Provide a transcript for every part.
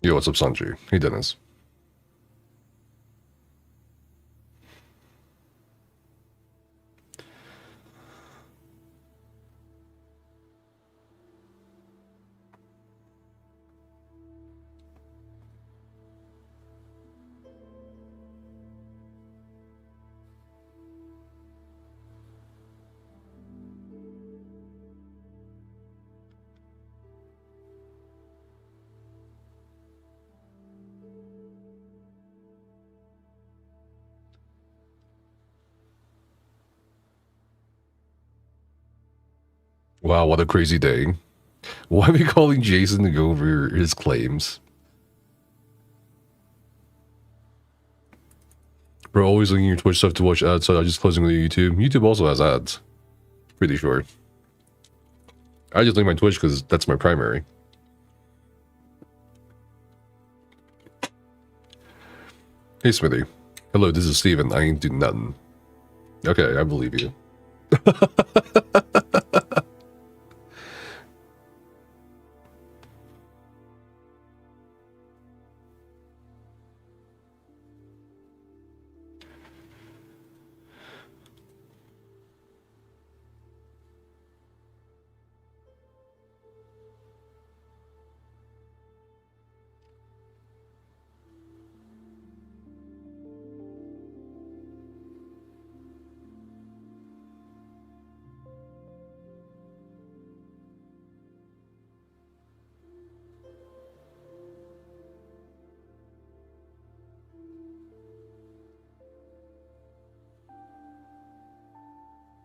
Yo, what's up, Sanji? Hey, Dennis. Wow, what a crazy day. Why are we calling Jason to go over his claims? Bro, always linking your Twitch stuff to watch ads, so I'm just closing the YouTube. YouTube also has ads. Pretty sure. I just link my Twitch because that's my primary. Hey, Smithy. Hello, this is Steven. I ain't do nothing. Okay, I believe you.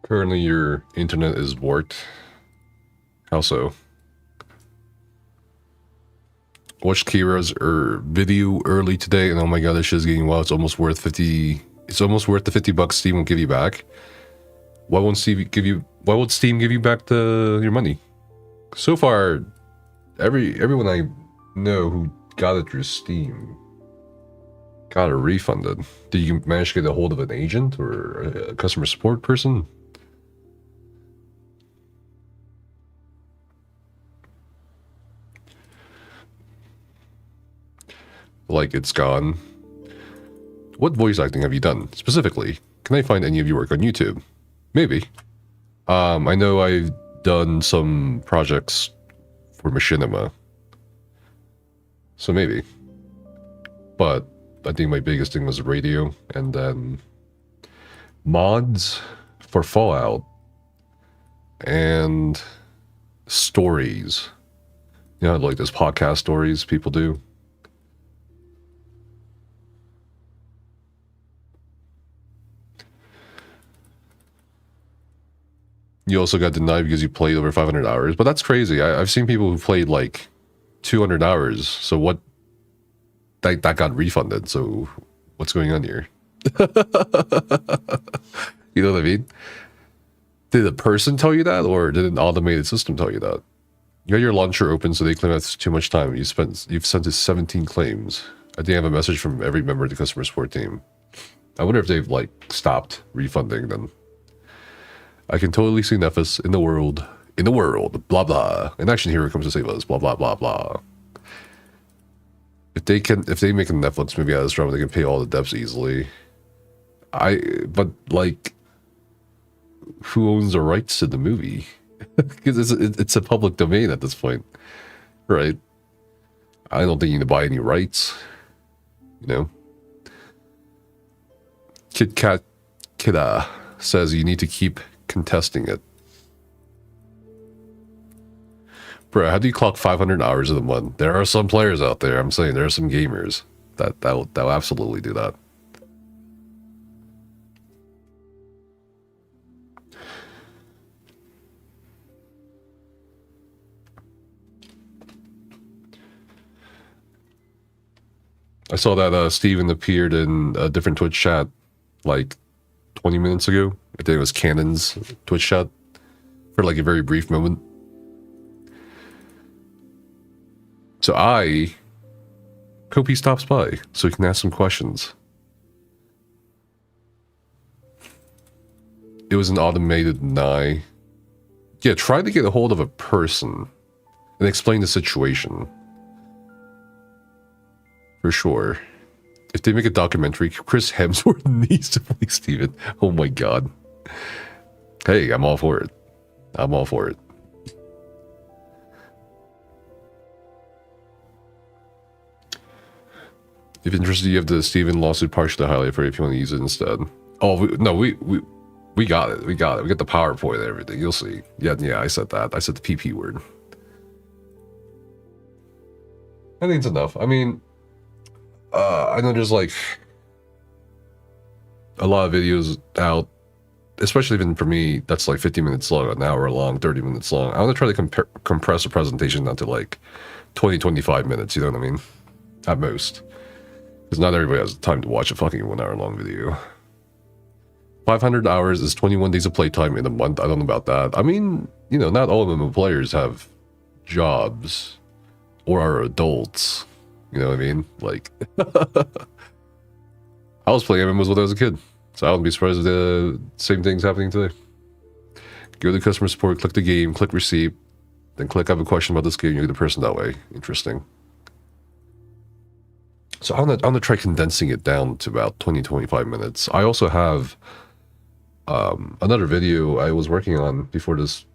Currently, your internet is warped. How so? Watched Kira's video early today, and oh my god, this shit's getting wild. It's almost worth 50. It's almost worth the $50 Steam will give you back. Why won't Steam give you? Why won't Steam give you back your money? So far, everyone I know who got it through Steam got it refunded. Did you manage to get a hold of an agent or a customer support person? Like it's gone. What voice acting have you done specifically? Can I find any of your work on YouTube? Maybe. I know I've done some projects for machinima, so maybe. But I think my biggest thing was radio, and then mods for Fallout and stories. You know, like those podcast stories people do. You also got denied because you played over 500 hours, but that's crazy. I've seen people who played like 200 hours. So what? That got refunded. So what's going on here? You know what I mean? Did a person tell you that, or did an automated system tell you that? You got your launcher open, so they claim that's too much time. You've sent us 17 claims. I think I have a message from every member of the customer support team. I wonder if they've like stopped refunding them. I can totally see Nephis in the world, blah blah. An action hero comes to save us, blah blah blah blah. If they make a Netflix movie out of this drama, they can pay all the debts easily. But like, who owns the rights to the movie? Because it's a public domain at this point, right? I don't think you need to buy any rights, you know. Kid Kat Kida says you need to keep contesting it. Bro, how do you clock 500 hours in a month? There are some players out there, I'm saying there are some gamers that'll absolutely do that. I saw that Steven appeared in a different Twitch chat like 20 minutes ago. I think it was Cannon's Twitch chat for like a very brief moment. So I hope he stops by so he can ask some questions. It was an automated deny. Yeah, try to get a hold of a person and explain the situation. for sure. If they make a documentary, Chris Hemsworth needs to play Steven. Oh my god. Hey, I'm all for it. I'm all for it. If interested, you have the Steven lawsuit partially highlight for it if you want to use it instead. Oh, we got it. We got it. We got the PowerPoint and everything. You'll see. Yeah, I said that. I said the PP word. I think it's enough. I mean, I know there's like a lot of videos out, especially even for me, that's like 50 minutes long, an hour long, 30 minutes long. I want to try to compress a presentation down to like 20, 25 minutes, you know what I mean? At most. Because not everybody has time to watch a fucking 1 hour long video. 500 hours is 21 days of playtime in a month. I don't know about that. I mean, you know, not all MMO players have jobs or are adults. You know what I mean? Like, I was playing MMOs when I was a kid, so I wouldn't be surprised if the same thing's happening today. Go to customer support, click the game, click receipt, then click I have a question about this game, you get the person that way. Interesting. So I'm gonna try condensing it down to about 20-25 minutes. I also have another video I was working on before this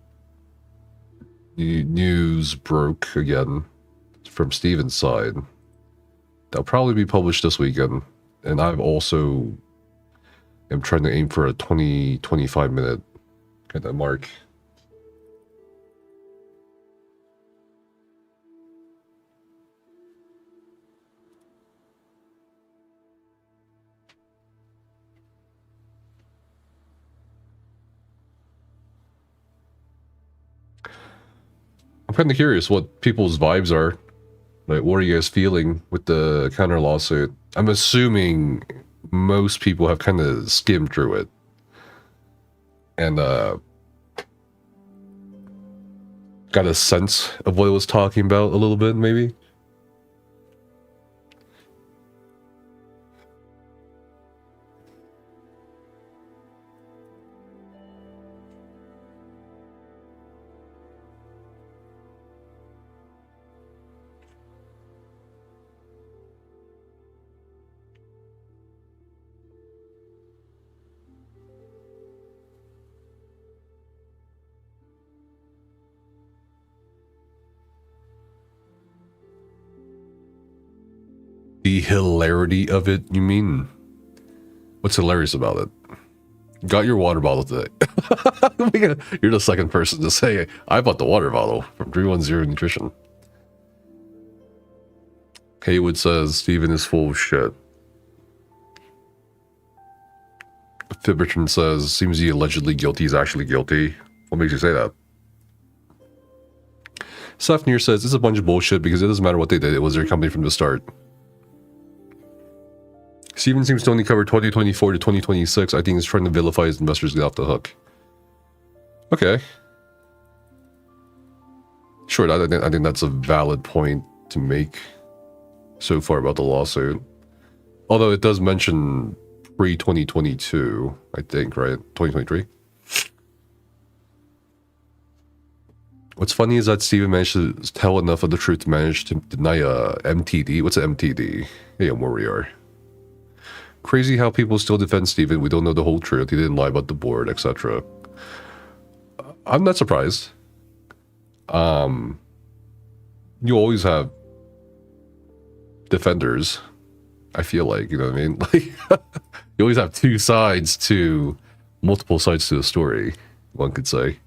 news broke again from Steven's side. That'll probably be published this weekend. And I've also am trying to aim for a 20-25 minute kind of mark. I'm kind of curious what people's vibes are. Like, what are you guys feeling with the counter lawsuit? I'm assuming most people have kind of skimmed through it. And got a sense of what it was talking about a little bit, maybe? The hilarity of it, you mean? What's hilarious about it? Got your water bottle today. You're the second person to say, I bought the water bottle from 310 Nutrition. Haywood says, Steven is full of shit. Fibberton says, seems he allegedly guilty is actually guilty. What makes you say that? Safnir says, this is a bunch of bullshit because it doesn't matter what they did, it was their company from the start. Steven seems to only cover 2024 to 2026. I think he's trying to vilify his investors to get off the hook. Okay. Sure, I think that's a valid point to make so far about the lawsuit. Although it does mention pre-2022, I think, right? 2023? What's funny is that Steven managed to tell enough of the truth to manage to deny a MTD. What's an MTD? Yeah, where we are. Crazy how people still defend Steven. We don't know the whole truth. He didn't lie about the board, etc. I'm not surprised. You always have defenders. I feel like, you know what I mean? Like, you always have two sides to multiple sides to a story, one could say.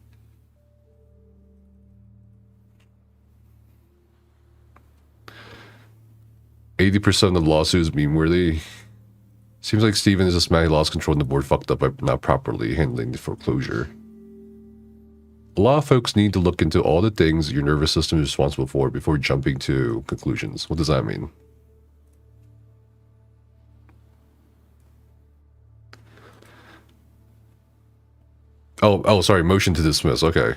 "80% of the lawsuits meme worthy. Seems like Steven is a man who lost control and the board fucked up by not properly handling the foreclosure. A lot of folks need to look into all the things your nervous system is responsible for before jumping to conclusions." What does that mean? Oh, sorry. Motion to dismiss. Okay.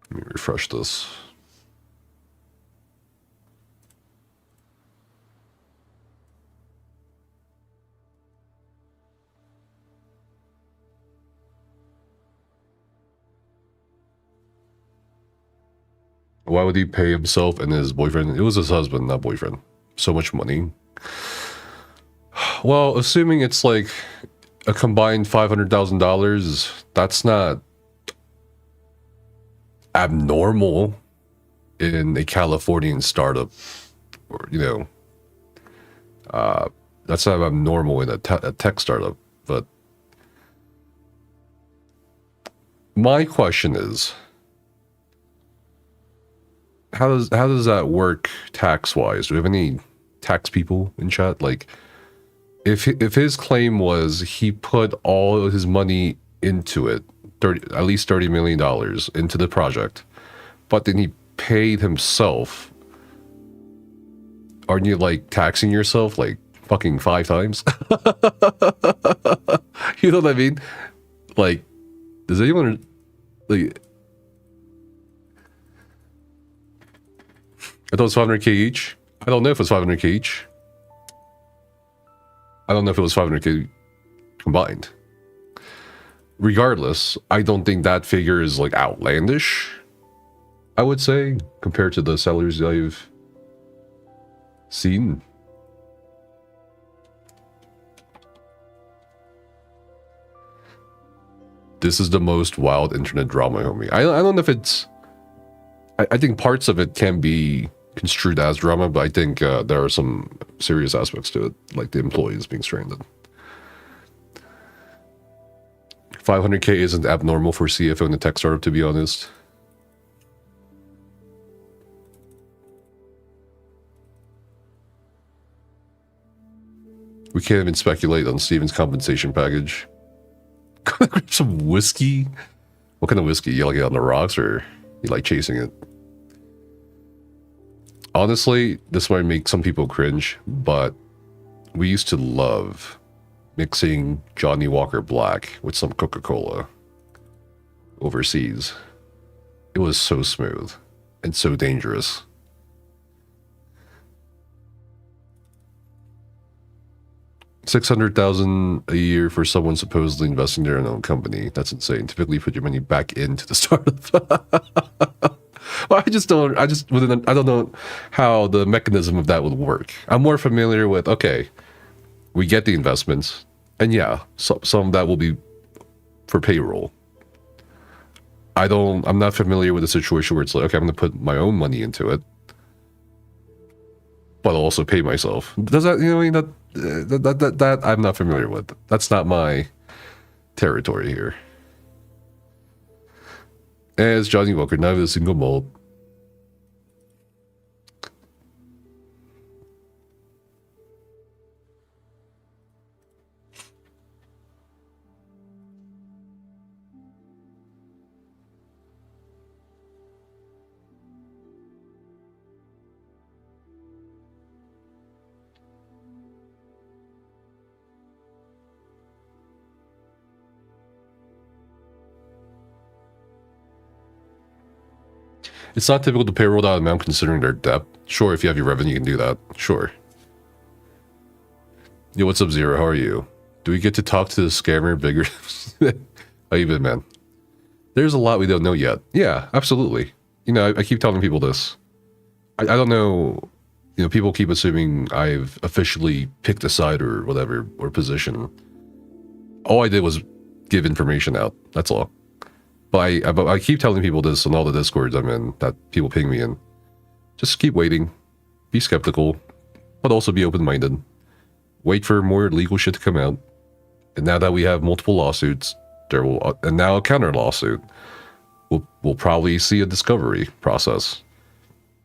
Let me refresh this. Why would he pay himself and his boyfriend? It was his husband, not boyfriend. So much money. Well, assuming it's like a combined $500,000, that's not abnormal in a Californian startup, or that's not abnormal in a tech startup. But my question is, how does that work tax wise? Do we have any tax people in chat? Like, if his claim was he put all of his money into it, at least $30 million into the project, but then he paid himself, aren't you like taxing yourself like fucking 5 times? You know what I mean? Like, does anyone like? I thought it was 500K each. I don't know if it's 500K each. I don't know if it was 500K combined. Regardless, I don't think that figure is like outlandish, I would say, compared to the sellers I've seen. This is the most wild internet drama, homie. I don't know if it's... I think parts of it can be construed as drama, but I think there are some serious aspects to it, like the employees being stranded. 500K isn't abnormal for CFO in a tech startup, to be honest. We can't even speculate on Steven's compensation package. Gonna grab some whiskey? What kind of whiskey? You like it on the rocks, or you like chasing it? Honestly, this might make some people cringe, but we used to love mixing Johnny Walker Black with some Coca-Cola overseas. It was so smooth and so dangerous. $600,000 a year for someone supposedly investing in their own company. That's insane. Typically put your money back into the startup. Well, I don't know how the mechanism of that would work. I'm more familiar with, okay, we get the investments, and yeah, some of that will be for payroll. I'm not familiar with a situation where it's like, okay, I'm going to put my own money into it, but I'll also pay myself. Does that, you know, I mean, that I'm not familiar with. That's not my territory here. As Johnny Walker, not with a single mold. It's not typical to payroll that amount considering their debt. Sure, if you have your revenue, you can do that. Sure. Yo, what's up, Zero? How are you? Do we get to talk to the scammer bigger? How you been, man? There's a lot we don't know yet. Yeah, absolutely. You know, I keep telling people this. I don't know. You know, people keep assuming I've officially picked a side or whatever, or position. All I did was give information out. That's all. But I keep telling people this on all the Discords I'm in, that people ping me in. Just keep waiting. Be skeptical, but also be open-minded. Wait for more legal shit to come out. And now that we have multiple lawsuits, and now a counter lawsuit, we'll probably see a discovery process,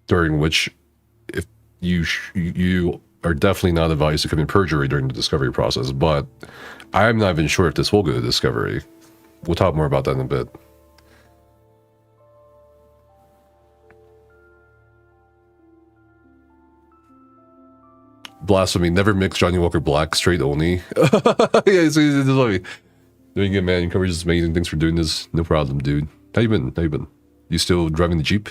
during which, if you are definitely not advised to commit perjury during the discovery process. But I'm not even sure if this will go to discovery. We'll talk more about that in a bit. Blasphemy. Never mix Johnny Walker Black, straight only. Yeah, it's funny. Doing it, man. Coverage is amazing. Thanks for doing this. No problem, dude. How you been? How you been? You still driving the Jeep?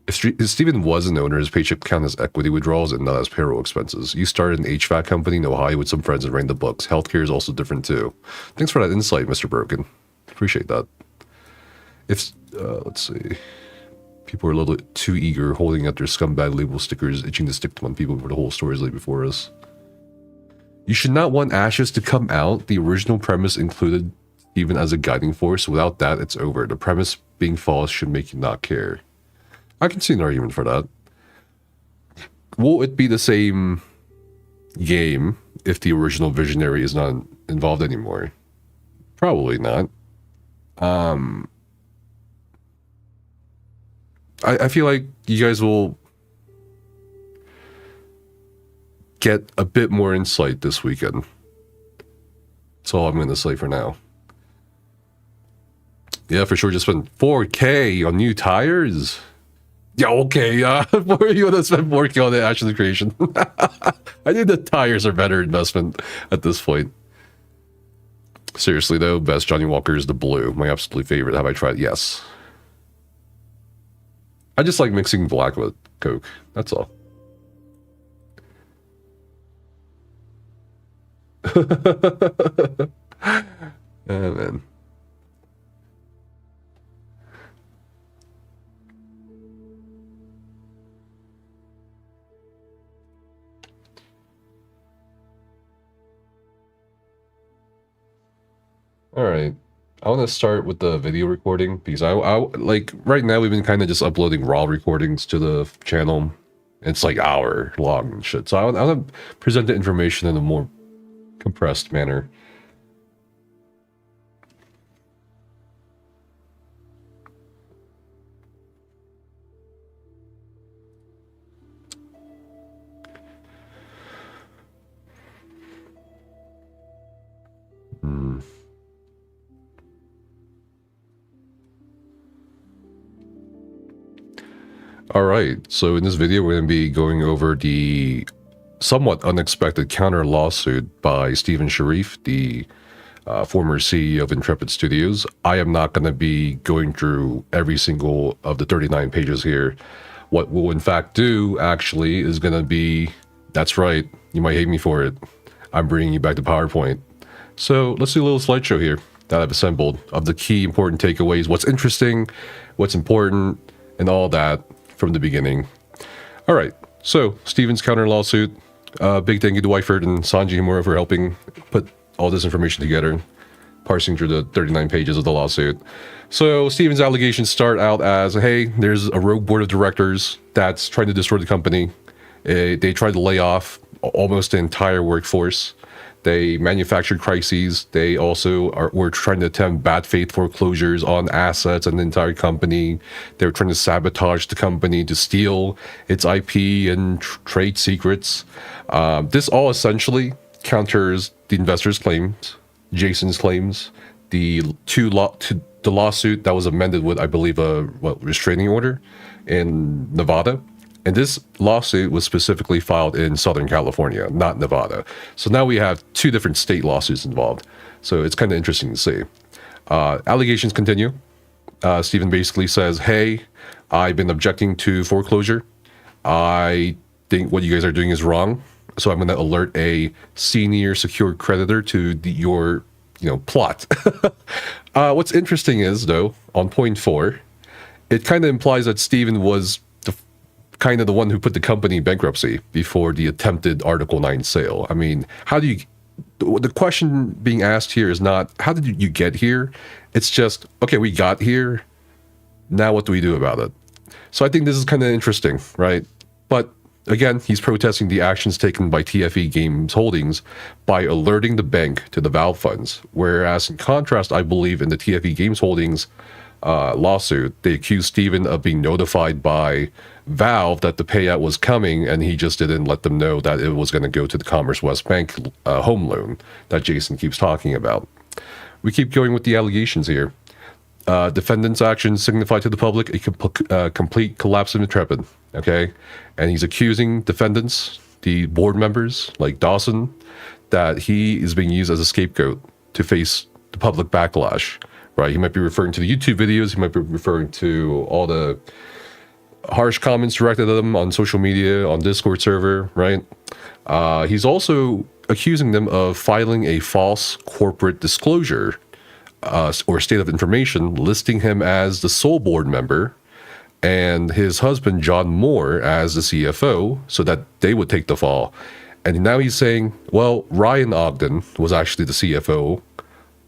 If Steven was an owner, his paycheck count as equity withdrawals and not as payroll expenses. You started an HVAC company in Ohio with some friends and ran the books. Healthcare is also different too. Thanks for that insight, Mr. Broken. Appreciate that. If let's see. People are a little too eager, holding out their scumbag label stickers, itching to stick them on people for the whole stories laid before us. You should not want Ashes to come out. The original premise included even as a guiding force. Without that, it's over. The premise being false should make you not care. I can see an argument for that. Will it be the same game if the original visionary is not involved anymore? Probably not. I feel like you guys will get a bit more insight this weekend. That's all I'm going to say for now. Yeah, for sure. Just spent $4K on new tires. Yeah, okay. You want to spend $4K on the Ashes creation? I think the tires are better investment at this point. Seriously though, best Johnny Walker is the blue. My absolute favorite. Have I tried? Yes. I just like mixing black with Coke. That's all. Oh, man. All right. I want to start with the video recording because I like right now we've been kind of just uploading raw recordings to the channel. It's like hour long and shit. So I want to present the information in a more compressed manner. All right, so in this video, we're going to be going over the somewhat unexpected counter lawsuit by Stephen Sharif, the former CEO of Intrepid Studios. I am not going to be going through every single of the 39 pages here. What we'll in fact do, actually, is going to be, that's right, you might hate me for it, I'm bringing you back to PowerPoint. So let's do a little slideshow here that I've assembled of the key important takeaways, what's interesting, what's important, and all that from the beginning. All right, so Stephen's counter lawsuit. Big thank you to Wyford and Sanji Himura for helping put all this information together, parsing through the 39 pages of the lawsuit. So Stephen's allegations start out as, hey, there's a rogue board of directors that's trying to destroy the company. They tried to lay off almost the entire workforce. They manufactured crises. They also were trying to attempt bad faith foreclosures on assets and the entire company. They were trying to sabotage the company to steal its IP and trade secrets. This all essentially counters the investors' claims, Jason's claims, the lawsuit that was amended with, I believe, a restraining order in Nevada. And this lawsuit was specifically filed in Southern California, not Nevada. So now we have two different state lawsuits involved. So it's kind of interesting to see. Allegations continue. Stephen basically says, hey, I've been objecting to foreclosure. I think what you guys are doing is wrong. So I'm going to alert a senior secured creditor to your plot. What's interesting is, though, on point 4, it kind of implies that Stephen was kind of the one who put the company in bankruptcy before the attempted Article 9 sale. I mean, the question being asked here is not, how did you get here? It's just, okay, we got here. Now what do we do about it? So I think this is kind of interesting, right? But again, he's protesting the actions taken by TFE Games Holdings by alerting the bank to the Valve funds. Whereas in contrast, I believe in the TFE Games Holdings lawsuit, they accused Stephen of being notified by Valve that the payout was coming, and he just didn't let them know that it was going to go to the Commerce West Bank home loan that Jason keeps talking about. We keep going with the allegations here. Defendant's actions signify to the public a complete collapse of Intrepid, okay? And he's accusing defendants, the board members like Dawson, that he is being used as a scapegoat to face the public backlash, right? He might be referring to the YouTube videos, he might be referring to all the harsh comments directed at him on social media, on Discord server, right? He's also accusing them of filing a false corporate disclosure or state of information, listing him as the sole board member and his husband, John Moore, as the CFO, so that they would take the fall. And now he's saying, well, Ryan Ogden was actually the CFO,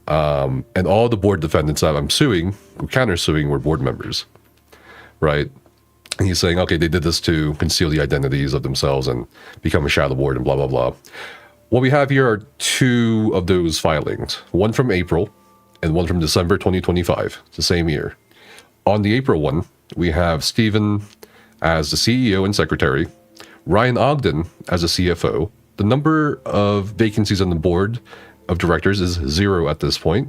and all the board defendants that I'm suing, or countersuing, were board members, right? And he's saying, okay, they did this to conceal the identities of themselves and become a shadow board and blah, blah, blah. What we have here are two of those filings, one from April and one from December 2025. It's the same year. On the April one, we have Stephen as the CEO and secretary, Ryan Ogden as a CFO. The number of vacancies on the board of directors is 0 at this point.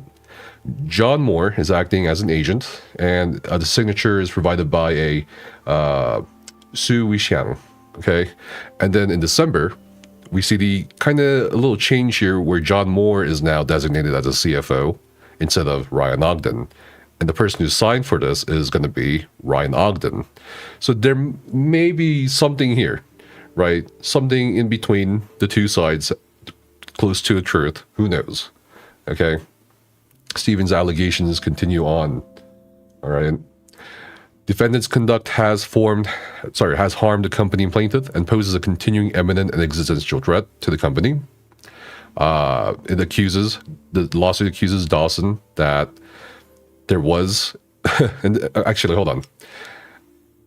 John Moore is acting as an agent, and the signature is provided by a Sue Wishiang. Okay, and then in December, we see the kind of a little change here where John Moore is now designated as a CFO instead of Ryan Ogden. And the person who signed for this is going to be Ryan Ogden. So there may be something here, right? Something in between the two sides, close to the truth. Who knows? Okay. Stephen's allegations continue on. All right. Defendant's conduct has harmed the company and plaintiff and poses a continuing imminent and existential threat to the company. The lawsuit accuses Dawson that there was, and actually, hold on.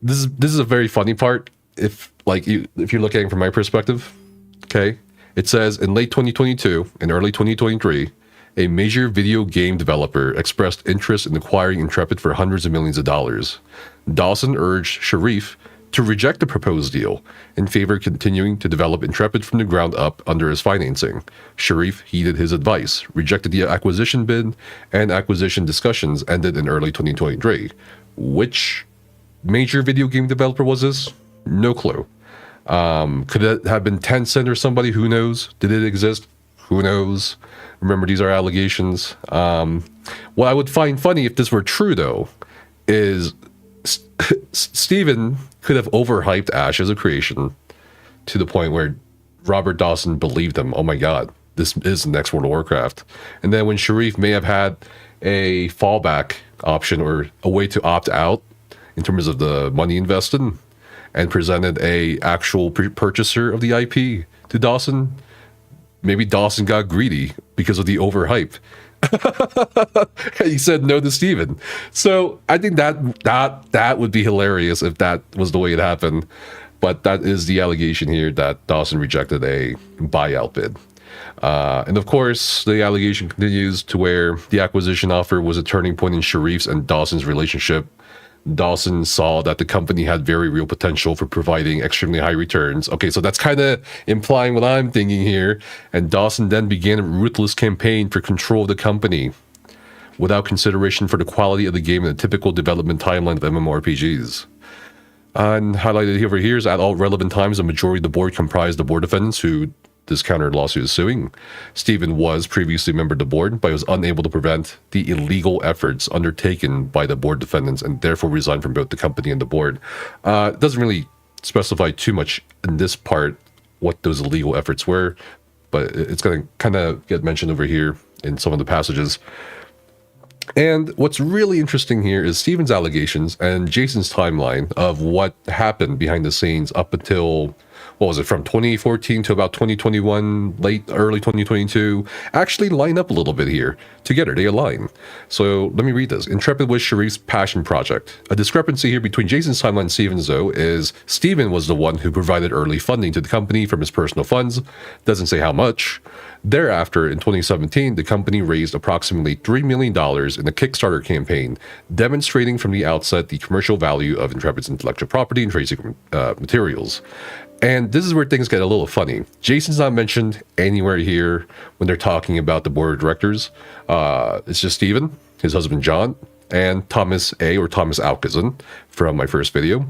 This is a very funny part. If you're looking from my perspective, okay, it says in late 2022 and early 2023, a major video game developer expressed interest in acquiring Intrepid for hundreds of millions of dollars. Dawson urged vishyrf to reject the proposed deal in favor of continuing to develop Intrepid from the ground up under his financing. vishyrf heeded his advice, rejected the acquisition bid, and acquisition discussions ended in early 2023. Which major video game developer was this? No clue. Could it have been Tencent or somebody? Who knows? Did it exist? Who knows? Remember, these are allegations. What I would find funny if this were true, though, is Stephen could have overhyped Ash as a creation to the point where Robert Dawson believed him. Oh my God, this is the next World of Warcraft. And then when vishyrf may have had a fallback option or a way to opt out in terms of the money invested and presented a actual purchaser of the IP to Dawson, maybe Dawson got greedy because of the overhype. He said no to Stephen. So I think that would be hilarious if that was the way it happened. But that is the allegation here, that Dawson rejected a buyout bid. And of course, the allegation continues to where the acquisition offer was a turning point in vishyrf's and Dawson's relationship. Dawson saw that the company had very real potential for providing extremely high returns. Okay, so that's kind of implying what I'm thinking here. And Dawson then began a ruthless campaign for control of the company without consideration for the quality of the game and the typical development timeline of MMORPGs. And highlighted over here is at all relevant times, the majority of the board comprised the board defendants who this counter lawsuit is suing. Stephen was previously a member of the board, but was unable to prevent the illegal efforts undertaken by the board defendants and therefore resigned from both the company and the board. It doesn't really specify too much in this part what those illegal efforts were, but it's going to kind of get mentioned over here in some of the passages. And what's really interesting here is Stephen's allegations and Jason's timeline of what happened behind the scenes up until, what was it, from 2014 to about 2021, early 2022, actually line up a little bit here. Together, they align. So let me read this. Intrepid was vishyrf's passion project. A discrepancy here between Jason's timeline and Stephen's, though, is Stephen was the one who provided early funding to the company from his personal funds. Doesn't say how much. Thereafter, in 2017, the company raised approximately $3 million in a Kickstarter campaign, demonstrating from the outset the commercial value of Intrepid's intellectual property and trade secret materials. And this is where things get a little funny. Jason's not mentioned anywhere here when they're talking about the board of directors. It's just Stephen, his husband John, and Thomas A. or Thomas Alkison from my first video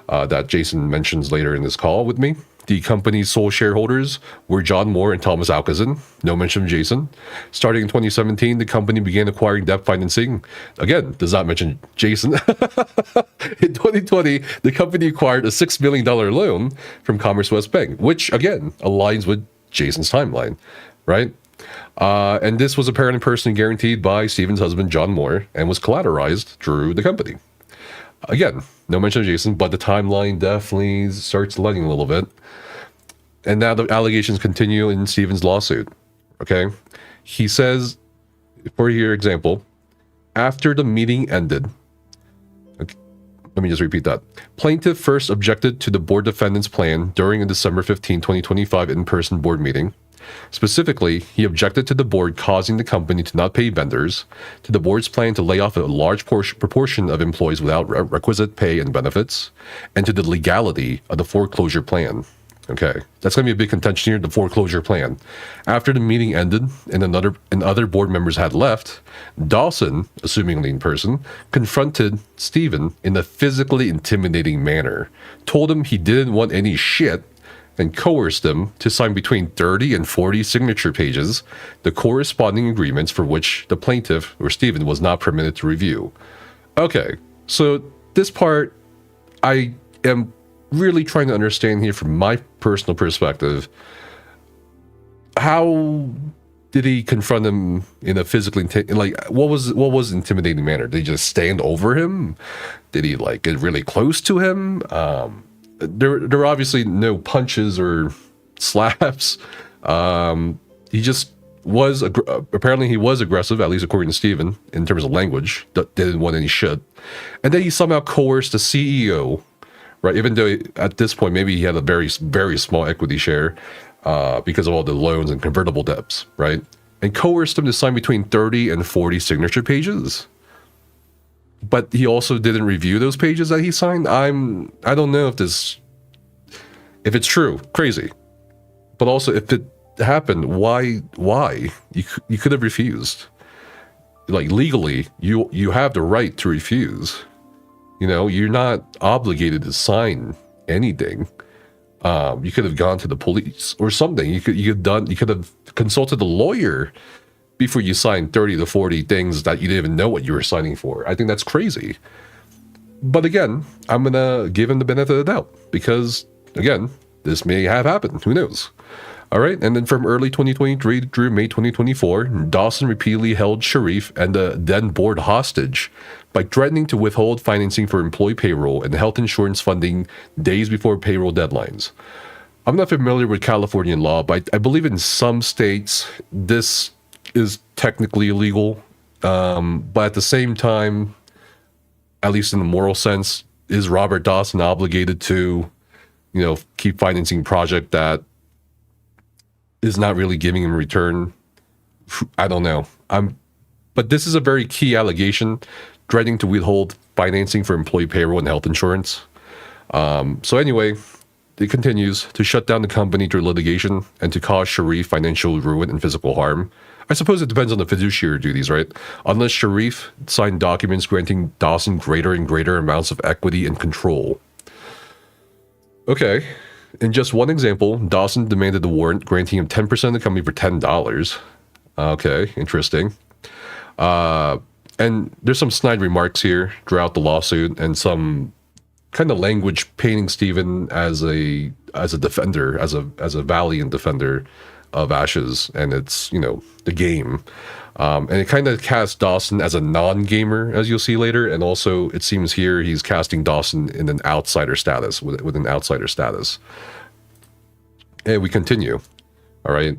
that Jason mentions later in this call with me. The company's sole shareholders were John Moore and Thomas Alkison. No mention of Jason. Starting in 2017, the company began acquiring debt financing. Again, does not mention Jason. In 2020, the company acquired a $6 million loan from Commerce West Bank, which, again, aligns with Jason's timeline, right? And this was apparently personally guaranteed by Stephen's husband, John Moore, and was collateralized through the company. Again, no mention of Jason, but the timeline definitely starts lagging a little bit. And now the allegations continue in Stephen's lawsuit. Okay? He says, for your example, after the meeting ended, okay, let me just repeat that. Plaintiff first objected to the board defendant's plan during a December 15, 2025 in-person board meeting. Specifically, he objected to the board causing the company to not pay vendors, to the board's plan to lay off a large proportion of employees without requisite pay and benefits, and to the legality of the foreclosure plan. Okay, that's going to be a big contention here, the foreclosure plan. After the meeting ended and other board members had left, Dawson, assumingly in person, confronted Stephen in a physically intimidating manner, told him he didn't want any shit, and coerced him to sign between 30 and 40 signature pages, the corresponding agreements for which the plaintiff, or Stephen, was not permitted to review. Okay, so this part, I am really trying to understand here from my personal perspective. How did he confront him in a physically, what was intimidating manner? Did he just stand over him? Did he like get really close to him? There were obviously no punches or slaps. He just was, apparently he was aggressive, at least according to Stephen, in terms of language, didn't want any shit. And then he somehow coerced the CEO, right? Even though at this point, maybe he had a very, very small equity share because of all the loans and convertible debts, right? And coerced him to sign between 30 and 40 signature pages. But he also didn't review those pages that he signed. I don't know if it's true, crazy. But also, if it happened, why? You could have refused. Like legally, you have the right to refuse. You know, you're not obligated to sign anything. You could have gone to the police or something. You could have consulted a lawyer before you signed 30 to 40 things that you didn't even know what you were signing for. I think that's crazy. But again, I'm going to give him the benefit of the doubt because, again, this may have happened. Who knows? All right. And then from early 2023 through May 2024, Dawson repeatedly held Sharif and the then board hostage by threatening to withhold financing for employee payroll and health insurance funding days before payroll deadlines. I'm not familiar with Californian law, but I believe in some states this is technically illegal, but at the same time, at least in the moral sense, is Robert Dawson obligated to, keep financing a project that is not really giving him return? I don't know. But this is a very key allegation, threatening to withhold financing for employee payroll and health insurance. So anyway, it continues to shut down the company through litigation and to cause Sharif financial ruin and physical harm. I suppose it depends on the fiduciary duties, right? Unless Sharif signed documents granting Dawson greater and greater amounts of equity and control. Okay, in just one example, Dawson demanded the warrant granting him 10% of the company for $10. Okay, interesting. And there's some snide remarks here throughout the lawsuit and some kind of language painting Stephen as a defender, as a valiant defender of Ashes and it's, the game. And it kind of casts Dawson as a non-gamer, as you'll see later. And also, it seems here he's casting Dawson in an outsider status, with an outsider status. And we continue. All right.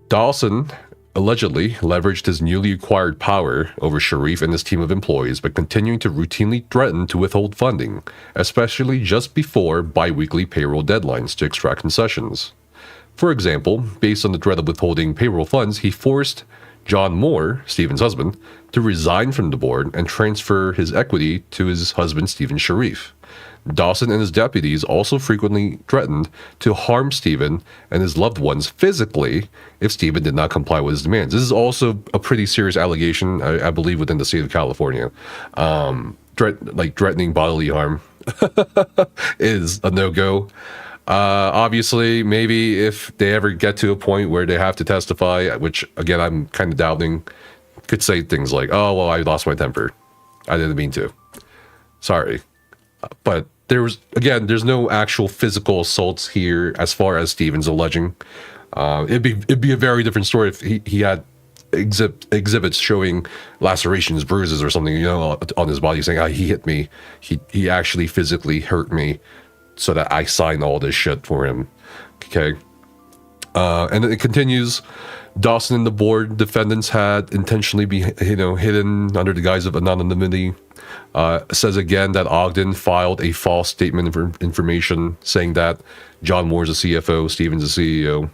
Dawson allegedly leveraged his newly acquired power over Sharif and his team of employees by continuing to routinely threaten to withhold funding, especially just before bi-weekly payroll deadlines to extract concessions. For example, based on the threat of withholding payroll funds, he forced John Moore, Stephen's husband, to resign from the board and transfer his equity to his husband, Stephen Sharif. Dawson and his deputies also frequently threatened to harm Stephen and his loved ones physically if Stephen did not comply with his demands. This is also a pretty serious allegation, I believe, within the state of California. Threatening bodily harm is a no-go. Obviously, maybe if they ever get to a point where they have to testify, which again, I'm kind of doubting, could say things like, oh, well, I lost my temper. I didn't mean to. Sorry. But there's no actual physical assaults here as far as Stephen's alleging. It'd be a very different story if he had exhibits showing lacerations, bruises, or something, on his body, saying, he hit me. He actually physically hurt me, so that I signed all this shit for him. Okay. And it continues. Dawson and the board defendants had intentionally hidden under the guise of anonymity. Says again that Ogden filed a false statement of information saying that John Moore's the CFO, Stephen's the CEO.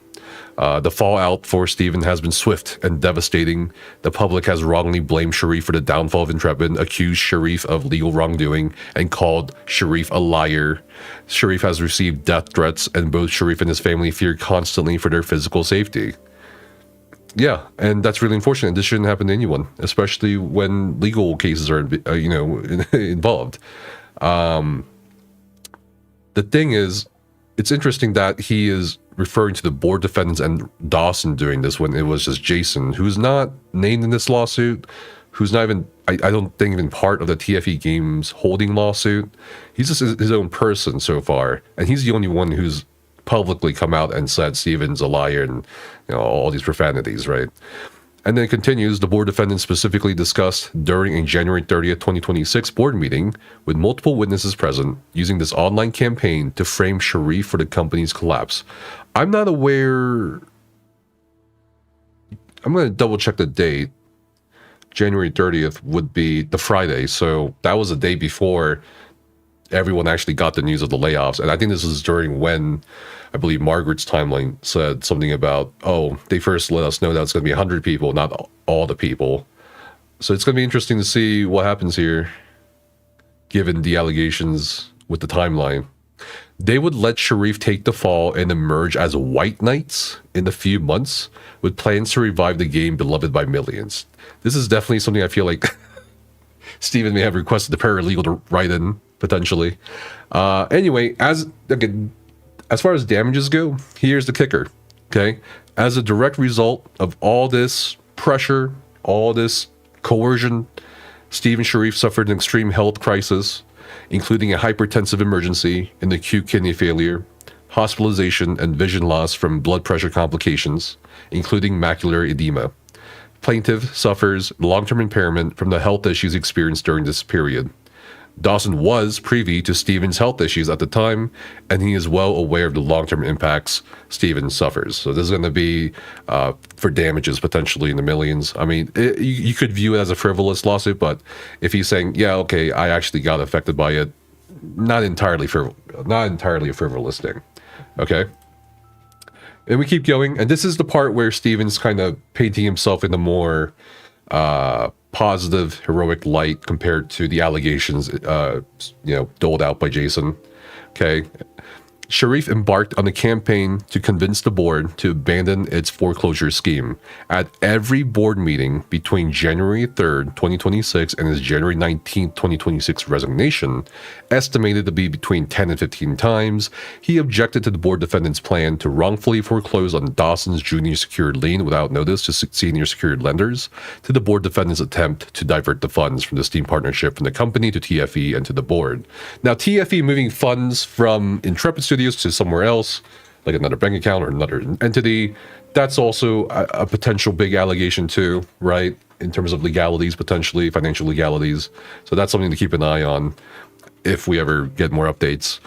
The fallout for Stephen has been swift and devastating. The public has wrongly blamed Sharif for the downfall of Intrepid, accused Sharif of legal wrongdoing, and called Sharif a liar. Sharif has received death threats, and both Sharif and his family fear constantly for their physical safety. Yeah, and that's really unfortunate. This shouldn't happen to anyone, especially when legal cases are, involved. The thing is, it's interesting that he is referring to the board defendants and Dawson doing this when it was just Jason, who's not named in this lawsuit, who's not even, I don't think, even part of the TFE Games holding lawsuit. He's just his own person so far, and he's the only one who's publicly come out and said Stephen's a liar and all these profanities, right? And then it continues, the board defendants specifically discussed during a January 30th, 2026 board meeting with multiple witnesses present, using this online campaign to frame Sharif for the company's collapse. I'm not aware. I'm going to double check the date. January 30th would be the Friday, so that was the day before everyone actually got the news of the layoffs. And I think this was during when, I believe, Margaret's timeline said something about, they first let us know that it's going to be 100 people, not all the people. So it's going to be interesting to see what happens here, given the allegations with the timeline. They would let Sharif take the fall and emerge as white knights in a few months, with plans to revive the game beloved by millions. This is definitely something I feel like Stephen may have requested the paralegal to write in, potentially. Anyway, as far as damages go, here's the kicker, okay? As a direct result of all this pressure, all this coercion, Stephen Sharif suffered an extreme health crisis, including a hypertensive emergency, an acute kidney failure, hospitalization, and vision loss from blood pressure complications, including macular edema. Plaintiff suffers long-term impairment from the health issues experienced during this period. Dawson was privy to Stephen's health issues at the time, and he is well aware of the long-term impacts Stephen suffers. So this is going to be for damages potentially in the millions. I mean, you could view it as a frivolous lawsuit, but if he's saying, yeah, okay, I actually got affected by it, not entirely a frivolous thing. Okay? And we keep going, and this is the part where Stephen's kind of painting himself in a more positive, heroic light compared to the allegations, doled out by Jason. Okay. Sharif embarked on a campaign to convince the board to abandon its foreclosure scheme. At every board meeting between January 3rd, 2026 and his January 19th, 2026 resignation, estimated to be between 10 and 15 times, he objected to the board defendant's plan to wrongfully foreclose on Dawson's junior secured lien without notice to senior secured lenders, to the board defendant's attempt to divert the funds from the Steam partnership from the company to TFE and to the board. Now, TFE moving funds from Intrepid Studios to somewhere else, like another bank account or another entity, that's also a potential big allegation too, right? In terms of legalities, potentially financial legalities. So that's something to keep an eye on if we ever get more updates.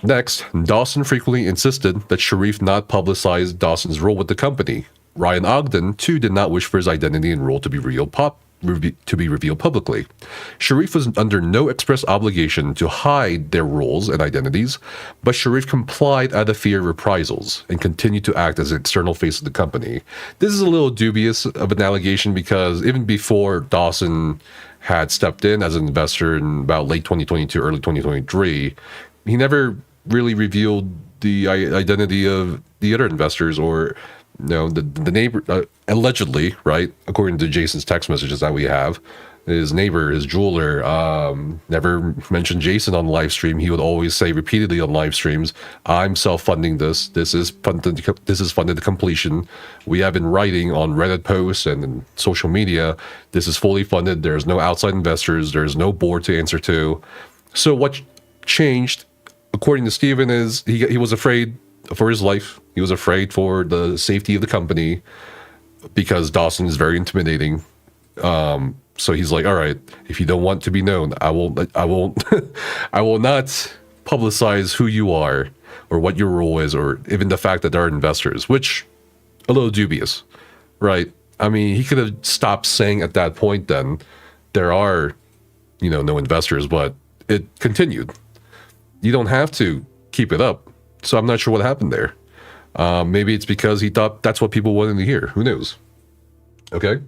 Next, Dawson frequently insisted that Sharif not publicize Dawson's role with the company. Ryan Ogden, too, did not wish for his identity and role to be revealed publicly. Sharif was under no express obligation to hide their roles and identities, but Sharif complied out of fear of reprisals and continued to act as an external face of the company. This is a little dubious of an allegation because even before Dawson had stepped in as an investor in about late 2022, early 2023, he never really revealed the identity of the other investors or the neighbor, allegedly, right? According to Jason's text messages that we have, his neighbor, his jeweler, never mentioned Jason on the live stream. He would always say repeatedly on live streams, "I'm self-funding this. This is funded to completion. We have been writing on Reddit posts and in social media. This is fully funded. There's no outside investors. There's no board to answer to." So what changed, according to Stephen, is he was afraid for his life. He was afraid for the safety of the company. because Dawson is very intimidating. So he's like, all right, if you don't want to be known, I won't, I will not publicize who you are or what your role is, or even the fact that there are investors, which a little dubious, right? I mean, he could have stopped saying at that point then there are, no investors, but it continued. You don't have to keep it up. So I'm not sure what happened there. Maybe it's because he thought that's what people wanted to hear. Who knows? Okay.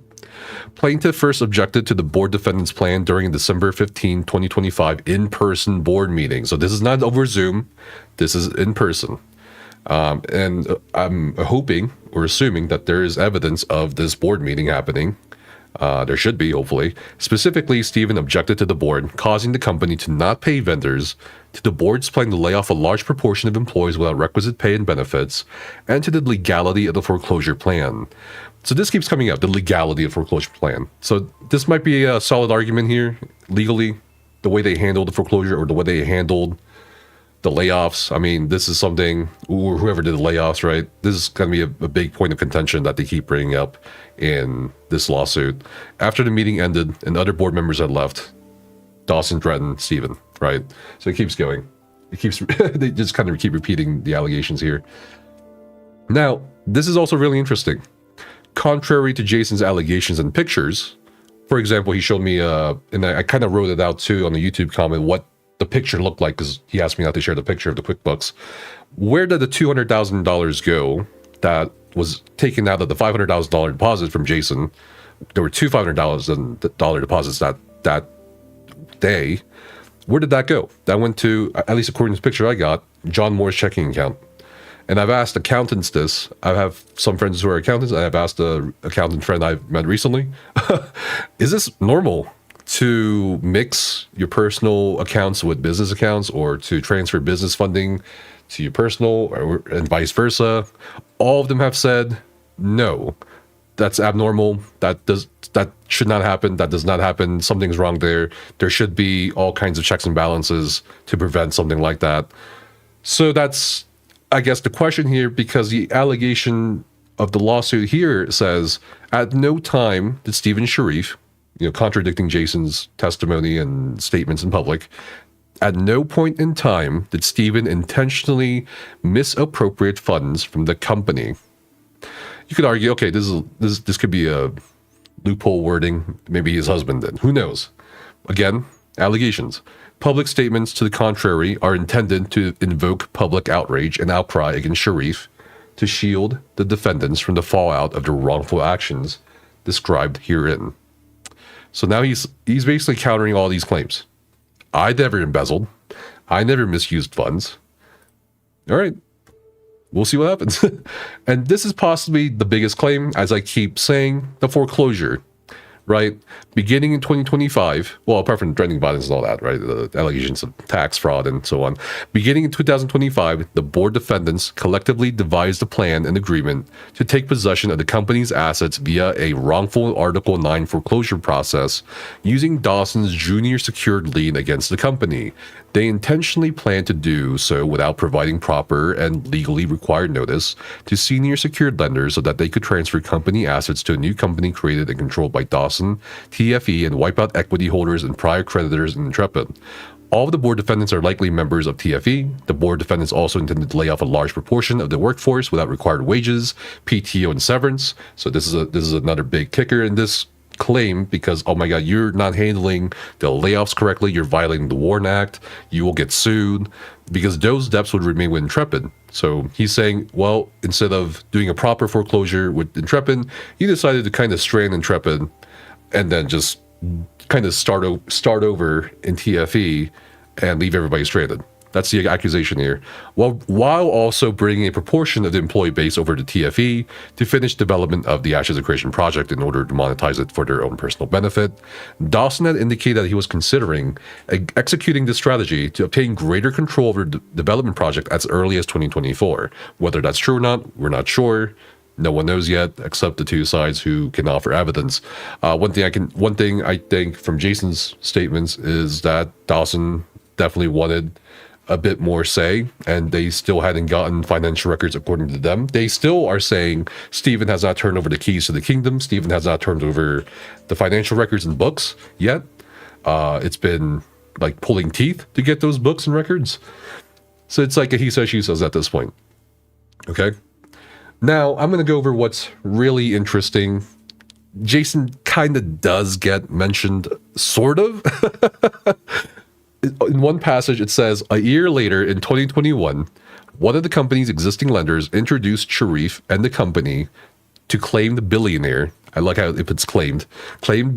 Plaintiff first objected to the board defendant's plan during December 15, 2025 in-person board meeting. So this is not over Zoom. This is in person. And I'm hoping or assuming that there is evidence of this board meeting happening. There should be, hopefully. Specifically, Stephen objected to the board, causing the company to not pay vendors, to the board's plan to lay off a large proportion of employees without requisite pay and benefits, and to the legality of the foreclosure plan. So this keeps coming up, the legality of foreclosure plan. So this might be a solid argument here, legally, the way they handled the foreclosure or the way they handled the layoffs. I mean, this is something, or whoever did the layoffs, right? This is going to be a big point of contention that they keep bringing up in this lawsuit. After the meeting ended and other board members had left, Dawson threatened Stephen, right? So it keeps going. It keeps, they just kind of keep repeating the allegations here. Now, this is also really interesting. Contrary to Jason's allegations and pictures, for example, he showed me, and I kind of wrote it out too on the YouTube comment, what the picture looked like, because he asked me not to share the picture of the QuickBooks. Where did the $200,000 go that was taken out of the $500,000 deposit from Jason? There were two $500,000 deposits that day. Where did that go? That went to, at least according to the picture I got, John Moore's checking account. And I've asked accountants this. I have some friends who are accountants, and I've asked an accountant friend I've met recently, is this normal to mix your personal accounts with business accounts, or to transfer business funding to your personal, and vice versa? All of them have said, no, that's abnormal. That should not happen. That does not happen. Something's wrong there. There should be all kinds of checks and balances to prevent something like that. So that's, I guess, the question here, because the allegation of the lawsuit here says, at no time did Stephen Sharif, contradicting Jason's testimony and statements in public, at no point in time did Stephen intentionally misappropriate funds from the company. You could argue, okay, this could be a loophole wording. Maybe his husband did. Who knows? Again, allegations. Public statements to the contrary are intended to invoke public outrage and outcry against Sharif to shield the defendants from the fallout of the wrongful actions described herein. So now he's basically countering all these claims. I never embezzled. I never misused funds. All right. We'll see what happens. And this is possibly the biggest claim, as I keep saying, the foreclosure, right? Beginning in 2025, well, apart from threatening violence and all that, right? The allegations of tax fraud and so on. Beginning in 2025, the board defendants collectively devised a plan and agreement to take possession of the company's assets via a wrongful Article 9 foreclosure process using Dawson's junior secured lien against the company. They intentionally planned to do so without providing proper and legally required notice to senior secured lenders so that they could transfer company assets to a new company created and controlled by Dawson, TFE, and wipe out equity holders and prior creditors in Intrepid. All of the board defendants are likely members of TFE. The board defendants also intended to lay off a large proportion of the workforce without required wages, PTO, and severance. So this is another big kicker in this claim, because, oh my god, you're not handling the layoffs correctly, you're violating the Warren Act, you will get sued, because those debts would remain with Intrepid. So he's saying, well, instead of doing a proper foreclosure with Intrepid, he decided to kind of strand Intrepid and then just kind of start over in TFE and leave everybody stranded. That's the accusation here. While also bringing a proportion of the employee base over to TFE to finish development of the Ashes of Creation project in order to monetize it for their own personal benefit. Dawson had indicated that he was considering executing this strategy to obtain greater control over the development project as early as 2024. Whether that's true or not, we're not sure. No one knows yet, except the two sides who can offer evidence. One thing I think from Jason's statements is that Dawson definitely wanted a bit more say, and they still hadn't gotten financial records according to them. They still are saying Stephen has not turned over the keys to the kingdom. Stephen has not turned over the financial records and books yet. It's been like pulling teeth to get those books and records. So it's like a he says, she says at this point. Okay. Now I'm going to go over what's really interesting. Jason kind of does get mentioned, sort of. In one passage, it says, a year later in 2021, one of the company's existing lenders introduced Sherif and the company to claimed billionaire, I like how if it's claimed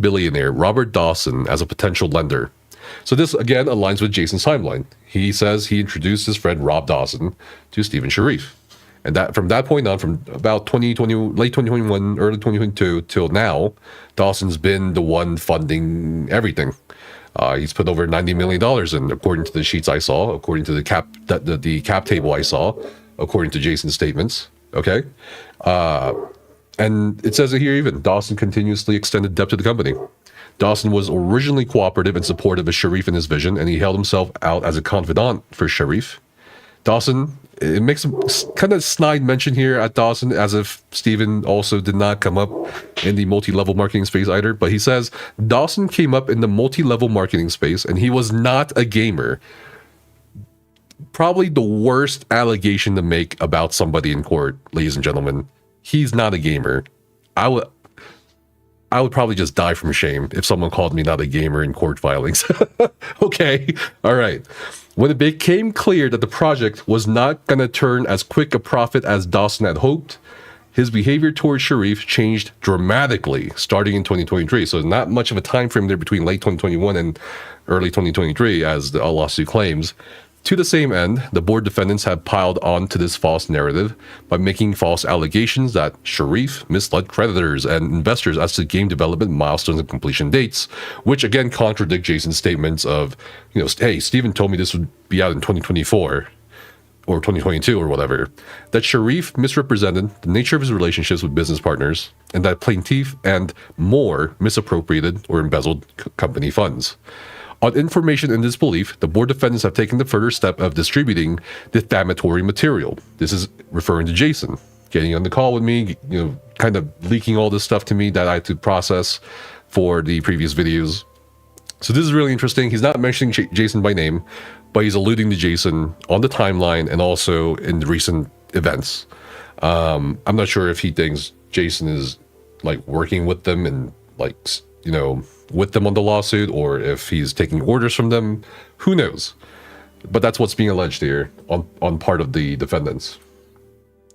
billionaire Robert Dawson as a potential lender. So this, again, aligns with Jason's timeline. He says he introduced his friend Rob Dawson to Stephen Sherif. And that from that point on, from about 2020, late 2021, early 2022 till now, Dawson's been the one funding everything. He's put over $90 million in, according to the sheets I saw, according to the cap table I saw, according to Jason's statements. Okay, and it says it here even, Dawson continuously extended debt to the company. Dawson was originally cooperative and supportive of Sherif in his vision, and he held himself out as a confidant for Sherif. Dawson, it makes some kind of snide mention here at Dawson, as if Stephen also did not come up in the multi-level marketing space either. But he says Dawson came up in the multi-level marketing space and he was not a gamer. Probably the worst allegation to make about somebody in court, ladies and gentlemen. He's not a gamer. I would probably just die from shame if someone called me not a gamer in court filings. Okay, all right. When it became clear that the project was not going to turn as quick a profit as Dawson had hoped, his behavior towards Sherif changed dramatically starting in 2023. So not much of a time frame there between late 2021 and early 2023, as the lawsuit claims. To the same end, the board defendants have piled on to this false narrative by making false allegations that Sherif misled creditors and investors as to game development milestones and completion dates, which again contradict Jason's statements of, you know, hey, Stephen told me this would be out in 2024 or 2022 or whatever. That Sherif misrepresented the nature of his relationships with business partners, and that plaintiff and more misappropriated or embezzled company funds. On information and disbelief, the board defendants have taken the further step of distributing defamatory material. This is referring to Jason getting on the call with me, you know, kind of leaking all this stuff to me that I had to process for the previous videos. So this is really interesting. He's not mentioning Jason by name, but he's alluding to Jason on the timeline and also in the recent events. I'm not sure if he thinks Jason is like working with them and like, you know, with them on the lawsuit, or if he's taking orders from them. Who knows? But that's what's being alleged here on part of the defendants.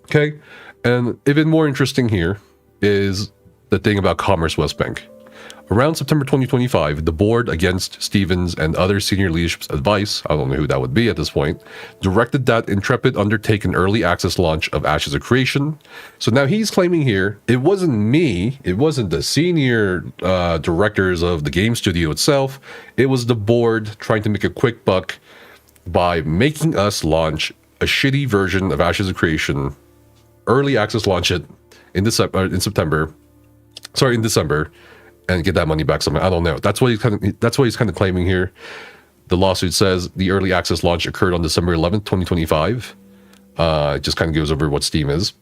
Okay, and even more interesting here is the thing about Commerce West Bank. Around September 2025, the board, against Stevens and other senior leadership's advice, I don't know who that would be at this point, directed that Intrepid undertake an early access launch of Ashes of Creation. So now he's claiming here, it wasn't me, it wasn't the senior directors of the game studio itself, it was the board trying to make a quick buck by making us launch a shitty version of Ashes of Creation, early access launch it in December, and get that money back somehow. I don't know. That's what he's kind of claiming here. The lawsuit says the early access launch occurred on December 11th, 2025. It just kind of goes over what Steam is.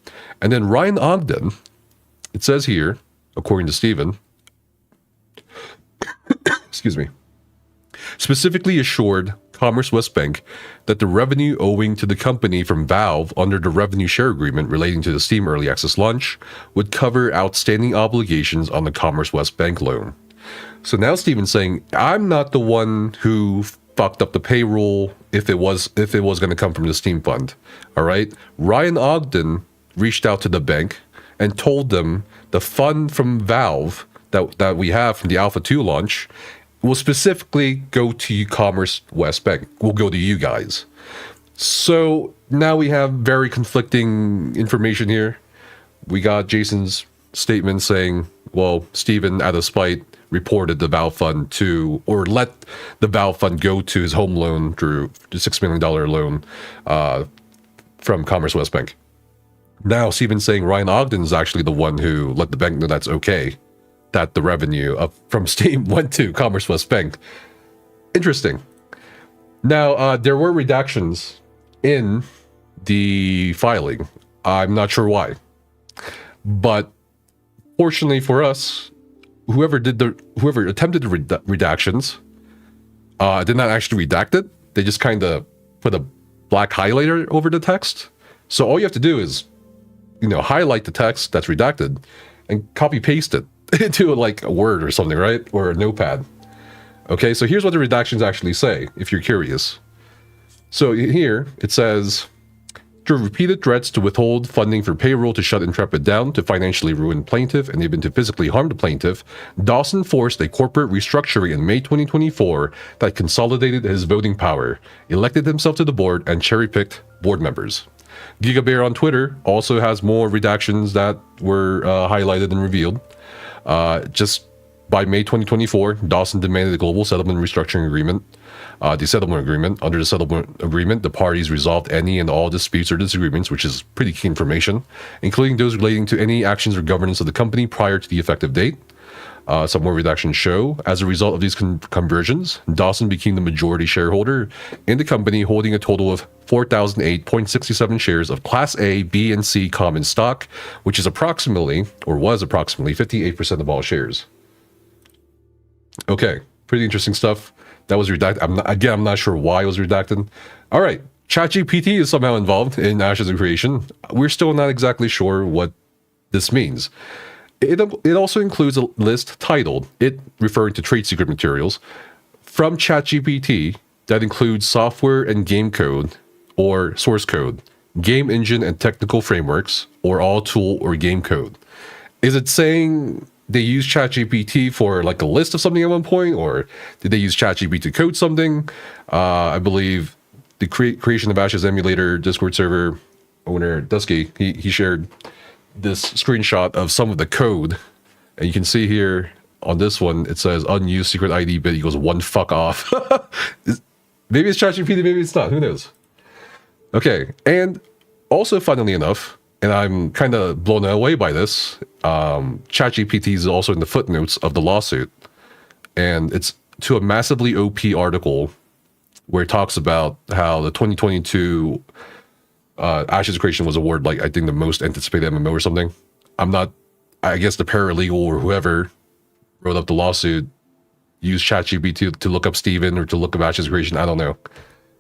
And then Ryan Ogden, it says here, according to Stephen, excuse me, specifically assured Commerce West Bank that the revenue owing to the company from Valve under the revenue share agreement relating to the Steam early access launch would cover outstanding obligations on the Commerce West Bank loan. So now Steven's saying, I'm not the one who fucked up the payroll if it was going to come from the Steam fund. All right. Ryan Ogden reached out to the bank and told them the fund from Valve that we have from the Alpha 2 launch will specifically go to Commerce West Bank. Will go to you guys. So now we have very conflicting information here. We got Jason's statement saying, well, Stephen, out of spite, reported the Valve fund to, or let the Valve fund go to his home loan through the $6 million loan from Commerce West Bank. Now Stephen's saying Ryan Ogden is actually the one who let the bank know that's okay, that the revenue from Steam went to Commerce West Bank. Interesting. Now, there were redactions in the filing. I'm not sure why. But fortunately for us, whoever attempted the redactions did not actually redact it. They just kind of put a black highlighter over the text. So all you have to do is, highlight the text that's redacted and copy paste it into like a Word or something, right? Or a notepad. Okay, so here's what the redactions actually say, if you're curious. So here it says, through repeated threats to withhold funding for payroll, to shut Intrepid down, to financially ruin plaintiff, and even to physically harm the plaintiff, Dawson forced a corporate restructuring in May 2024 that consolidated his voting power, elected himself to the board, and cherry-picked board members. GigaBear on Twitter also has more redactions that were highlighted and revealed. Just by May 2024, Dawson demanded a global settlement restructuring agreement. The settlement agreement. Under the settlement agreement, the parties resolved any and all disputes or disagreements, which is pretty key information, including those relating to any actions or governance of the company prior to the effective date. Some more redactions show, as a result of these conversions, Dawson became the majority shareholder in the company, holding a total of 4,008.67 shares of Class A, B, and C common stock, which is approximately, or was approximately, 58% of all shares. Okay, pretty interesting stuff. That was redacted. I'm not sure why it was redacted. All right, ChatGPT is somehow involved in Ashes of Creation. We're still not exactly sure what this means. It also includes a list titled, it referring to trade secret materials, from ChatGPT that includes software and game code or source code, game engine and technical frameworks, or all tool or game code. Is it saying they use ChatGPT for like a list of something at one point, or did they use ChatGPT to code something? I believe the creation of Ashes emulator Discord server owner Dusky, he shared this screenshot of some of the code, and you can see here on this one it says unused secret ID bit equals 1 fuck off. Maybe it's ChatGPT, maybe it's not, who knows. Okay, and also funnily enough, and I'm kind of blown away by this, ChatGPT is also in the footnotes of the lawsuit, and it's to a massively OP article where it talks about how the 2022 Ashes of Creation was awarded, like, I think the most anticipated MMO or something. I guess the paralegal or whoever wrote up the lawsuit used ChatGPT to look up Steven or to look up Ashes of Creation. I don't know.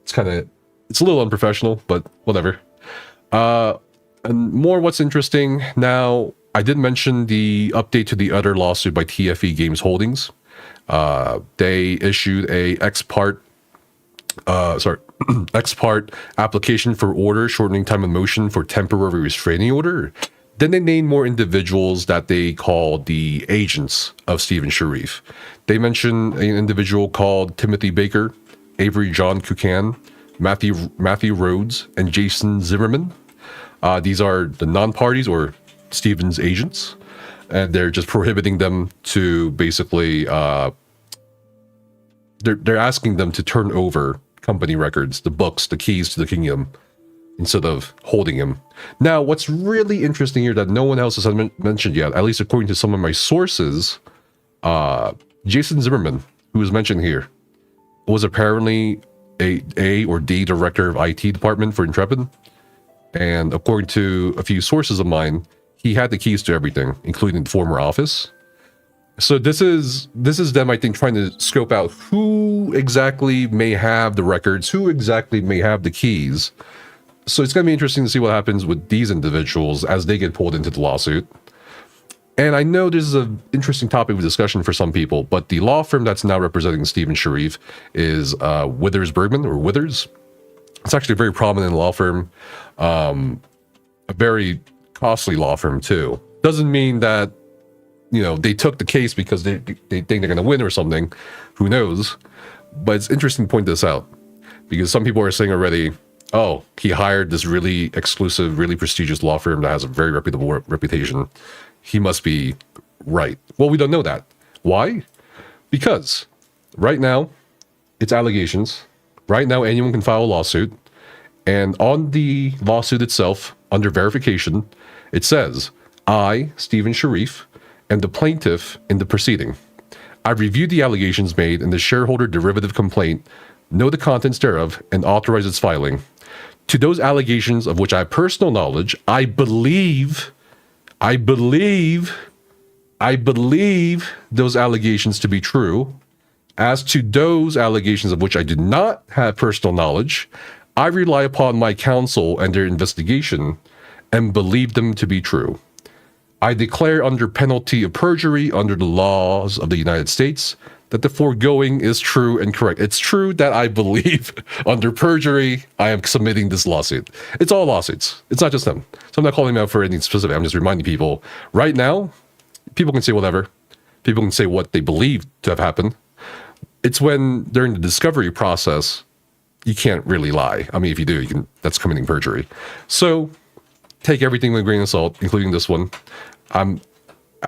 It's a little unprofessional, but whatever. And more what's interesting now, I did mention the update to the other lawsuit by TFE Games Holdings. They issued a ex parte application for order shortening time of motion for temporary restraining order. Then they named more individuals that they called the agents of Stephen Sharif. They mentioned an individual called Timothy Baker, Avery John Kukan, Matthew Rhodes, and Jason Zimmerman. These are the non-parties or Stephen's agents, and they're just prohibiting them to basically they're asking them to turn over company records, the books, the keys to the kingdom, instead of holding him. Now, what's really interesting here that no one else has mentioned yet, at least according to some of my sources, Jason Zimmerman, who was mentioned here, was apparently a or the director of IT department for Intrepid. And according to a few sources of mine, he had the keys to everything, including the former office. So this is them, I think, trying to scope out who exactly may have the records, who exactly may have the keys. So it's going to be interesting to see what happens with these individuals as they get pulled into the lawsuit. And I know this is an interesting topic of discussion for some people, but the law firm that's now representing Stephen Sharif is Withers Bergman, or Withers. It's actually a very prominent law firm, a very costly law firm too. Doesn't mean that, they took the case because they think they're going to win or something. Who knows? But it's interesting to point this out because some people are saying already, oh, he hired this really exclusive, really prestigious law firm that has a very reputable reputation. He must be right. Well, we don't know that. Why? Because right now, it's allegations. Right now, anyone can file a lawsuit. And on the lawsuit itself, under verification, it says, I, Stephen Sharif, am the plaintiff in the proceeding. I reviewed the allegations made in the shareholder derivative complaint know the contents thereof, and authorize its filing. To those allegations of which I have personal knowledge, I believe those allegations to be true. As to those allegations of which I do not have personal knowledge, I rely upon my counsel and their investigation and believe them to be true. I declare under penalty of perjury under the laws of the United States that the foregoing is true and correct. It's true that I believe under perjury I am submitting this lawsuit. It's all lawsuits. It's not just them. So I'm not calling them out for anything specific. I'm just reminding people right now, people can say whatever. People can say what they believe to have happened. It's when during the discovery process, you can't really lie. I mean, if you do, that's committing perjury. So take everything with a grain of salt, including this one.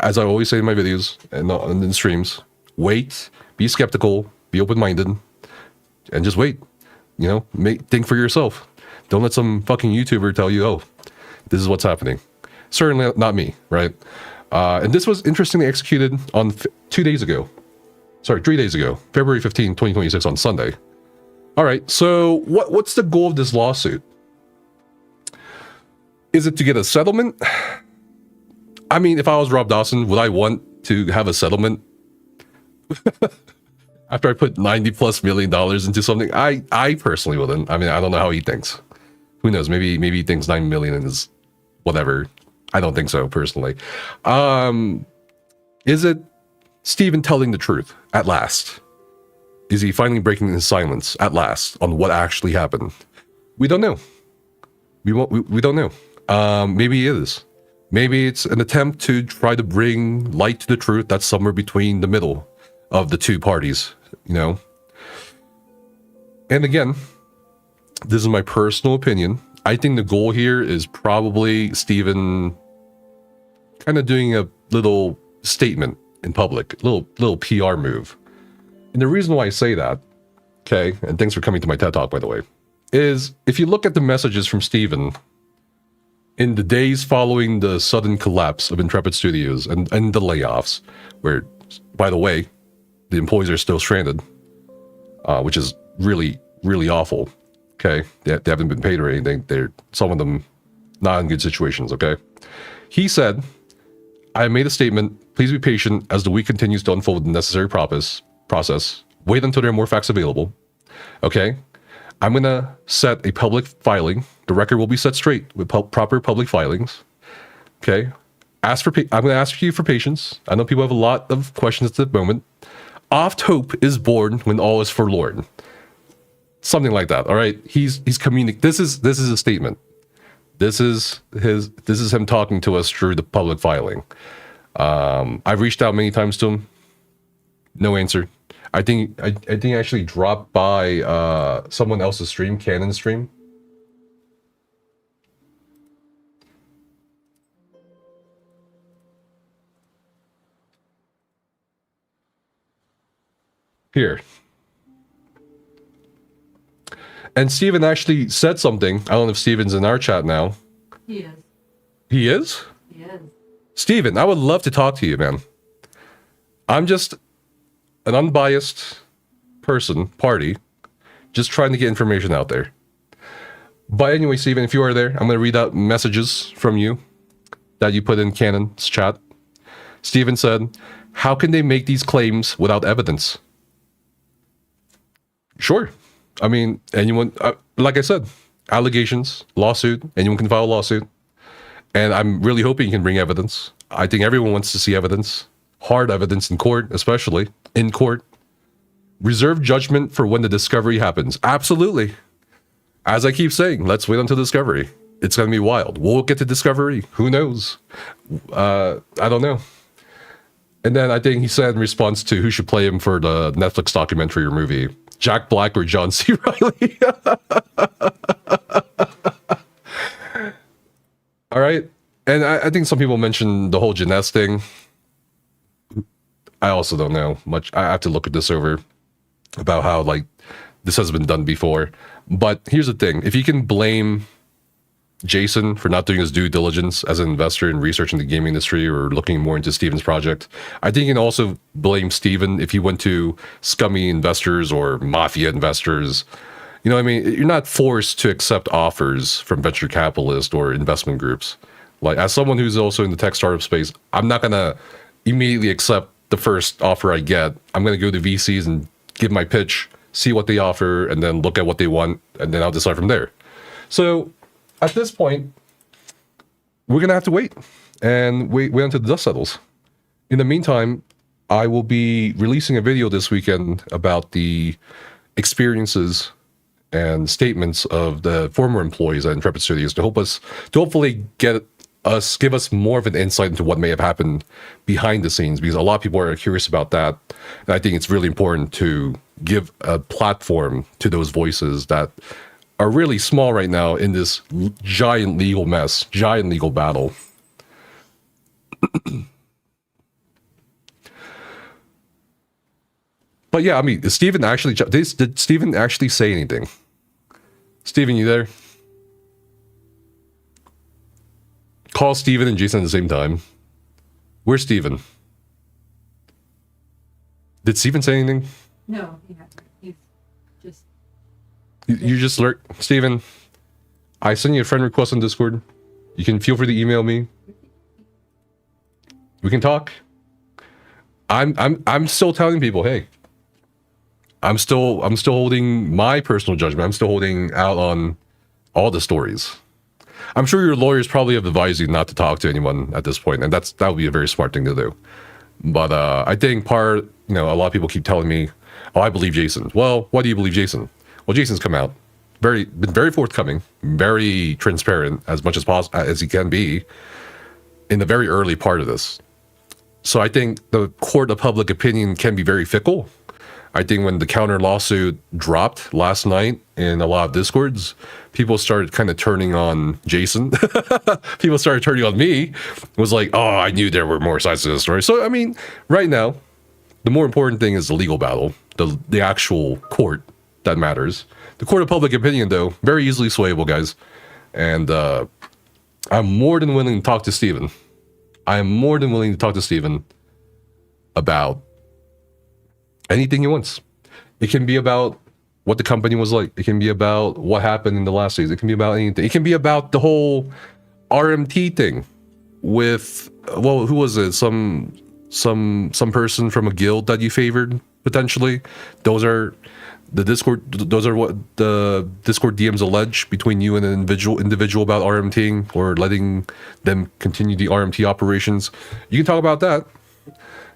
As I always say in my videos and in streams, wait, be skeptical, be open-minded, and just wait. Think for yourself. Don't let some fucking YouTuber tell you, oh, this is what's happening. Certainly not me, right? And this was interestingly executed on 3 days ago, February 15, 2026 on Sunday. All right, so what's the goal of this lawsuit? Is it to get a settlement? I mean, if I was Rob Dawson, would I want to have a settlement? After I put $90+ million into something, I personally wouldn't. I mean, I don't know how he thinks. Who knows? Maybe he thinks 9 million is whatever. I don't think so, personally. Is it Stephen telling the truth at last? Is he finally breaking his silence at last on what actually happened? We don't know. We don't know. Maybe he is. Maybe it's an attempt to try to bring light to the truth that's somewhere between the middle of the two parties, And again, this is my personal opinion. I think the goal here is probably Stephen kind of doing a little statement in public, little PR move. And the reason why I say that, okay, and thanks for coming to my TED Talk, by the way, is if you look at the messages from Stephen in the days following the sudden collapse of Intrepid Studios and the layoffs, where, by the way, the employees are still stranded, which is really, really awful. Okay, they haven't been paid or anything. Some of them not in good situations. Okay, he said, "I made a statement. Please be patient as the week continues to unfold the necessary process. Wait until there are more facts available. Okay, I'm gonna set a public filing. The record will be set straight with proper public filings. Okay, I'm gonna ask you for patience. I know people have a lot of questions at the moment. Oft hope is born when all is forlorn." Something like that. All right. He's communicating. This is a statement. This is him talking to us through the public filing. I've reached out many times to him. No answer. I think I actually dropped by someone else's stream, Canon's stream. Here. And Steven actually said something. I don't know if Steven's in our chat now. He is. He is? He is. Steven, I would love to talk to you, man. I'm just an unbiased party, just trying to get information out there. But anyway, Steven, if you are there, I'm going to read out messages from you that you put in Canon's chat. Steven said, "How can they make these claims without evidence?" Sure. I mean, anyone, like I said, allegations, lawsuit, anyone can file a lawsuit. And I'm really hoping you can bring evidence. I think everyone wants to see evidence, hard evidence in court, especially in court. Reserve judgment for when the discovery happens. Absolutely. As I keep saying, let's wait until discovery. It's going to be wild. We'll get to discovery. Who knows? I don't know. And then I think he said in response to who should play him for the Netflix documentary or movie, Jack Black or John C. Reilly. All right. And I think some people mentioned the whole Jeunesse thing. I also don't know much. I have to look at this over about how, like, this has been done before. But here's the thing. If you can blame Jason for not doing his due diligence as an investor in researching the gaming industry or looking more into Steven's project. I think you can also blame Steven if he went to scummy investors or mafia investors. You know what I mean? You're not forced to accept offers from venture capitalists or investment groups. Like, as someone who's also in the tech startup space, I'm not going to immediately accept the first offer I get. I'm going to go to VCs and give my pitch, see what they offer, and then look at what they want, and then I'll decide from there. So at this point, we're going to have to wait and wait until the dust settles. In the meantime, I will be releasing a video this weekend about the experiences and statements of the former employees at Intrepid Studios to hopefully give us more of an insight into what may have happened behind the scenes, because a lot of people are curious about that. And I think it's really important to give a platform to those voices that are really small right now in this giant legal mess, giant legal battle. But yeah, I mean, did Steven actually say anything? Steven, you there? Call Steven and Jason at the same time. Where's Steven? Did Steven say anything? No, he hasn't. He's just... You just lurk. Steven, I sent you a friend request on Discord. You can feel free to email me. We can talk. I'm still telling people, hey, I'm still holding my personal judgment. I'm still holding out on all the stories. I'm sure your lawyers probably have advised you not to talk to anyone at this point, and that would be a very smart thing to do. But I think a lot of people keep telling me, oh, I believe Jason. Well, why do you believe Jason? Well, Jason's come out, been very forthcoming, very transparent as much as possible as he can be in the very early part of this. So I think the court of public opinion can be very fickle. I think when the counter lawsuit dropped last night in a lot of Discords, people started kind of turning on Jason. People started turning on me. It was like, oh, I knew there were more sides to the story. So, I mean, right now, the more important thing is the legal battle, the actual court that matters. The court of public opinion, though, very easily swayable, guys. And I'm more than willing to talk to Steven. I am more than willing to talk to Steven about anything he wants. It can be about what the company was like. It can be about what happened in the last days. It can be about anything. It can be about the whole RMT thing with, well, who was it? Some person from a guild that you favored potentially. Those are what the Discord DMs allege between you and an individual about RMTing or letting them continue the RMT operations. You can talk about that,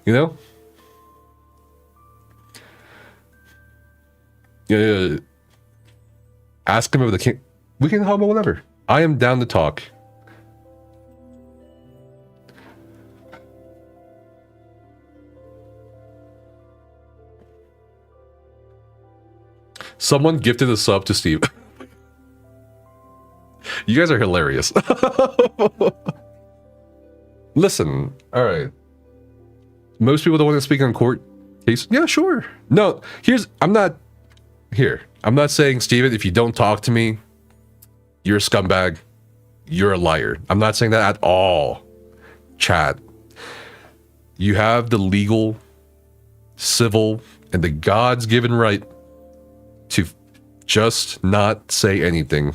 you know? Yeah. Ask him if the king. We can talk about whatever. I am down to talk. Someone gifted a sub to Steve. You guys are hilarious. Listen, all right. Most people don't want to speak on court case. Yeah, sure. No, I'm not saying, Steven, if you don't talk to me, you're a scumbag. You're a liar. I'm not saying that at all. Chad, you have the legal, civil, and the God's given right to just not say anything,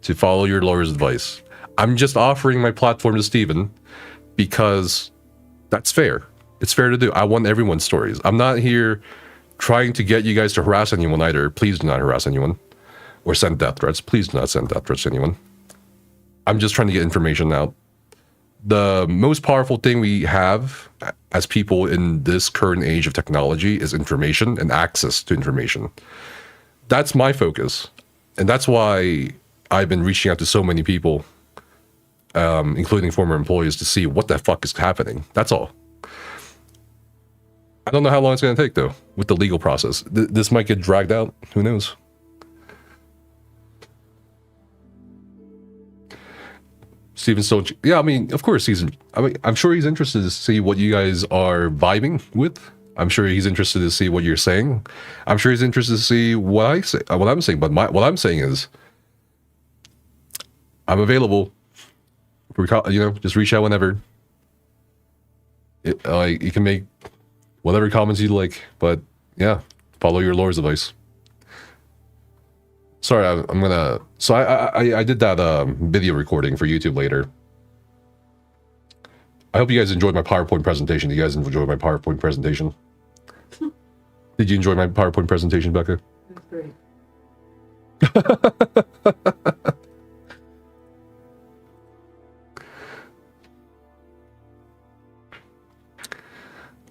to follow your lawyer's advice. I'm just offering my platform to Steven because that's fair. It's fair to do. I want everyone's stories. I'm not here trying to get you guys to harass anyone either. Please do not harass anyone or send death threats. Please do not send death threats to anyone. I'm just trying to get information out. The most powerful thing we have as people in this current age of technology is information and access to information. That's my focus. And that's why I've been reaching out to so many people, including former employees, to see what the fuck is happening. That's all. I don't know how long it's going to take, though, with the legal process. This might get dragged out. Who knows? Steven's still... Yeah, I mean, of course, I'm sure he's interested to see what you guys are vibing with. I'm sure he's interested to see what you're saying. I'm sure he's interested to see what I'm saying. But what I'm saying is, I'm available. You know, just reach out whenever. You can make whatever comments you like, but yeah, follow your lore's advice. Sorry, I'm gonna. So I did that video recording for YouTube later. I hope you guys enjoyed my PowerPoint presentation. Did you guys enjoy my PowerPoint presentation? Did you enjoy my PowerPoint presentation, Becca? It was great.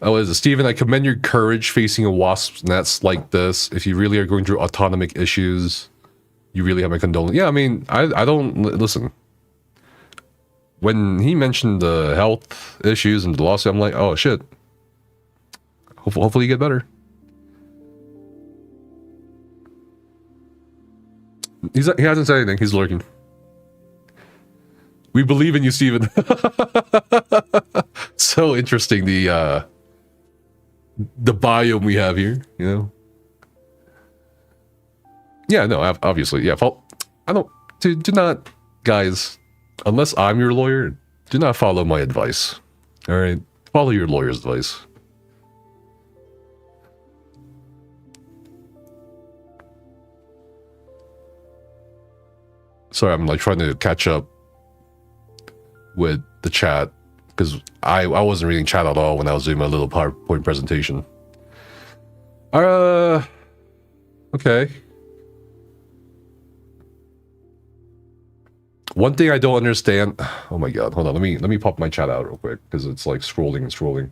Oh, is it Steven? I commend your courage facing a wasp's nest like this. If you really are going through autonomic issues, you really have my condolence. Yeah, I mean, I don't listen. When he mentioned the health issues and the lawsuit, I'm like, oh shit. Hopefully you get better. He hasn't said anything. He's lurking. We believe in you, Steven. So interesting, the biome we have here, you know? Yeah, no, obviously. Yeah, I don't... Do not, guys, unless I'm your lawyer, do not follow my advice. Alright? Follow your lawyer's advice. Sorry, I'm like trying to catch up with the chat because I wasn't reading chat at all when I was doing my little PowerPoint presentation. Okay. One thing I don't understand. Oh my god, hold on. Let me pop my chat out real quick because it's like scrolling and scrolling.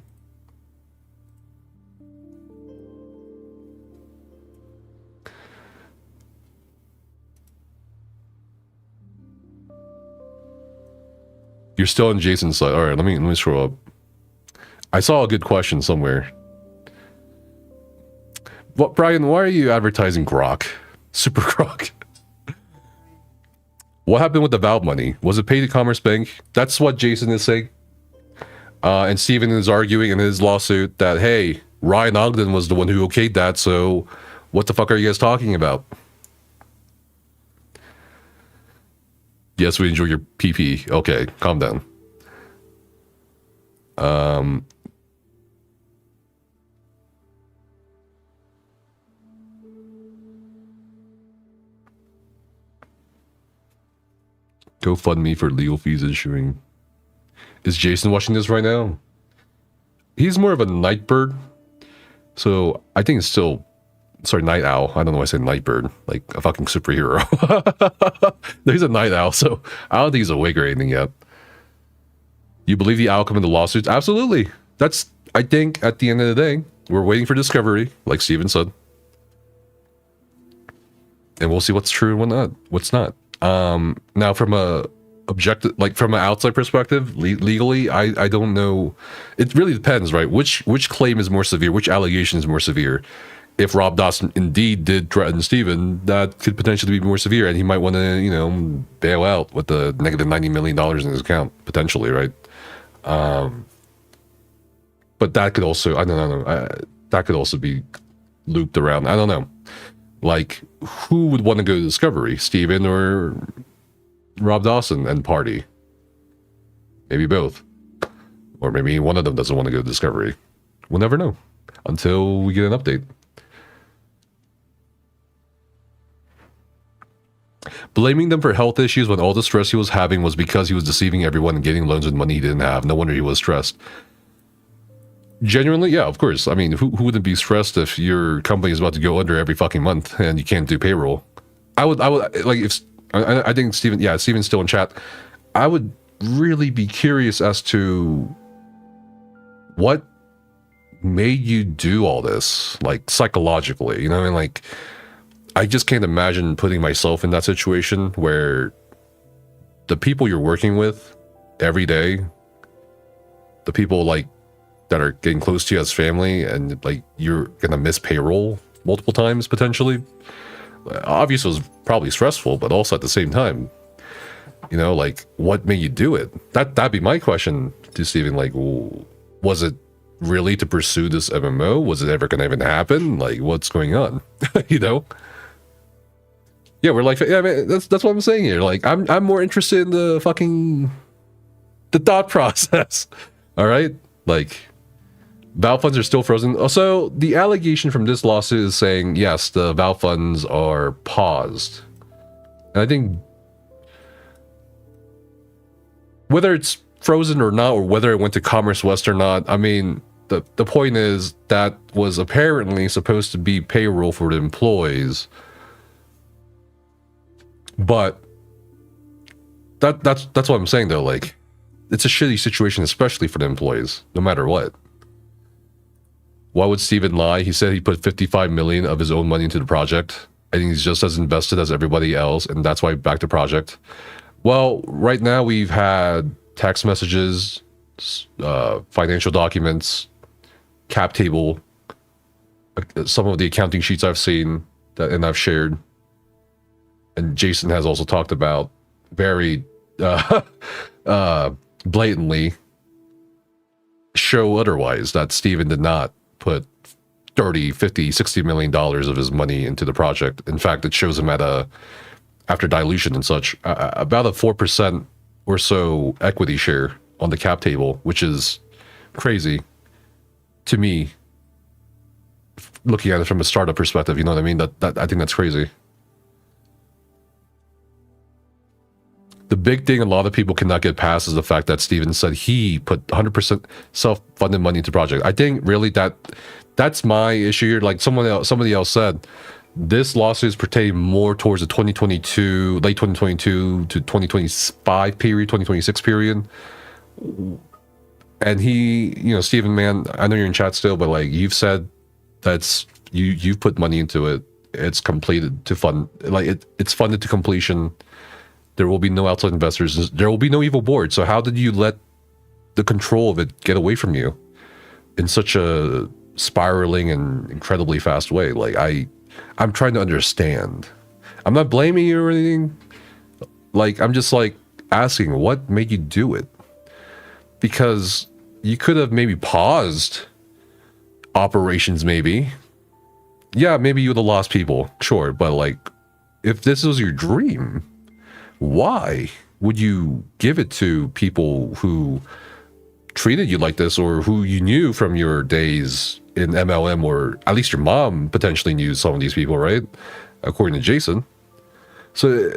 You're still on Jason's side. All right, let me scroll up. I saw a good question somewhere. What, Brian? Why are you advertising Grok? Super Grok. What happened with the Valve money? Was it paid to Commerce Bank? That's what Jason is saying. And Steven is arguing in his lawsuit that, hey, Ryan Ogden was the one who okayed that, so what the fuck are you guys talking about? Yes, we enjoy your PP. Okay, calm down. GoFundMe for legal fees issuing. Is Jason watching this right now? He's more of a night bird. So I think it's still... Sorry, night owl. I don't know why I say night bird. Like a fucking superhero. There's a night owl, so I don't think he's awake or anything yet. You believe the outcome of the lawsuits? Absolutely. That's, I think, at the end of the day, we're waiting for discovery, like Steven said. And we'll see what's true and what's not. Now from a objective, like from an outside perspective, legally, I don't know. It really depends, right? Which claim is more severe? Which allegation is more severe? If Rob Dawson indeed did threaten Steven, that could potentially be more severe, and he might want to, you know, bail out with the negative $90 million in his account, potentially, right? But that could also, I don't know, that could also be looped around. I don't know. Like, who would want to go to Discovery? Steven or Rob Dawson and party? Maybe both. Or maybe one of them doesn't want to go to Discovery. We'll never know until we get an update. Blaming them for health issues when all the stress he was having was because he was deceiving everyone and getting loans with money he didn't have. No wonder he was stressed. Genuinely, yeah, of course. I mean, who wouldn't be stressed if your company is about to go under every fucking month and you can't do payroll? I would like, if I think Steven, yeah, Steven's still in chat. I would really be curious as to what made you do all this, like psychologically, you know what I mean? Like, I just can't imagine putting myself in that situation where the people you're working with every day, the people like that are getting close to you as family, and like you're gonna miss payroll multiple times potentially. Obviously, it was probably stressful, but also at the same time, you know, like what made you do it? That'd be my question to Steven. Like, was it really to pursue this MMO? Was it ever gonna even happen? Like, what's going on? You know? Yeah, we're like, yeah, man, that's what I'm saying here. Like, I'm more interested in the thought process. All right, like, Valve funds are still frozen. Also, the allegation from this lawsuit is saying yes, the Valve funds are paused, and I think whether it's frozen or not, or whether it went to Commerce West or not, I mean, the point is that was apparently supposed to be payroll for the employees. But that's what I'm saying though, like, it's a shitty situation, especially for the employees, no matter what. Why would Steven lie? He said he put 55 million of his own money into the project. I think he's just as invested as everybody else, and that's why he backed the project. Well, right now we've had text messages, financial documents, cap table, some of the accounting sheets I've seen and I've shared. And Jason has also talked about very blatantly show otherwise, that Steven did not put 30, 50, 60 million dollars of his money into the project. In fact, it shows him at after dilution and such, about a 4% or so equity share on the cap table, which is crazy to me, looking at it from a startup perspective. You know what I mean? That I think that's crazy. The big thing a lot of people cannot get past is the fact that Steven said he put 100% self-funded money into the project. I think really that's my issue here. Like somebody else said, this lawsuit is pertaining more towards the 2022, late 2022 to 2025 period, 2026 period. And he, you know, Steven, man, I know you're in chat still, but like you've said, you've put money into it. It's completed to fund, like it's funded to completion. There will be no outside investors. There will be no evil board. So how did you let the control of it get away from you in such a spiraling and incredibly fast way? Like I'm trying to understand. I'm not blaming you or anything. Like, I'm just like asking, what made you do it? Because you could have maybe paused operations, maybe. Yeah, maybe you would have lost people, sure. But like, if this was your dream, why would you give it to people who treated you like this, or who you knew from your days in MLM, or at least your mom potentially knew some of these people, right? According to Jason. So,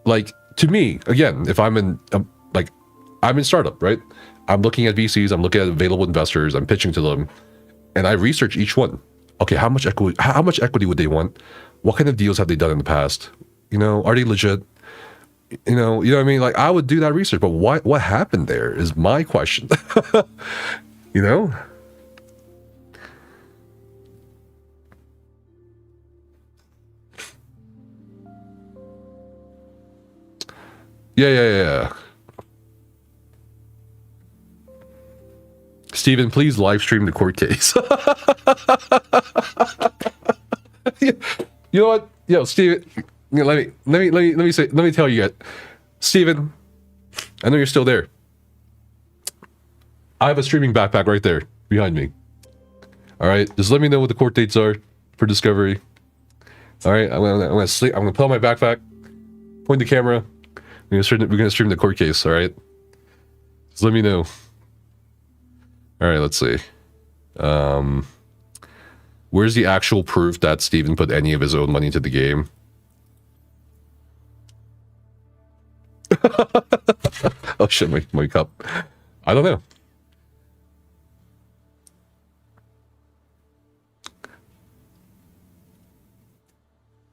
like, to me, again, if I'm in, I'm in startup, right? I'm looking at VCs, I'm looking at available investors, I'm pitching to them, and I research each one. Okay, how much equity would they want? What kind of deals have they done in the past? You know, are they legit? You know what I mean? Like, I would do that research, but what happened there is my question. You know? Yeah. Steven, please live stream the court case. You know what? Yo, Steven, let me tell you guys. Steven, I know you're still there. I have a streaming backpack right there behind me. All right, just let me know what the court dates are for discovery. All right, I'm gonna sleep. I'm gonna pull out my backpack, point the camera. We're gonna stream the court case. All right, just let me know. All right, let's see. Where's the actual proof that Steven put any of his own money into the game? Oh shit, my cup. I don't know.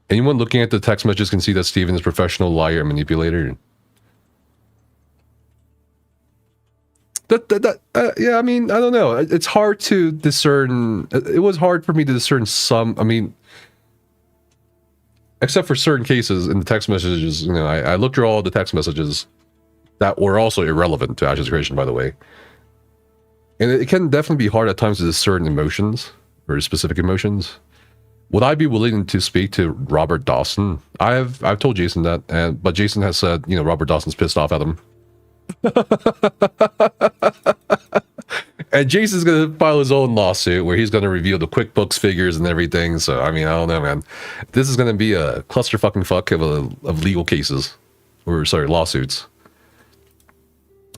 Anyone looking at the text messages can see that Steven is a professional liar and manipulator. Yeah, I mean, I don't know. It's hard to discern. It was hard for me to discern some. I mean, except for certain cases in the text messages, you know, I looked through all the text messages that were also irrelevant to Ash's creation, by the way. And it can definitely be hard at times to discern emotions, or specific emotions. Would I be willing to speak to Robert Dawson? I've told Jason that, but Jason has said, you know, Robert Dawson's pissed off at him. And Jason's gonna file his own lawsuit where he's gonna reveal the QuickBooks figures and everything. So I mean, I don't know, man. This is gonna be a cluster fucking fuck of legal cases, or sorry, lawsuits.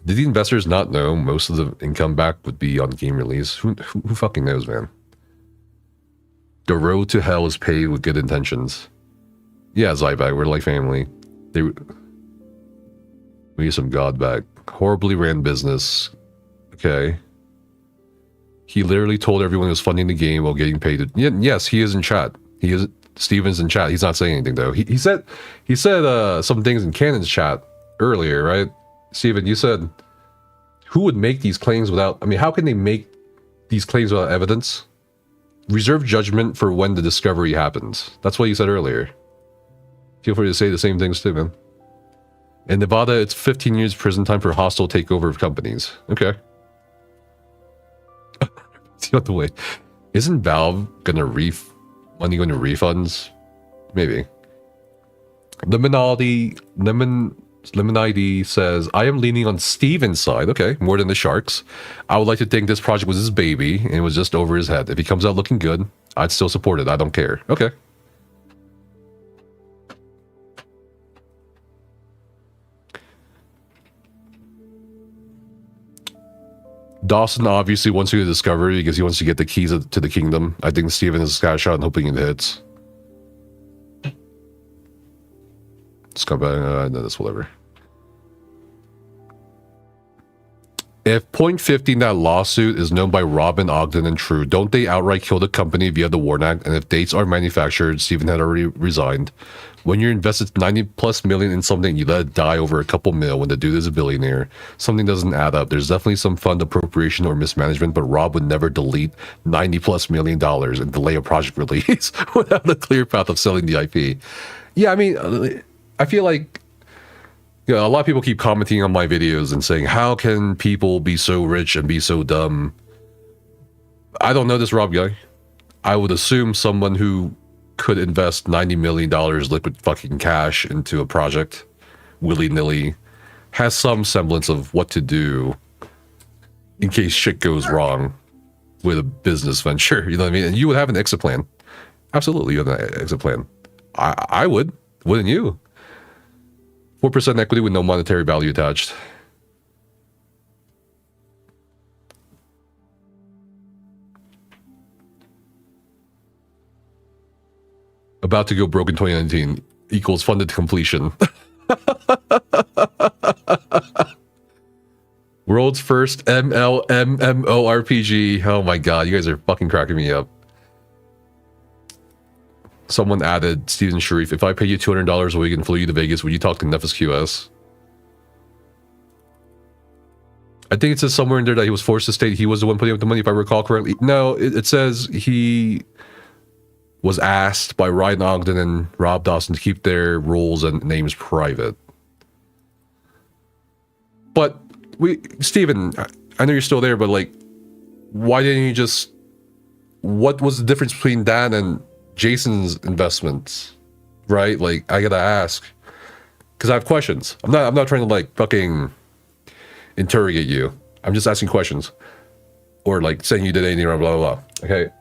Did the investors not know most of the income back would be on game release? Who fucking knows, man? The road to hell is paved with good intentions. Yeah, Zybag, we're like family. We need some God back. Horribly ran business. Okay. He literally told everyone he was funding the game while getting paid. Yes, he is in chat. He is. Steven's in chat. He's not saying anything though. He said some things in Cannon's chat earlier, right? Steven, you said who would make these claims without? I mean, how can they make these claims without evidence? Reserve judgment for when the discovery happens. That's what you said earlier. Feel free to say the same things too, man. In Nevada, it's 15 years prison time for hostile takeover of companies. Okay. The other way. Isn't Valve gonna money going to refunds? Maybe. Lemonide says, I am leaning on Steven's side. Okay, more than the Sharks. I would like to think this project was his baby and it was just over his head. If he comes out looking good, I'd still support it. I don't care. Okay. Dawson obviously wants to do the discovery because he wants to get the keys to the kingdom. I think Steven is scattershot and hoping it hits. Scumbag, no, that's whatever. If point 50 in that lawsuit is known by Robin, Ogden, and True, don't they outright kill the company via the Warren Act? And if dates are manufactured, Steven had already resigned. When you're invested 90+ million in something, you let it die over a couple mil when the dude is a billionaire. Something doesn't add up. There's definitely some fund appropriation or mismanagement, but Rob would never delete $90+ million and delay a project release without a clear path of selling the IP. Yeah, I mean, I feel like, you know, a lot of people keep commenting on my videos and saying, how can people be so rich and be so dumb? I don't know this Rob guy. I would assume someone who could invest $90 million liquid fucking cash into a project willy-nilly has some semblance of what to do in case shit goes wrong with a business venture. You know what I mean? And you would have an exit plan. Absolutely, you have an exit plan. I would. Wouldn't you? 4% equity with no monetary value attached. About to go broke in 2019 equals funded to completion. World's first MMORPG. Oh my god, you guys are fucking cracking me up. Someone added, Steven Sharif, if I pay you $200 a week and flew you to Vegas, would you talk to Nefis QS? I think it says somewhere in there that he was forced to state he was the one putting up the money, if I recall correctly. No, it says he was asked by Ryan Ogden and Rob Dawson to keep their roles and names private. But, Steven, I know you're still there, but like, why didn't you just... What was the difference between Dan and Jason's investments, right? Like, I gotta ask, because I have questions. I'm not trying to like fucking interrogate you. I'm just asking questions, or like saying you did anything wrong, blah blah blah. Okay,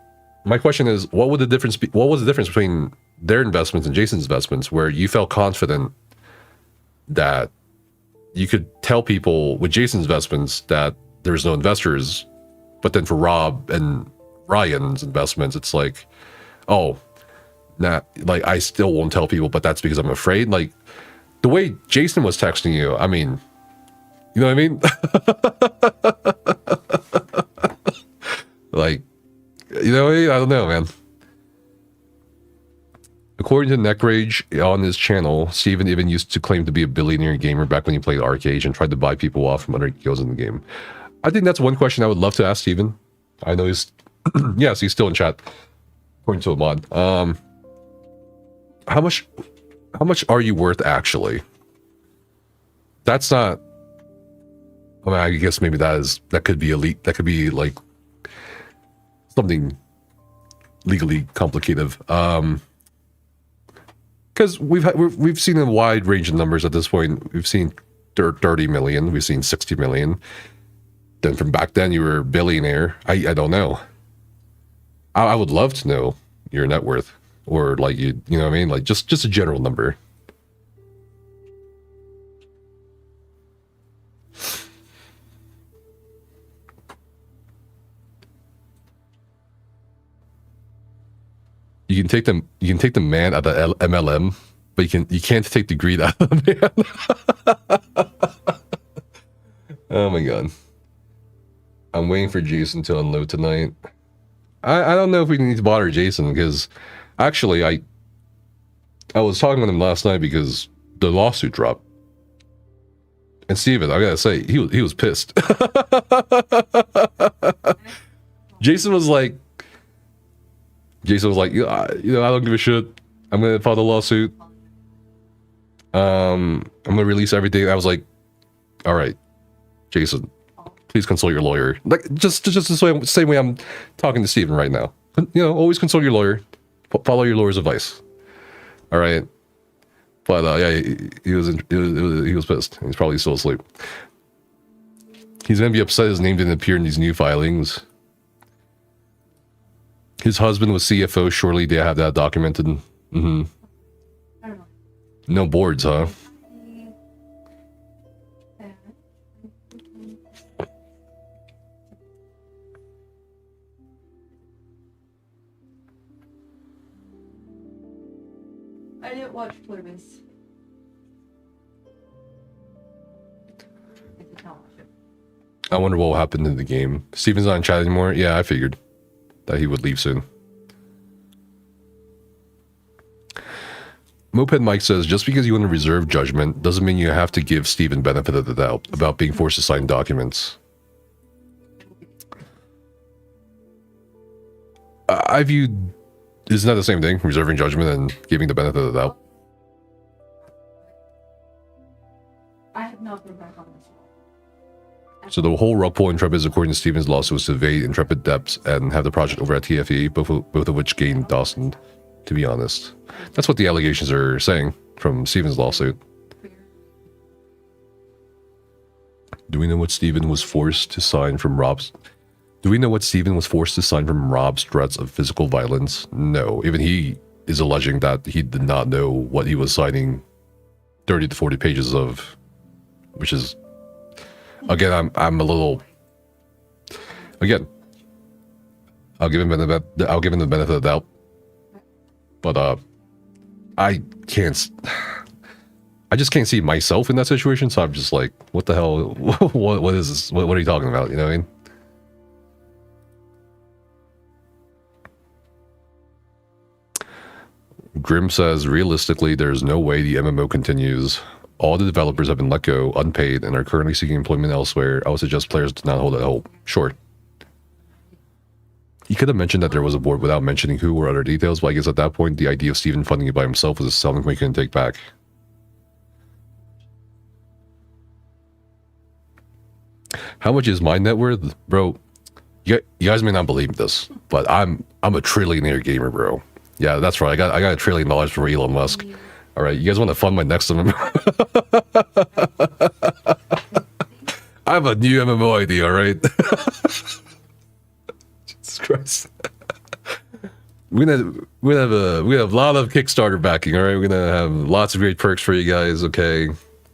my question is, what would the difference be? What was the difference between their investments and Jason's investments, where you felt confident that you could tell people with Jason's investments that there's no investors, but then for Rob and Ryan's investments, it's like, oh, nah, like I still won't tell people, but that's because I'm afraid. Like the way Jason was texting you, I mean, you know what I mean? Like, you know what I mean? I don't know, man. According to Neckrage on his channel, Steven even used to claim to be a billionaire gamer back when he played Arcade and tried to buy people off from other guilds in the game. I think that's one question I would love to ask Steven. I know he's, yes, he's still in chat. According to a mod, how much are you worth actually? That's not. I mean, I guess maybe that could be elite. That could be like something legally complicated. Because we've seen a wide range of numbers at this point. We've seen 30 million. We've seen 60 million. then from back then you were a billionaire. I don't know. I would love to know your net worth, or like you know what I mean, like just a general number. You can take the man out of MLM, but you can't take the greed out of the man. Oh my god. I'm waiting for Jason to unload tonight. I don't know if we need to bother Jason, because actually I was talking with him last night because the lawsuit dropped. And Steven, I gotta say, he was pissed. Jason was like, I don't give a shit. I'm gonna file the lawsuit. I'm gonna release everything. I was like, all right, Jason, please consult your lawyer. Like just the same way I'm talking to Steven right now. You know, always consult your lawyer. Follow your lawyer's advice. All right. But yeah, he was pissed. He's probably still asleep. He's gonna be upset his name didn't appear in these new filings. His husband was CFO. Surely they have that documented. Mm-hmm. I don't know. No boards, huh? I didn't watch Pluribus. I did not watch it. I wonder what will happen in the game. Steven's not in chat anymore. Yeah, I figured that he would leave soon. Moped Mike says, just because you want to reserve judgment doesn't mean you have to give Steven benefit of the doubt about being forced to sign documents. I viewed, isn't that the same thing? Reserving judgment and giving the benefit of the doubt? I have not been back on this one. So the whole rug pull Intrepid, according to Steven's lawsuit, was to evade Intrepid depths and have the project over at TFE, both of which gained Dawson, to be honest. That's what the allegations are saying from Steven's lawsuit. Do we know what Steven was forced to sign from Rob's? Do we know what Steven was forced to sign from Rob's threats of physical violence? No. Even he is alleging that he did not know what he was signing 30 to 40 pages of, which is, again, I'm a little, again, I'll give him the benefit of the doubt, but I just can't see myself in that situation, so I'm just like, what the hell, what is this, what are you talking about, you know what I mean? Grim says, realistically, there's no way the MMO continues. All the developers have been let go, unpaid, and are currently seeking employment elsewhere. I would suggest players do not hold out hope. Sure. He could have mentioned that there was a board without mentioning who or other details, but I guess at that point, the idea of Steven funding it by himself was a selling point he couldn't take back. How much is my net worth? Bro, you guys may not believe this, but I'm a trillionaire gamer, bro. Yeah, that's right. I got $1 trillion from Elon Musk. All right, you guys want to fund my next MMO? I have a new MMO idea. All right. Jesus Christ. We're gonna have a lot of Kickstarter backing. All right, we're gonna have lots of great perks for you guys. Okay,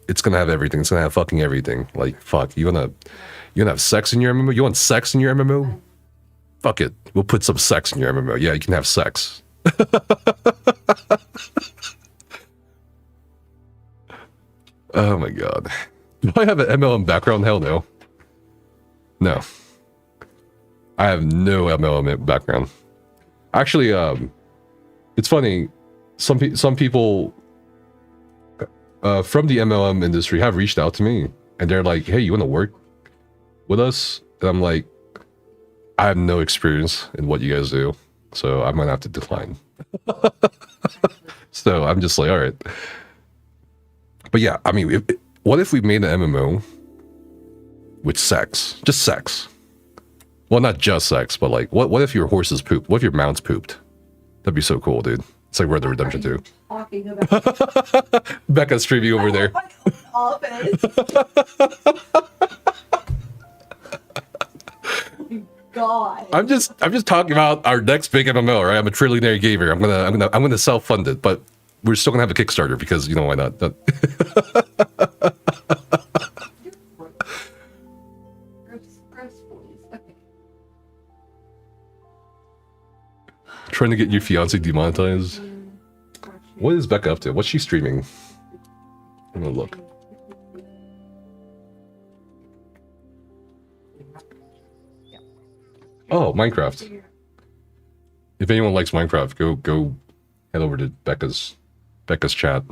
it's gonna have everything. It's gonna have fucking everything. Like fuck, you wanna have sex in your MMO? You want sex in your MMO? Fuck it, we'll put some sex in your MMO. Yeah, you can have sex. Oh my god. Do I have an MLM background? Hell no. No. I have no MLM background. Actually, it's funny. Some people from the MLM industry have reached out to me, and they're like, "Hey, you want to work with us?" And I'm like, "I have no experience in what you guys do, so I might have to decline." So I'm just like, all right. But yeah, I mean, what if we made an MMO with sex? Just sex. Well, not just sex, but like, what if your horses pooped? What if your mounts pooped? That'd be so cool, dude. It's like Red Dead Redemption 2. Talking about Becca's streaming over there. god. I'm just talking about our next big MMO, right? I'm a trillionaire gamer. I'm gonna self-fund it, but we're still gonna have a Kickstarter because, you know, why not? Gross, boys. Okay. Trying to get your fiance demonetized. What is Becca up to? What's she streaming? I'm gonna look. Oh, Minecraft. If anyone likes Minecraft, go head over to Becca's chat.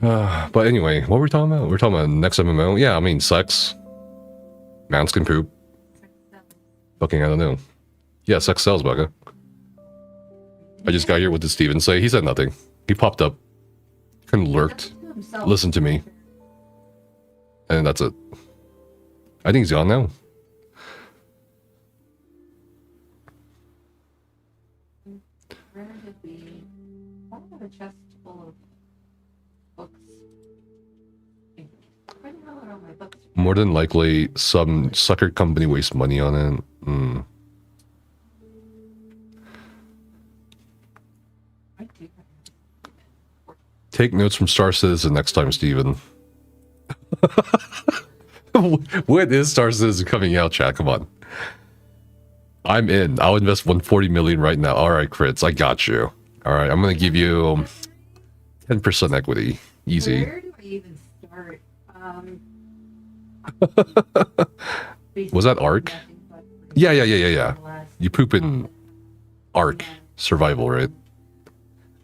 But anyway, what were we talking about? We're talking about next MMO. Yeah, I mean sex. Mounts can poop. Fucking, I don't know. Yeah, sex sells, Becca. I just got here. What did Steven say? He said nothing. He popped up, kind of lurked, listened to me, and that's it. I think he's gone now. Where did we? I have a chest full of books. Where the hell are all my books? More than likely, some sucker company wastes money on it. I do. Take notes from Star Citizen next time, Steven. When is Star Citizen coming out, chat? Come on. I'm in. I'll invest 140 million right now. All right, Crits, I got you. All right, I'm gonna give you 10% equity. Easy. Where do I even start? Was that Ark? Yeah. You poop in Ark survival, right?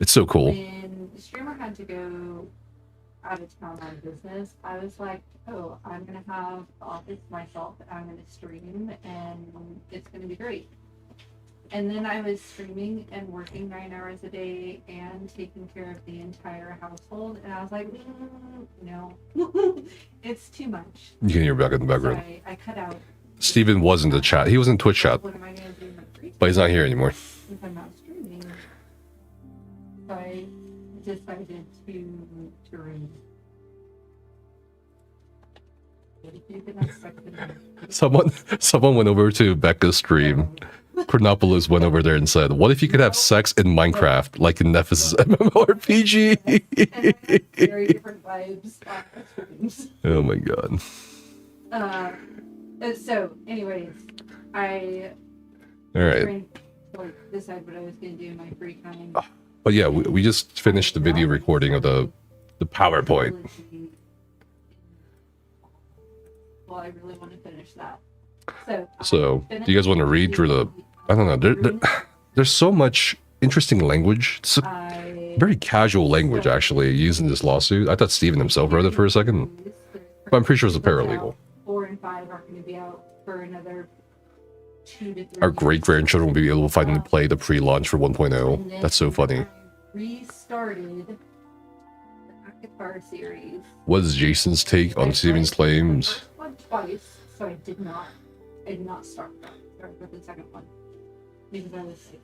It's so cool. When the streamer had to go out of town on business, I was like, oh, I'm going to have the office myself. I'm going to stream and it's going to be great. And then I was streaming and working 9 hours a day and taking care of the entire household. And I was like, no, it's too much. You can hear back in the background. So I cut out. Steven was in the chat. He was in Twitch chat, What am I going to do in my free time but he's not here anymore. if I'm not streaming? So I decided to read. You can have sex in my- Someone went over to Becca's stream. Chronopolis went over there and said, "What if you could have sex in Minecraft, like in Nephis' MMORPG?" Very different vibes on our streams. Oh my god. So, anyways, I All right. trying to like, decide what I was going to do in my free time. But yeah, we just finished the video recording of the PowerPoint. Well, I really want to finish that. So, do you guys want to read through the? I don't know. There's so much interesting language. It's a very casual language, actually, using this lawsuit. I thought Steven himself wrote it for a second, but I'm pretty sure it's a paralegal. 4 and 5 are going to be out for another 2 to 3 Our great-grandchildren will be able to finally play the pre-launch for 1.0. That's so funny. I restarted the Akatar series. What is Jason's take on Steven's claims? Twice, so I did not start that. Start with the second one because I was sick.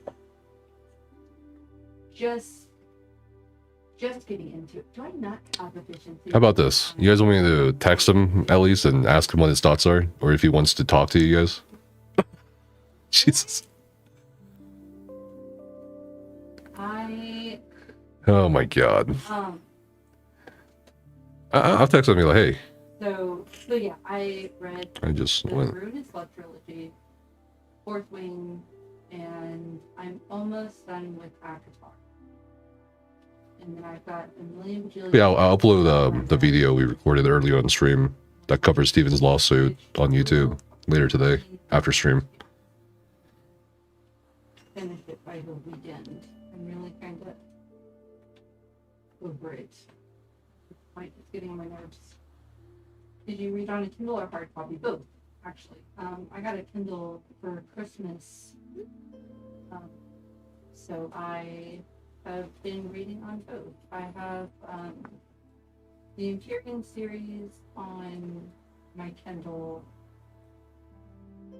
Just getting into it. Do I not have efficiency? How about this? You guys want me to text him at least and ask him what his thoughts are, or if he wants to talk to you guys? Jesus. Oh my god. I'll text him and be like, hey. So yeah, I read I just the went. Rune is Love trilogy, Fourth Wing, and I'm almost done with Akatar. And then I've got a million bajillion. Yeah, I'll upload the video we recorded earlier on stream that covers Steven's lawsuit on YouTube later today after stream. Finish it by the weekend. I'm really kind of over it. It's getting on my nerves. Did you read on a Kindle or hard copy? Both, actually. I got a Kindle for Christmas. So I have been reading on both. I have the Empyrean series on my Kindle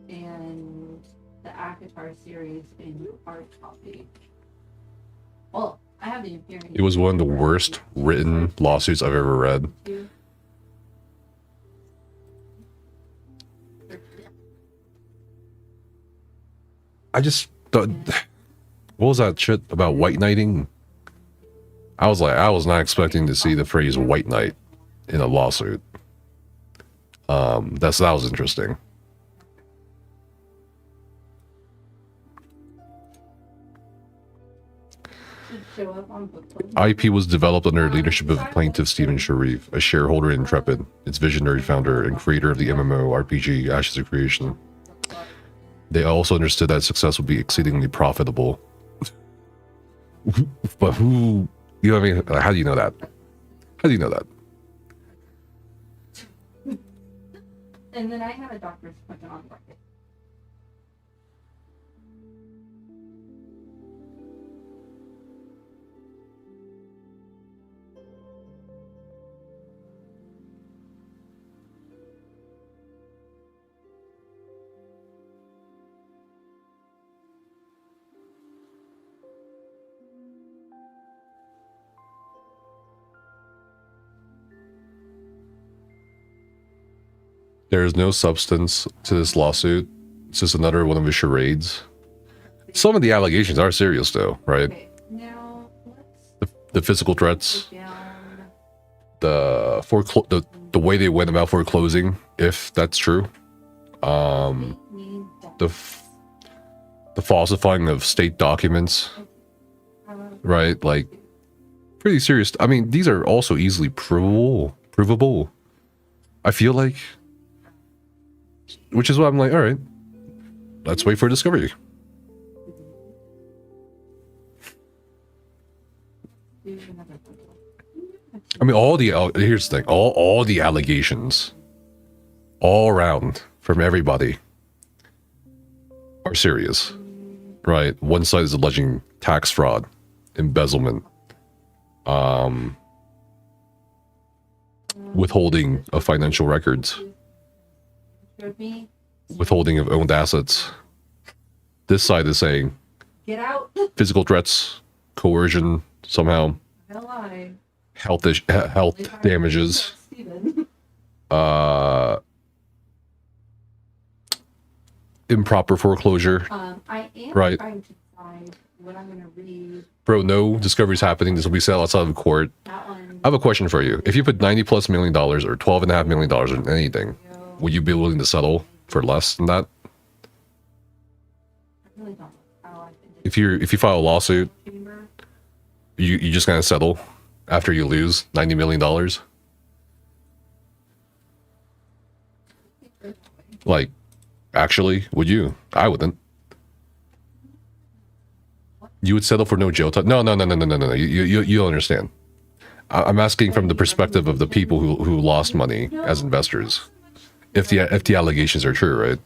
and the Akatar series in hard copy. Well, I have the Empyrean. It was one of the worst written lawsuits I've ever read. I just thought, what was that shit about white knighting? I was like, I was not expecting to see the phrase white knight in a lawsuit. That was interesting. Show up on book club. IP was developed under leadership of plaintiff Stephen Sharif, a shareholder in Intrepid, its visionary founder and creator of the MMORPG Ashes of Creation. They also understood that success would be exceedingly profitable. But who, you know what I mean? How do you know that? How do you know that? And then I have a doctor's appointment on Friday. There is no substance to this lawsuit. It's just another one of his charades. Some of the allegations are serious, though, right? Okay, now let's The physical threats, go down. the way they went about foreclosing, if that's true. We need that. The falsifying of state documents, right? Like, pretty serious. I mean, these are also easily provable. I feel like, which is why I'm like, all right, let's wait for discovery. I mean, here's the thing, all the allegations, all around from everybody, are serious, right? One side is alleging tax fraud, embezzlement, withholding of financial records, Me, withholding of owned assets. This side is saying get out. physical threats, coercion, somehow, Hell, I. health damages, Steven. improper foreclosure. I am Right. trying to decide what I'm going to read. Bro, no discovery's happening. This will be settled outside of court. That one. I have a question for you. If you put $90+ million or $12.5 million in anything, would you be willing to settle for less than that? I really don't know how I can If you file a lawsuit, chamber. you just gonna settle after you lose $90 million? Like, actually, would you? I wouldn't. You would settle for no jail time? No. You don't understand. I'm asking from the perspective of the people who lost money as investors. If the allegations are true, right?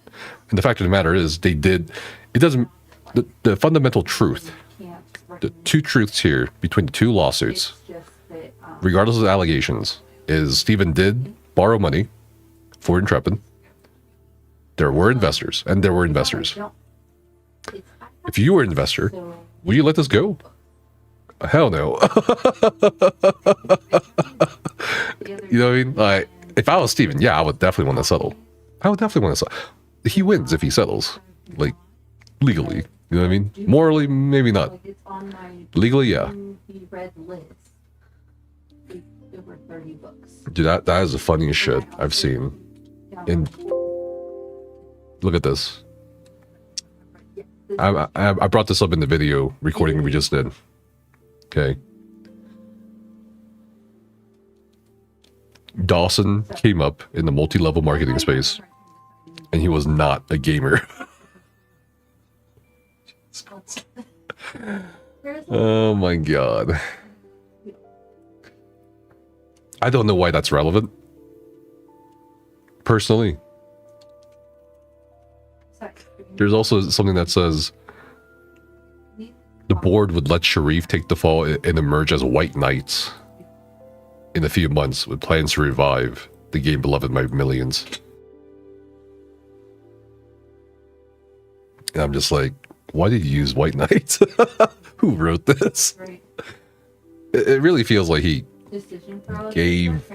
And the fact of the matter is, they did. It doesn't. The fundamental truth, the two truths here between the two lawsuits, It's just that, regardless of the allegations, is Stephen did borrow money for Intrepid. There were investors, and there were investors. If you were an investor, would you let this go? Hell no. You know what I mean? Like, if I was Stephen, yeah, I would definitely want to settle. I would definitely want to settle. He wins if he settles. Like, legally. You know what I mean? Morally, maybe not. Like it's on my Legally, yeah. to be read list. It's over 30 books. Dude, that is the funniest shit I've seen. And look at this. I brought this up in the video recording we just did. Okay. Dawson came up in the multi-level marketing space, and he was not a gamer. Oh my god. I don't know why that's relevant. Personally. There's also something that says the board would let Sharif take the fall and emerge as white knights in a few months with plans to revive the game beloved by millions. And I'm just like, why did you use white knights? Who wrote this? It really feels like he gave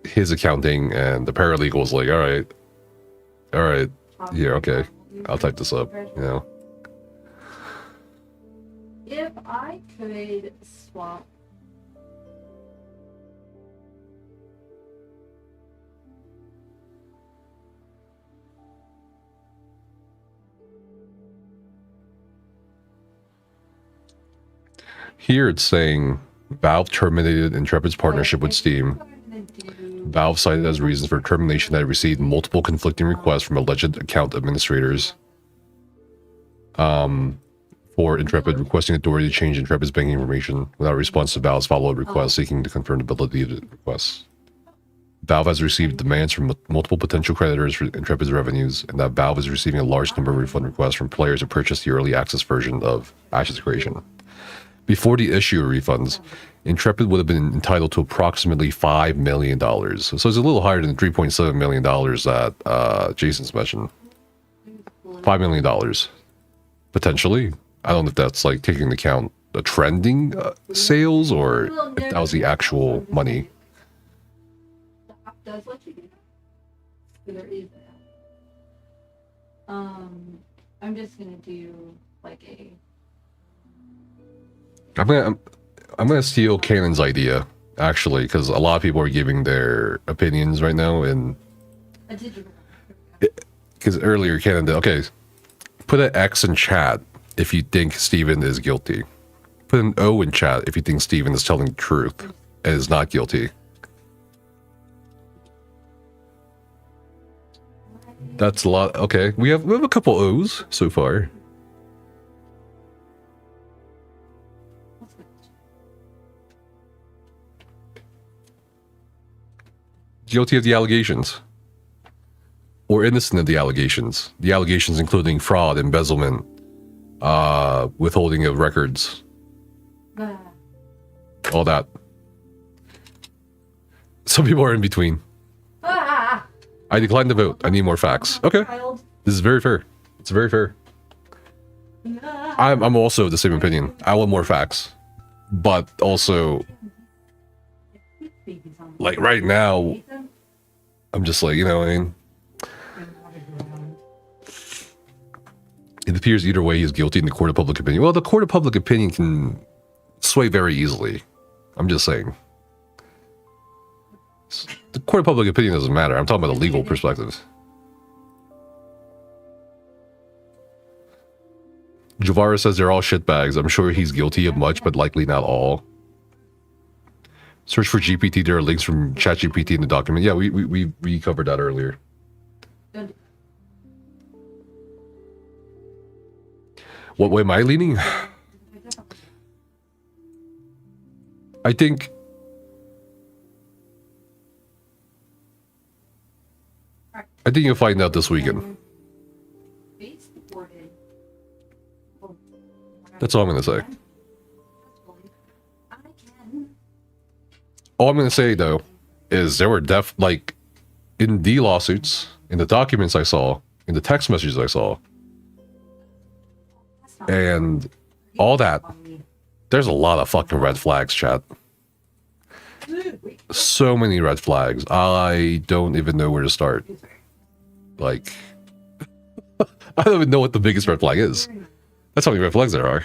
his accounting and the paralegal was like, all right, yeah, okay, I'll type this up, you know. If I could swap. Here it's saying Valve terminated Intrepid's partnership with Steam. Valve cited as reasons for termination that it received multiple conflicting requests from alleged account administrators for Intrepid, requesting authority to change Intrepid's banking information without a response to Valve's follow-up request seeking to confirm the validity of the requests. Valve has received demands from multiple potential creditors for Intrepid's revenues, and that Valve is receiving a large number of refund requests from players who purchased the early access version of Ashes Creation. Before the issue of refunds, Intrepid would have been entitled to approximately $5 million. So it's a little higher than the $3.7 million that Jason's mentioned. $5 million. Potentially. I don't know if that's like taking into account the trending sales or if that was the actual money. The app does let you do that. There is an app. I'm just gonna do like a. I'm gonna steal Kanan's idea actually, because a lot of people are giving their opinions right now, and because earlier Kanan did. Okay, put an X in chat if you think Steven is guilty. Put an O in chat if you think Steven is telling the truth and is not guilty. That's a lot. Okay, we have a couple O's so far. Guilty of the allegations. Or innocent of the allegations. The allegations including fraud, embezzlement, withholding of records. All that. Some people are in between. I decline to vote. I need more facts. Okay. This is very fair. It's very fair. I'm also of the same opinion. I want more facts. But also, like right now, I'm just like, you know what I mean? It appears either way he's guilty in the court of public opinion. Well, the court of public opinion can sway very easily. I'm just saying. The court of public opinion doesn't matter. I'm talking about the legal perspective. Javara says they're all shitbags. I'm sure he's guilty of much, but likely not all. Search for GPT. There are links from ChatGPT in the document. Yeah, we covered that earlier. What way am I leaning? I think you'll find out this weekend. That's all I'm gonna say. All I'm gonna say though is there were like in the lawsuits, in the documents I saw, in the text messages I saw, and all that, there's a lot of fucking red flags, chat. So many red flags. I don't even know where to start. Like, I don't even know what the biggest red flag is. That's how many red flags there are.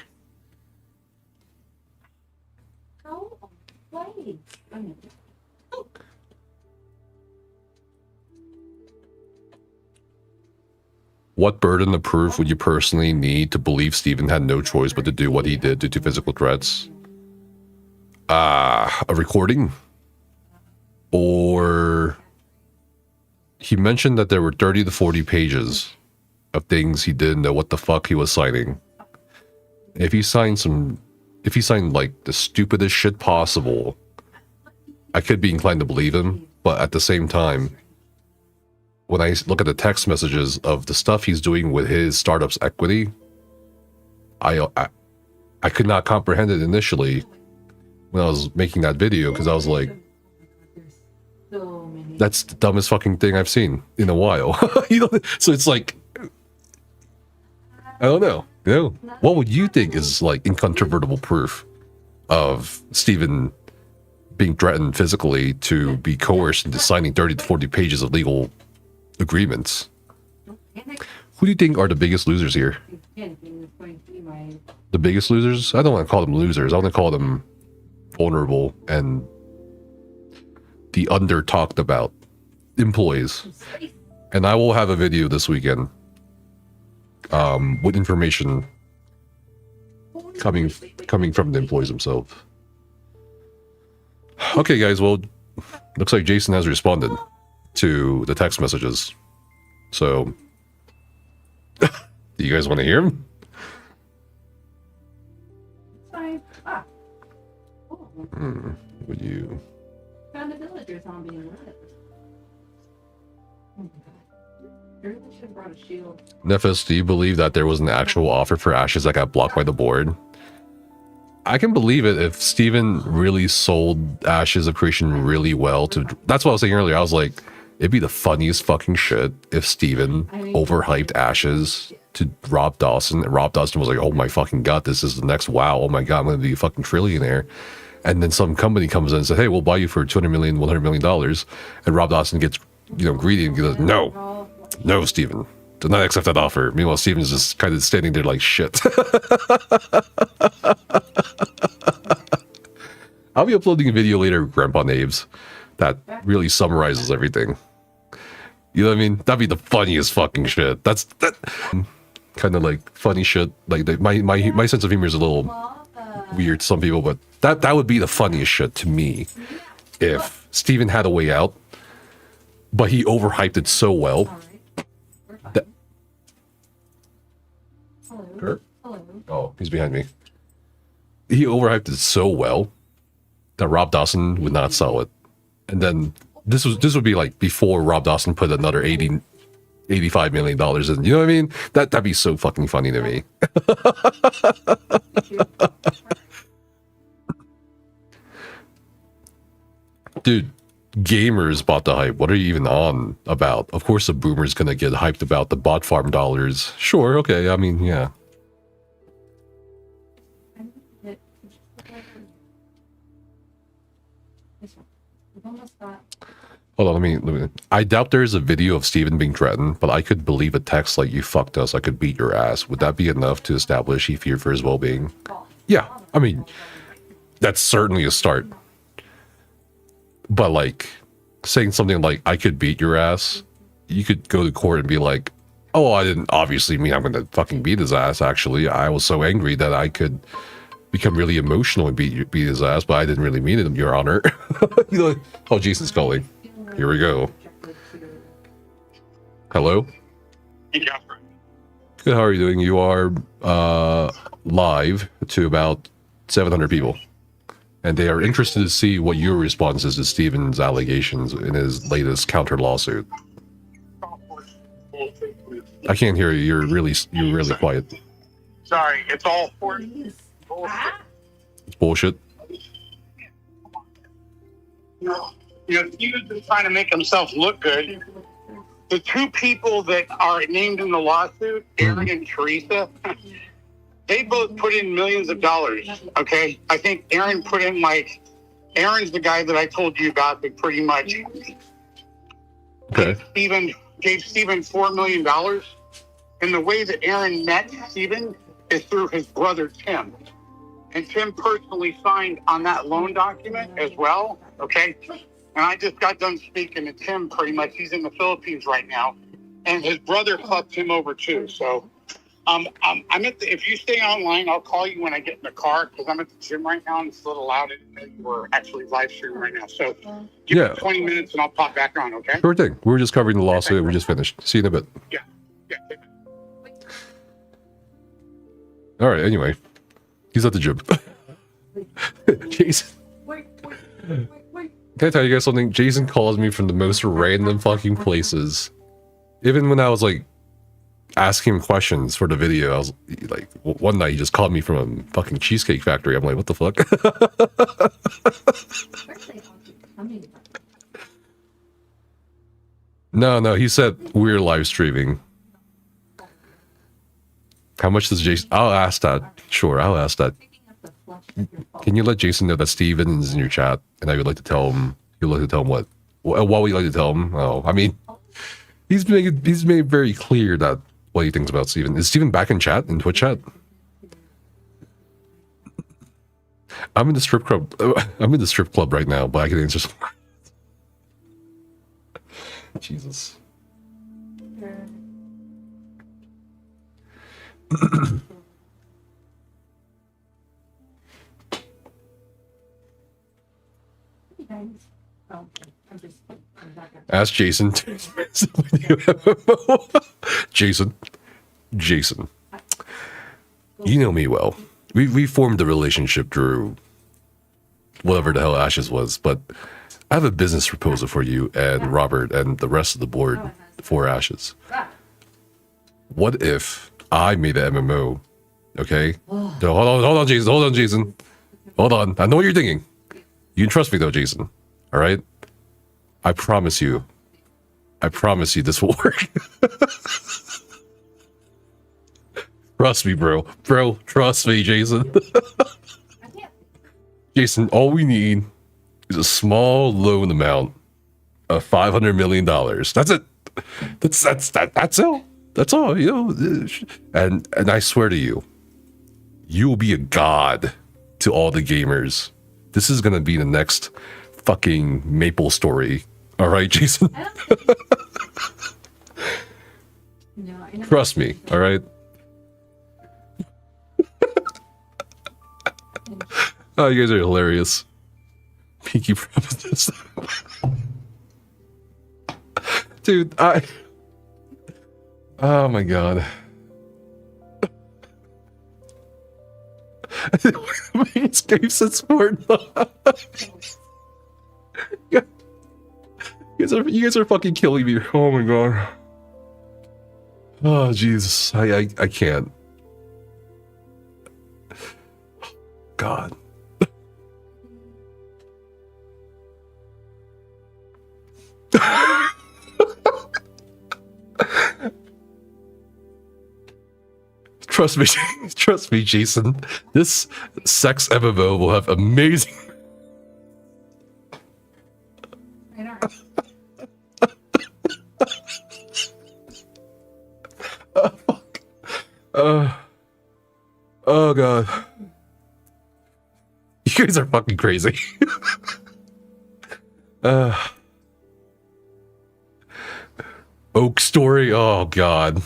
What burden of proof would you personally need to believe Steven had no choice but to do what he did due to physical threats? A recording? Or he mentioned that there were 30 to 40 pages of things he didn't know what the fuck he was signing. If he signed like the stupidest shit possible, I could be inclined to believe him, but at the same time, when I look at the text messages of the stuff he's doing with his startup's equity, I could not comprehend it initially when I was making that video, because I was like, that's the dumbest fucking thing I've seen in a while. You know, so it's like, I don't know. You know, what would you think is like incontrovertible proof of Steven being threatened physically to be coerced into signing 30 to 40 pages of legal agreements? Who do you think are the biggest losers here? panicking is going to be my The biggest losers? I don't want to call them losers. I want to call them vulnerable and the under talked about employees. And I will have a video this weekend with information coming from the employees themselves. Okay, guys. Well, looks like Jason has responded to the text messages. So, do you guys want to hear him? fine. Oh, Would you? found a villager zombie in red. Oh my god. I really should have brought a shield. Nephis, do you believe that there was an actual offer for Ashes that got blocked by the board? I can believe it if Steven really sold Ashes of Creation really well to... That's what I was saying earlier. I was like, it'd be the funniest fucking shit if Steven overhyped Ashes to Rob Dawson. And Rob Dawson was like, oh my fucking god, this is the next WoW. Oh my god, I'm going to be a fucking trillionaire. And then some company comes in and says, hey, we'll buy you for $200 million, $100 million. And Rob Dawson gets, greedy and goes, no, Steven. Do not accept that offer. Meanwhile, Steven's just kind of standing there like shit. I'll be uploading a video later, Grandpa Naves, that really summarizes everything. You know what I mean? That'd be the funniest fucking shit. That kind of like funny shit. Like my sense of humor is a little weird to some people, but that would be the funniest shit to me if Steven had a way out, but he overhyped it so well. That, Hello. Hello. oh, he's behind me. He overhyped it so well that Rob Dawson would not sell it. And then this would be like before Rob Dawson put another $85 million in. You know what I mean? That'd be so fucking funny to me. Dude, gamers bought the hype. What are you even on about? Of course the boomer's gonna get hyped about the bot farm dollars. Sure, okay, I mean, yeah. Hold on, let me. I doubt there's a video of Steven being threatened, but I could believe a text like, you fucked us, I could beat your ass. Would that be enough to establish he feared for his well-being? Yeah, I mean, that's certainly a start. But like, saying something like, I could beat your ass, you could go to court and be like, oh, I didn't obviously mean I'm gonna fucking beat his ass, actually. I was so angry that I could become really emotional and beat his ass, but I didn't really mean it, Your Honor. You know, oh, Jason's calling. Here we go. Hello? Hey, Jasper. Good, how are you doing? You are live to about 700 people. And they are interested to see what your response is to Steven's allegations in his latest counter lawsuit. I can't hear you. You're really quiet. Sorry, it's all for Ah. It's bullshit. Steven's just trying to make himself look good. The two people that are named in the lawsuit, Aaron and Teresa, they both put in millions of dollars, okay? I think Aaron put in Aaron's the guy that I told you about that pretty much Okay. gave Steven $4 million. And the way that Aaron met Steven is through his brother, Tim. And Tim personally signed on that loan document as well, okay? And I just got done speaking to Tim pretty much. He's in the Philippines right now. And his brother fucked him over too. So I'm at if you stay online, I'll call you when I get in the car because I'm at the gym right now and it's a little loud. We're actually live streaming right now. So give me 20 minutes and I'll pop back on, okay? Sure thing. We were just covering the lawsuit. We're just finished. See you in a bit. Yeah. All right, anyway. He's at the gym. Jason. Can I tell you guys something? Jason calls me from the most random fucking places. Even when I was like asking him questions for the video, I was like, one night he just called me from a fucking cheesecake factory. I'm like, what the fuck? No, he said we're live streaming. How much does Jason? I'll ask that. Sure, I'll ask that. Can you let Jason know that Steven is in your chat? And I would like to tell him. You'd like to tell him what? What would you like to tell him? Oh, I mean, he's made very clear that what do you think about Steven? Is Steven back in chat, in Twitch chat? I'm in the strip club. I'm in the strip club right now, but I can answer some. Jesus. Ask Jason. Jason. You know me well. We formed a relationship through whatever the hell Ashes was, but I have a business proposal for you and Robert and the rest of the board for Ashes. What if I made an MMO? Okay? No, hold on, Jason. Hold on. I know what you're thinking. You can trust me though, Jason. All right? I promise you this will work. Trust me, bro. Bro, trust me, Jason. Jason, all we need is a small loan amount of $500 million. That's it. That's all. That's all, you know. And I swear to you, you will be a god to all the gamers. This is gonna be the next fucking Maple story. All right, Jason? Trust me, all right? Oh, you guys are hilarious. Pinky promises. Dude, oh my god. Escapes and sport. You guys are fucking killing me. Oh my god. Oh Jesus. I can't. God. Trust me, Jason. This sex MMO will have amazing. I know. Oh fuck. Oh god. You guys are fucking crazy. Oak story. Oh god.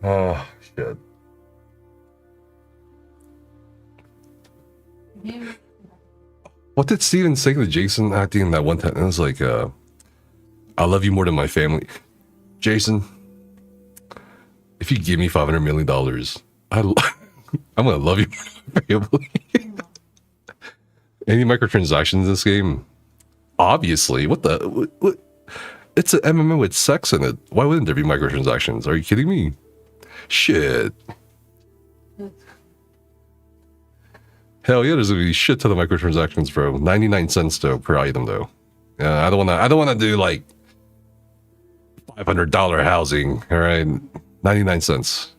Oh shit. What did Steven say to Jason acting that one time? It was like, I love you more than my family. Jason, if you give me $500 million, I'm gonna love you more than my family. Any microtransactions in this game? Obviously. What? It's an MMO with sex in it. Why wouldn't there be microtransactions? Are you kidding me? Shit. Hell yeah, there's gonna be shit ton of microtransactions, bro. 99 cents though per item though. I don't wanna do like $500 housing. All right, 99 cents.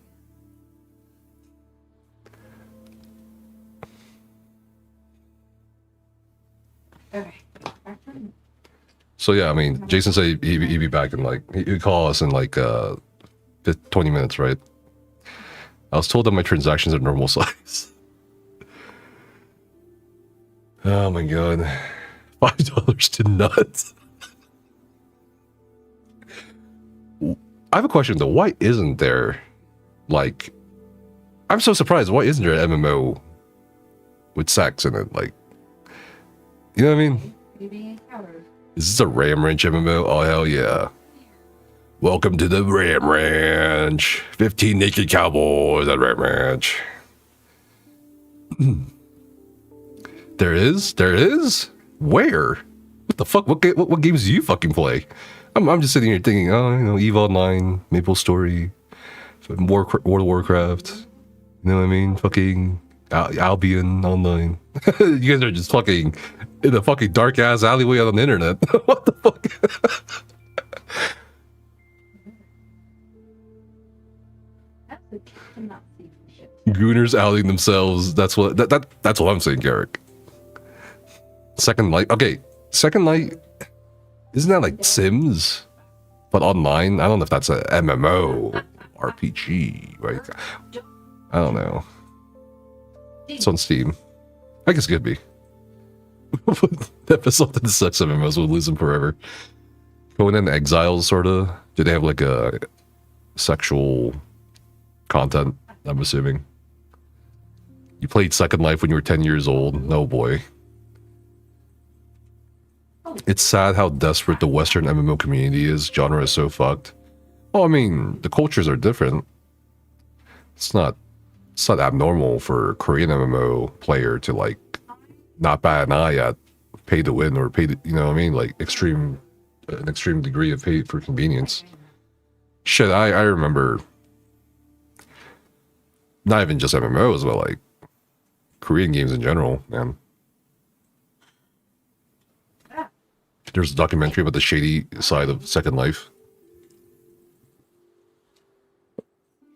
Okay. So yeah, I mean, Jason said he'd be back in like, he'd call us in like 20 minutes, right? I was told that my transactions are normal size. Oh my god. $5 to nuts. I have a question though. Why isn't there like, I'm so surprised. Why isn't there an MMO with sex in it? Like, you know what I mean? Maybe a coward. Is this a Ram Ranch MMO? Oh, hell yeah. Welcome to the Ram Ranch. 15 naked cowboys at Ram Ranch. There is? Where? What the fuck? What games do you fucking play? I'm just sitting here thinking, oh, you know, EVE Online, Maple Story, World of Warcraft. You know what I mean? Fucking Albion Online. You guys are just fucking in a fucking dark ass alleyway on the internet. What the fuck? Gooners outing themselves. That's what that's what I'm saying, Garrick. Second Light. Okay, Second Light. Isn't that like Sims? But online, I don't know if that's a MMO RPG. Right? I don't know. It's on Steam. I guess it could be. That resulted in sex MMOs, we'll lose them forever. Conan Exiles, sort of. Do they have like a sexual content? I'm assuming. You played Second Life when you were 10 years old. No boy. It's sad how desperate the Western MMO community is. Genre is so fucked. Well, I mean, the cultures are different. It's not abnormal for a Korean MMO player to like not bat an eye at pay to win or pay to, you know what I mean? Like an extreme degree of pay for convenience. Shit, I remember not even just MMOs, but like Korean games in general, man. There's a documentary about the shady side of Second Life.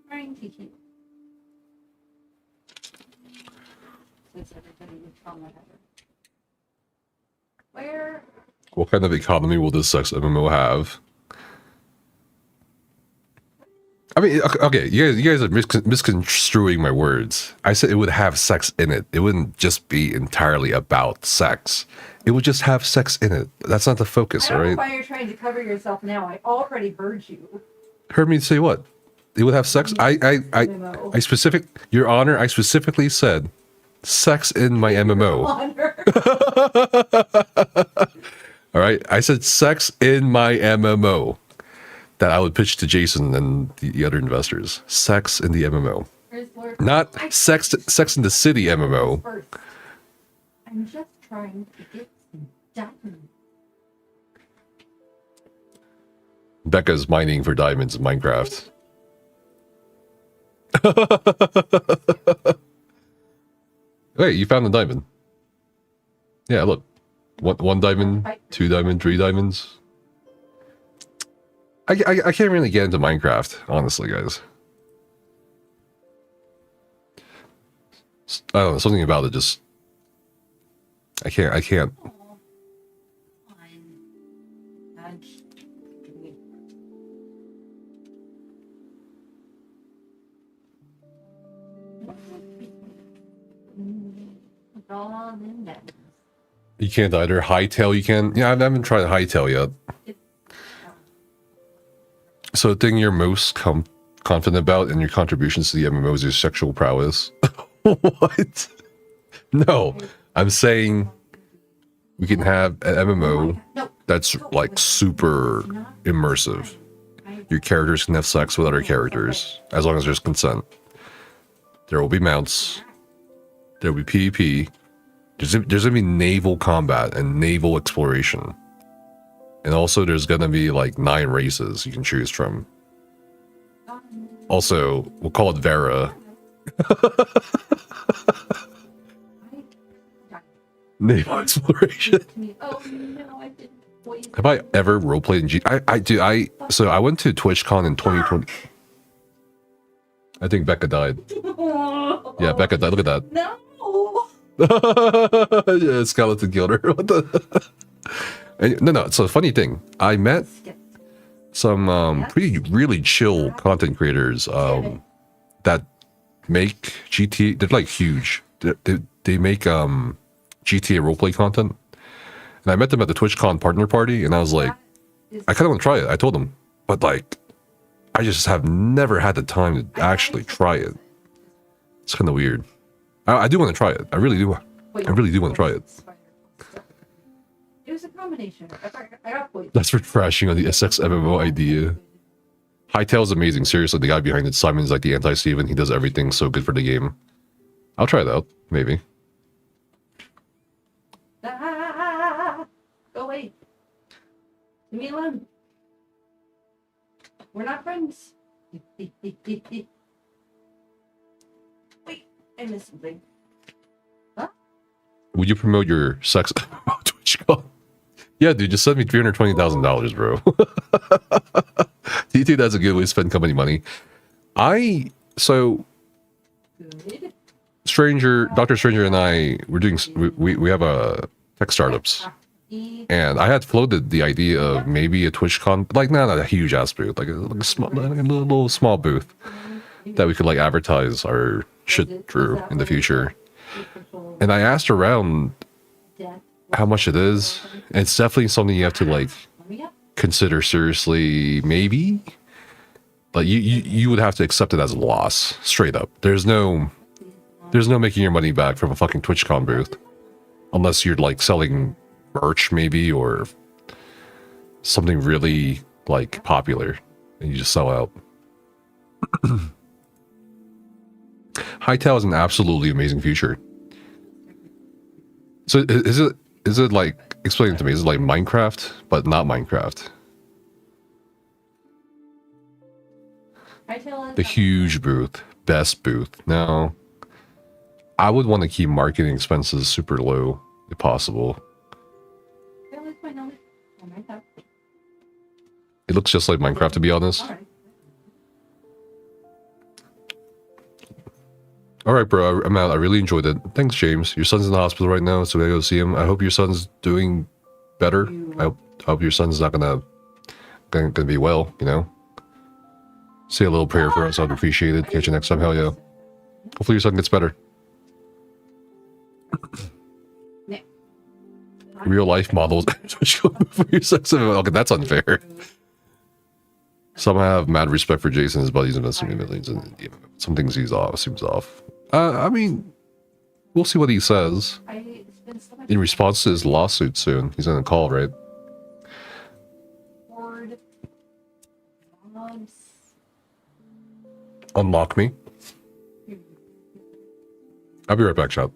Trying to keep. Since everybody would come whatever. Where? What kind of economy will this sex MMO have? I mean, okay, you guys are misconstruing my words. I said it would have sex in it. It wouldn't just be entirely about sex. It would just have sex in it. That's not the focus, I don't all know right? why you're trying to cover yourself now. I already heard you. Heard me say what? It would have sex? I Your Honor, I specifically said sex in my MMO. Honor. All right, I said sex in my MMO that I would pitch to Jason and the other investors. Sex in the MMO, not sex in the City MMO. First. I'm just trying to get some done. Becca's mining for diamonds in Minecraft. Hey, you found a diamond. Yeah, look. One diamond, 2 diamond, 3 diamonds. I can't really get into Minecraft, honestly, guys. I don't know, something about it just... I can't. You can't either. Hightail you can. Yeah, I haven't tried Hightail yet. So the thing you're most confident about in your contributions to the MMO is your sexual prowess. What? No, I'm saying we can have an MMO that's like super immersive. Your characters can have sex with other characters as long as there's consent. There will be mounts. There will be PvP. There's going to be naval combat and naval exploration. And also there's going to be like 9 races you can choose from. Also, we'll call it Vera. Naval exploration. Have I ever roleplayed in G? So I went to TwitchCon in 2020. I think Becca died. Yeah, Becca died. Look at that. No. Yeah, skeleton killed her. What the? No. It's a funny thing. I met some really chill content creators that make GTA. They're like huge. They make GTA roleplay content. And I met them at the TwitchCon partner party, and I was like, I kind of want to try it. I told them, but like, I just have never had the time to actually try it. It's kind of weird. I do want to try it. I really do. I really do want to try it. It was a combination. I got poison. That's refreshing on the SX MMO idea. Hightail is amazing. Seriously, the guy behind it, Simon's like the anti-Steven. He does everything so good for the game. I'll try it out. Maybe. Go away. Leave me alone. We're not friends. Wait, I missed something. Huh? Would you promote your sex TwitchCon? Yeah, dude, just send me $320,000, bro. Do you think that's a good way to spend company money? Good. Dr. Stranger and I, we have a tech startups. And I had floated the idea of maybe a TwitchCon, like not a huge ass booth, like a small, like a little small booth that we could like advertise our shit through in the future. And I asked around how much it is. And it's definitely something you have to like consider seriously, maybe. But you would have to accept it as a loss, straight up. There's no making your money back from a fucking TwitchCon booth. Unless you're like selling merch maybe, or something really like popular and you just sell out. Hightail is an absolutely amazing feature. So is it like, explain it to me, is it like Minecraft but not Minecraft? The huge booth, best booth. No, I would want to keep marketing expenses super low if possible. It looks just like Minecraft, to be honest. All right, bro. I'm out. I really enjoyed it. Thanks, James. Your son's in the hospital right now, so I gotta go see him. I hope your son's doing better. I hope your son's not gonna be well. You know. Say a little prayer for us. I'd appreciate it. Catch you next time. Hell yeah. Hopefully your son gets better. Real life models. Okay, that's unfair. Some have mad respect for Jason, his buddies, investing in millions, and some things seems off. I mean, we'll see what he says in response to his lawsuit soon. He's gonna call, right? Unlock me. I'll be right back, chat.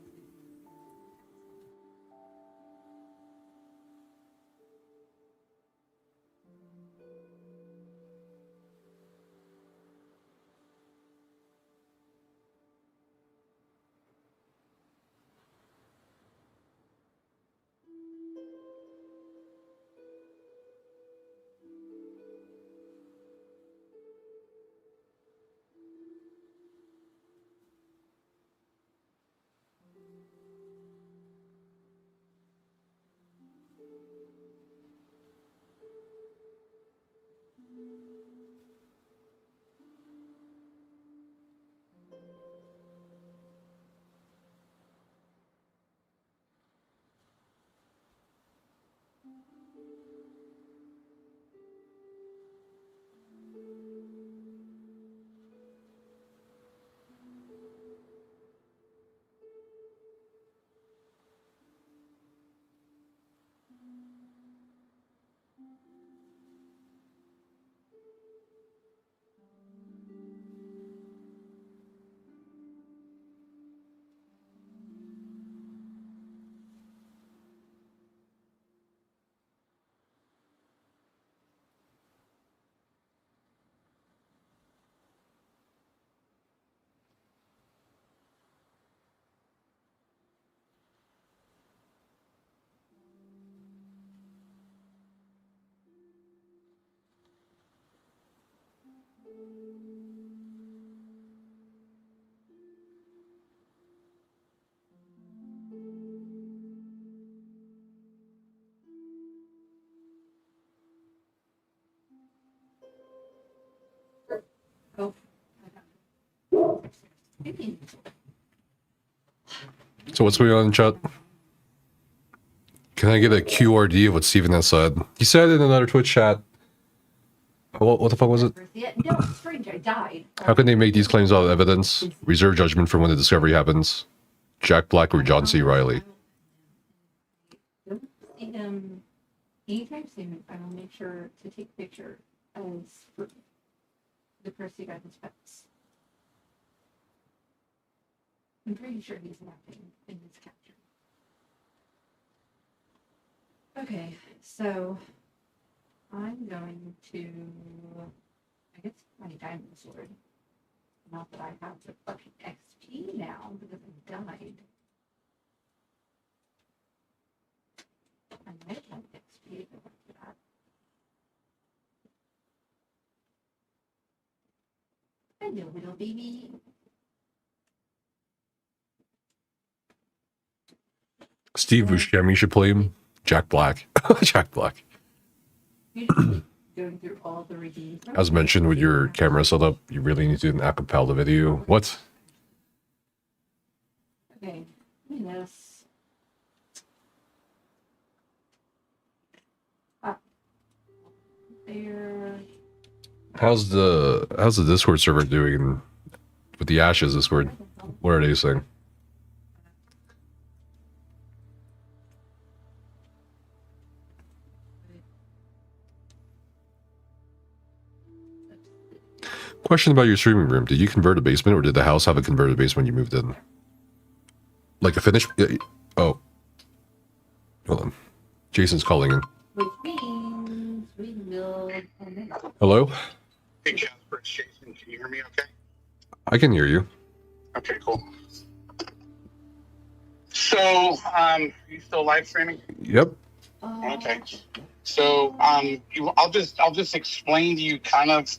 So what's going on in chat? Can I get a QRD of what Steven has said? He said in another Twitch chat. What the fuck was it? No, it's strange. I died. How can they make these claims without evidence? Reserve judgment for when the discovery happens. Jack Black or John C. Reilly? Don't see him anytime soon. I will make sure to take a picture as the person got his pets. I'm pretty sure he's napping in his capture. Okay, so I'm going to, I guess, my diamond sword. Not that I have the fucking XP now because I died. I might have XP if I went for that. Hello, little baby. Steve Buscemi should play him. Jack Black. Jack Black. Usually going through all the redeems. As mentioned, with your camera setup, you really need to do an acapella video. What? Okay. Yes. There. How's the Discord server doing with the Ashes Discord? What are they saying? Question about your streaming room. Did you convert a basement, or did the house have a converted basement when you moved in? Like a finished... Oh. Hold on. Jason's calling in. Which means we will. Hello? Hey, Jasper, it's Jason. Can you hear me okay? I can hear you. Okay, cool. So, you still live streaming? Yep. Okay. So, I'll just explain to you kind of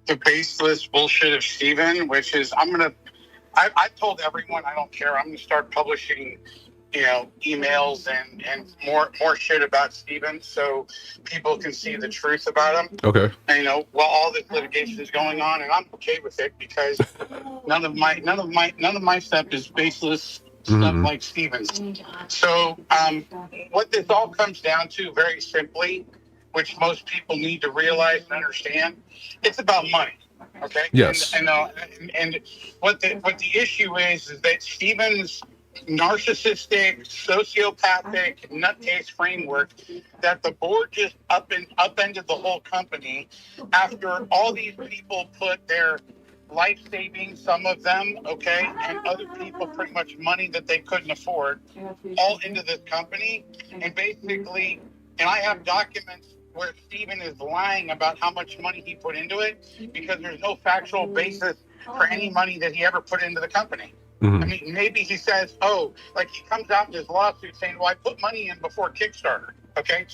the baseless bullshit of Steven, which is I told everyone I don't care. I'm going to start publishing, emails and more shit about Steven so people can see the truth about him. Okay. And, while all this litigation is going on, and I'm okay with it because none of my stuff is baseless stuff like Steven's. So, what this all comes down to, very simply, which most people need to realize and understand, it's about money. Okay. Yes. And what the issue is that Steven's narcissistic, sociopathic, nutcase framework that the board just upended the whole company after all these people put their life savings, some of them, okay, and other people pretty much money that they couldn't afford, all into this company, and basically, and I have documents where Steven is lying about how much money he put into it because there's no factual basis for any money that he ever put into the company. I mean, maybe he says, like he comes out in his lawsuit saying, well, I put money in before Kickstarter. Okay.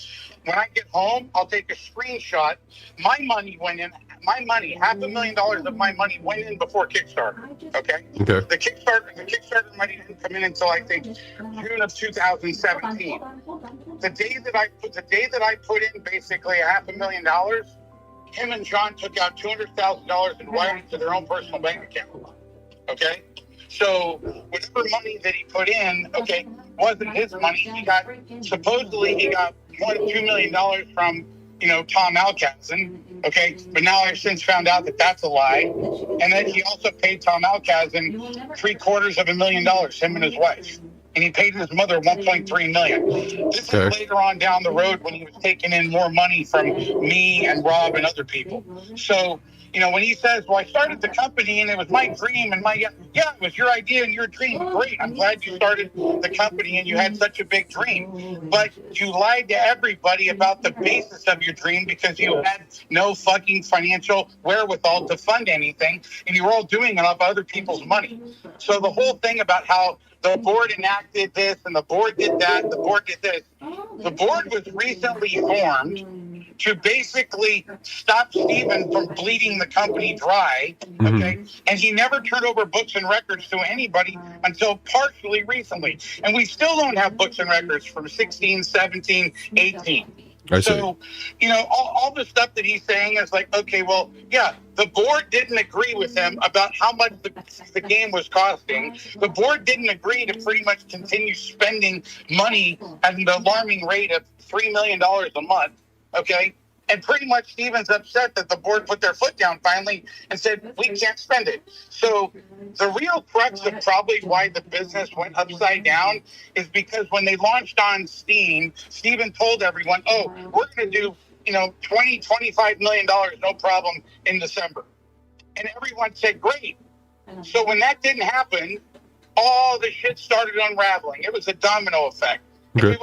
When I get home, I'll take a screenshot. My money went in, $500,000 of my money went in before Kickstarter. Okay. Okay. The Kickstarter money didn't come in until I think June of 2017. The day that I put in basically $500,000, him and John took out $200,000 and wired it to their own personal bank account. Okay. So whatever money that he put in, okay, wasn't his money. Supposedly he got $2 million from, Tom Alkazen. Okay. But now I've since found out that that's a lie. And then he also paid Tom Alkazen $750,000, him and his wife. And he paid his mother $1.3 million. This is later on down the road when he was taking in more money from me and Rob and other people. So, when he says, well, I started the company and it was my dream and it was your idea and your dream. Great. I'm glad you started the company and you had such a big dream. But you lied to everybody about the basis of your dream because you had no fucking financial wherewithal to fund anything. And you were all doing it off other people's money. So the whole thing about how the board enacted this and the board did that, the board did this. The board was recently formed to basically stop Steven from bleeding the company dry, okay? And he never turned over books and records to anybody until partially recently. And we still don't have books and records from 16, 17, 18. So, all the stuff that he's saying is like, okay, well, yeah, the board didn't agree with him about how much the game was costing. The board didn't agree to pretty much continue spending money at an alarming rate of $3 million a month, okay? And pretty much Steven's upset that the board put their foot down finally and said, we can't spend it. So the real crux of probably why the business went upside down is because when they launched on Steam, Steven told everyone, we're going to do, $20-25 million, no problem, in December. And everyone said, great. So when that didn't happen, all the shit started unraveling. It was a domino effect. Okay. If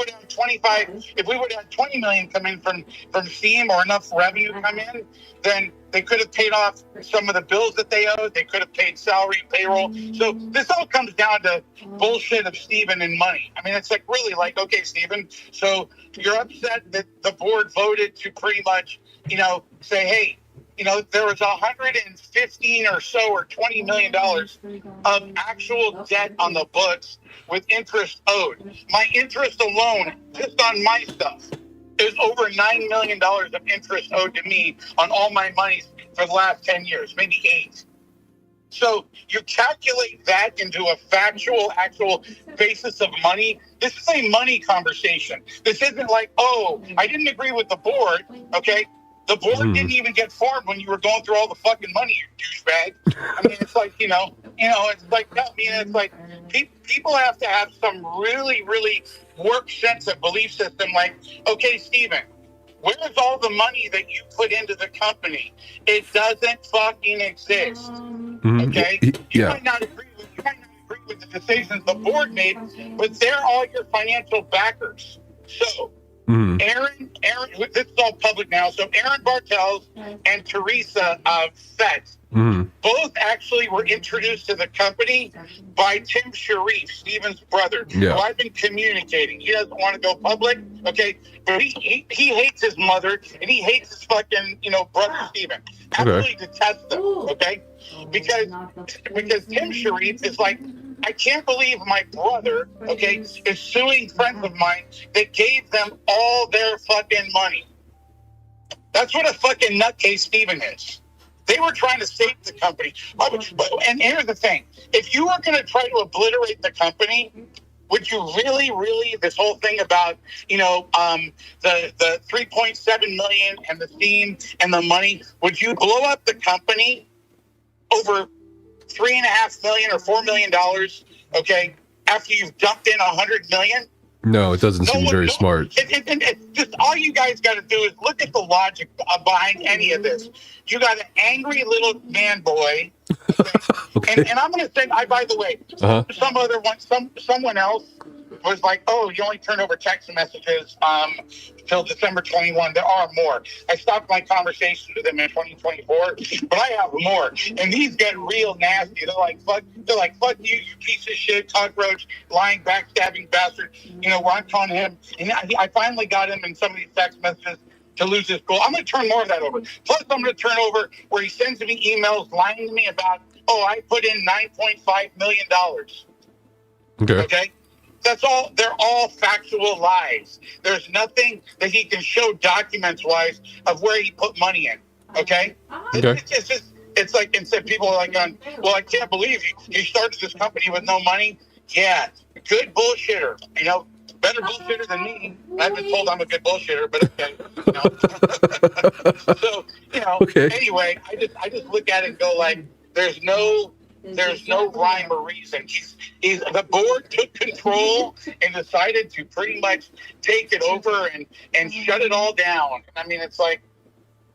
we would have 20 million come in from Steam or enough revenue come in, then they could have paid off some of the bills that they owed. They could have paid salary, payroll. So this all comes down to bullshit of Steven and money. I mean, it's like really like, okay, Steven, so you're upset that the board voted to pretty much, say, hey, there was 115 or so or $20 million of actual debt on the books with interest owed. My interest alone, just on my stuff, is over $9 million of interest owed to me on all my money for the last 10 years, maybe 8. So you calculate that into a actual basis of money. This is a money conversation. This isn't like, oh, I didn't agree with the board, okay? The board didn't even get formed when you were going through all the fucking money, you douchebag. I mean, it's like, it's like, it's like people have to have some really, really warped sense of belief system. Like, okay, Steven, where's all the money that you put into the company? It doesn't fucking exist. Okay? You might not agree with the decisions the board made, but they're all your financial backers. So Aaron, this is all public now. So Aaron Bartels and Teresa Fett both actually were introduced to the company by Tim Sharif, Steven's brother, who I've been communicating. He doesn't want to go public, okay? But he hates his mother and he hates his fucking, brother Steven. Absolutely detests them, okay? Because Tim Sharif is like, I can't believe my brother, okay, is suing friends of mine that gave them all their fucking money. That's what a fucking nutcase Steven is. They were trying to save the company. And here's the thing. If you were going to try to obliterate the company, would you really, this whole thing about, the 3.7 million and the theme and the money, would you blow up the company over $3.5 million or $4 million, okay, after you've dumped in $100 million? No, it doesn't seem very smart. Just all you guys got to do is look at the logic behind any of this. You got an angry little man boy, okay? and I'm going to say, by the way, someone else was like, oh, you only turn over text messages till December 21. There are more. I stopped my conversation with them in 2024, but I have more. And these get real nasty. They're like, fuck you, you piece of shit, cockroach, lying, backstabbing bastard. Where I'm calling him. And I finally got him in some of these text messages to lose his cool. I'm going to turn more of that over. Plus, I'm going to turn over where he sends me emails lying to me about, oh, I put in $9.5 million. Okay? That's all. They're all factual lies. There's nothing that he can show documents-wise of where he put money in. Okay? It's like, instead people are like, well, I can't believe you started this company with no money. Yeah, good bullshitter. Better bullshitter than me. I've been told I'm a good bullshitter, but okay. So, anyway, I just look at it and go like, there's no rhyme or reason. The board took control and decided to pretty much take it over and shut it all down. I mean, it's like,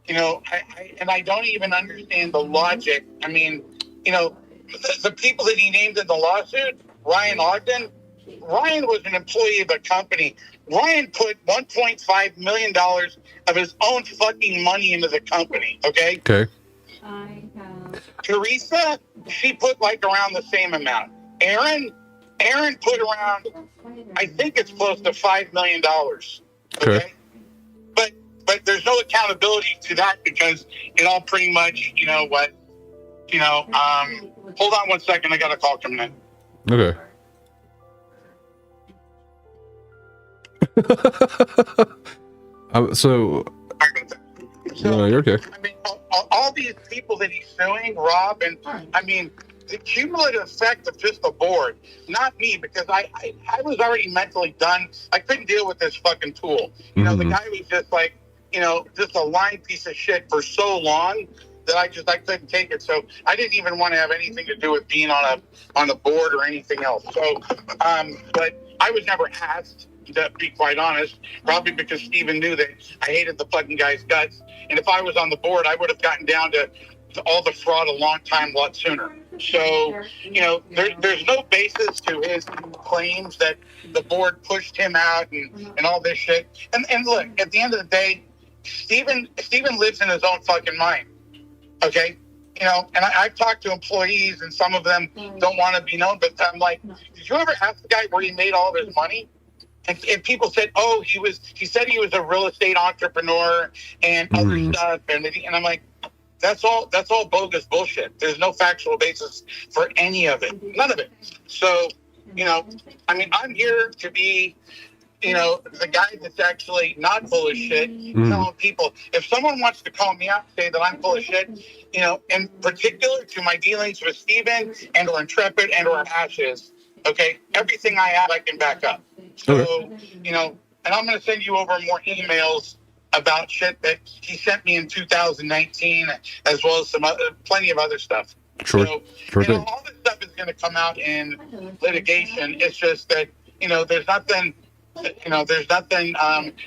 I don't even understand the logic. I mean, the people that he named in the lawsuit, Ryan Ogden, Ryan was an employee of the company. Ryan put $1.5 million of his own fucking money into the company, okay? Okay. Teresa, she put like around the same amount. Aaron put around, I think it's close to $5 million, okay? But there's no accountability to that because it all pretty much, hold on one second, I got a call coming in. Okay. So you're okay. I mean, all these people that he's suing, Rob, and I mean, the cumulative effect of just the board, not me, because I was already mentally done. I couldn't deal with this fucking tool. The guy was just like, just a lying piece of shit for so long that I couldn't take it. So I didn't even want to have anything to do with being on the board or anything else. So, but I was never asked, to be quite honest, probably because Steven knew that I hated the fucking guy's guts. And if I was on the board, I would have gotten down to all the fraud a lot sooner. So, there's no basis to his claims that the board pushed him out and all this shit. And look, at the end of the day, Steven lives in his own fucking mind. Okay? And I've talked to employees and some of them don't want to be known, but I'm like, did you ever ask the guy where he made all of his money? And people said, oh, he said he was a real estate entrepreneur and other stuff. And I'm like, That's all bogus bullshit. There's no factual basis for any of it. None of it. So, I mean, I'm here to be, the guy that's actually not full of shit, telling people, if someone wants to call me out and say that I'm full of shit, in particular to my dealings with Steven and or Intrepid and or Ashes, okay, everything I have, I can back up. So, and I'm going to send you over more emails about shit that he sent me in 2019, as well as plenty of other stuff. Sure. So, Sure all this stuff is going to come out in litigation. It's just that, there's nothing,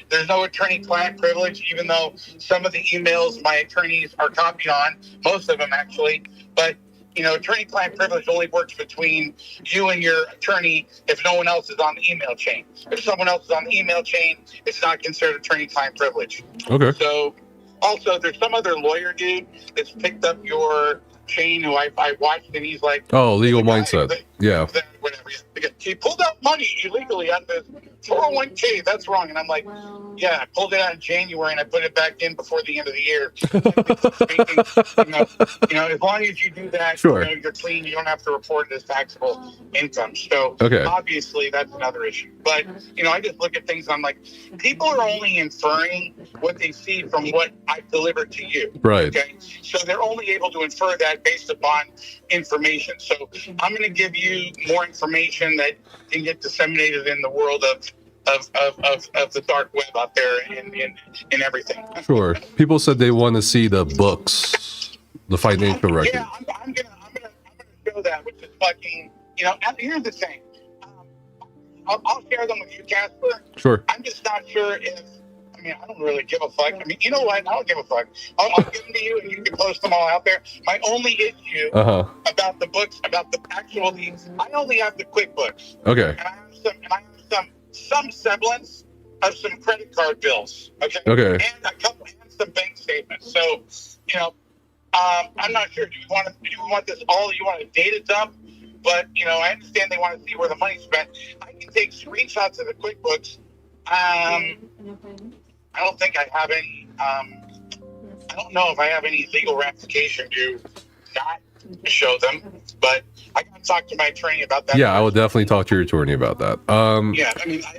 there's no attorney-client privilege, even though some of the emails my attorneys are copied on, most of them actually, but attorney-client privilege only works between you and your attorney if no one else is on the email chain. If someone else is on the email chain, it's not considered attorney-client privilege. Okay. So, also, there's some other lawyer dude that's picked up your chain who I watched, and he's like... Oh, legal mindset. Yeah. Whatever. He pulled out money illegally out of his 401k. That's wrong. And I'm like, yeah, I pulled it out in January and I put it back in before the end of the year. As long as you do that, sure. You're clean. You don't have to report it as taxable income. So obviously that's another issue. But, I just look at things and I'm like, people are only inferring what they see from what I delivered to you. Right. Okay. So they're only able to infer that based upon information. So I'm going to give you more information that can get disseminated in the world of the dark web out there and everything. Sure. People said they want to see the books, the financial record. Yeah, I'm gonna show that, which is fucking. Here's the thing. I'll share them with you, Casper. Sure. I'm just not sure if. I don't really give a fuck. You know what? I don't give a fuck. I'll give them to you, and you can post them all out there. My only issue about the books, about the actual leads, I only have the QuickBooks. Okay. And I have some semblance of some credit card bills. Okay. Okay. And some bank statements. So, I'm not sure. Do you want this all? You want a data dump? But I understand they want to see where the money's spent. I can take screenshots of the QuickBooks. I don't think I have any. I don't know if I have any legal ramification to not show them, but I got to talk to my attorney about that. Yeah, I would definitely talk to your attorney about that. Yeah,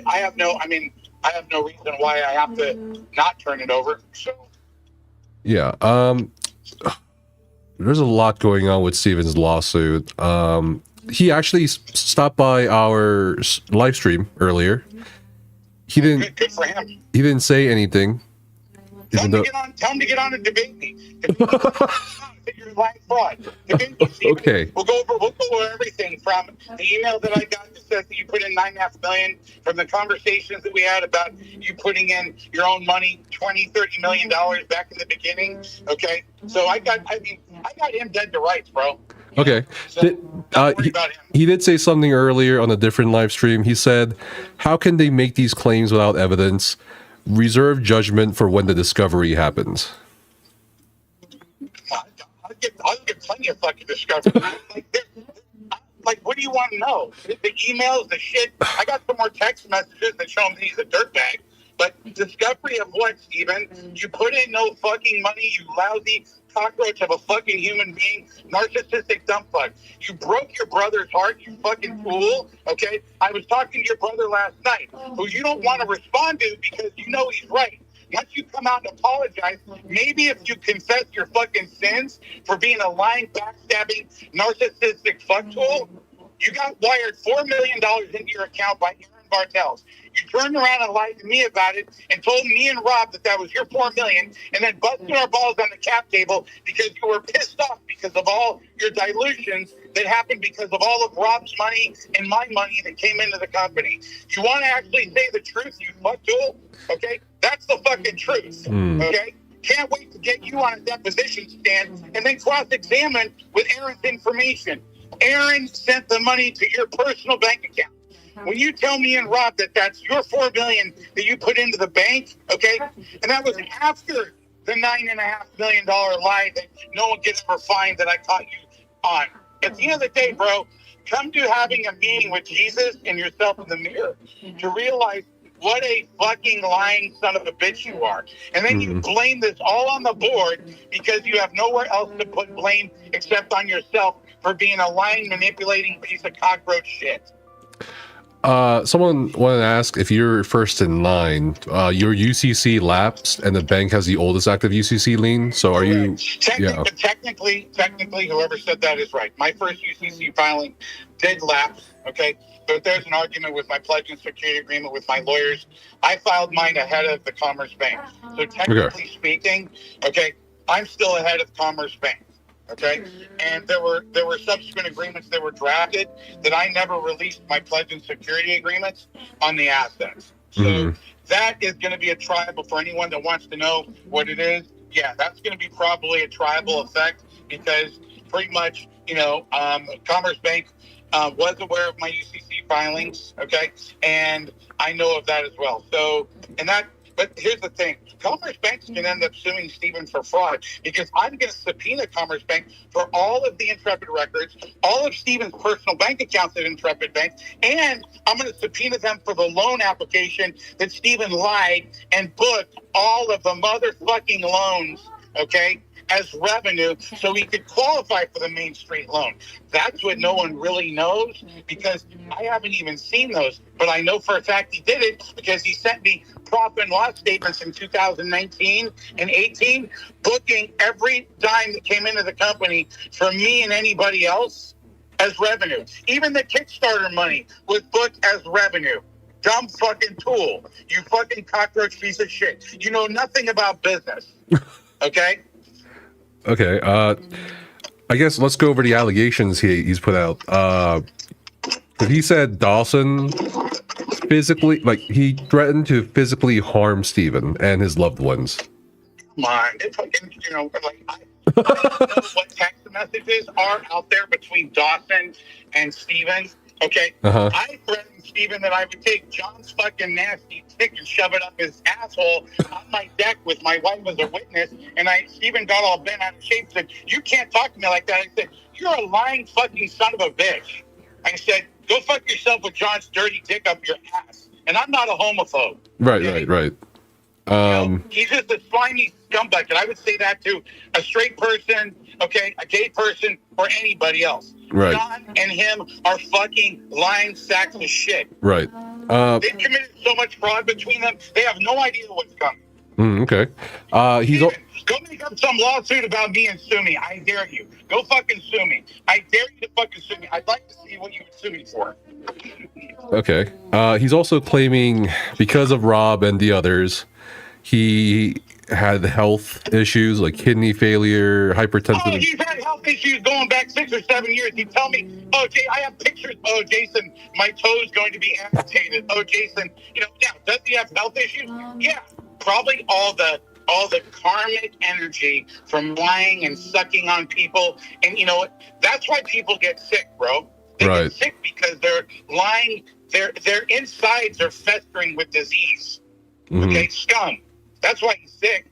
I have no reason why I have to not turn it over. So. Yeah. There's a lot going on with Steven's lawsuit. He actually stopped by our live stream earlier. He didn't. Good for him. He didn't say anything. Tell him to get on and debate me. You're lying fraud. Debate me, Steven. Okay. We'll go over everything from the email that I got that says that you put in $9.5 million, from the conversations that we had about you putting in your own money, $20-30 million back in the beginning. Okay. So I got him dead to rights, bro. Okay. He did say something earlier on a different live stream. He said, how can they make these claims without evidence? Reserve judgment for when the discovery happens. I'll get plenty of fucking discovery. Like, what do you want to know? The emails, the shit. I got some more text messages that show him that he's a dirtbag. But discovery of what, Steven? You put in no fucking money, you lousy cockroach of a fucking human being, narcissistic dumb fuck. You broke your brother's heart, you fucking fool. Okay? I was talking to your brother last night, who you don't want to respond to because you know he's right. Once you come out and apologize, maybe if you confess your fucking sins for being a lying, backstabbing, narcissistic fuck tool, you got wired $4 million into your account by Aaron Bartels. You turned around and lied to me about it and told me and Rob that was your $4 million, and then busted our balls on the cap table because you were pissed off because of all your dilutions that happened because of all of Rob's money and my money that came into the company. You want to actually say the truth, you fuck tool? Okay? That's the fucking truth. Okay? Can't wait to get you on a deposition stand and then cross-examine with Aaron's information. Aaron sent the money to your personal bank account. When you tell me and Rob that that's your $4 million that you put into the bank, okay, and that was after the $9.5 million lie that no one can ever find that I caught you on. At the end of the day, bro, come to having a meeting with Jesus and yourself in the mirror to realize What a fucking lying son of a bitch you are. And then you blame this all on the board because you have nowhere else to put blame except on yourself for being a lying, manipulating piece of cockroach shit. Someone wanted to ask if you're first in line. Your UCC lapsed, and the bank has the oldest active UCC lien. So are you? Yeah. Technically, whoever said that is right. My first UCC filing did lapse. Okay, but there's an argument with my pledge and security agreement with my lawyers. I filed mine ahead of the Commerce Bank. So technically speaking, okay, I'm still ahead of Commerce Bank. Okay, and there were subsequent agreements that were drafted that I never released my pledge and security agreements on the assets. So that is going to be a triable for anyone that wants to know what it is. Yeah, that's going to be probably a triable effect because pretty much, Commerce Bank was aware of my UCC filings. Okay, and I know of that as well. So, but here's the thing. Commerce Bank can end up suing Stephen for fraud because I'm going to subpoena Commerce Bank for all of the Intrepid records, all of Stephen's personal bank accounts at Intrepid Bank, and I'm going to subpoena them for the loan application that Stephen lied and booked all of the motherfucking loans, okay, as revenue so he could qualify for the Main Street loan. That's what no one really knows because I haven't even seen those, but I know for a fact he did it because he sent me profit and loss statements in 2019 and 18, booking every dime that came into the company from me and anybody else as revenue. Even the Kickstarter money was booked as revenue. Dumb fucking tool. You fucking cockroach piece of shit. You know nothing about business. Okay? Okay. I guess let's go over the allegations he's put out. He said Dawson physically, he threatened to physically harm Stephen and his loved ones. Come on. It's fucking, I don't know what text messages are out there between Dawson and Stephen. Okay? I threatened Stephen that I would take John's fucking nasty dick and shove it up his asshole on my deck with my wife as a witness. And Stephen got all bent out of shape and said, "You can't talk to me like that." I said, "You're a lying fucking son of a bitch." I said, "Go fuck yourself with John's dirty dick up your ass." And I'm not a homophobe. Right. He's just a slimy scumbag. I would say that to a straight person, okay, a gay person, or anybody else. Right. John and him are fucking lying sacks of shit. Right. They've committed so much fraud between them, they have no idea what's coming. Okay. Go make up some lawsuit about me and sue me. I dare you. Go fucking sue me. I dare you to fucking sue me. I'd like to see what you would sue me for. Okay. He's also claiming because of Rob and the others, he had health issues like kidney failure, hypertension. Oh, he's had health issues going back 6 or 7 years. You tell me, "Oh, Jay, I have pictures. Oh, Jason, my toe's going to be amputated. Oh, Jason, now, does he have health issues? Yeah, probably all the karmic energy from lying and sucking on people. And you know what? That's why people get sick, bro. They get sick because they're lying. Their insides are festering with disease. Okay, scum. That's why he's sick.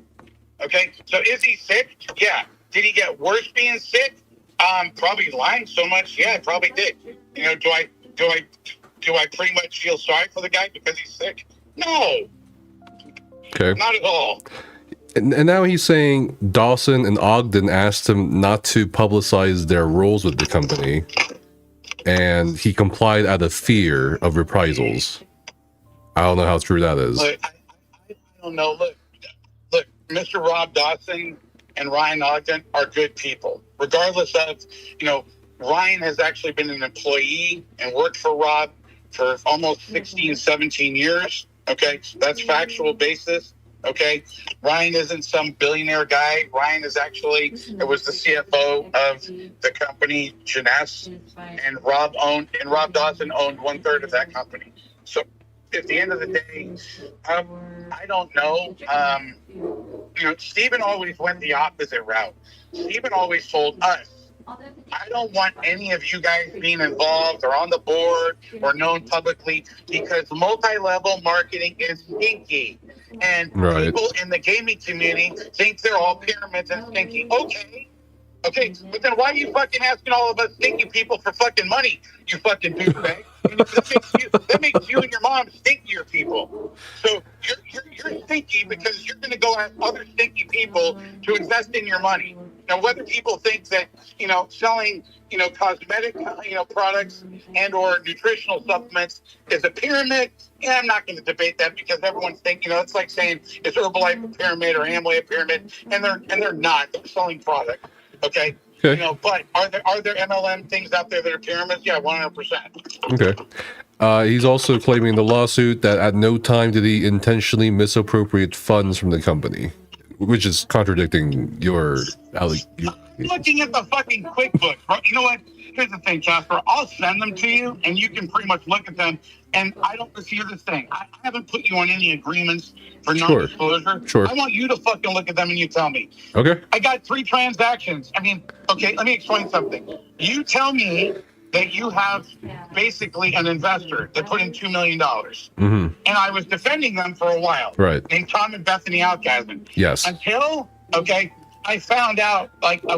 Okay, so is he sick? Yeah. Did he get worse being sick? Probably lying so much. Yeah, it probably did. Do I pretty much feel sorry for the guy because he's sick? No. Okay. Not at all. And now he's saying Dawson and Ogden asked him not to publicize their roles with the company, and he complied out of fear of reprisals. I don't know how true that is. Look, I don't know. Look, Mr. Rob Dawson and Ryan Ogden are good people. Regardless of, Ryan has actually been an employee and worked for Rob for almost 16, 17 years. Okay, that's factual basis. Okay, Ryan isn't some billionaire guy. Ryan is actually, it was the CFO of the company, Jeunesse, and Rob Dawson owned 1/3 of that company. So at the end of the day, I don't know. Stephen always went the opposite route. Stephen always told us, "I don't want any of you guys being involved or on the board or known publicly because multi-level marketing is stinky. And people in the gaming community think they're all pyramids and stinky." Okay, Okay, but then why are you fucking asking all of us stinky people for fucking money, you fucking douchebag? That makes you and your mom stinkier people. So you're stinky because you're going to go ask other stinky people to invest in your money. Now, whether people think that, selling, cosmetic, products and or nutritional supplements is a pyramid, yeah, I'm not going to debate that because everyone's thinking, it's like saying, is Herbalife a pyramid or Amway a pyramid? And they're not. They're selling products. Okay. But are there MLM things out there that are pyramids? Yeah, 100%. Okay. He's also claiming in the lawsuit that at no time did he intentionally misappropriate funds from the company, which is contradicting your looking at the fucking QuickBooks, bro. You know what? Here's the thing, Casper. I'll send them to you, and you can pretty much look at them. And I don't hear this thing. I haven't put you on any agreements for non-disclosure. Sure. I want you to fucking look at them and you tell me. Okay. I got 3 transactions. I mean, okay, let me explain something. You tell me that you have basically an investor that put in $2 million. Mm-hmm. And I was defending them for a while. Right. Named Tom and Bethany Outcasman. Yes. Until, I found out like less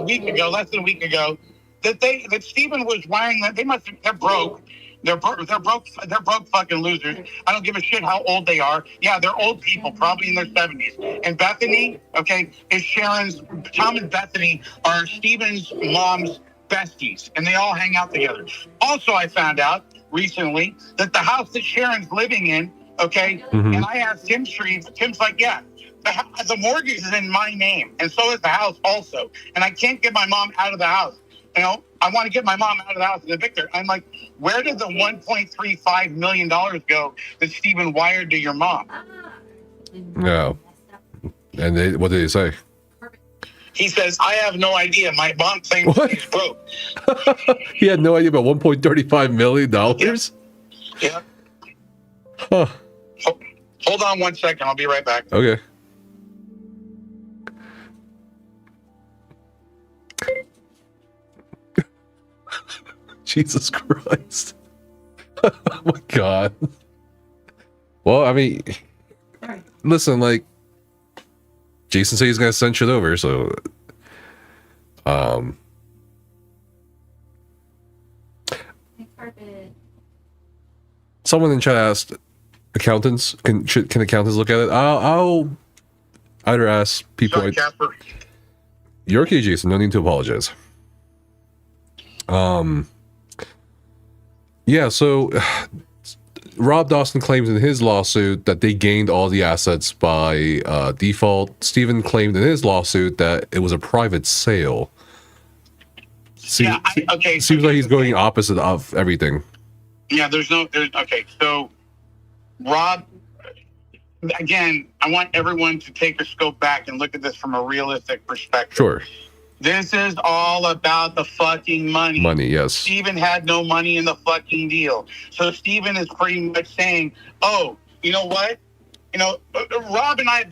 than a week ago, that Stephen was wiring that they're broke. They're broke fucking losers. I don't give a shit how old they are. Yeah, they're old people, probably in their 70s. And Bethany, is Tom and Bethany are Stephen's mom's besties, and they all hang out together. Also, I found out recently that the house that Sharon's living in, Mm-hmm. and I asked Tim Shreve, Tim's like, yeah, the mortgage is in my name, and so is the house also. And I can't get my mom out of the house. I want to get my mom out of the house and evict her. I'm like, where did the $1.35 million go that Stephen wired to your mom? Yeah. And what did they say? He says, I have no idea. My mom claims she's broke. He had no idea about $1.35 million? Yeah. Huh. Hold on 1 second. I'll be right back. Okay. Jesus Christ. Oh my God. Well, I mean, listen, like, Jason said he's gonna send shit over, so someone in chat asked accountants, can accountants look at it? I'll either ask people. Sorry, Casper. You're okay, Jason, no need to apologize. Yeah, so Rob Dawson claims in his lawsuit that they gained all the assets by default. Stephen claimed in his lawsuit that it was a private sale. Seems like he's going opposite of everything. Yeah, so Rob, again, I want everyone to take a scope back and look at this from a realistic perspective. Sure. This is all about the fucking money. Money, yes. Stephen had no money in the fucking deal. So Stephen is pretty much saying, oh, you know what? Rob and I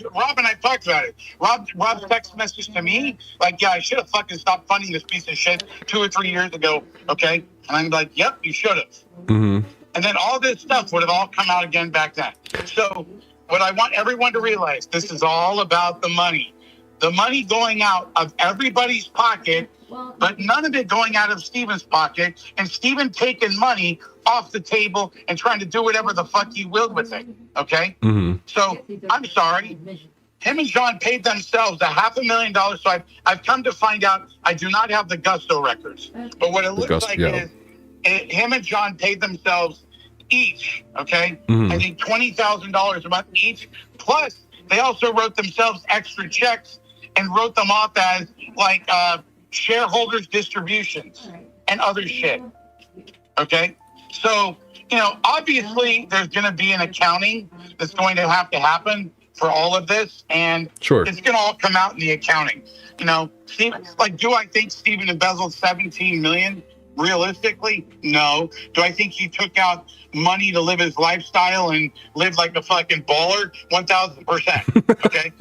talked about it. Rob's text message to me, like, yeah, I should have fucking stopped funding this piece of shit 2 or 3 years ago, okay? And I'm like, yep, you should have. Mm-hmm. And then all this stuff would have all come out again back then. So what I want everyone to realize, this is all about the money. The money going out of everybody's pocket, but none of it going out of Stephen's pocket, and Stephen taking money off the table and trying to do whatever the fuck he will with it, okay? Mm-hmm. So, I'm sorry. Him and John paid themselves $500,000, so I've come to find out I do not have the Gusto records. But what it looks like is him and John paid themselves each, okay? Mm-hmm. I think $20,000 a month each, plus they also wrote themselves extra checks and wrote them off as like shareholders distributions and other shit. Okay? So, obviously there's going to be an accounting that's going to have to happen for all of this, and it's going to all come out in the accounting. Do I think Stephen embezzled $17 million? Realistically, no. Do I think he took out money to live his lifestyle and live like a fucking baller? 1,000%. Okay?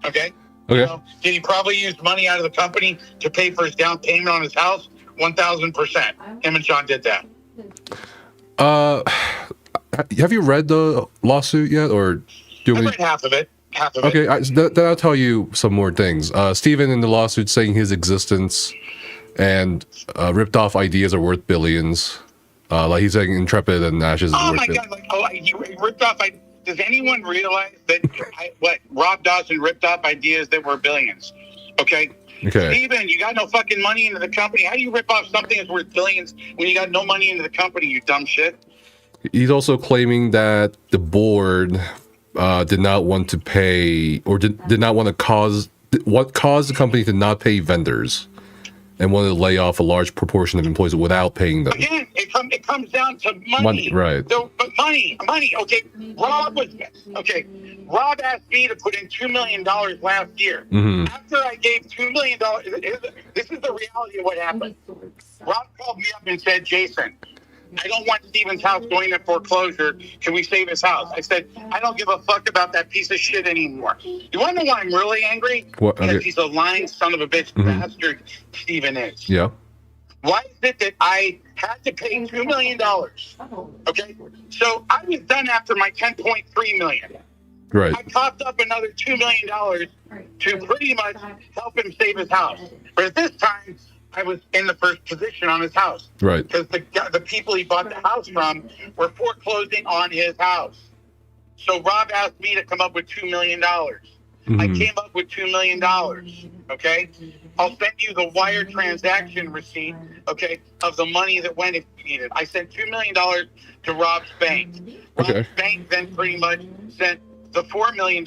Okay? Did he probably use money out of the company to pay for his down payment on his house? 1,000%. Him and John did that. Have you read the lawsuit yet, or I read half of it. half of it. Okay, then I'll tell you some more things. Steven in the lawsuit saying his existence and ripped off ideas are worth billions. Like he's saying Intrepid and Ashes is Oh worth my God! Like, he ripped off. Does anyone realize that what Rob Dawson ripped off ideas that were billions? Okay. Steven, you got no fucking money into the company. How do you rip off something that's worth billions when you got no money into the company, you dumb shit? He's also claiming that the board did not want to pay or did not want to caused the company to not pay vendors and wanted to lay off a large proportion of employees without paying them. Again, it comes down to money. Right. So, but money. Okay. Rob asked me to put in $2 million last year. Mm-hmm. After I gave $2 million, this is the reality of what happened. Rob called me up and said, Jason, I don't want Steven's house going into foreclosure. Can we save his house? I said, I don't give a fuck about that piece of shit anymore. You want to know why I'm really angry? Because he's a lying son of a bitch bastard, Steven is. Yeah. Why is it that I had to pay $2 million? Okay. So I was done after my $10.3 million. Right. I coughed up another $2 million to pretty much help him save his house. But at this time, I was in the first position on his house. Right. Because the people he bought the house from were foreclosing on his house. So Rob asked me to come up with $2 million. I came up with $2 million. Okay. I'll send you the wire transaction receipt, okay, of the money that went if you need it. I sent $2 million to Rob's bank. Rob's bank then pretty much sent the $4 million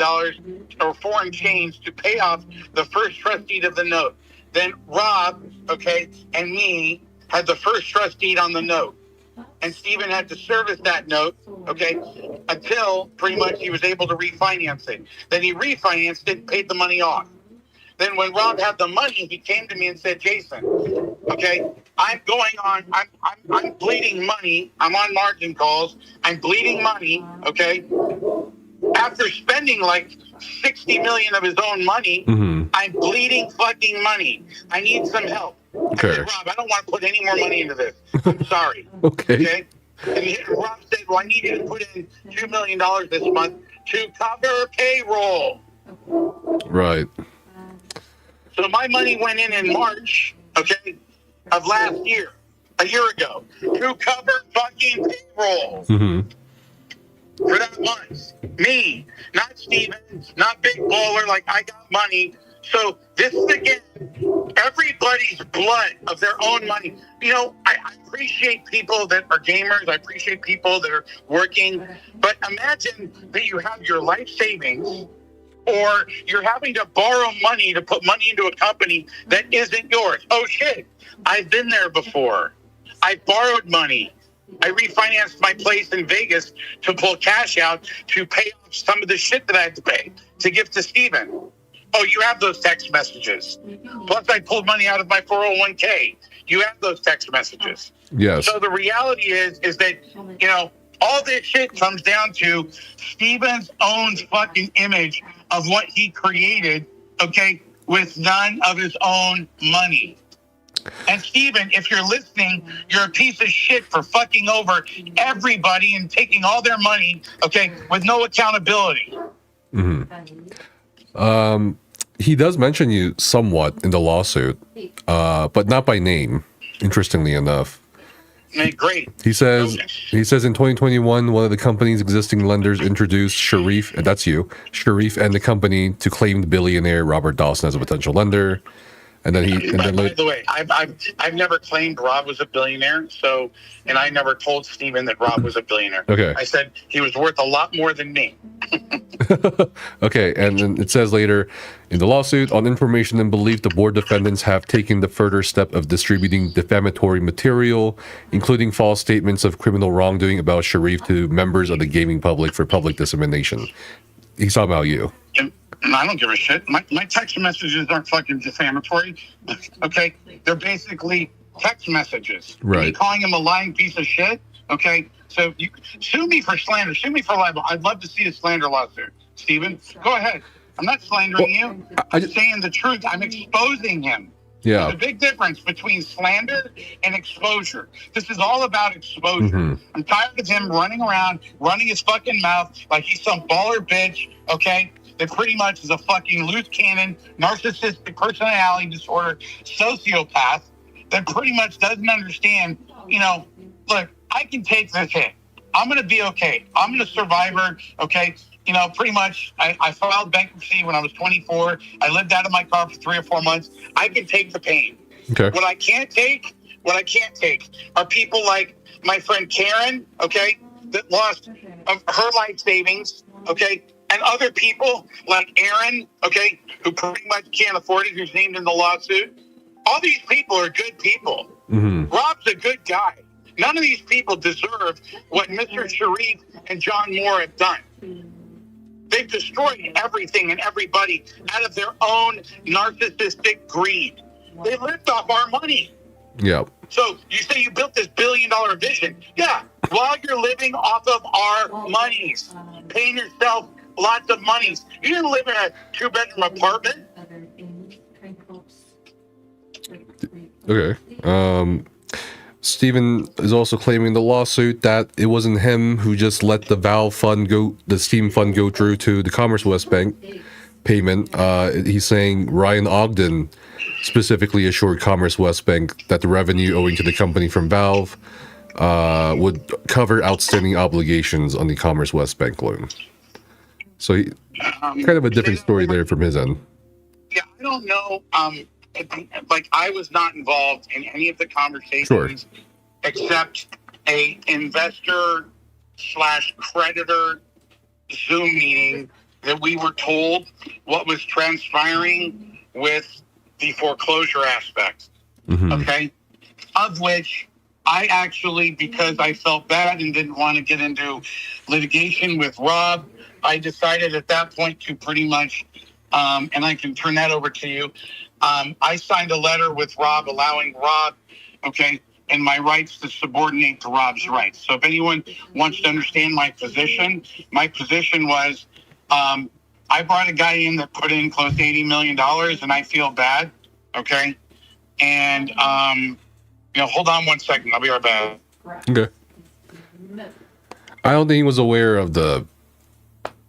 or foreign change to pay off the first trust deed of the note. Then Rob, okay, and me had the first trust deed on the note. And Steven had to service that note, okay, until pretty much he was able to refinance it. Then he refinanced it and paid the money off. Then when Rob had the money, he came to me and said, Jason, okay, I'm bleeding money. I'm on margin calls. I'm bleeding money, okay? After spending like 60 million of his own money, I'm bleeding fucking money. I need some help. Okay. I said, Rob, I don't want to put any more money into this. I'm sorry. Okay. And Rob said, well, I need you to put in $2 million this month to cover payroll. Right. So my money went in March, okay, of last year, a year ago, to cover fucking payroll. For that month. Me, not Steven, not Big Baller, like I got money. So this is, again, everybody's blood of their own money. You know, I appreciate people that are gamers. I appreciate people that are working. But imagine that you have your life savings or you're having to borrow money to put money into a company that isn't yours. Oh, shit. I've been there before. I borrowed money. I refinanced my place in Vegas to pull cash out to pay off some of the shit that I had to pay to give to Steven. Oh, you have those text messages. Plus, I pulled money out of my 401k. You have those text messages. Yes. So the reality is that, you know, all this shit comes down to Steven's own fucking image of what he created, okay, with none of his own money. And Steven, if you're listening, you're a piece of shit for fucking over everybody and taking all their money, okay, with no accountability. He does mention you somewhat in the lawsuit, but not by name, interestingly enough. Great. He says in 2021, one of the company's existing lenders introduced Vishyrf, and that's you, Vishyrf and the company to claim the billionaire Robert Dawson as a potential lender. And then by the way, I've never claimed Rob was a billionaire, and I never told Steven that Rob was a billionaire. Okay. I said he was worth a lot more than me. Okay, and then it says later in the lawsuit, on information and belief, the board defendants have taken the further step of distributing defamatory material, including false statements of criminal wrongdoing about Vishyrf to members of the gaming public for public dissemination. He's talking about you. And I don't give a shit. My text messages aren't fucking defamatory. Okay? They're basically text messages. Right. Me calling him a lying piece of shit. Okay? So you sue me for slander. Sue me for libel. I'd love to see a slander lawsuit. Steven, go ahead. I'm not slandering you. I'm saying the truth. I'm exposing him. Yeah. There's a big difference between slander and exposure. This is all about exposure. I'm tired of him running around, running his fucking mouth like he's some baller bitch, okay? that pretty much is a fucking loose cannon, narcissistic personality disorder, sociopath that pretty much doesn't understand, you know, look, I can take this hit. I'm going to be okay. I'm a survivor, okay? You know, pretty much, I filed bankruptcy when I was 24. I lived out of my car for 3 or 4 months. I can take the pain. Okay. What I can't take are people like my friend Karen, okay, that lost her life savings, okay, and other people like Aaron, okay, who pretty much can't afford it, who's named in the lawsuit. All these people are good people. Mm-hmm. Rob's a good guy. None of these people deserve what Mr. Sharif and John Moore have done. They've destroyed everything and everybody out of their own narcissistic greed. They lived off our money. Yeah. So you say you built this $1 billion vision. Yeah, while you're living off of our monies, paying yourself lots of monies. You didn't live in a 2-bedroom apartment. Okay. Stephen is also claiming the lawsuit that it wasn't him who just let the Steam fund go through to the Commerce West Bank payment. He's saying Ryan Ogden specifically assured Commerce West Bank that the revenue owing to the company from Valve would cover outstanding obligations on the Commerce West Bank loan. So kind of a different story there from his end. Yeah, I don't know. Like, I was not involved in any of the conversations, Sure, except a investor/creditor Zoom meeting that we were told what was transpiring with the foreclosure aspect. Mm-hmm. Okay, of which I actually, because I felt bad and didn't want to get into litigation with Rob, I decided at that point to pretty much, and I can turn that over to you. I signed a letter with Rob allowing Rob, okay, and my rights to subordinate to Rob's rights. So if anyone wants to understand my position was I brought a guy in that put in close to $80 million, and I feel bad, okay? And, hold on 1 second. I'll be right back. Okay. I don't think he was aware of the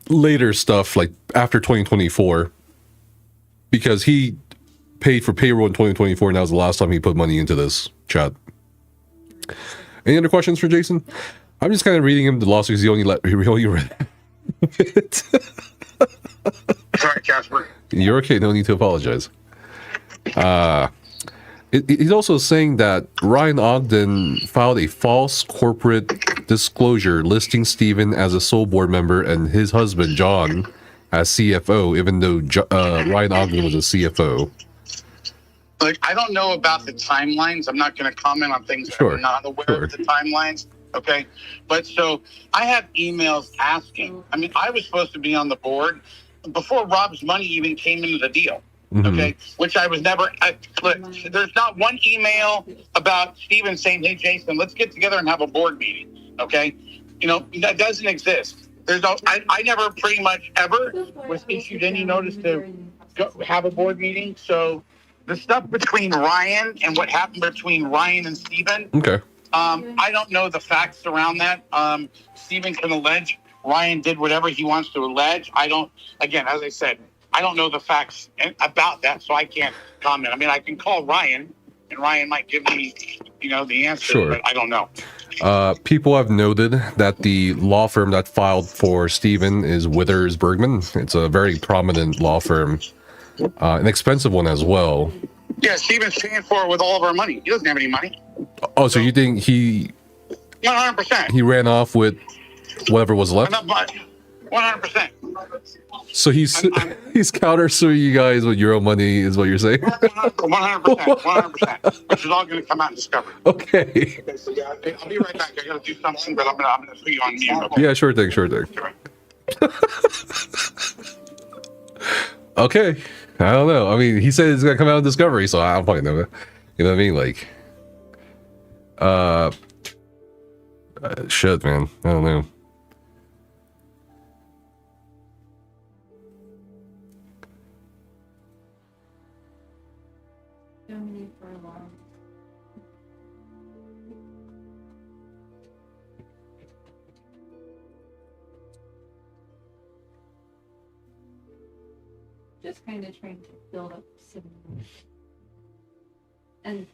later stuff, like after 2024, because he paid for payroll in 2024, and that was the last time he put money into this chat. Any other questions for Jason? I'm just kind of reading him the lawsuit because he only read it. Sorry, Casper. You're okay. No need to apologize. He's also saying that Ryan Ogden filed a false corporate disclosure listing Stephen as a sole board member and his husband, John, as CFO, even though Ryan Ogden was a CFO. Like, I don't know about the timelines. I'm not going to comment on things that I'm not aware of the timelines. Okay. But so I have emails asking. I mean, I was supposed to be on the board before Rob's money even came into the deal. Mm-hmm. Okay. Which I was never. Look, there's not one email about Steven saying, "Hey, Jason, let's get together and have a board meeting." Okay. That doesn't exist. There's no. I never pretty much ever was issued any notice to go have a board meeting. So the stuff between Ryan and what happened between Ryan and Steven. Okay. I don't know the facts around that. Steven can allege Ryan did whatever he wants to allege. I don't, again, as I said, I don't know the facts about that, so I can't comment. I mean, I can call Ryan, and Ryan might give me, the answer, but I don't know. People have noted that the law firm that filed for Steven is Withers Bergman. It's a very prominent law firm, an expensive one as well. Yeah, Steven's paying for it with all of our money. He doesn't have any money. Oh, so you think he 100%. He ran off with whatever was left? 100%. So he's countersuing you guys with your own money, is what you're saying? 100%. Which is all going to come out in discovery. Okay. So yeah, I'll be right back. I got to do something, but I'm going to put you on mute. Okay? Yeah, sure thing. Okay. I don't know. I mean, he said it's going to come out in discovery, so I don't fucking know. You know what I mean? Like, shit, man. I don't know. just kind of trying to build up some. And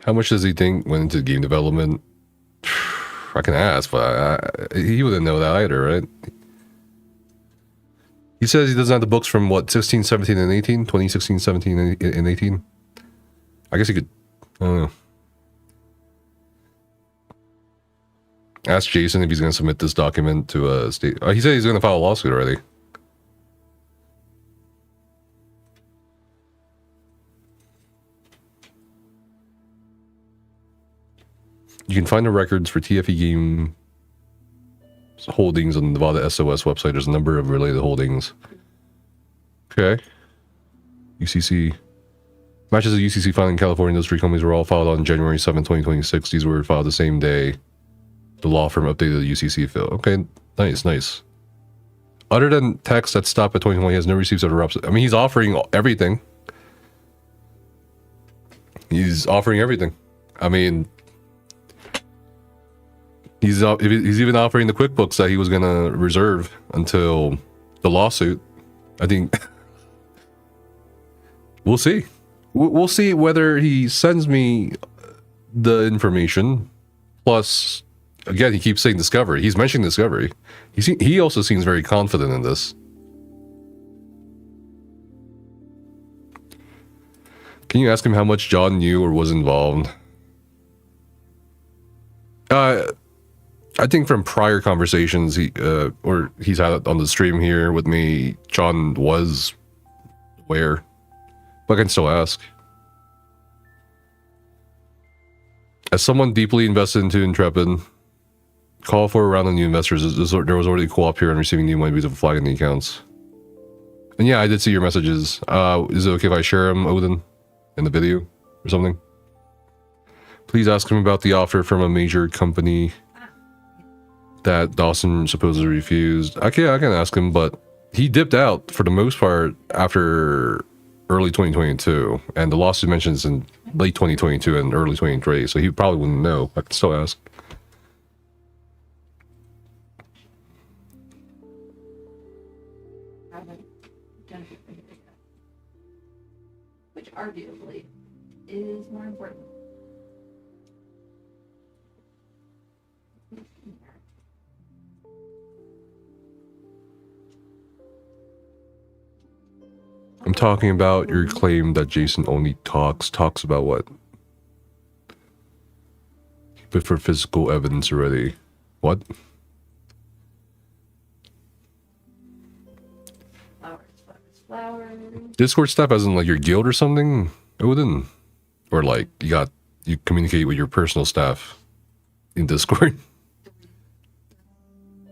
How much does he think went into game development? I can ask, but he wouldn't know that either, right? He says he doesn't have the books from what, 16, 17, and 18? 2016, 17, and 18? I guess he could, I don't know. Ask Jason if he's going to submit this document to a state. He said he's going to file a lawsuit already. You can find the records for TFE game holdings on the Nevada SOS website. There's a number of related holdings. Okay. UCC. Matches of UCC filed in California. Those three companies were all filed on January 7, 2026. These were filed the same day the law firm updated the UCC fill. Okay, nice, nice. Other than text that stopped at 2020, he has no receipts of erupts. I mean, he's offering everything. He's offering everything. I mean, he's even offering the QuickBooks that he was going to reserve until the lawsuit. I think we'll see. We'll see whether he sends me the information. Plus, again, he keeps saying Discovery. He's mentioning Discovery. He also seems very confident in this. Can you ask him how much John knew or was involved? I think from prior conversations he's had on the stream here with me, John was aware. But I can still ask. As someone deeply invested into Intrepid, call for a round of new investors. There was already a co-op here on receiving new money because of flagging the accounts. And yeah, I did see your messages. Is it okay if I share them, Odin, in the video or something? Please ask him about the offer from a major company that Dawson supposedly refused. I can ask him, but he dipped out for the most part after early 2022, and the lawsuit mentions in late 2022 and early 2023, so he probably wouldn't know. I can still ask. I haven't done anything yet. Which arguably is more important. I'm talking about your claim that Jason only talks about what? But for physical evidence already. What? Flowers. Discord stuff as in like your guild or something, Odin? Or like you communicate with your personal staff in Discord?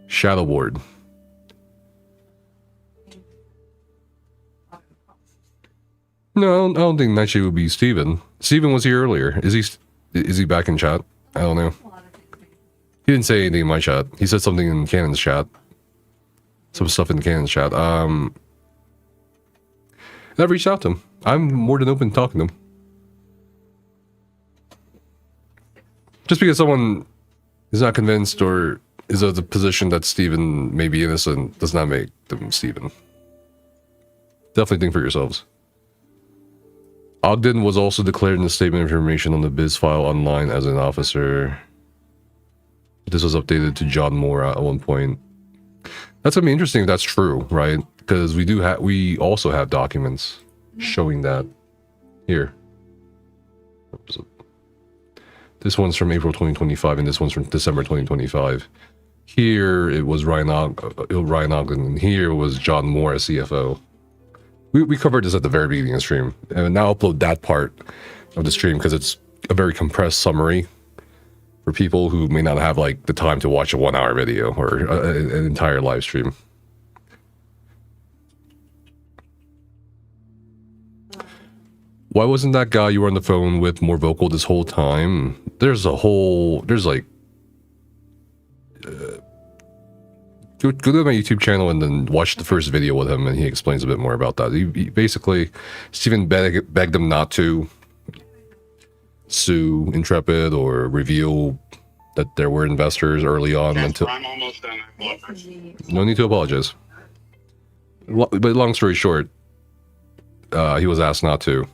Shadowboard. No, I don't think Nightshade would be Steven. Steven was here earlier. Is he back in chat? I don't know. He didn't say anything in my chat. He said something in Cannon's chat. Some stuff in Cannon's chat. I've reached out to him. I'm more than open to talking to him. Just because someone is not convinced or is of the position that Steven may be innocent does not make them Steven. Definitely think for yourselves. Ogden was also declared in the statement of information on the biz file online as an officer. This was updated to John Moore at one point. That's gonna be interesting if that's true, right? Because we also have documents showing that here. This one's from April 2025 and this one's from December 2025. Here it was Ryan Ogden, and here was John Moore as CFO. We covered this at the very beginning of the stream, and now I'll upload that part of the stream because it's a very compressed summary for people who may not have like the time to watch a 1 hour video or an entire live stream. Why wasn't that guy you were on the phone with more vocal this whole time? There's like go to my YouTube channel and then watch the first video with him, and he explains a bit more about that. He basically, Steven begged him not to sue Intrepid or reveal that there were investors early on. I'm almost done. No need to apologize. But long story short, he was asked not to.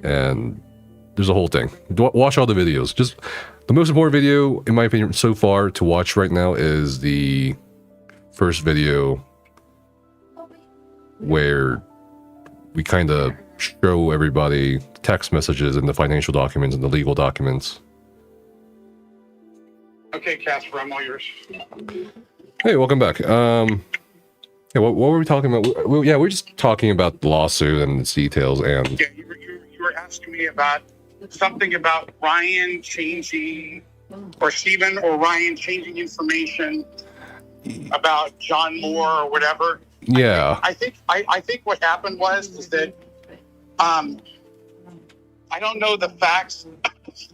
And there's a whole thing. Watch all the videos. Just the most important video, in my opinion, so far to watch right now is the first video where we kind of show everybody text messages and the financial documents and the legal documents. Okay, Casper, I'm all yours. Hey, welcome back. Yeah, what were we talking about? We're just talking about the lawsuit and its details. And Yeah, you were asking me about something about Ryan changing, or Stephen or Ryan changing information about John Moore or whatever. yeah, I think what happened is that I don't know the facts,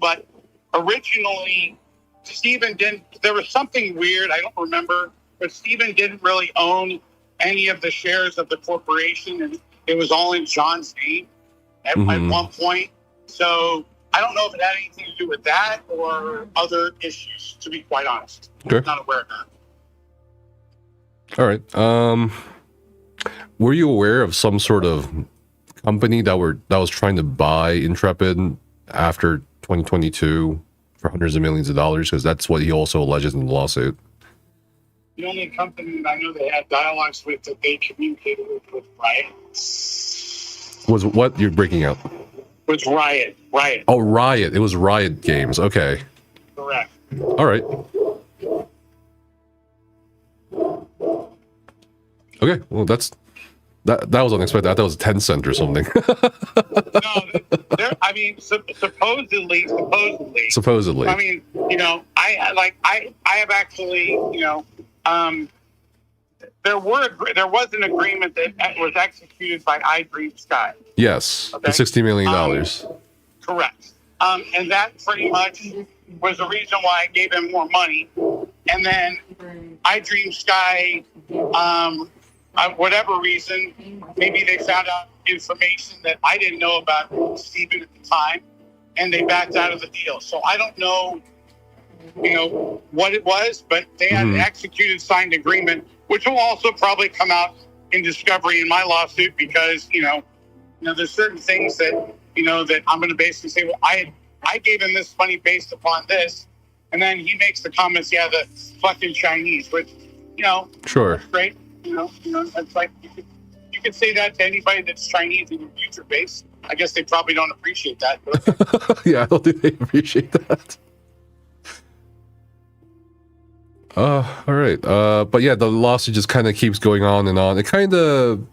but originally Stephen didn't. There was something weird. I don't remember, but Stephen didn't really own any of the shares of the corporation, and it was all in John's name at one point. So I don't know if it had anything to do with that or other issues, to be quite honest. Okay. I'm not aware of that. all right. Were you aware of some sort of company that was trying to buy Intrepid after 2022 for hundreds of millions of dollars? Because that's what he also alleges in the lawsuit. The only company that I know they had dialogues with that they communicated with Riot Was what you're breaking out? was Riot. Riot. Oh, Riot. It was Riot Games. Okay. Correct. All right. Okay. Well, that was unexpected. I thought it was 10 cent or something. No, I mean, supposedly. Supposedly. I mean, I have actually, there was an agreement that was executed by iDream Sky. Yes. Okay. The $60 million. Correct. And that pretty much was the reason why I gave him more money. And then iDream Sky, whatever reason, maybe they found out information that I didn't know about Stephen at the time, and they backed out of the deal. So I don't know, what it was, but they had an executed signed agreement, which will also probably come out in discovery in my lawsuit, because, there's certain things that, that I'm going to basically say, well, I gave him this money based upon this. And then he makes the comments, yeah, the fucking Chinese, which, Sure. that's great. It's like you could say that to anybody that's Chinese in your future base. I guess they probably don't appreciate that. But Yeah, I don't think they appreciate that. All right. But yeah, the lawsuit just kind of keeps going on and on. It kind of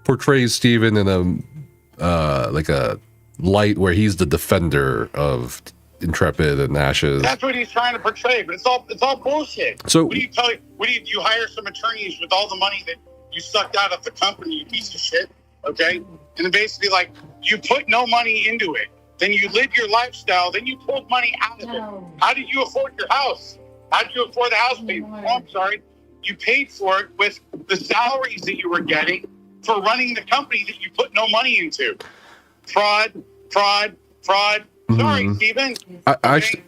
portrays Stephen in a like a light where he's the defender of Intrepid and Ashes. that's what he's trying to portray, but it's all bullshit. So- what do you hire some attorneys with all the money that you sucked out of the company, you piece of shit, okay? And then basically, like, you put no money into it, then you live your lifestyle, then you pulled money out of it. How did you afford your house? How did you afford the house payment? Oh, I'm sorry. You paid for it with the salaries that you were getting for running the company that you put no money into. Fraud. Sorry, Stephen.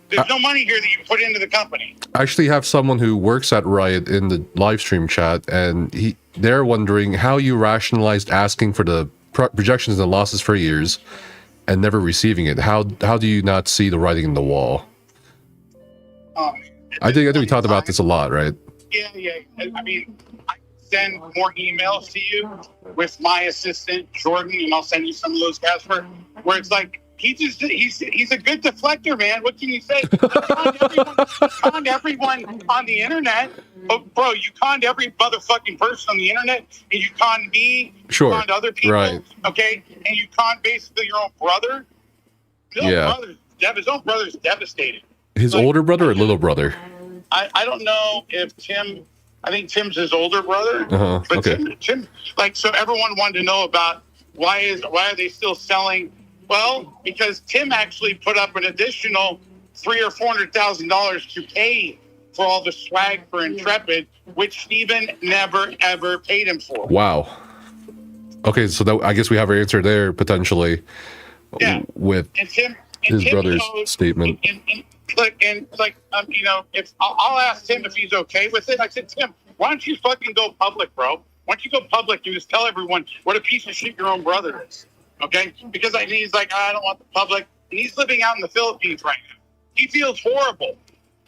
There's no money here that you put into the company. I actually have someone who works at Riot in the live stream chat, and they're wondering how you rationalized asking for the projections and losses for years and never receiving it. How do you not see the writing in the wall? I think we talked about this a lot, right? Yeah. I mean, I can send more emails to you with my assistant Jordan, and I'll send you some of those, Casper, where it's like he's a good deflector, man. What can you say? You conned everyone on the internet. Oh, bro, you conned every motherfucking person on the internet, and you conned me. Sure. You conned other people. Right. Okay, and you conned basically your own brother. His own brother's devastated. His older brother or little brother? I don't know if Tim. I think Tim's his older brother. But Okay. Tim, so everyone wanted to know about why are they still selling? Well, because Tim actually put up an additional $300,000 or $400,000 to pay for all the swag for Intrepid, which Stephen never ever paid him for. Wow. Okay, so I guess we have our answer there potentially. Yeah. With Tim brother's statement. If I'll ask Tim if he's okay with it. I said, Tim, why don't you fucking go public, bro? Once you go public, you just tell everyone what a piece of shit your own brother is. Okay? Because he's like, I don't want the public. And he's living out in the Philippines right now. He feels horrible.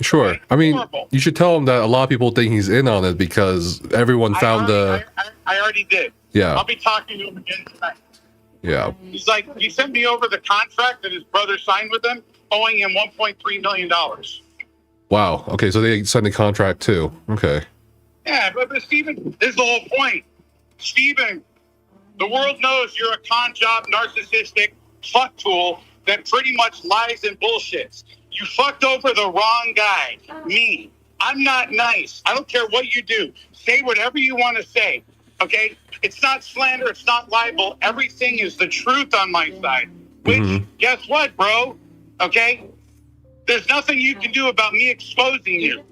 Sure. Okay? I mean, Horrible. you should tell him that a lot of people think he's in on it because everyone found I already did. Yeah. I'll be talking to him again tonight. Yeah. He's like, he sent me over the contract that his brother signed with him, owing him $1.3 million. Wow. Okay, so they signed a contract too. Okay. Yeah, but Stephen, this is the whole point. Stephen, the world knows you're a con job, narcissistic fuck tool that pretty much lies and bullshits. You fucked over the wrong guy, me. I'm not nice. I don't care what you do. Say whatever you want to say, okay? It's not slander. It's not libel. Everything is the truth on my side. Which, guess what, bro? Okay? There's nothing you can do about me exposing you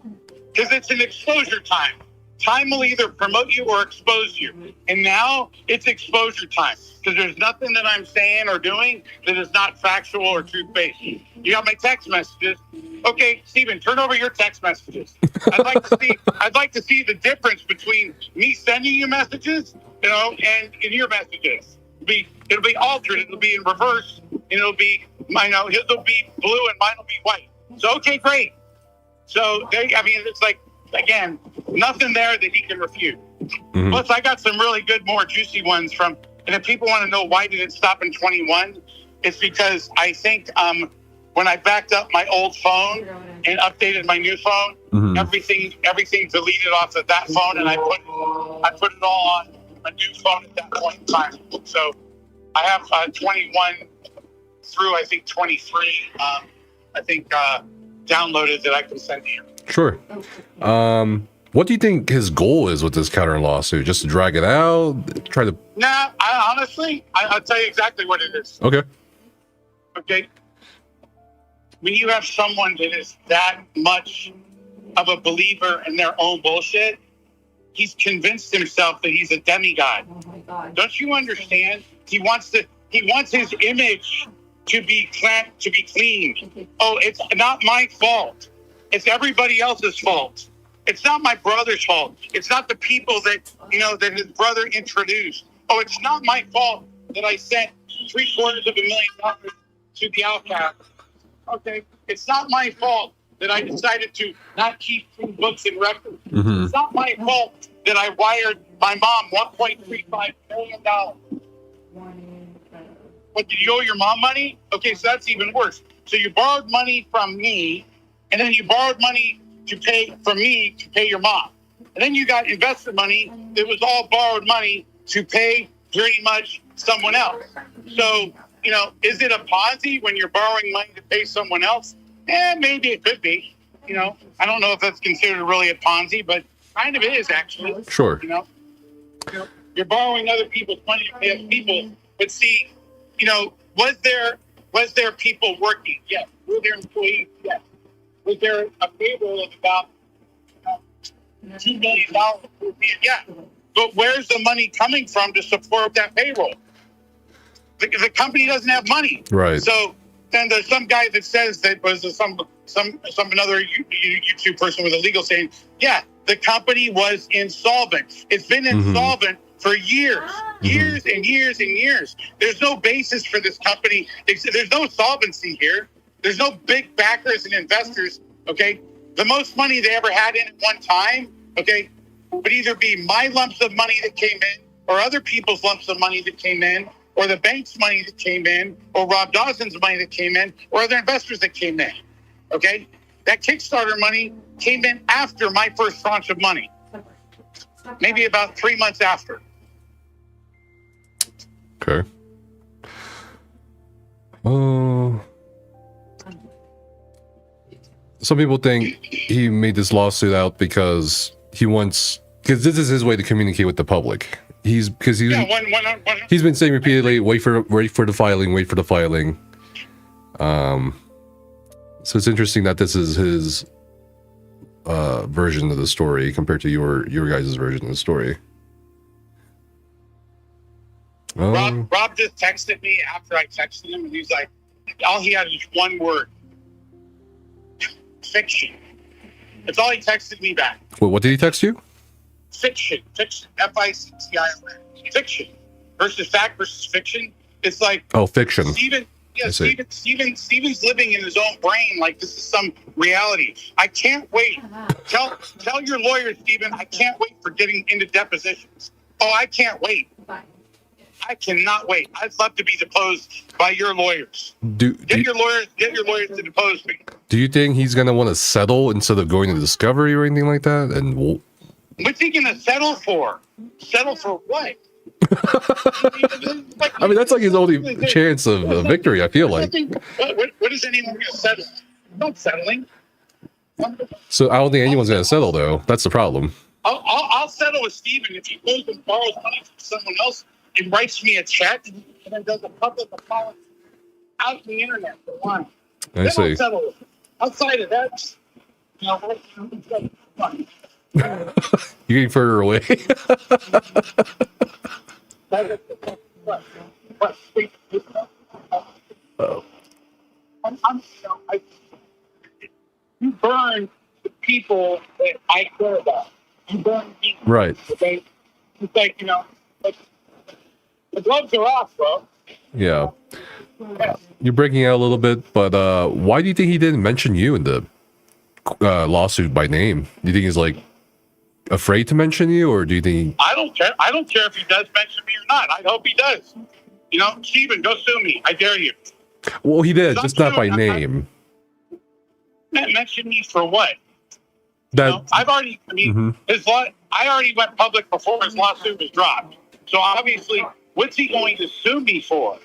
because it's an exposure time. Time will either promote you or expose you. And now it's exposure time because there's nothing that I'm saying or doing that is not factual or truth-based. You got my text messages. Okay, Stephen, turn over your text messages. I'd like to see the difference between me sending you messages, and in your messages. It'll be altered. It'll be in reverse. And it'll be, his will be blue and mine will be white. So, okay, great. So, it's like, again, nothing there that he can refute. Plus, I got some really good, more juicy ones from, and if people want to know why did it stop in 21, it's because I think when I backed up my old phone and updated my new phone, everything deleted off of that phone, and I put it all on a new phone at that point in time. So I have 21 through, I think, 23, downloaded that I can send to you. Sure. What do you think his goal is with this counter lawsuit? Just to drag it out? Try to... Nah, honestly, I'll tell you exactly what it is. Okay. Okay. When you have someone that is that much of a believer in their own bullshit, he's convinced himself that he's a demigod. Oh my God. Don't you understand? He wants his image to be clean. Oh, it's not my fault. It's everybody else's fault. It's not my brother's fault. It's not the people that his brother introduced. Oh, it's not my fault that I sent $750,000 to the outcast. Okay, it's not my fault that I decided to not keep books and records. It's not my fault that I wired my mom $1.35 million. But did you owe your mom money? Okay, so that's even worse. So you borrowed money from me, and then you borrowed money to pay your mom. And then you got investor money that was all borrowed money to pay pretty much someone else. So, is it a Ponzi when you're borrowing money to pay someone else? Maybe it could be. I don't know if that's considered really a Ponzi, but kind of it is actually. Sure. You're borrowing other people's money to pay other people. But see, was there people working? Yes. Were there employees? Yes. Was there a payroll of about $2 million? Yeah. But where's the money coming from to support that payroll? The company doesn't have money. Right. So then there's some guy that says that was another YouTube person with a legal saying, yeah, the company was insolvent. It's been insolvent for years and years and years. There's no basis for this company. There's no solvency here. There's no big backers and investors, okay? The most money they ever had in at one time, okay, would either be my lumps of money that came in or other people's lumps of money that came in or the bank's money that came in or Rob Dawson's money that came in or other investors that came in, okay? That Kickstarter money came in after my first tranche of money, maybe about 3 months after. Okay. Some people think he made this lawsuit out because this is his way to communicate with the public. He's been saying repeatedly, wait for the filing. So it's interesting that this is his version of the story compared to your guys' version of the story. Rob just texted me after I texted him, and he's like, all he had was one word. Fiction. That's all he texted me back. What did he text you? fiction, F-I-C-T-I-O-N, fiction versus fact versus fiction. It's like, Oh, fiction. Steven's living in his own brain like this is some reality. I can't wait. Tell your lawyer, Steven, I can't wait for getting into depositions. Oh, I can't wait. I cannot wait. I'd love to be deposed by your lawyers. Get your lawyers to depose me. Do you think he's gonna want to settle instead of going to discovery or anything like that? And what's he gonna settle for? Settle for what? I mean, that's like his only chance of victory. I feel like. What is anyone gonna settle? Not settling. So I don't think anyone's gonna settle, though. That's the problem. I'll settle with Steven if he goes and borrows money from someone else and writes me a check and then does a public apology out on the internet for one. I see. I'll settle with him. Outside of that, you know, fun. You're getting further away. Oh. You burn the people that I care about. You burn me. Right. Okay? It's like, you know, like, the gloves are off, bro. Yeah. You're breaking out a little bit, but why do you think he didn't mention you in the lawsuit by name? Do you think he's like afraid to mention you, or do you think? I don't care. I don't care if he does mention me or not. I hope he does. You know, Steven, go sue me. I dare you. Well, he did, just not by name. Mention me for what? That You know, I've already. I mean, I already went public before his lawsuit was dropped. So obviously, what's he going to sue me for?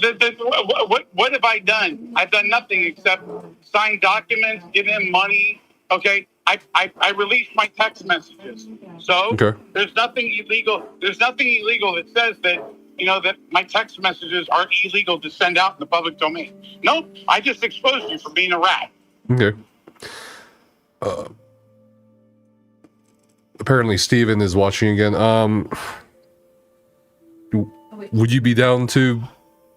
What have I done? I've done nothing except sign documents, give him money. Okay, I released my text messages. So there's nothing illegal. There's nothing illegal that says that, you know, that my text messages are illegal to send out in the public domain. No, I just exposed you for being a rat. Okay. Apparently, Steven is watching again. Would you be down to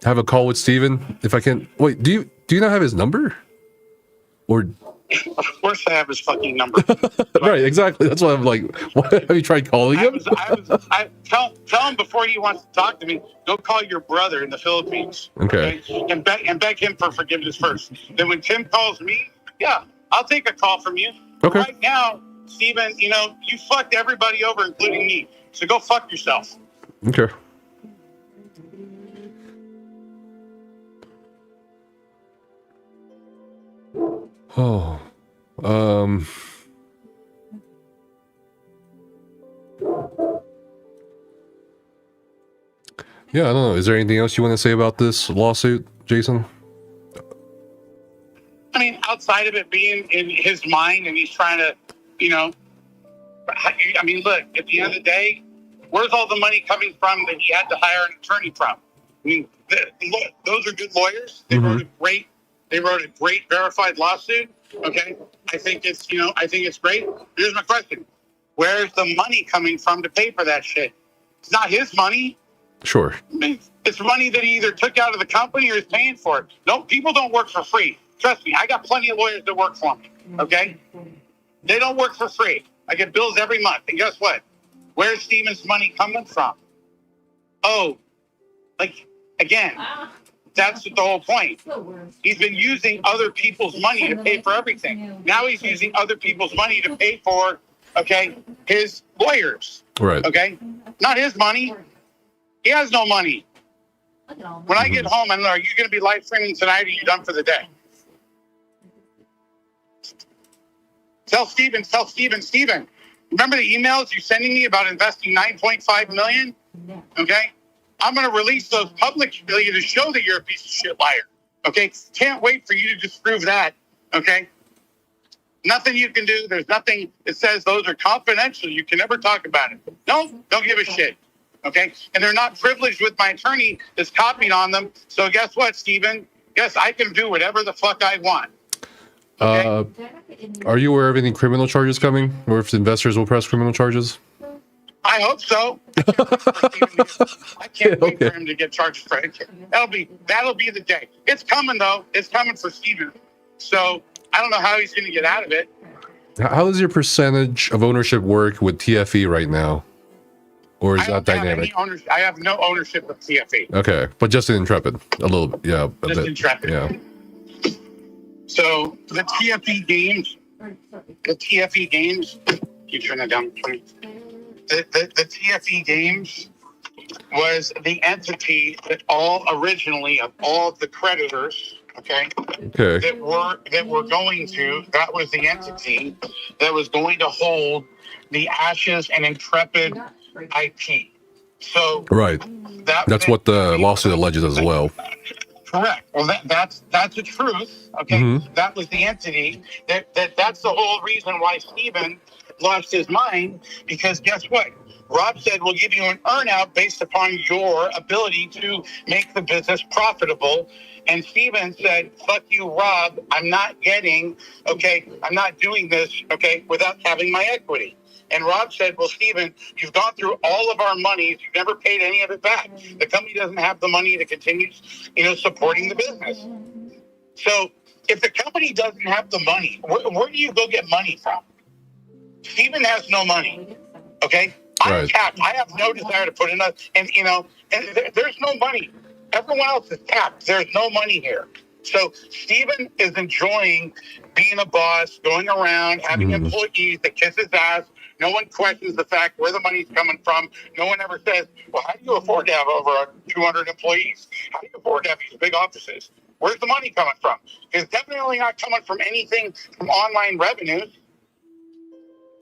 have a call with Steven if I can? Wait, do you not have his number? Or of course I have his fucking number. Right, exactly. That's why I'm like, what? Have you tried calling him? Tell him before he wants to talk to me, go call your brother in the Philippines. Okay. And beg him for forgiveness first. Then when Tim calls me, yeah, I'll take a call from you. Okay. Right now, Steven, you know, you fucked everybody over, including me. So go fuck yourself. Okay. Oh, yeah, I don't know. Is there anything else you want to say about this lawsuit, Jason? I mean, outside of it being in his mind and he's trying to, you know, I mean, look, at the end of the day, where's all the money coming from that he had to hire an attorney from? I mean, those are good lawyers. They wrote a great verified lawsuit. Okay. I think it's great. Here's my question. Where's the money coming from to pay for that shit? It's not his money. Sure. I mean, it's money that he either took out of the company or is paying for it. No, people don't work for free. Trust me, I got plenty of lawyers that work for me. Okay? They don't work for free. I get bills every month. And guess what? Where's Steven's money coming from? Oh, like, again, that's the whole point. He's been using other people's money to pay for everything. Now he's using other people's money to pay for, okay, his lawyers. Right. Okay? Not his money. He has no money. When I get home, I'm like, are you going to be live streaming tonight or are you done for the day? Tell Steven. Remember the emails you're sending me about investing $9.5 million? Okay? I'm going to release those publicly to show that you're a piece of shit liar. Okay? Can't wait for you to disprove that. Okay? Nothing you can do. There's nothing that says those are confidential. You can never talk about it. No, don't give a shit. Okay? And they're not privileged with my attorney that's copied on them. So guess what, Steven? Yes, I can do whatever the fuck I want. Okay? Are you aware of any criminal charges coming? Or if investors will press criminal charges? I hope so. I can't wait for him to get charged for it. That'll be the day. It's coming though. It's coming for Steven. So I don't know how he's going to get out of it. How does your percentage of ownership work with TFE right now? Or is I that don't have dynamic? any ownership. I have no ownership of TFE. Okay, but just in Intrepid, a little bit, yeah, a Just bit, Intrepid. yeah. So the TFE games, you turn that down, please. The TFE games was the entity that originally of all of the creditors, okay, Okay, that were going to, that was the entity that was going to hold the Ashes and Intrepid IP. So right. That's what the lawsuit alleges as well. Correct. Well, that's the truth. Okay, That was the entity. That's the whole reason why Stephen lost his mind, because guess what? Rob said we'll give you an earnout based upon your ability to make the business profitable. And Stephen said, fuck you, Rob. I'm not doing this, without having my equity. And Rob said, well, Stephen, you've gone through all of our monies. You've never paid any of it back. The company doesn't have the money to continue, supporting the business. So if the company doesn't have the money, where do you go get money from? Stephen has no money. Okay? I'm tapped. I have no desire to put in there's no money. Everyone else is tapped. There's no money here. So Stephen is enjoying being a boss, going around, having employees that kiss his ass. No one questions the fact where the money's coming from. No one ever says, well, how do you afford to have over 200 employees? How do you afford to have these big offices? Where's the money coming from? It's definitely not coming from anything from online revenues.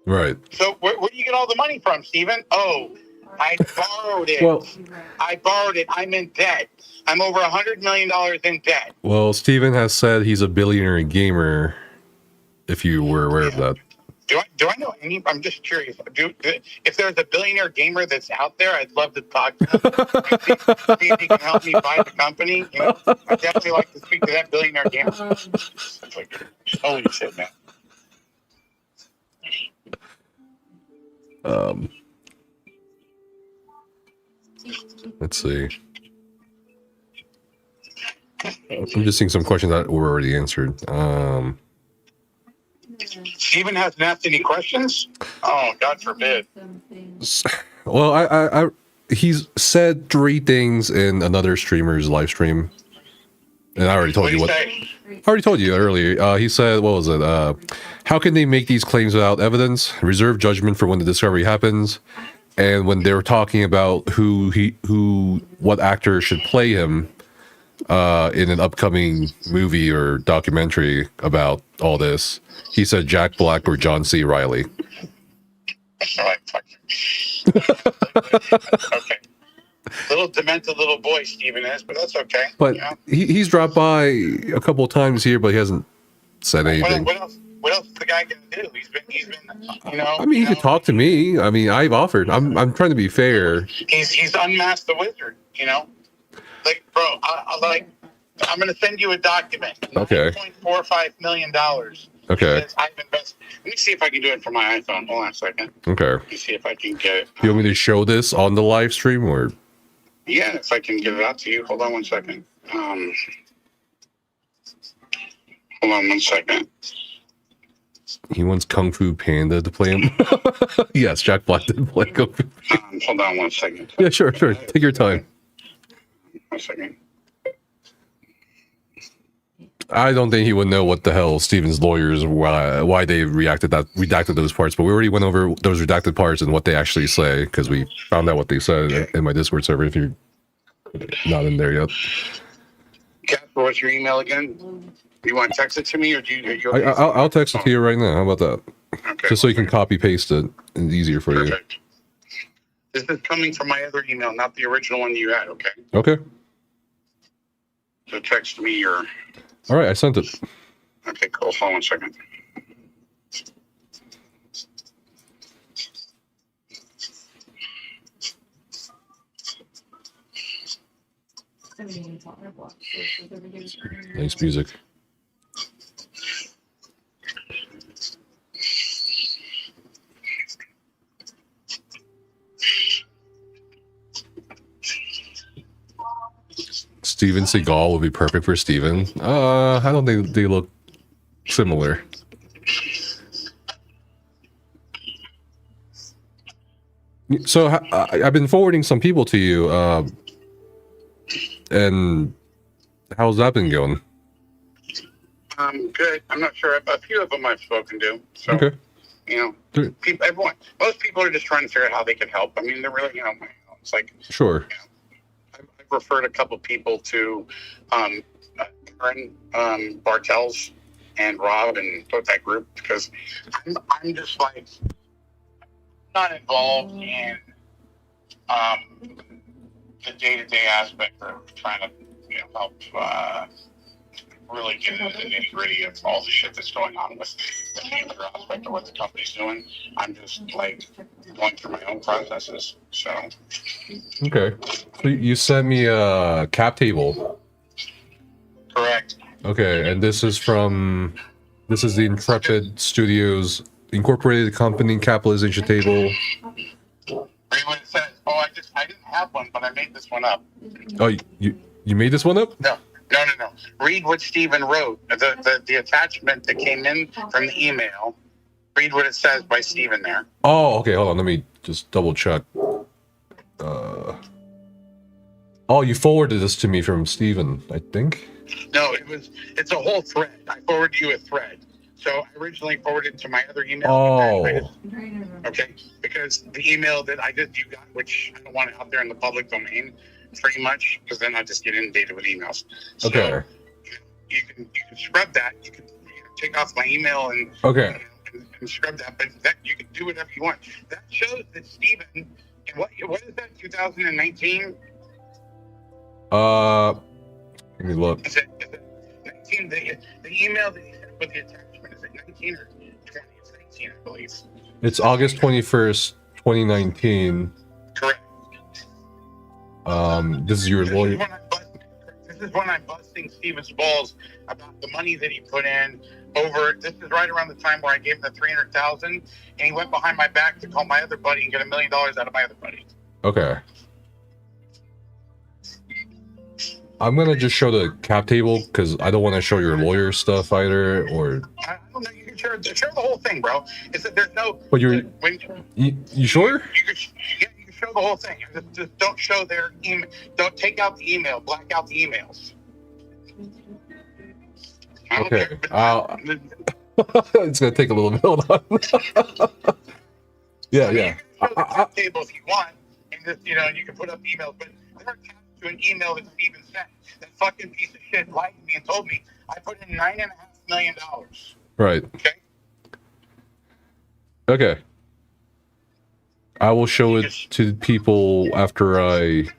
Right. So where do you get all the money from, Stephen? Oh, I borrowed it. Well, I borrowed it. I'm in debt. I'm over $100 million in debt. Well, Stephen has said he's a billionaire gamer, if you were aware of that. Do I know any? I'm just curious. If there's a billionaire gamer that's out there, I'd love to talk to him. See if he can help me buy the company. I'd definitely like to speak to that billionaire gamer. Holy shit, man. Let's see. I'm just seeing some questions that were already answered. Stephen hasn't asked any questions? Oh, God forbid. Well, he's said 3 things in another streamer's live stream. And I already told you what. I already told you earlier. He said, what was it? How can they make these claims without evidence? Reserve judgment for when the discovery happens. And when they were talking about what actor should play him in an upcoming movie or documentary about all this, he said Jack Black or John C. Reilly. Okay. Little demented little boy Stephen is, but that's okay. But he's dropped by a couple of times here, but he hasn't said anything. What else is the guy gonna do? He's been I mean, he could talk to me. I mean, I've offered. I'm trying to be fair. He's unmasked the wizard, Like, bro, I'm gonna send you a document. Okay. $9.45 million. Okay. I've invested. Let me see if I can do it from my iPhone. Hold on a second. Okay. Let me see if I can get it. You want me to show this on the live stream or? Yeah, if I can get it out to you. Hold on one second. Hold on one second. He wants Kung Fu Panda to play him. Yes, Jack Black did play Kung Fu. Hold on one second. Yeah, sure. Take your time. 1 second. I don't think he would know what the hell Steven's lawyers, why they redacted those parts, but we already went over those redacted parts and what they actually say, because we found out what they said in my Discord server, if you're not in there yet. Casper, what's your email again? You want to text it to me, or do you? I'll text it to you right now. How about that? Okay. Just so you can copy paste it. It's easier for you. This is coming from my other email, not the original one you had, okay? Okay. So text me your... All right, I sent it. Okay, cool. Hold on 1 second. Nice music. Steven Seagal would be perfect for Steven. I don't think they look similar. So I've been forwarding some people to you, and how's that been going? Good. I'm not sure. A few of them I've spoken to. So, Okay. you know, most people are just trying to figure out how they can help. I mean, they're really, it's like, Sure. I've referred a couple people to Aaron Bartels and Rob and both that group because I'm just like not involved in the day-to-day aspect of trying to help really get into the nitty-gritty of all the shit that's going on with the other aspect of what the company's doing. I'm just like going through my own processes. So Okay. So you sent me a cap table. correct. Okay, and this is the Intrepid Studios Incorporated Company capitalization table. Read what it says. Oh, I didn't have one, but I made this one up. Oh, you made this one up? No. Read what Stephen wrote. The attachment that came in from the email. Read what it says by Stephen there. Oh, okay. Hold on. Let me just double check. Oh, you forwarded this to me from Stephen, I think. No, it's a whole thread. I forwarded you a thread. So I originally forwarded to my other email. Oh. Okay. Because the email that you got, which I don't want it out there in the public domain, pretty much, because then I just get inundated with emails. So Okay. You can scrub that. You can take off my email and Okay. and scrub that. But that you can do whatever you want. That shows that Stephen. And what is that? 2019. Let me look. Is it 19? The email that he sent with the attachment, is it 19 or 20? It's 19, I believe. It's August 21st, 2019. Correct. This is your lawyer. This is when I'm busting Stephen's balls about the money that he put in over. This is right around the time where I gave him the $300,000, and he went behind my back to call my other buddy and get $1 million out of my other buddy. Okay. I'm gonna just show the cap table because I don't want to show your lawyer stuff either, or. I don't know. You can share the whole thing, bro. It's that there's no. But you sure? You can show the whole thing. Just don't show their email. Don't take out the email. Black out the emails. Okay. It's gonna take a little bit. Hold on. Yeah. You can show the cap table if you want, and just you can put up emails, but they're attached to an email that Steven sent. That fucking piece of shit lied to me and told me I put in $9.5 million. Right. Okay. I will show it to people after I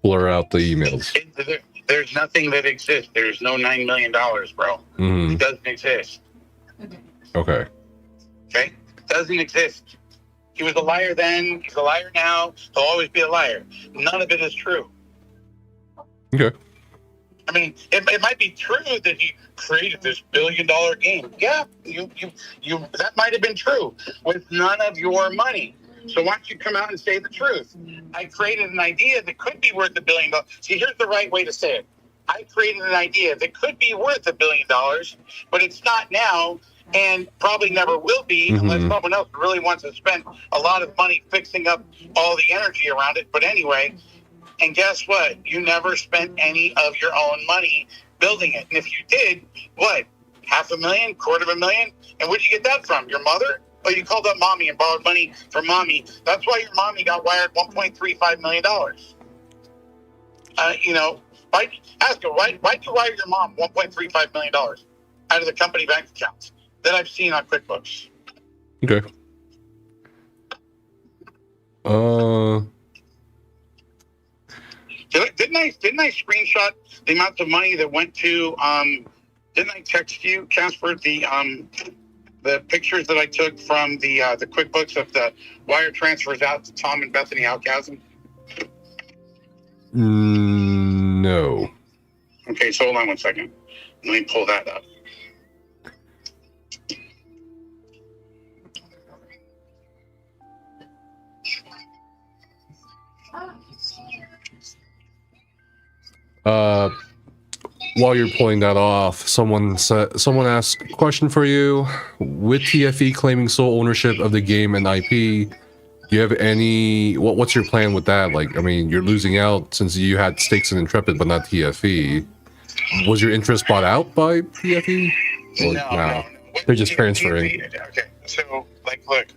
blur out the emails. There's nothing that exists. There's no $9 million, bro. Mm-hmm. It doesn't exist. Okay. Okay? It doesn't exist. He was a liar then. He's a liar now. He'll always be a liar. None of it is true. Okay. I mean, it might be true that he created this $1 billion game. Yeah, you that might have been true with none of your money. So why don't you come out and say the truth? I created an idea that could be worth $1 billion. See, here's the right way to say it. I created an idea that could be worth $1 billion, but it's not now, and probably never will be unless someone else really wants to spend a lot of money fixing up all the energy around it. But anyway. And guess what? You never spent any of your own money building it. And if you did, what? $500,000, $250,000? And where'd you get that from? Your mother? Oh, you called up mommy and borrowed money from mommy. That's why your mommy got wired $1.35 million. Ask her, why'd you wire your mom $1.35 million out of the company bank accounts that I've seen on QuickBooks? Okay. Didn't I screenshot the amount of money that went to? Didn't I text you, Casper, the pictures that I took from the QuickBooks of the wire transfers out to Tom and Bethany Alchasm? No. Okay, so hold on one second. Let me pull that up. While you're pulling that off, someone asked a question for you. With TFE claiming sole ownership of the game and IP, Do you have any? What's your plan with that? Like, I mean, you're losing out since you had stakes in Intrepid, but not TFE. Was your interest bought out by TFE? Or, No. They're just transferring. Okay, so like, look,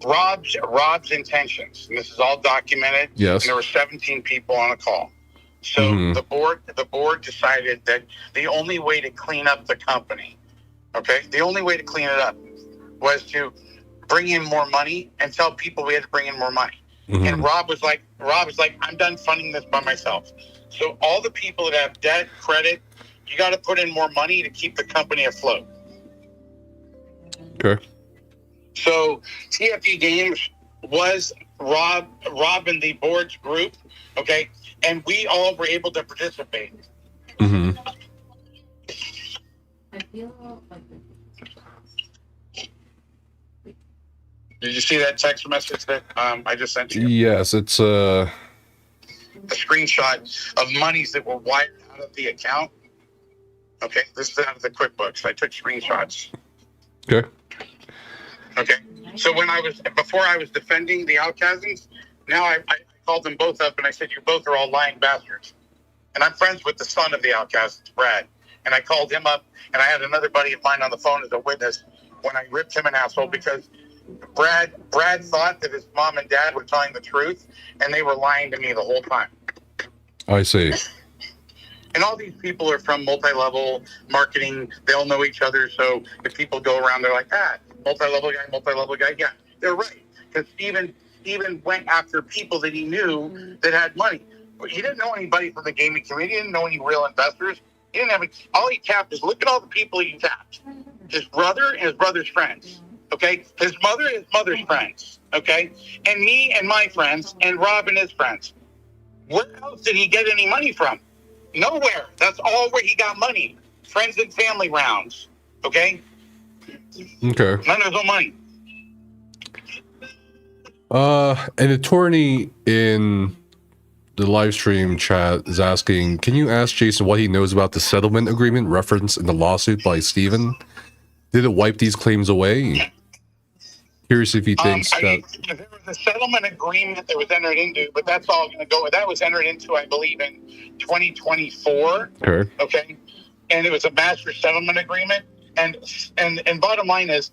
Rob's intentions. And this is all documented. Yes. And there were 17 people on a call. So the board decided that the only way to clean up the company, the only way to clean it up was to bring in more money and tell people we had to bring in more money. And Rob was like, I'm done funding this by myself. So all the people that have debt, credit, you got to put in more money to keep the company afloat. Okay. So TFE Games was Rob and the board's group, okay, and we all were able to participate. I feel like Did you see that text message that I just sent you? Yes, it's A screenshot of monies that were wired out of the account. Okay, this is out of the QuickBooks. I took screenshots. okay. Okay, so before I was defending the Outcastings, now I called them both up and I said, you both are all lying bastards. And I'm friends with the son of the Outcasts, Brad. And I called him up and I had another buddy of mine on the phone as a witness when I ripped him an asshole because Brad thought that his mom and dad were telling the truth and they were lying to me the whole time. I see. And all these people are from multi-level marketing. They all know each other. So if people go around, they're like, multi-level guy. Yeah, they're right. Because Steven went after people that he knew that had money. But he didn't know anybody from the gaming community. He didn't know any real investors. He didn't have all he tapped is look at all the people he tapped. His brother and his brother's friends. Okay? His mother and his mother's friends. Okay? And me and my friends and Rob and his friends. Where else did he get any money from? Nowhere. That's all where he got money. Friends and family rounds. Okay? Okay. None of his own money. An attorney in the live stream chat is asking, can you ask Jason what he knows about the settlement agreement referenced in the lawsuit by Steven? Did it wipe these claims away? Curious if he thinks that... There was a settlement agreement that was entered into, but that's all going to go... That was entered into, I believe, in 2024. Okay? And it was a master settlement agreement. And bottom line is,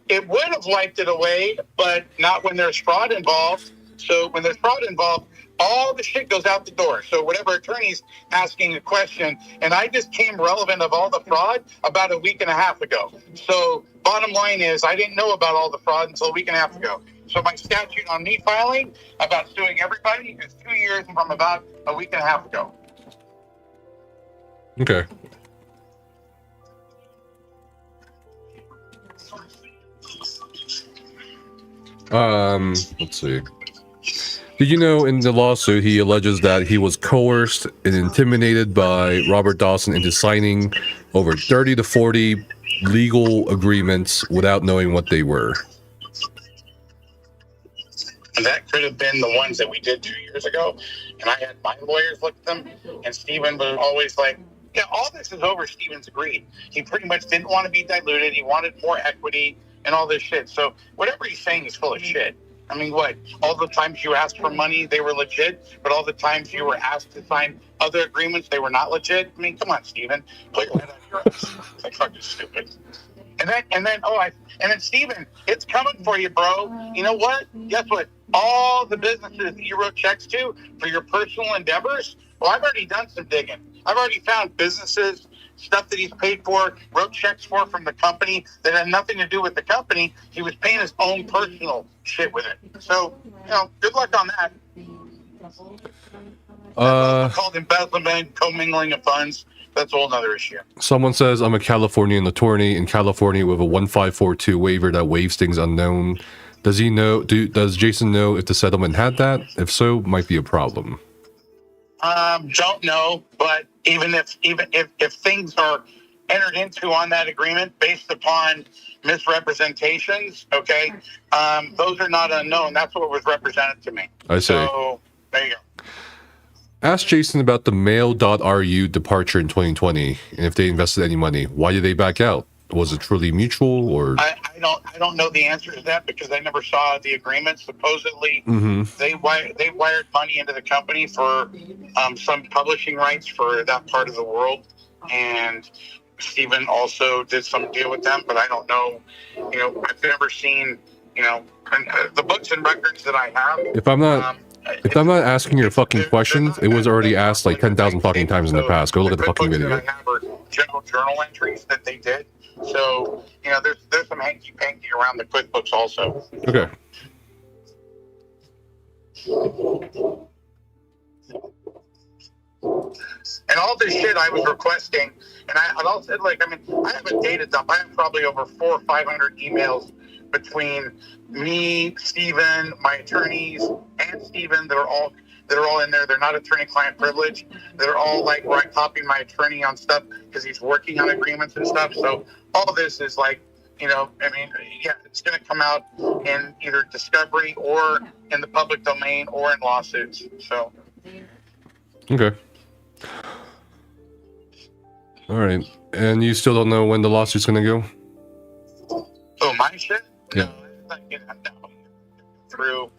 it would have wiped it away, but not when there's fraud involved. So when there's fraud involved, all the shit goes out the door. So whatever attorney's asking a question, and I just came relevant of all the fraud about a week and a half ago. So bottom line is, I didn't know about all the fraud until a week and a half ago. So my statute on me filing about suing everybody is 2 years from about a week and a half ago. Okay. Let's see. Did you know in the lawsuit he alleges that he was coerced and intimidated by Robert Dawson into signing over 30 to 40 legal agreements without knowing what they were? And that could have been the ones that we did 2 years ago. And I had my lawyers look at them, and Steven was always like, yeah, all this is over Steven's greed. He pretty much didn't want to be diluted. He wanted more equity and all this shit. So whatever he's saying is full of shit. I mean, what? All the times you asked for money, they were legit, but all the times you were asked to sign other agreements, they were not legit. I mean, come on, Steven. Put your head on your ass. It's like fucking stupid. And then Steven, it's coming for you, bro. You know what? Guess what? All the businesses that you wrote checks to for your personal endeavors, well, I've already done some digging. I've already found businesses, stuff that he's paid for, wrote checks for from the company that had nothing to do with the company. He was paying his own personal shit with it. So, good luck on that. That's called embezzlement, commingling of funds. That's a whole other issue. Someone says, I'm a Californian attorney in California with a 1542 waiver that waives things unknown. Does he know? Does Jason know if the settlement had that? If so, might be a problem. Don't know, but even if things are entered into on that agreement based upon misrepresentations, okay, those are not unknown. That's what was represented to me. I see. So there you go. Ask Jason about the mail.ru departure in 2020 and if they invested any money. Why did they back out? Was it truly mutual, or? I don't know the answer to that because I never saw the agreement. Supposedly, they wired money into the company for some publishing rights for that part of the world, and Stephen also did some deal with them. But I don't know. I've never seen the books and records that I have. If I'm not asking your fucking questions, it was already asked like 10,000 fucking times in the past. Go look at the fucking video. That I have are general journal entries that they did. So, there's some hanky-panky around the QuickBooks also. Okay. And all this shit I was requesting, and I also said, I have a data dump. I have probably over 400 or 500 emails between me, Stephen, my attorneys, and Stephen that are all in there. They're not attorney-client privilege. They're all where I copy my attorney on stuff because he's working on agreements and stuff. So all this is it's going to come out in either discovery or in the public domain or in lawsuits. So. Okay. All right. And you still don't know when the lawsuit's going to go? Oh, my shit? Yeah. No, through,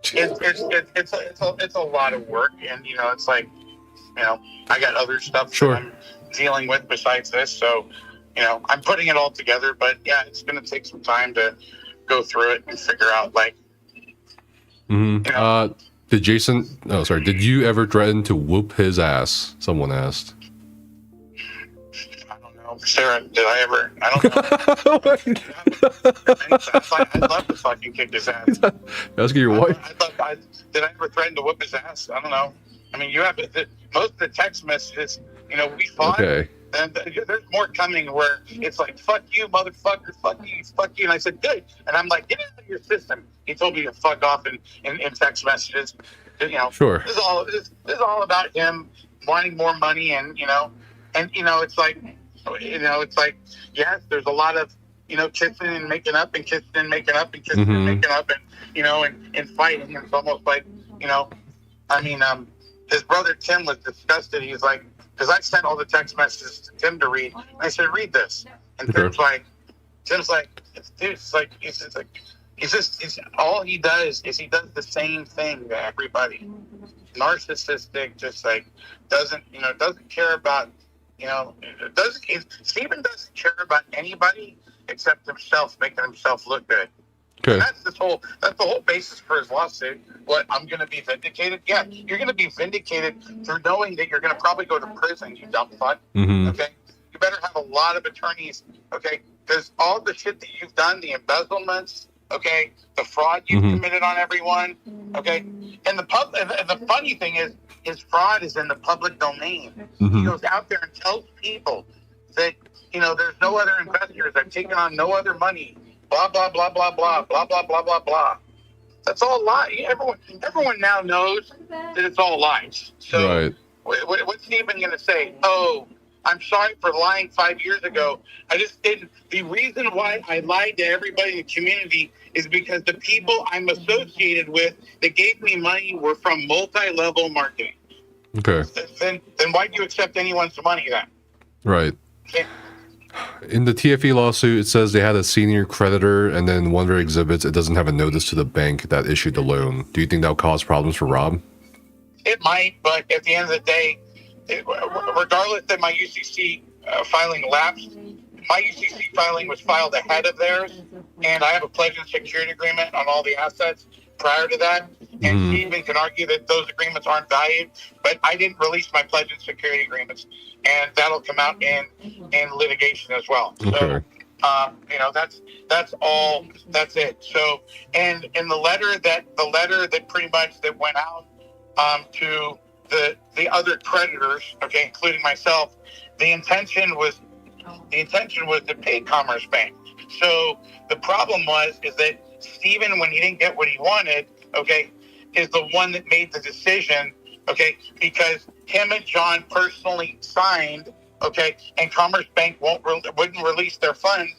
it's a lot of work, and it's I got other stuff Sure. that I'm dealing with besides this, so I'm putting it all together. But yeah, it's going to take some time to go through it and figure out did you ever threaten to whoop his ass? Someone asked. I don't know, Sarah. Did I ever? I don't know. I'd love to fucking kick his ass. Asking your wife. Did I ever threaten to whoop his ass? I don't know. I mean, you have most of the text messages. We fought. Okay. And there's more coming where it's like, fuck you, motherfucker, fuck you. And I said, good. And I'm like, get out of your system. He told me to fuck off in text messages. Sure. This is all about him wanting more money, and it's like, yes, there's a lot of kissing and making up and kissing and making up and kissing and making up and fighting. And it's almost like his brother Tim was disgusted. He's like, because I sent all the text messages to Tim to read. And I said, read this. And okay. Tim's like, dude, all he does is he does the same thing to everybody. Narcissistic, just doesn't care about, Stephen doesn't care about anybody except himself, making himself look good. Okay. And that's the whole basis for his lawsuit. What, I'm going to be vindicated? Yeah, you're going to be vindicated through knowing that you're going to probably go to prison, you dumb fuck. Mm-hmm. Okay? You better have a lot of attorneys, okay? Because all the shit that you've done, the embezzlements, okay, the fraud you've committed on everyone, okay? And the funny thing is, his fraud is in the public domain. Mm-hmm. He goes out there and tells people that, there's no other investors. I've taken on no other money. Blah, blah, blah, blah, blah, blah, blah, blah, blah, blah. That's all lies. Everyone now knows that it's all lies. So right. What's Stephen going to say? Oh, I'm sorry for lying 5 years ago. I just didn't. The reason why I lied to everybody in the community is because the people I'm associated with that gave me money were from multi-level marketing. Okay. Then why do you accept anyone's money then? Right. Okay. In the TFE lawsuit, it says they had a senior creditor, and then one of their exhibits, it doesn't have a notice to the bank that issued the loan. Do you think that'll cause problems for Rob? It might, but at the end of the day, regardless that my UCC filing lapsed, my UCC filing was filed ahead of theirs, and I have a pledge and security agreement on all the assets prior to that. And Stephen can argue that those agreements aren't valued, but I didn't release my pledge and security agreements, and that'll come out in litigation as well. Okay. So, that's all. That's it. So, and in the letter that pretty much that went out to the other creditors, okay, including myself, the intention was to pay Commerce Bank. So the problem is that Stephen, when he didn't get what he wanted, okay, is the one that made the decision, okay, because him and John personally signed, okay, and Commerce Bank wouldn't release their funds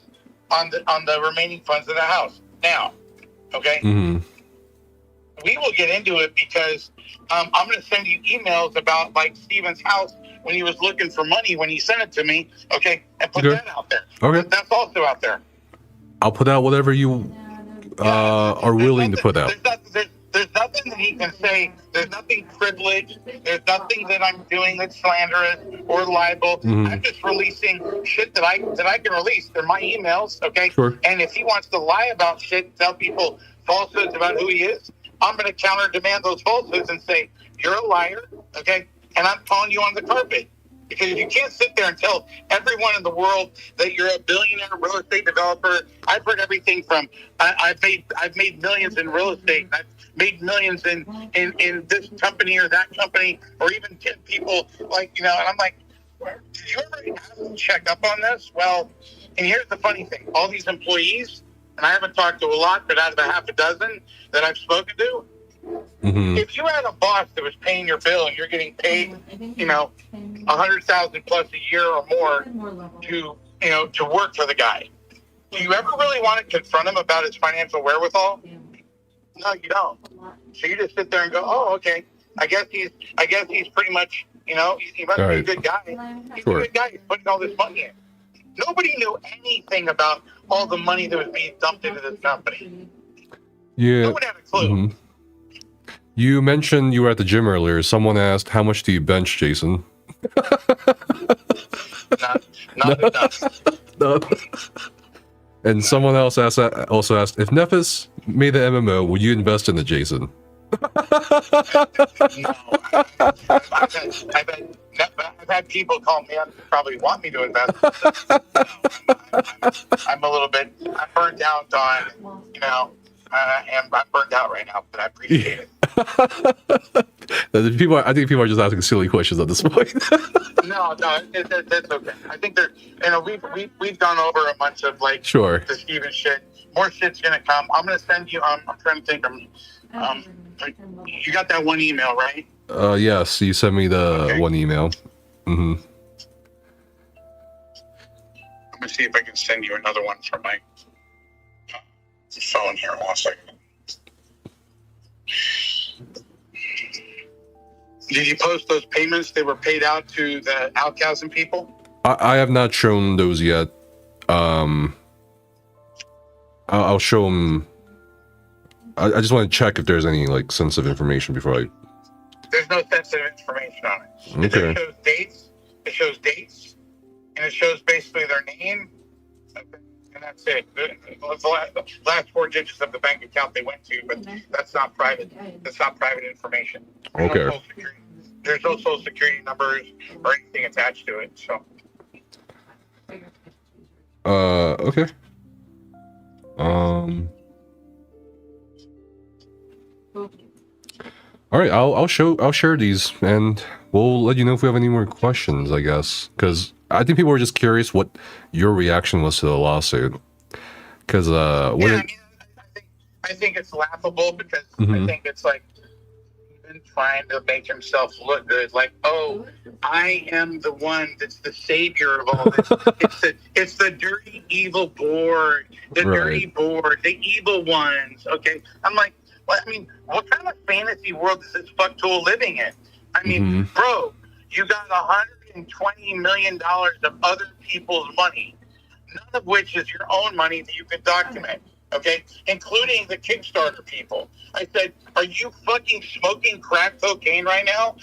on the remaining funds of the house. Now, okay, we will get into it because I'm going to send you emails about like Stephen's house when he was looking for money when he sent it to me. Okay, and put Okay. that out there. Okay. That's also out there. I'll put out whatever you are willing to put out. There's nothing that he can say. There's nothing privileged. There's nothing that I'm doing that's slanderous or libel. I'm just releasing shit that I can release. They're my emails, okay? Sure. And if he wants to lie about shit, tell people falsehoods about who he is, I'm going to counter demand those falsehoods and say, you're a liar, okay? And I'm calling you on the carpet. Because if you can't sit there and tell everyone in the world that you're a billionaire real estate developer, I've heard everything from I've made millions in real estate. I've made millions in this company or that company, or even 10 people, like, you know, and I'm like, did you ever ask them to check up on this? Well, and here's the funny thing. All these employees, and I haven't talked to a lot, but out of the half a dozen that I've spoken to, if you had a boss that was paying your bill and you're getting paid, you know, $100,000 plus a year or more to work for the guy, do you ever really want to confront him about his financial wherewithal? No, you don't. So you just sit there and go, oh, okay. I guess he's pretty much, you know, he must be a good guy. He's a good guy. He's putting all this money in. Nobody knew anything about all the money that was being dumped into this company. Yeah. No one had a clue. You mentioned you were at the gym earlier. Someone asked, how much do you bench, Jason? Not enough. No. And someone else also asked, if Nephis made the MMO, would you invest in the Jason? No. I've had people call me up and probably want me to invest. I'm a little bit, I'm burnt out on, you know, and I'm burnt out right now, but I appreciate it. I think people are just asking silly questions at this point. No, it's okay. I think there, you know, we've gone over a bunch of like Sure. the Steven shit. More shit's gonna come. I'm gonna send you. I'm trying to think. You got that one email, right? Yes, you sent me the one email. I'm gonna see if I can send you another one from my phone here. One second. Did you post those payments that were paid out to the Outcasting people? I have not shown those yet. I'll show them. I just want to check if there's any like sensitive information before I. There's no sensitive information on it. Okay. It shows dates. It shows dates, and it shows basically their name, and that's it. The last four digits of the bank account they went to, but that's not private. That's not private information. Okay. There's no social security numbers or anything attached to it. So. Okay. All right, I'll share these, and we'll let you know if we have any more questions, I guess, because I think people were just curious what your reaction was to the lawsuit. Because I think it's laughable because I think it's like been trying to make himself look good, like, oh, I am the one that's the savior of all this. it's the dirty evil board, dirty board, the evil ones. Okay, I'm like, well, I mean, what kind of fantasy world is this fucktool living in? I mean, bro, you got $120 million of other people's money, none of which is your own money that you can document. Okay, including the Kickstarter people. I said, are you fucking smoking crack cocaine right now?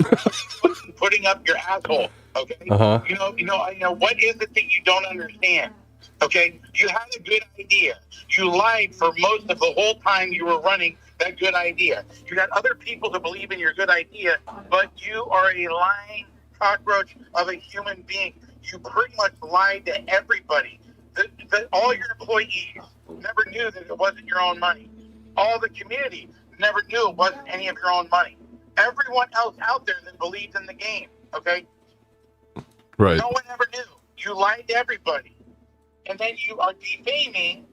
Putting up your asshole. Okay, you know, what is it that you don't understand? Okay, you had a good idea. You lied for most of the whole time you were running that good idea. You got other people to believe in your good idea, but you are a lying cockroach of a human being. You pretty much lied to everybody. All your employees never knew that it wasn't your own money. All the community never knew it wasn't any of your own money. Everyone else out there that believed in the game, okay? Right. No one ever knew. You lied to everybody. And then you are defaming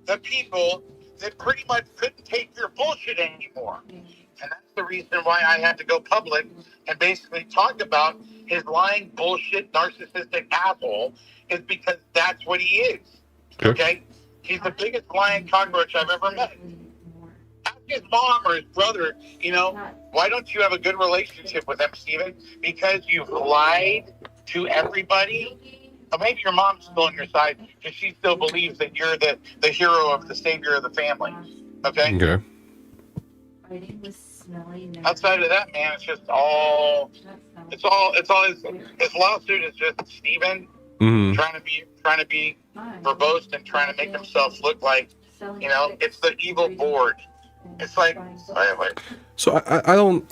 the people that pretty much couldn't take your bullshit anymore. And that's the reason why I had to go public and basically talk about his lying, bullshit, narcissistic asshole, is because that's what he is. Okay? He's the biggest lying cockroach I've ever met. Ask his mom or his brother, why don't you have a good relationship with them, Steven? Because you've lied to everybody. Or maybe your mom's still on your side because she still believes that you're the hero of the savior of the family. Okay? Okay. Fighting with smelly nose. Outside of that, man, it's just all. It's all. His lawsuit is just Steven trying to be verbose and trying to make himself look like, it's the evil board. It's like. So I don't.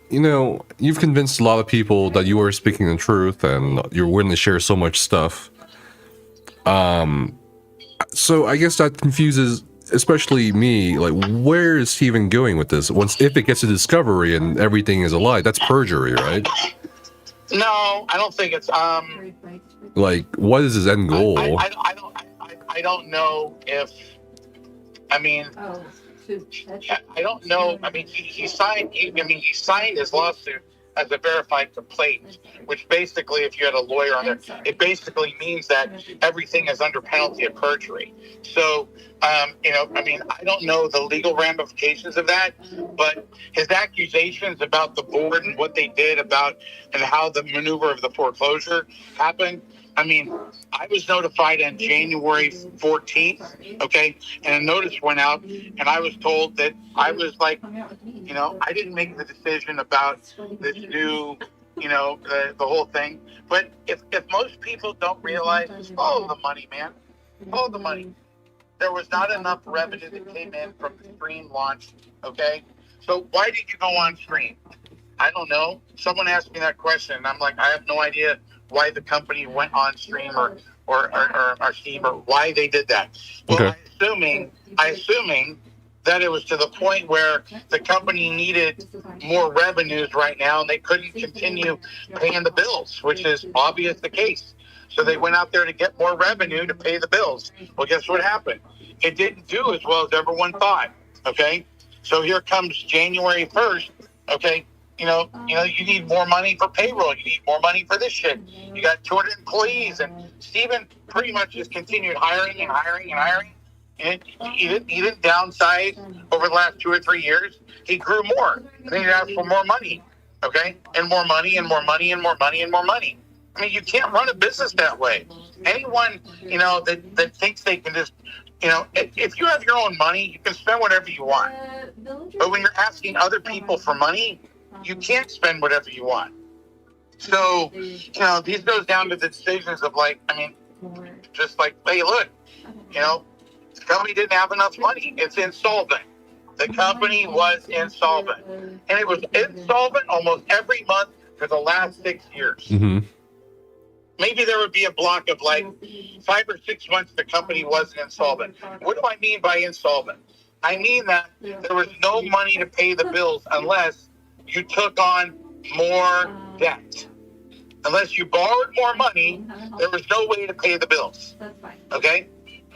You've convinced a lot of people that you are speaking the truth and you're willing to share so much stuff. So I guess that confuses, especially me. Like, where is Steven going with this? If it gets to discovery and everything is a lie, that's perjury, right? No, I don't think it's Like, what is his end goal? I don't know if. I mean. I don't know. I mean, he signed his lawsuit as a verified complaint, which basically, if you had a lawyer on there, it basically means that everything is under penalty of perjury. So, I don't know the legal ramifications of that, but his accusations about the board and what they did and how the maneuver of the foreclosure happened. I mean, I was notified on January 14th, okay, and a notice went out, and I was told that I was like, I didn't make the decision about this new, the whole thing. But if most people don't realize, it's follow the money, man. Follow the money. There was not enough revenue that came in from the stream launch, okay? So why did you go on stream? I don't know. Someone asked me that question, and I'm like, I have no idea why the company went on stream or Steve, or why they did that. Well, okay. I assuming that it was to the point where the company needed more revenues right now and they couldn't continue paying the bills, which is obvious the case. So they went out there to get more revenue to pay the bills. Well, guess what happened? It didn't do as well as everyone thought. Okay. So here comes January 1st. Okay. You need more money for payroll. You need more money for this shit. You got 200 employees, and Steven pretty much just continued hiring and hiring and hiring. And he didn't downsize over the last 2 or 3 years. He grew more. And then he asked for more money, okay? And more money and more money and more money and more money. I mean, you can't run a business that way. Anyone, that thinks they can just, if you have your own money, you can spend whatever you want. But when you're asking other people for money, you can't spend whatever you want. So, these goes down to the decisions of just like, hey, look, the company didn't have enough money. It's insolvent. The company was insolvent. And it was insolvent almost every month for the last 6 years. Mm-hmm. Maybe there would be a block of 5 or 6 months the company wasn't insolvent. What do I mean by insolvent? I mean that there was no money to pay the bills unless you took on more debt. Unless you borrowed more money, there was no way to pay the bills. Okay?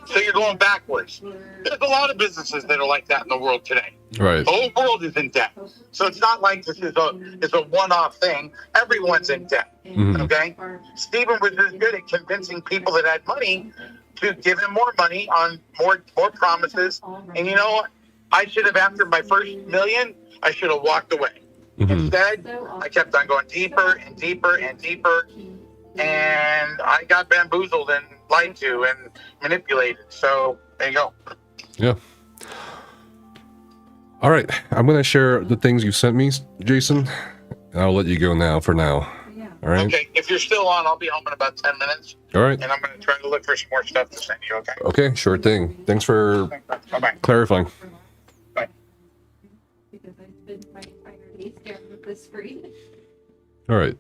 So you're going backwards. There's a lot of businesses that are like that in the world today. Right. The whole world is in debt. So it's not like this is a one-off thing. Everyone's in debt. Mm-hmm. Okay? Steven was just good at convincing people that had money to give him more money on more promises. And you know what? I should have, after my first million, I should have walked away. Mm-hmm. Instead, I kept on going deeper and deeper and deeper, and I got bamboozled and lied to and manipulated. So there you go. Yeah. All right. I'm going to share the things you sent me, Jason, and I'll let you go now for now. All right. Okay. If you're still on, I'll be home in about 10 minutes. All right. And I'm going to try to look for some more stuff to send you, okay? Okay. Sure thing. Thanks for Bye-bye. Clarifying. Bye. Because I spent my entire day staring at the screen. All right.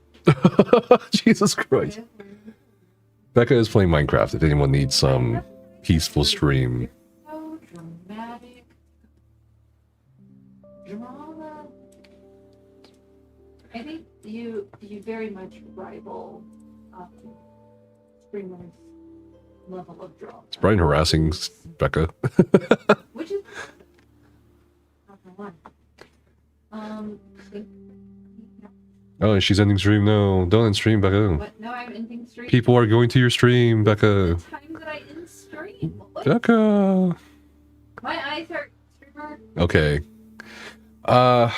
Jesus Christ. Becca is playing Minecraft if anyone needs some peaceful stream. So dramatic. Drama. I think you very much rival streamers' level of drama. Is Brian harassing Becca? Which is not the one. Oh, she's ending stream. No, don't end stream, Becca. What? No, I'm ending stream. People are going to your stream, Becca. The time that I end stream. What? Becca. My eyes are streamer. Okay. Uh,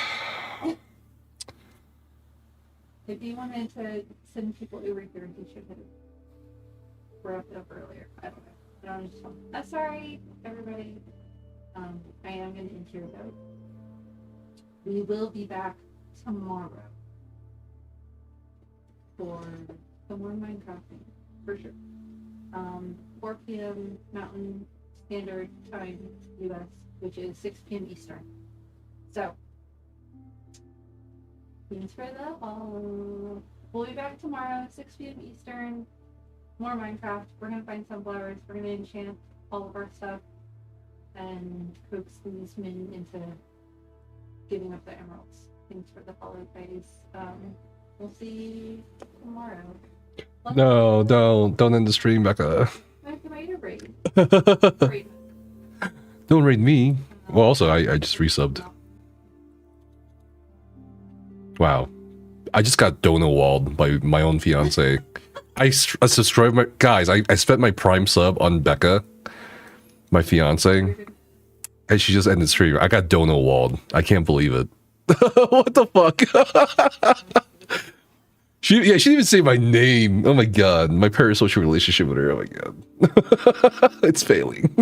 If you wanted to send people over here, you should have brought it up earlier. I don't know. But I'm just sorry, everybody. I am going to end here though. We will be back tomorrow for some more Minecrafting, for sure. 4 p.m. Mountain Standard Time, US, which is 6 p.m. Eastern. So, thanks for the all. We'll be back tomorrow, 6 p.m. Eastern. More Minecraft. We're gonna find sunflowers. We're gonna enchant all of our stuff and coax these men into giving up the emeralds. Thanks for the follow, guys. We'll see you tomorrow. no, don't end the stream, Becca. Raid. Don't raid me. Well, also, I just resubbed. Wow. I just got dono walled by my own fiance. I subscribed my... Guys, I spent my Prime sub on Becca, my fiance, and she just ended stream. I got dono walled. I can't believe it. What the fuck? She didn't even say my name. Oh my god. My parasocial relationship with her. Oh my god. It's failing.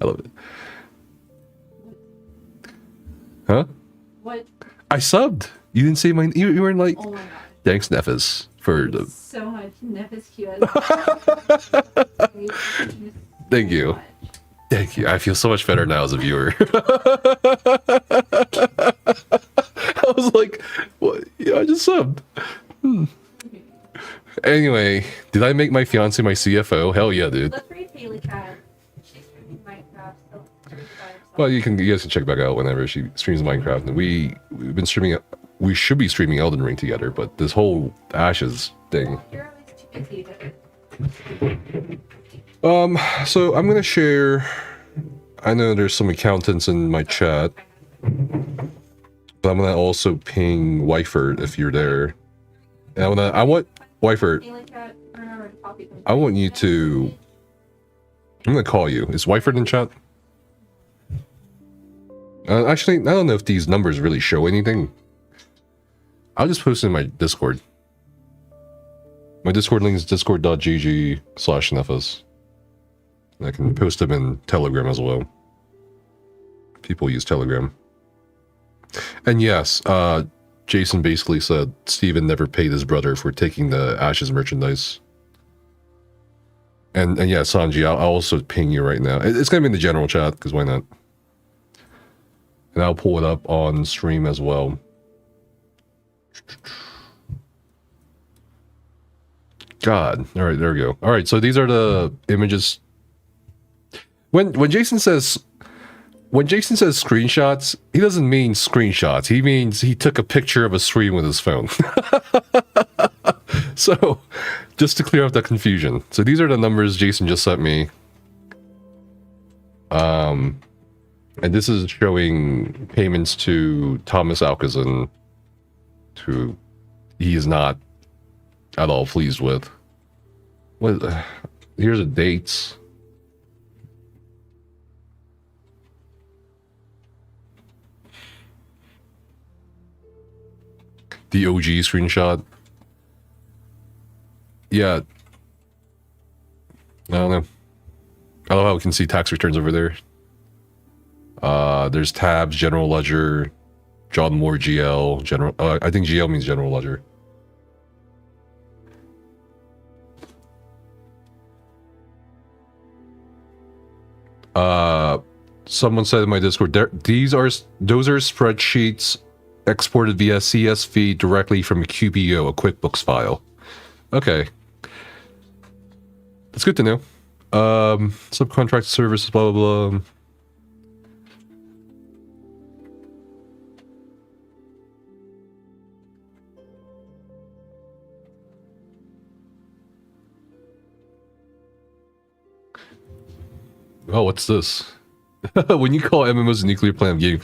I love it. Huh? What? I subbed. You didn't say my... You were like... Oh my god. Thanks, Nephis, for the... So much. Nephis QS. Thank you. So Thank you. I feel so much better now as a viewer. I was like, what? Yeah, I just subbed. Anyway, did I make my fiance my CFO? Hell yeah, dude. Let's read Haley Cat. She's streaming Minecraft, so Well, you guys can check back out whenever she streams Minecraft. And we've been streaming. We should be streaming Elden Ring together, but this whole Ashes thing. You're always too busy to... So I'm gonna share. I know there's some accountants in my chat, but I'm gonna also ping Wyford if you're there. And I want Wyford. Haley Cat, remember to copy them. I want you to. I'm gonna call you. Is Wyford in chat? Actually, I don't know if these numbers really show anything. I'll just post it in my Discord. My Discord link is discord.gg/Nephis. I can post them in Telegram as well. People use Telegram. And yes, Jason basically said Steven never paid his brother for taking the Ashes merchandise. And yeah, Sanji, I'll also ping you right now. It's going to be in the general chat, because why not? And I'll pull it up on stream as well. God. All right, there we go. All right, so these are the images. When Jason says screenshots, he doesn't mean screenshots. He means he took a picture of a screen with his phone. So, just to clear up that confusion. So these are the numbers Jason just sent me. And this is showing payments to Thomas Alcazan, who he is not at all pleased with. What? Here's the dates. The OG screenshot. Yeah. I don't know. I love how we can see tax returns over there. There's tabs, general ledger, John Moore GL, general. I think GL means general ledger. Someone said in my Discord, those are spreadsheets exported via CSV directly from a QBO, a QuickBooks file. Okay. That's good to know. Subcontract services, blah, blah, blah. Oh, what's this? When you call MMOs a nuclear plant of gaming,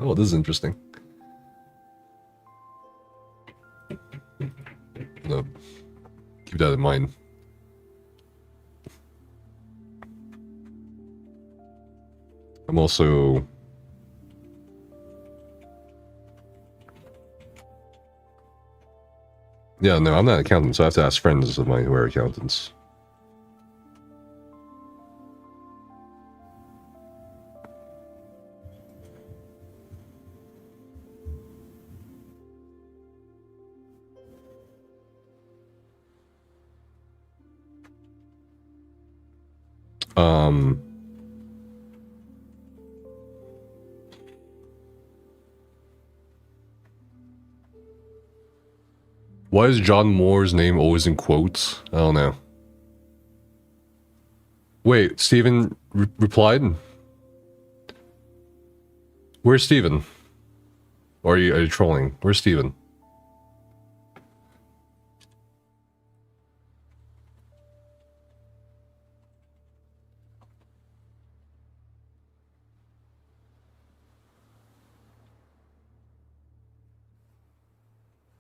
oh, this is interesting. No, keep that in mind. I'm also Yeah, no, I'm not an accountant, so I have to ask friends of mine who are accountants. Um, why is John Moore's name always in quotes? I don't know. Wait, Steven replied? Where's Steven? Or are you trolling? Where's Steven?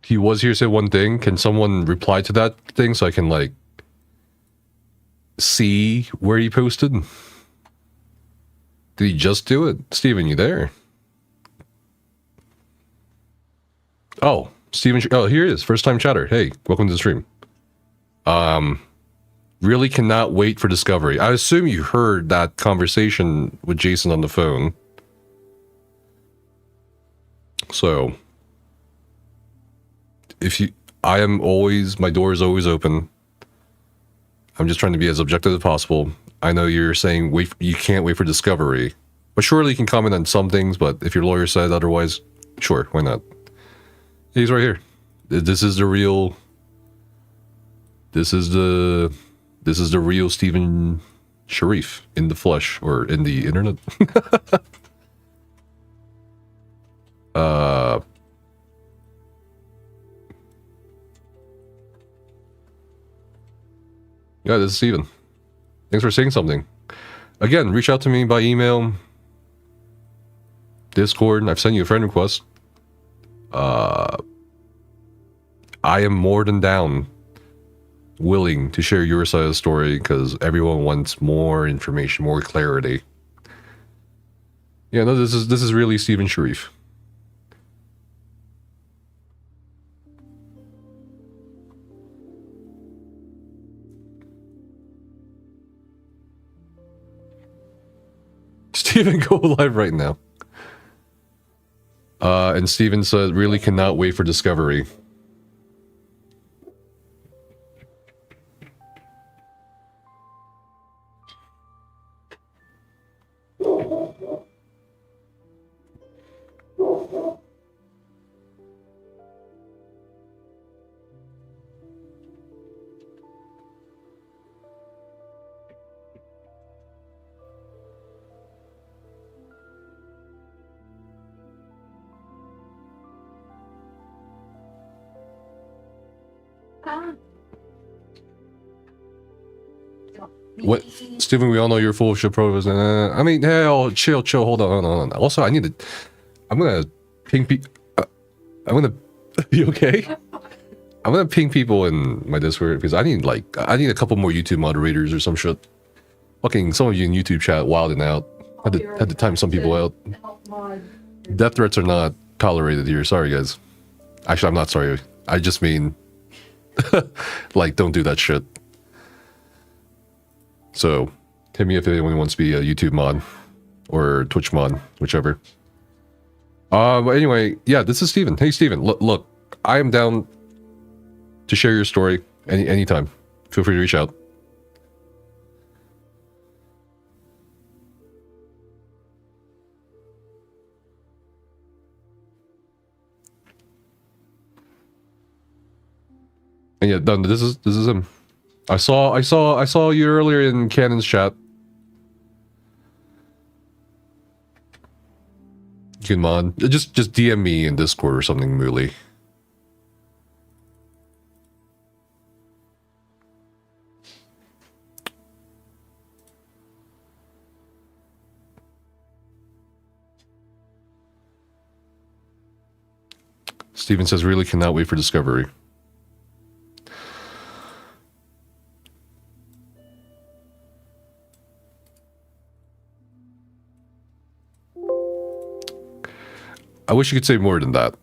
He was here, said one thing. Can someone reply to that thing so I can, like, see where he posted? Did he just do it? Steven, you there? Oh, Steven. Oh, here he is. First time chatter. Hey, welcome to the stream. Really cannot wait for Discovery. I assume you heard that conversation with Jason on the phone. So, my door is always open. I'm just trying to be as objective as possible. I know you're saying you can't wait for Discovery, but surely you can comment on some things. But if your lawyer said otherwise, sure, why not? He's right here. This is the real. This is the real Stephen Sharif in the flesh or in the internet. Yeah, this is Steven. Thanks for saying something. Again, reach out to me by email, Discord. I've sent you a friend request. I am more than down, willing to share your side of the story because everyone wants more information, more clarity. Yeah, no, this is really Stephen Sharif. Steven, go live right now. And Steven said, really cannot wait for Discovery. What, Steven? We all know you're full of shit pros. I mean, hell, chill. Hold on. Also, I'm gonna ping people. You okay? I'm gonna ping people in my Discord because I need a couple more YouTube moderators or some shit. Fucking some of you in YouTube chat wilding out. Had to time some people out. Death threats are not tolerated here. Sorry, guys. Actually, I'm not sorry. I just mean, like, don't do that shit. So, hit me if anyone wants to be a YouTube mod or Twitch mod, whichever. But anyway, yeah, this is Steven. Hey, Steven, look, I am down to share your story anytime. Feel free to reach out. And yeah, done. This is him. I saw you earlier in Cannon's chat. You can mod. Just DM me in Discord or something, Mooley. Steven says, really cannot wait for Discovery. I wish you could say more than that.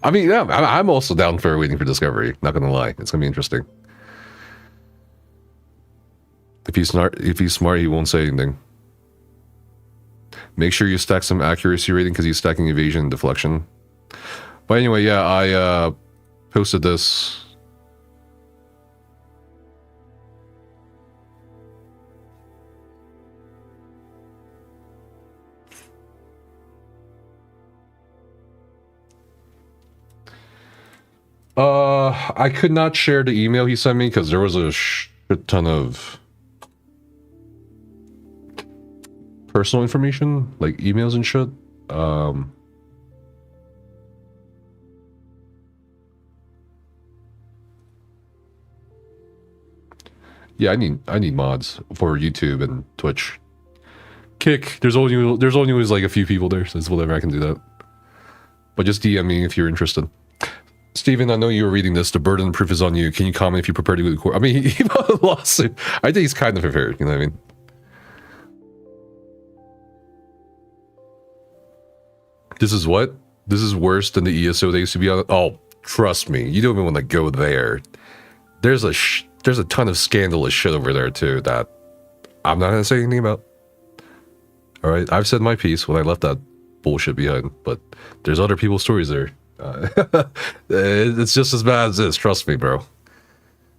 I mean, yeah, I'm also down for waiting for discovery. Not gonna lie, it's gonna be interesting. If he's smart, he won't say anything. Make sure you stack some accuracy rating because he's stacking evasion and deflection. But anyway, yeah, I posted this. I could not share the email he sent me because there was a shit ton of personal information, like emails and shit. Yeah, I need mods for YouTube and Twitch. Kick, there's only like a few people there, so it's whatever, I can do that. But just DM me if you're interested. Steven, I know you were reading this. The burden of proof is on you. Can you comment if you prepare to go to court? I mean, he filed a lawsuit. I think he's kind of prepared, you know what I mean? This is what? This is worse than the ESO they used to be on? Oh, trust me. You don't even want to go there. There's a ton of scandalous shit over there, too, that I'm not going to say anything about. Alright, I've said my piece when I left that bullshit behind, but there's other people's stories there. It's just as bad as this, trust me, bro.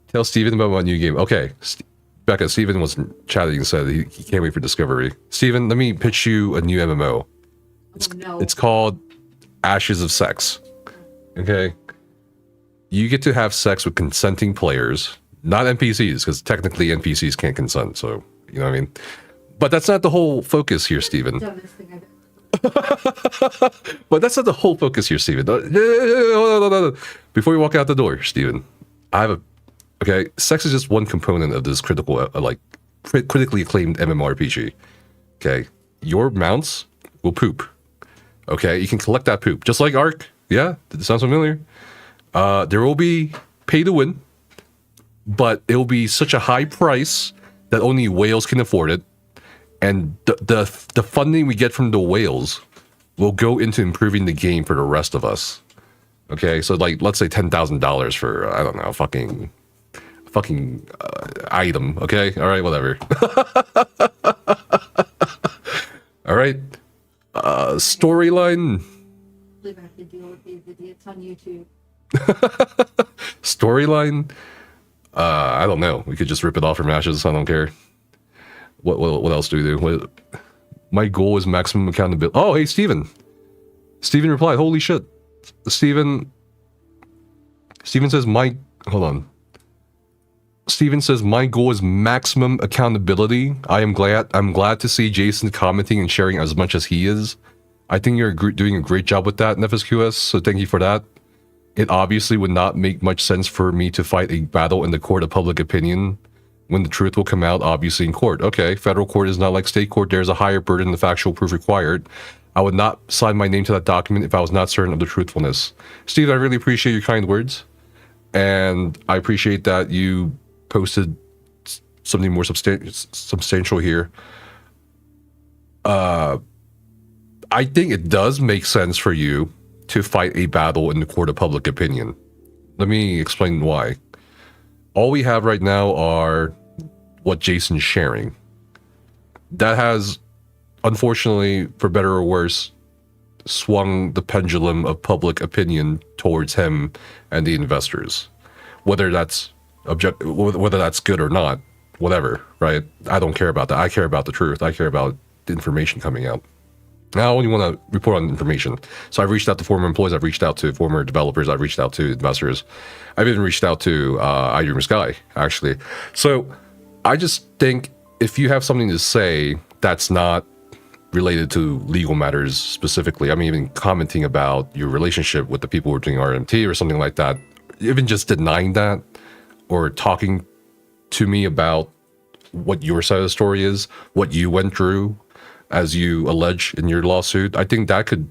Tell Steven about my new game. Okay, Becca, Steven was chatting and said he can't wait for discovery. Steven, let me pitch you a new MMO. It's called Ashes of Sex. Okay? You get to have sex with consenting players, not NPCs, because technically NPCs can't consent, so, you know what I mean? But that's not the whole focus here, Steven. But that's not the whole focus here, Steven. Before you walk out the door, Steven, okay, sex is just one component of this critically acclaimed MMORPG. Okay, your mounts will poop. Okay, you can collect that poop, just like Ark. Yeah, it sounds familiar. There will be pay to win, but it will be such a high price that only whales can afford it. And the funding we get from the whales will go into improving the game for the rest of us. Okay, so like, let's say $10,000 for, I don't know, fucking item. Okay, all right, whatever. All right, storyline. I have to deal with these idiots on YouTube. Storyline. I don't know. We could just rip it off from Ashes. I don't care. What else do we do? My goal is maximum accountability. Oh, hey, Steven. Steven replied, holy shit. Steven says hold on. Steven says, my goal is maximum accountability. I'm glad to see Jason commenting and sharing as much as he is. I think you're doing a great job with that, NFSQS, so thank you for that. It obviously would not make much sense for me to fight a battle in the court of public opinion when the truth will come out, obviously, in court. Okay, federal court is not like state court. There's a higher burden of factual proof required. I would not sign my name to that document if I was not certain of the truthfulness. Steve, I really appreciate your kind words. And I appreciate that you posted something more substantial here. I think it does make sense for you to fight a battle in the court of public opinion. Let me explain why. All we have right now are what Jason's sharing. That has, unfortunately, for better or worse, swung the pendulum of public opinion towards him and the investors. Whether that's good or not, whatever, right? I don't care about that. I care about the truth. I care about the information coming out. I only want to report on information. So I've reached out to former employees, I've reached out to former developers, I've reached out to investors. I've even reached out to iDream Sky, actually. So I just think if you have something to say that's not related to legal matters specifically, I mean, even commenting about your relationship with the people who are doing RMT or something like that, even just denying that or talking to me about what your side of the story is, what you went through, as you allege in your lawsuit, I think that could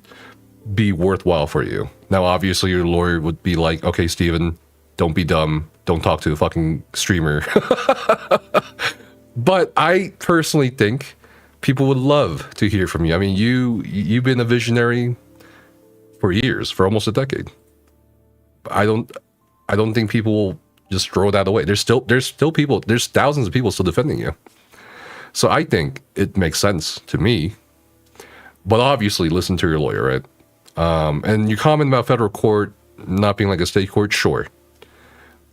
be worthwhile for you. Now, obviously, your lawyer would be like, okay, Steven, don't be dumb. Don't talk to a fucking streamer. But I personally think People would love to hear from you. I mean, you've been a visionary for years, for almost a decade. I don't think people will just throw that away. There's still people, there's thousands of people still defending you. So I think it makes sense to me. But obviously, listen to your lawyer, right? And your comment about federal court not being like a state court, sure.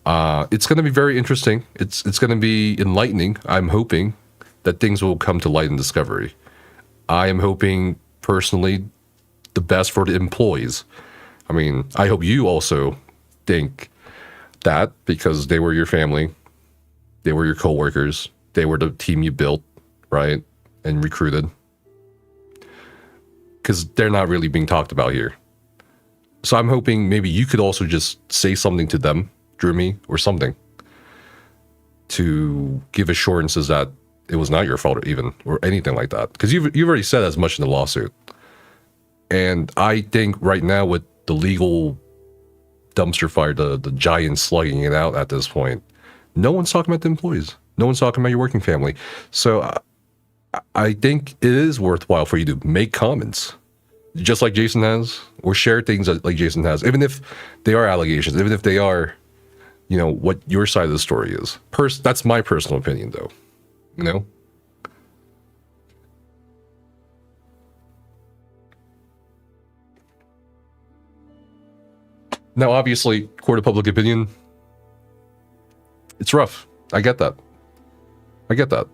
It's going to be very interesting. It's going to be enlightening. I'm hoping that things will come to light in discovery. I am hoping, personally, the best for the employees. I mean, I hope you also think that, because they were your family, they were your coworkers, they were the team you built, right, and recruited. Because they're not really being talked about here. So I'm hoping maybe you could also just say something to them through me or something to give assurances that it was not your fault even, or anything like that. Because you've already said as much in the lawsuit. And I think right now with the legal dumpster fire, the giant slugging it out at this point, no one's talking about the employees. No one's talking about your working family. So I think it is worthwhile for you to make comments, just like Jason has, or share things like Jason has, even if they are allegations, even if they are, you know, what your side of the story is. That's my personal opinion, though. You know? Now, obviously, court of public opinion, it's rough. I get that. I get that.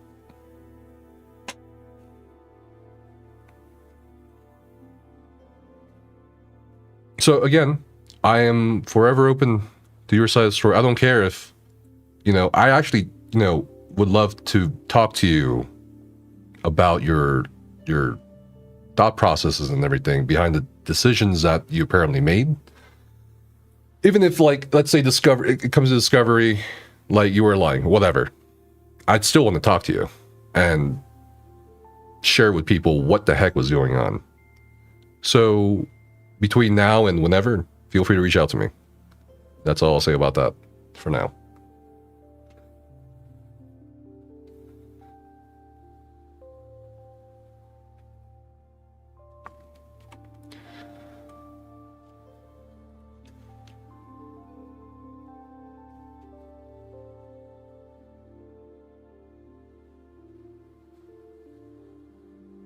So again, I am forever open to your side of the story. I don't care if, you know, I actually, you know, would love to talk to you about your thought processes and everything behind the decisions that you apparently made. Even if, like, let's say it comes to discovery, like you were lying, whatever, I'd still want to talk to you and share with people what the heck was going on. So between now and whenever, feel free to reach out to me. That's all I'll say about that for now.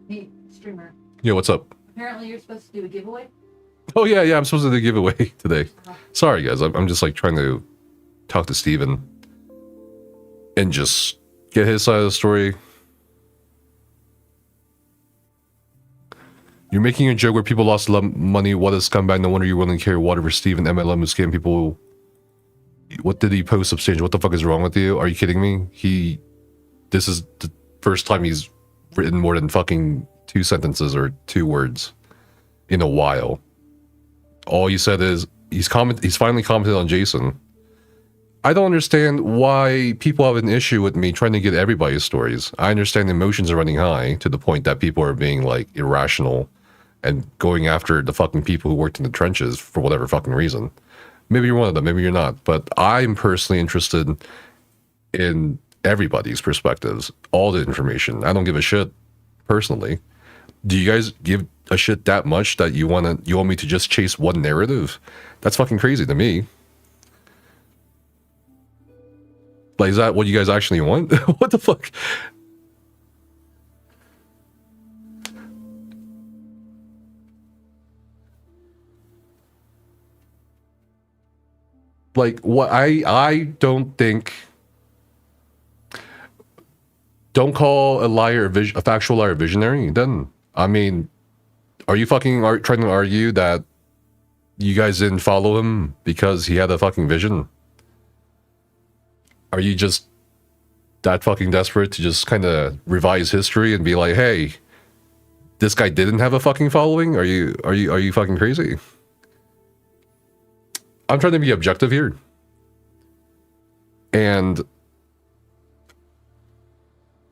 Hey, streamer. Yeah, what's up? Apparently you're supposed to do a giveaway. Oh, yeah, I'm supposed to do a giveaway today. Sorry, guys. I'm just, like, trying to talk to Steven and just get his side of the story. You're making a joke where people lost money. What a scumbag. No wonder you're willing to carry water for Steven. MLM who scam people. What did he post substantial? What the fuck is wrong with you? Are you kidding me? This is the first time he's written more than fucking 2 sentences or 2 words in a while. All you said is he's finally commented on Jason. I don't understand why people have an issue with me trying to get everybody's stories. I understand emotions are running high to the point that people are being, like, irrational and going after the fucking people who worked in the trenches for whatever fucking reason. Maybe you're one of them, maybe you're not. But I'm personally interested in everybody's perspectives, all the information. I don't give a shit, personally. Do you guys give a shit that much that you want me to just chase one narrative? That's fucking crazy to me. Like, is that what you guys actually want? What the fuck? Like, what I don't think. Don't call a liar a factual liar visionary. Then, I mean, are you fucking trying to argue that you guys didn't follow him because he had a fucking vision? Are you just that fucking desperate to just kind of revise history and be like, hey, this guy didn't have a fucking following? Are you fucking crazy? I'm trying to be objective here. And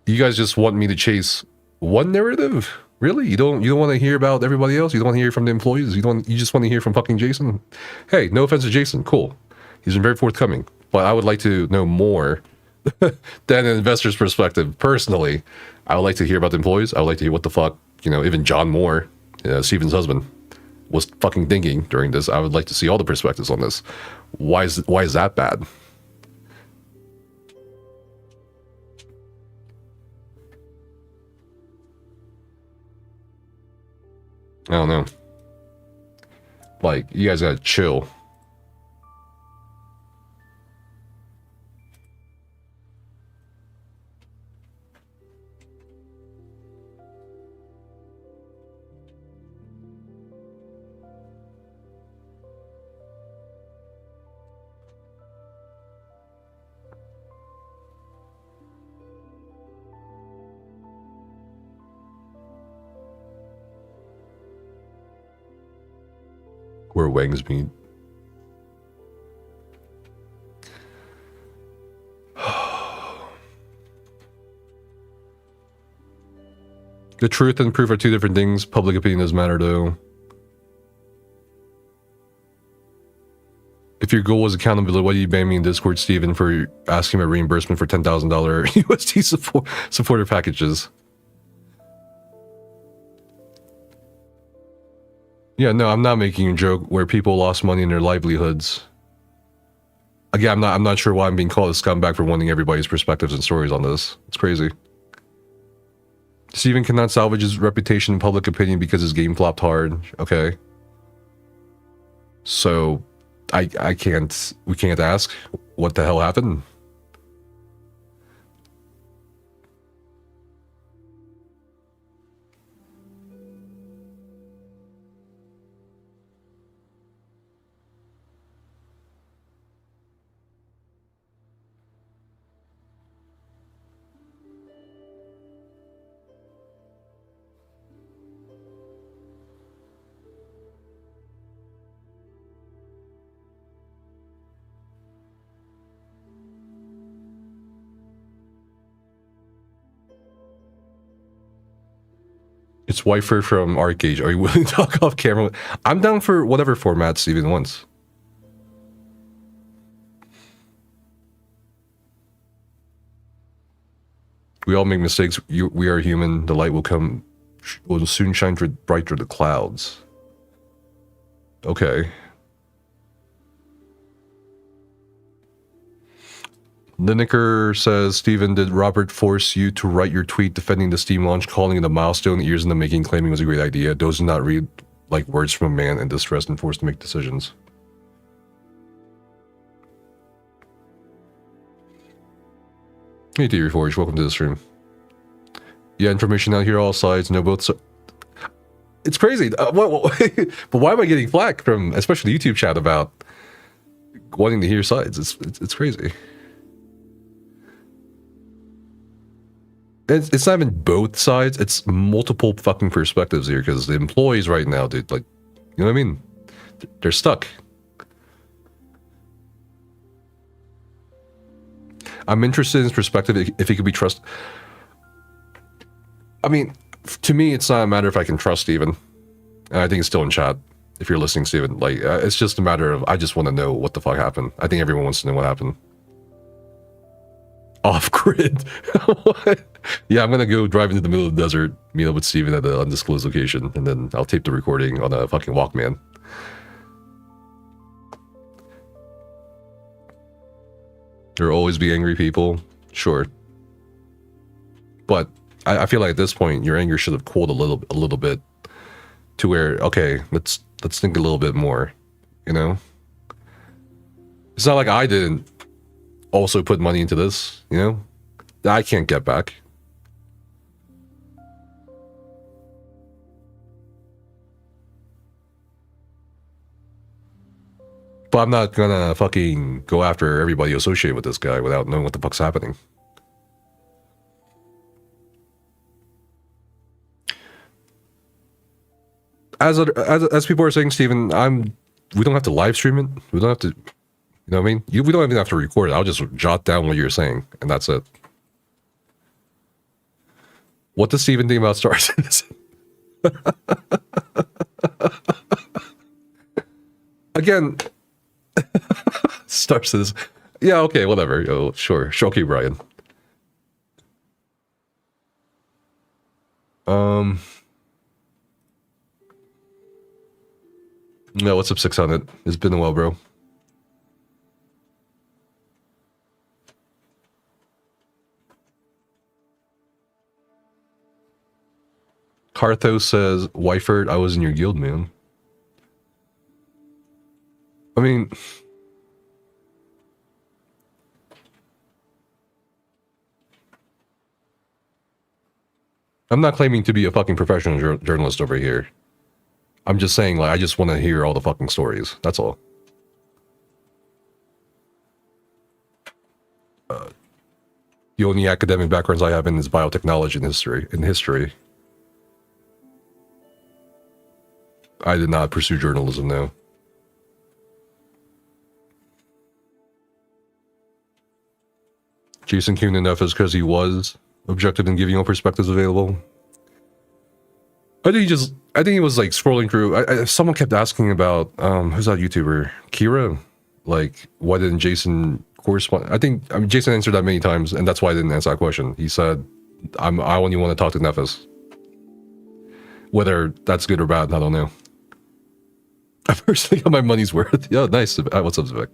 you guys just want me to chase one narrative? Really? You don't want to hear about everybody else? You don't want to hear from the employees? You just want to hear from fucking Jason? Hey, no offense to Jason, cool. He's been very forthcoming. But I would like to know more than an investor's perspective, personally, I would like to hear about the employees. I would like to hear what the fuck, you know, even John Moore, Steven's husband, was fucking thinking during this. I would like to see all the perspectives on this. Why is that bad? I don't know. Like, you guys gotta chill. Where wangs meet. The truth and proof are two different things. Public opinion does matter, though. If your goal is accountability, why do you ban me in Discord, Steven, for asking a reimbursement for $10,000 USD supporter packages? Yeah, no, I'm not making a joke where people lost money in their livelihoods. Again, I'm not sure why I'm being called a scumbag for wanting everybody's perspectives and stories on this. It's crazy. Steven cannot salvage his reputation in public opinion because his game flopped hard. Okay. So, we can't ask what the hell happened. It's Wifer from Arcade. Are you willing to talk off camera? I'm down for whatever format Steven wants. We all make mistakes. We are human. The light will soon shine bright through the clouds. Okay. Lineker says, Steven, did Robert force you to write your tweet defending the Steam launch, calling it a milestone, years in the making, claiming it was a great idea? Those do not read like words from a man in distress and forced to make decisions. Hey, Theory Forge, welcome to the stream. Yeah, information out here, all sides, no both. It's crazy. But why am I getting flack from, especially YouTube chat, about wanting to hear sides? It's crazy. It's not even both sides. It's multiple fucking perspectives here, because the employees right now, dude, like, you know what I mean? They're stuck. I'm interested in his perspective, if he could be trusted. I mean, to me, it's not a matter if I can trust Steven. And I think it's still in chat. If you're listening, Steven, like, it's just a matter of, I just want to know what the fuck happened. I think everyone wants to know what happened. Off-grid. Yeah, I'm gonna go drive into the middle of the desert, meet up with Steven at an undisclosed location, and then I'll tape the recording on a fucking Walkman. There will always be angry people, sure. But I feel like at this point, your anger should have cooled a little bit, to where, okay, let's think a little bit more, you know? It's not like I didn't also put money into this, you know? That I can't get back. But I'm not gonna fucking go after everybody associated with this guy without knowing what the fuck's happening. As people are saying, Steven, we don't have to live stream it. We don't have to, you know what I mean? We don't even have to record it. I'll just jot down what you're saying, and that's it. What does Steven think about Star Citizen? Again, Star Citizen. Yeah, okay, whatever. Oh, sure. Okay, Brian. No, what's up, 600? It's been a while, bro. Cartho says, Wyford, I was in your guild, man. I mean, I'm not claiming to be a fucking professional journalist over here. I'm just saying, like, I just want to hear all the fucking stories. That's all. The only academic backgrounds I have in is biotechnology and history. I did not pursue journalism, no. Jason came enough is because he was objective in giving all perspectives available. I think he was like scrolling through. Someone kept asking about who's that YouTuber, Kira, like why didn't Jason correspond? I mean Jason answered that many times, and that's why I didn't answer that question. He said, I only want to talk to Nephis. Whether that's good or bad, I don't know. I personally got my money's worth. Yeah, nice. What's up, Zvik?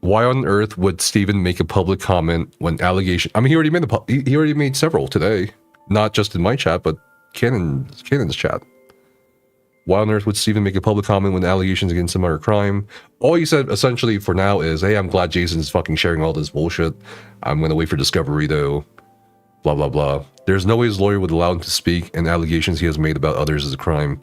Why on earth would Steven make a public comment when allegation? I mean, he already made several today, not just in my chat, but Cannon's chat. Why on earth would Steven make a public comment when allegations against him are a crime? All he said essentially for now is, hey, I'm glad Jason's fucking sharing all this bullshit. I'm gonna wait for discovery though. Blah blah blah. There's no way his lawyer would allow him to speak, and allegations he has made about others is a crime.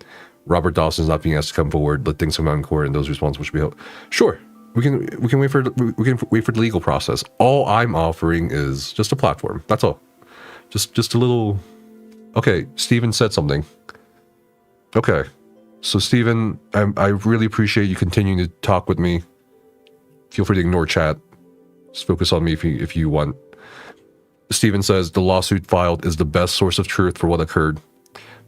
Robert Dawson's not being asked to come forward, let things come out in court, and those responsible should be held. Sure. We can wait for the legal process. All I'm offering is just a platform. That's all. Just a little. Okay, Steven said something. Okay, so Steven, I really appreciate you continuing to talk with me. Feel free to ignore chat. Just focus on me if you want. Steven says the lawsuit filed is the best source of truth for what occurred.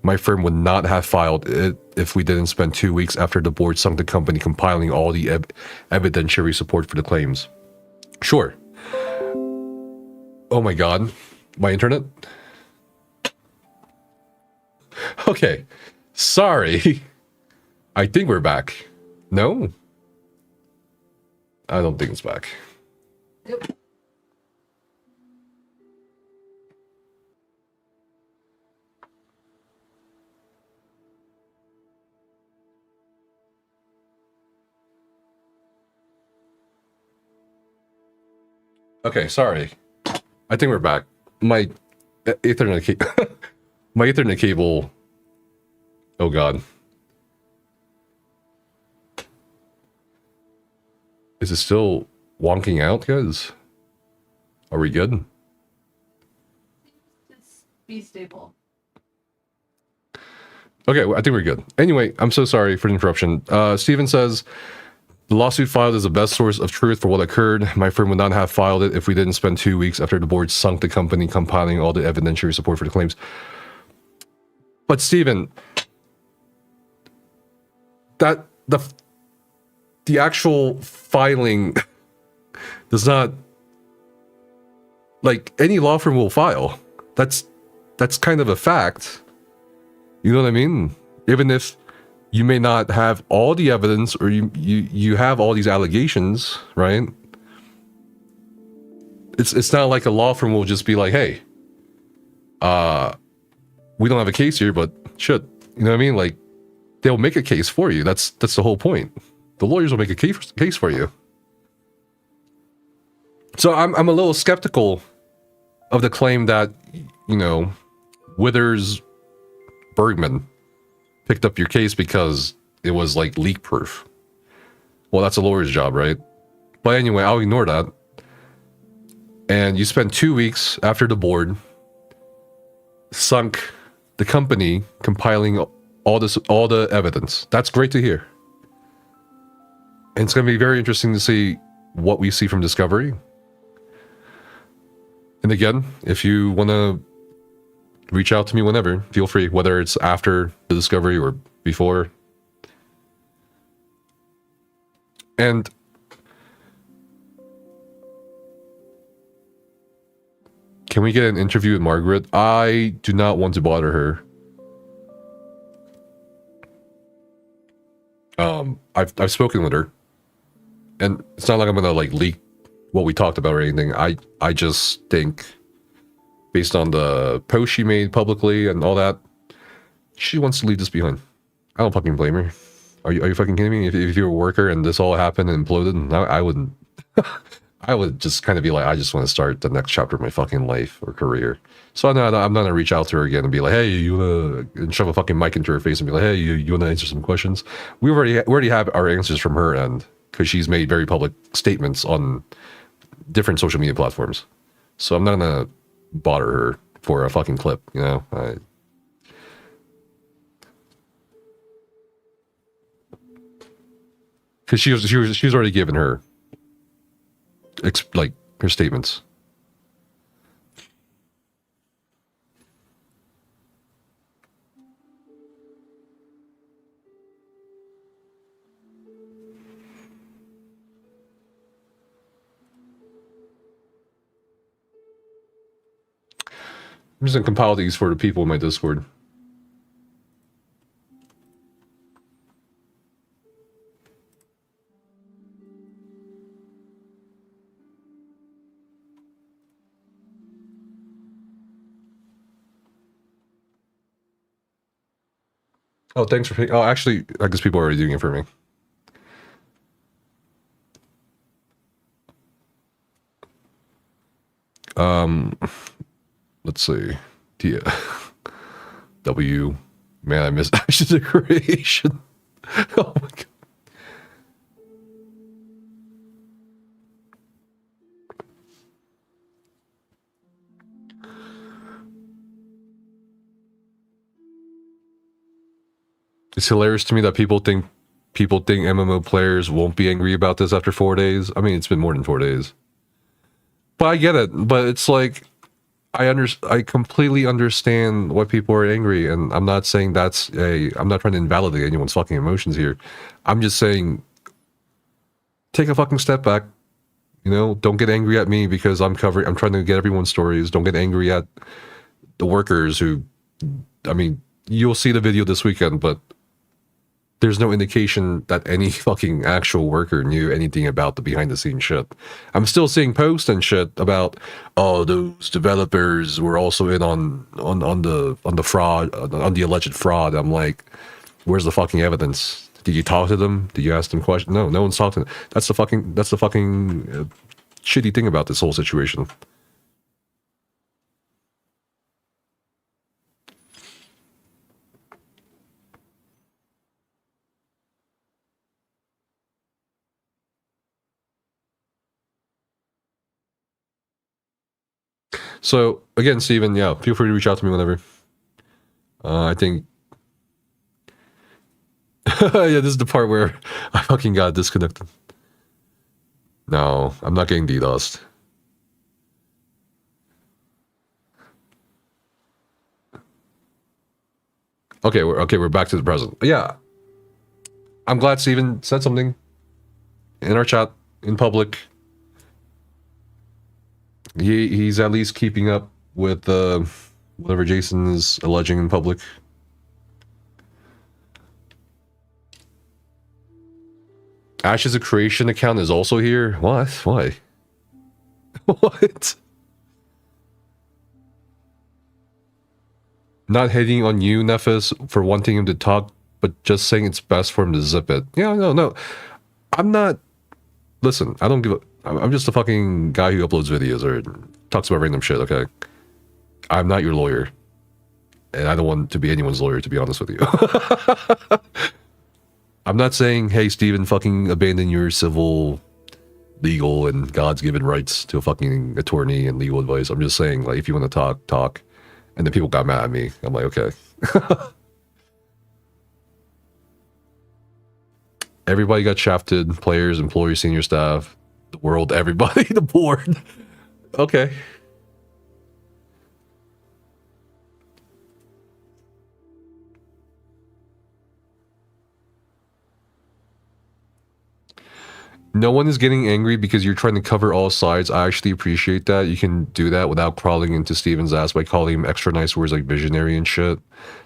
My firm would not have filed it if we didn't spend 2 weeks after the board sunk the company compiling all the evidentiary support for the claims. Sure. Oh my god. My internet? Okay. Sorry. I think we're back. No? I don't think it's back. Nope. Okay, sorry. I think we're back. My Ethernet my Ethernet cable. Oh god. Is it still wonking out, guys? Are we good? Just be stable. Okay, I think we're good. Anyway, I'm so sorry for the interruption. Steven says, the lawsuit filed is the best source of truth for what occurred. My firm would not have filed it if we didn't spend 2 weeks after the board sunk the company compiling all the evidentiary support for the claims. But Steven, that the actual filing does not, like, any law firm will file. That's kind of a fact. You know what I mean? Even if you may not have all the evidence, or you have all these allegations, right? It's not like a law firm will just be like, hey, we don't have a case here, but shit, you know what I mean? Like, they'll make a case for you. That's the whole point. The lawyers will make a case for you. So I'm a little skeptical of the claim that, you know, Withers Bergman picked up your case because it was like leak proof. Well, that's a lawyer's job, right? But anyway, I'll ignore that. And you spent 2 weeks after the board sunk the company compiling all the evidence. That's great to hear. And it's going to be very interesting to see what we see from discovery. And again, if you want to reach out to me whenever, feel free, whether it's after the discovery or before. And Can we get an interview with Margaret? I do not want to bother her. I've spoken with her, and it's not like I'm gonna like leak what we talked about or anything. I just think, based on the post she made publicly and all that, she wants to leave this behind. I don't fucking blame her. Are you fucking kidding me? If you're a worker and this all happened and imploded, I wouldn't. I would just kind of be like, I just want to start the next chapter of my fucking life or career. So I'm not gonna reach out to her again and be like, hey, you wanna, and shove a fucking mic into her face and be like, hey, you wanna answer some questions? We already have our answers from her end, because she's made very public statements on different social media platforms. So I'm not gonna bother her for a fucking clip, you know? Because she was already given her like her statements. I'm just gonna compile these for the people in my Discord. Oh, thanks for. Oh, actually, I guess people are already doing it for me. Let's see. W. Man, I missed actions of creation. Oh my god. It's hilarious to me that people think MMO players won't be angry about this after 4 days. I mean, it's been more than 4 days. But I get it. But it's like, I completely understand why people are angry, and I'm not saying I'm not trying to invalidate anyone's fucking emotions here. I'm just saying, take a fucking step back. You know, don't get angry at me because I'm trying to get everyone's stories. Don't get angry at the workers who, I mean, you'll see the video this weekend, but there's no indication that any fucking actual worker knew anything about the behind the scenes shit. I'm still seeing posts and shit about, oh, those developers were also in on the fraud, on the alleged fraud. I'm like, where's the fucking evidence? Did you talk to them? Did you ask them questions? No one's talking. That's the fucking shitty thing about this whole situation. So again, Steven, yeah, feel free to reach out to me whenever. I think yeah, this is the part where I fucking got disconnected. No, I'm not getting DDoSed. Okay, we're back to the present. Yeah, I'm glad Steven said something in our chat in public. He's at least keeping up with whatever Jason is alleging in public. Ashes of Creation account is also here. What? Why? What? Not hating on you, Nephis, for wanting him to talk, but just saying it's best for him to zip it. Yeah, no. I'm not. Listen, I don't give a. I'm just a fucking guy who uploads videos or talks about random shit, okay? I'm not your lawyer. And I don't want to be anyone's lawyer, to be honest with you. I'm not saying, hey, Steven, fucking abandon your civil, legal, and God's given rights to a fucking attorney and legal advice. I'm just saying, like, if you want to talk. And then people got mad at me. I'm like, okay. Everybody got shafted. Players, employees, senior staff, the world, everybody, the board. Okay. No one is getting angry because you're trying to cover all sides. I actually appreciate that. You can do that without crawling into Steven's ass by calling him extra nice words like visionary and shit.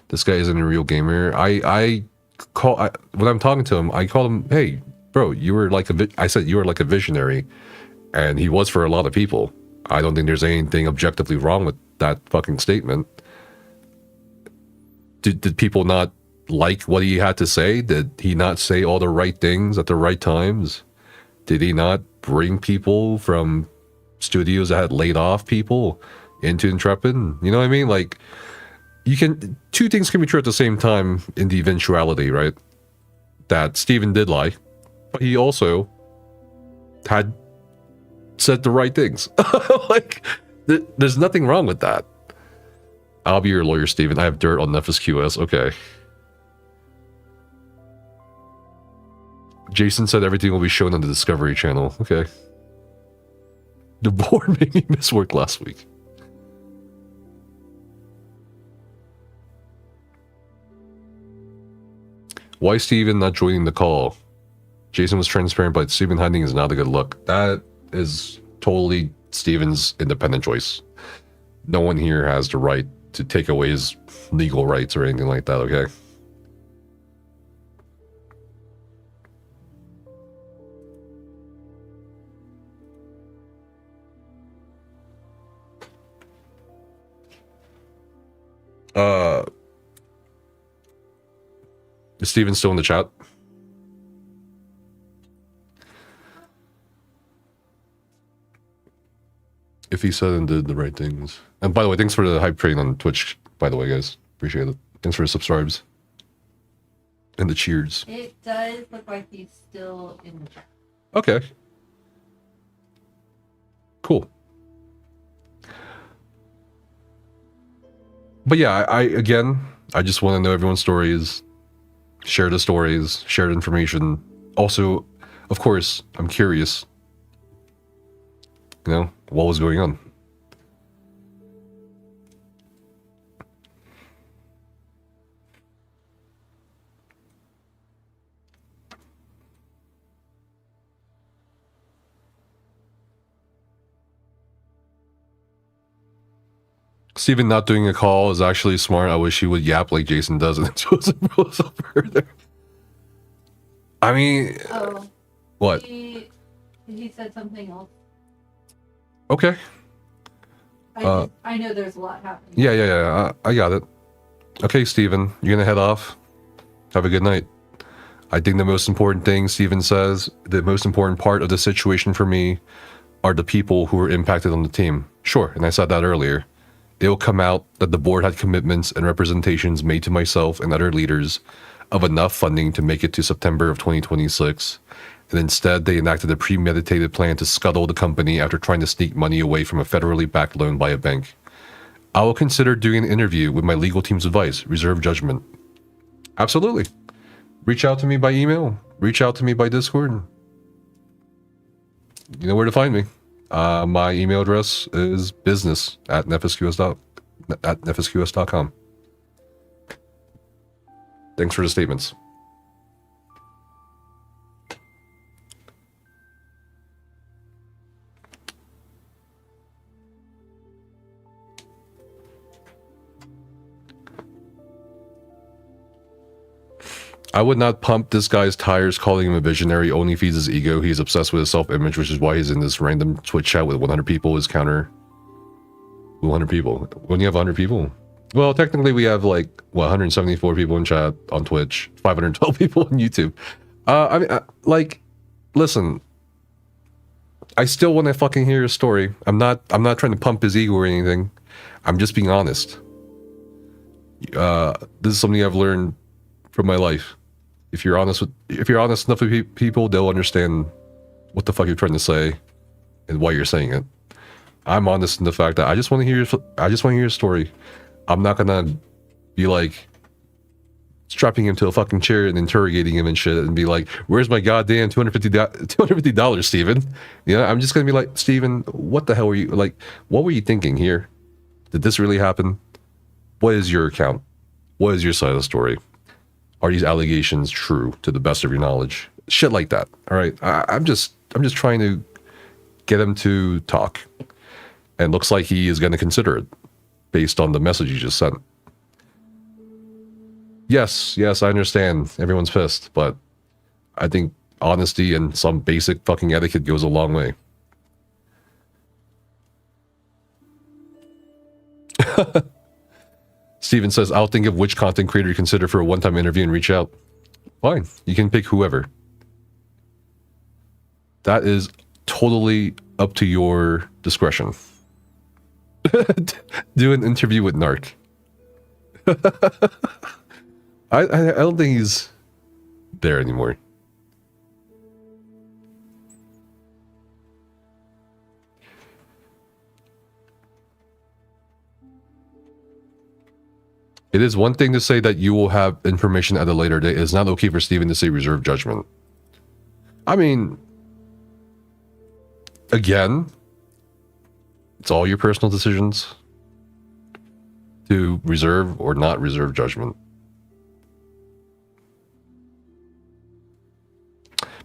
This guy isn't a real gamer. When I'm talking to him, I call him, hey, bro, I said you were like a visionary, and he was for a lot of people. I don't think there's anything objectively wrong with that fucking statement. Did people not like what he had to say? Did he not say all the right things at the right times? Did he not bring people from studios that had laid off people into Intrepid? You know what I mean? Like, two things can be true at the same time in the eventuality, right? That Steven did lie, but he also had said the right things. Like, there's nothing wrong with that. I'll be your lawyer, Steven. I have dirt on FSQS. Okay. Jason said everything will be shown on the Discovery Channel. Okay. The board made me miss work last week. Why Steven not joining the call? Jason was transparent, but Steven hiding is not a good look. That is totally Steven's independent choice. No one here has the right to take away his legal rights or anything like that, okay? Is Steven still in the chat? If he said and did the right things. And by the way, thanks for the hype train on Twitch, by the way, guys. Appreciate it. Thanks for the subscribes. And the cheers. It does look like he's still in the chat. Okay. Cool. But yeah, I just want to know everyone's stories. Share the stories, share the information. Also, of course, I'm curious. You know, what was going on? Steven not doing a call is actually smart. I wish he would yap like Jason does and it goes further. I mean, what? He said something else. Okay. I know there's a lot happening. Yeah. I got it. Okay, Steven, you're gonna head off. Have a good night. I think the most important thing Steven says, the most important part of the situation for me are the people who are impacted on the team. Sure, and I said that earlier. It will come out that the board had commitments and representations made to myself and other leaders of enough funding to make it to September of 2026. And instead, they enacted a premeditated plan to scuttle the company after trying to sneak money away from a federally backed loan by a bank. I will consider doing an interview with my legal team's advice. Reserve judgment. Absolutely. Reach out to me by email. Reach out to me by Discord. You know where to find me. My email address is business@nefsqs.com. Thanks for the statements. I would not pump this guy's tires calling him a visionary. Only feeds his ego. He's obsessed with his self-image, which is why he's in this random Twitch chat with 100 people. His counter 100 people. When you have 100 people? Well, technically we have like, 174 people in chat on Twitch, 512 people on YouTube. Listen, I still want to fucking hear his story. I'm not trying to pump his ego or anything. I'm just being honest. This is something I've learned from my life. If you're honest enough with people, they'll understand what the fuck you're trying to say and why you're saying it. I'm honest in the fact that I just want to hear your story. I'm not gonna be like strapping him to a fucking chair and interrogating him and shit and be like, where's my goddamn $250, Steven? You know, I'm just gonna be like, Steven, what the hell were you like? What were you thinking here? Did this really happen? What is your account? What is your side of the story? Are these allegations true to the best of your knowledge? Shit like that. All right. I'm just trying to get him to talk. And looks like he is going to consider it based on the message you just sent. Yes, I understand. Everyone's pissed, but I think honesty and some basic fucking etiquette goes a long way. Steven says, I'll think of which content creator you consider for a one-time interview and reach out. Fine. You can pick whoever. That is totally up to your discretion. Do an interview with Narc. I don't think he's there anymore. It is one thing to say that you will have information at a later date. It's not okay for Steven to say reserve judgment. I mean, again, it's all your personal decisions to reserve or not reserve judgment.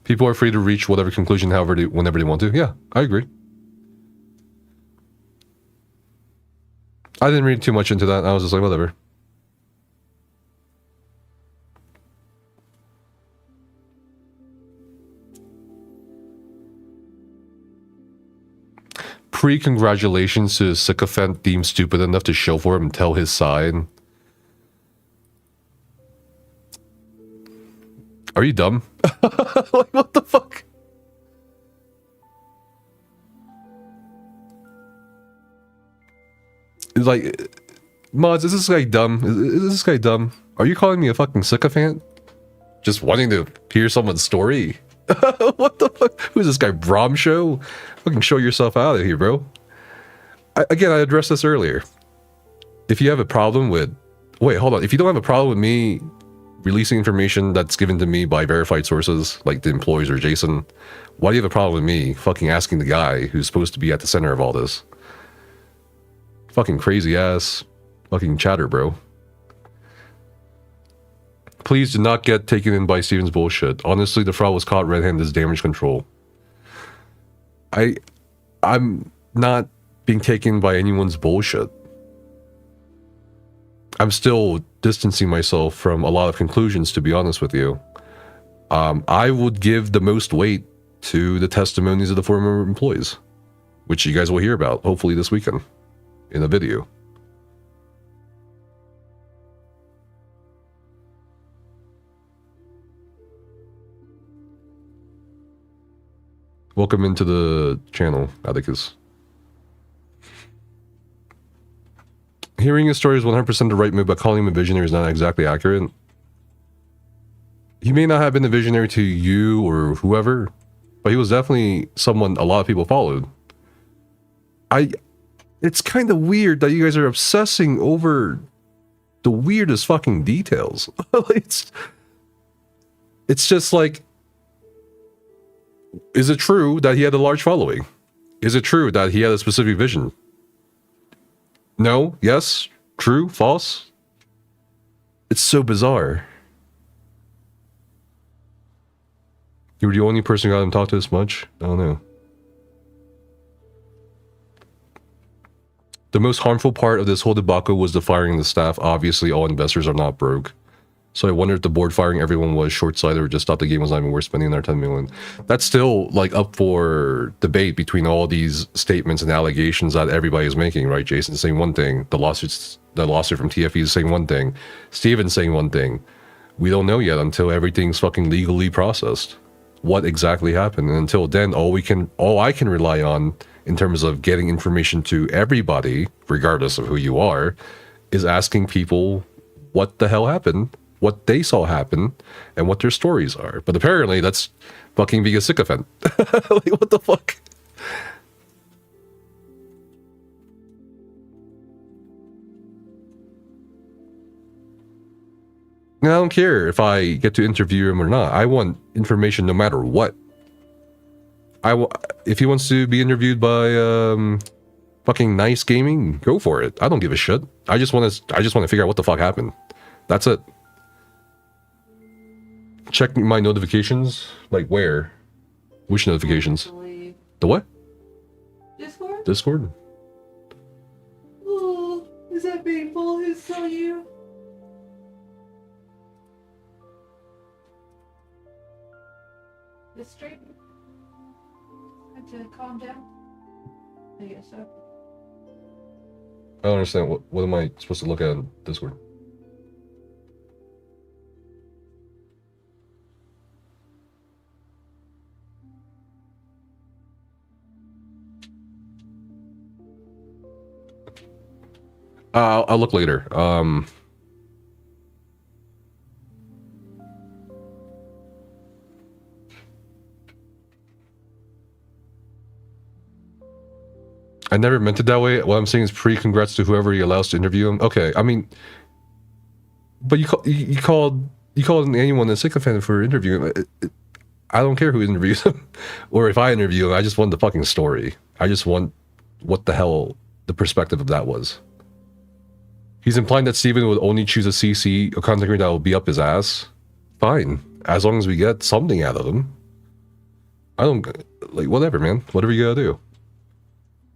People are free to reach whatever conclusion, whenever they want to. Yeah, I agree. I didn't read too much into that. I was just like, whatever. Pre-congratulations to a sycophant deemed stupid enough to show for him and tell his side. Are you dumb? Like, what the fuck? It's like, Mods, is this guy dumb? Is this guy dumb? Are you calling me a fucking sycophant? Just wanting to hear someone's story? What the fuck? Who's this guy, Brahm Show? Fucking show yourself out of here, bro. I addressed this earlier. If you have a problem with... Wait, hold on. If you don't have a problem with me releasing information that's given to me by verified sources, like the employees or Jason, why do you have a problem with me fucking asking the guy who's supposed to be at the center of all this? Fucking crazy ass fucking chatter, bro. Please do not get taken in by Steven's bullshit. Honestly, the fraud was caught red-handed as damage control. I'm not being taken by anyone's bullshit. I'm still distancing myself from a lot of conclusions, to be honest with you. I would give the most weight to the testimonies of the former employees, which you guys will hear about, hopefully this weekend, in a video. Welcome into the channel, Atticus. Hearing his story is 100% the right move, but calling him a visionary is not exactly accurate. He may not have been a visionary to you or whoever, but he was definitely someone a lot of people followed. It's kind of weird that you guys are obsessing over the weirdest fucking details. It's just like, is it true that he had a large following? Is it true that he had a specific vision? No? Yes? True? False? It's so bizarre. You were the only person who got him to talk to this much? I don't know. The most harmful part of this whole debacle was the firing of the staff. Obviously, all investors are not broke. So I wonder if the board firing everyone was short-sighted or just thought the game was not even worth spending their 10 million. That's still like up for debate between all these statements and allegations that everybody is making, right? Jason's saying one thing, the lawsuit from TFE is saying one thing, Steven's saying one thing. We don't know yet until everything's fucking legally processed. What exactly happened? And until then, all I can rely on in terms of getting information to everybody, regardless of who you are, is asking people what the hell happened, what they saw happen, and what their stories are. But apparently that's fucking being a sycophant. Like, what the fuck? And I don't care if I get to interview him or not. I want information no matter what. If he wants to be interviewed by fucking Nice Gaming, go for it. I don't give a shit. I just want to figure out what the fuck happened. That's it. Check my notifications. Like where? Which notifications? Actually, The what? Discord? Discord? Oh, is that painful? Who's saw you? This stream? Had to calm down? I guess so. I don't understand. What am I supposed to look at on Discord? I'll look later. I never meant it that way. What I'm saying is congrats to whoever he allows to interview him. Okay, I mean, but you called anyone a sycophant for interviewing him. I don't care who interviews him, or if I interview him. I just want the fucking story. I just want what the hell the perspective of that was. He's implying that Steven would only choose a CC, a content creator that will be up his ass. Fine, as long as we get something out of him. I don't like whatever, man. Whatever you gotta do.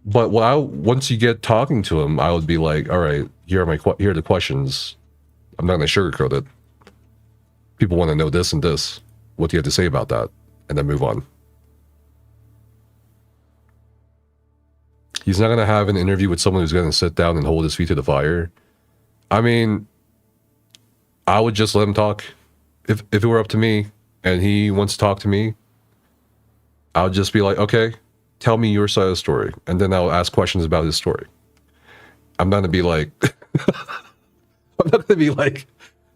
But once you get talking to him, I would be like, all right, here are the questions. I'm not gonna sugarcoat it. People want to know this and this. What do you have to say about that? And then move on. He's not gonna have an interview with someone who's gonna sit down and hold his feet to the fire. I mean, I would just let him talk. If it were up to me and he wants to talk to me, I would just be like, okay, tell me your side of the story. And then I'll ask questions about his story. I'm not gonna be like, I'm not gonna be like,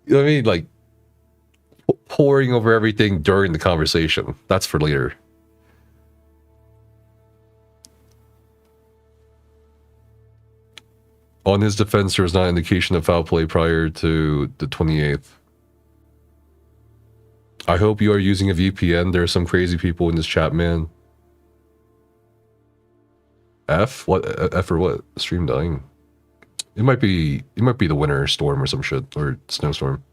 you know what I mean? Like, pouring over everything during the conversation. That's for later. On his defense, there was not indication of foul play prior to the 28th. I hope you are using a VPN. There are some crazy people in this chat, man. F? What? F or what? Stream dying? It might be the winter storm or some shit, or snowstorm.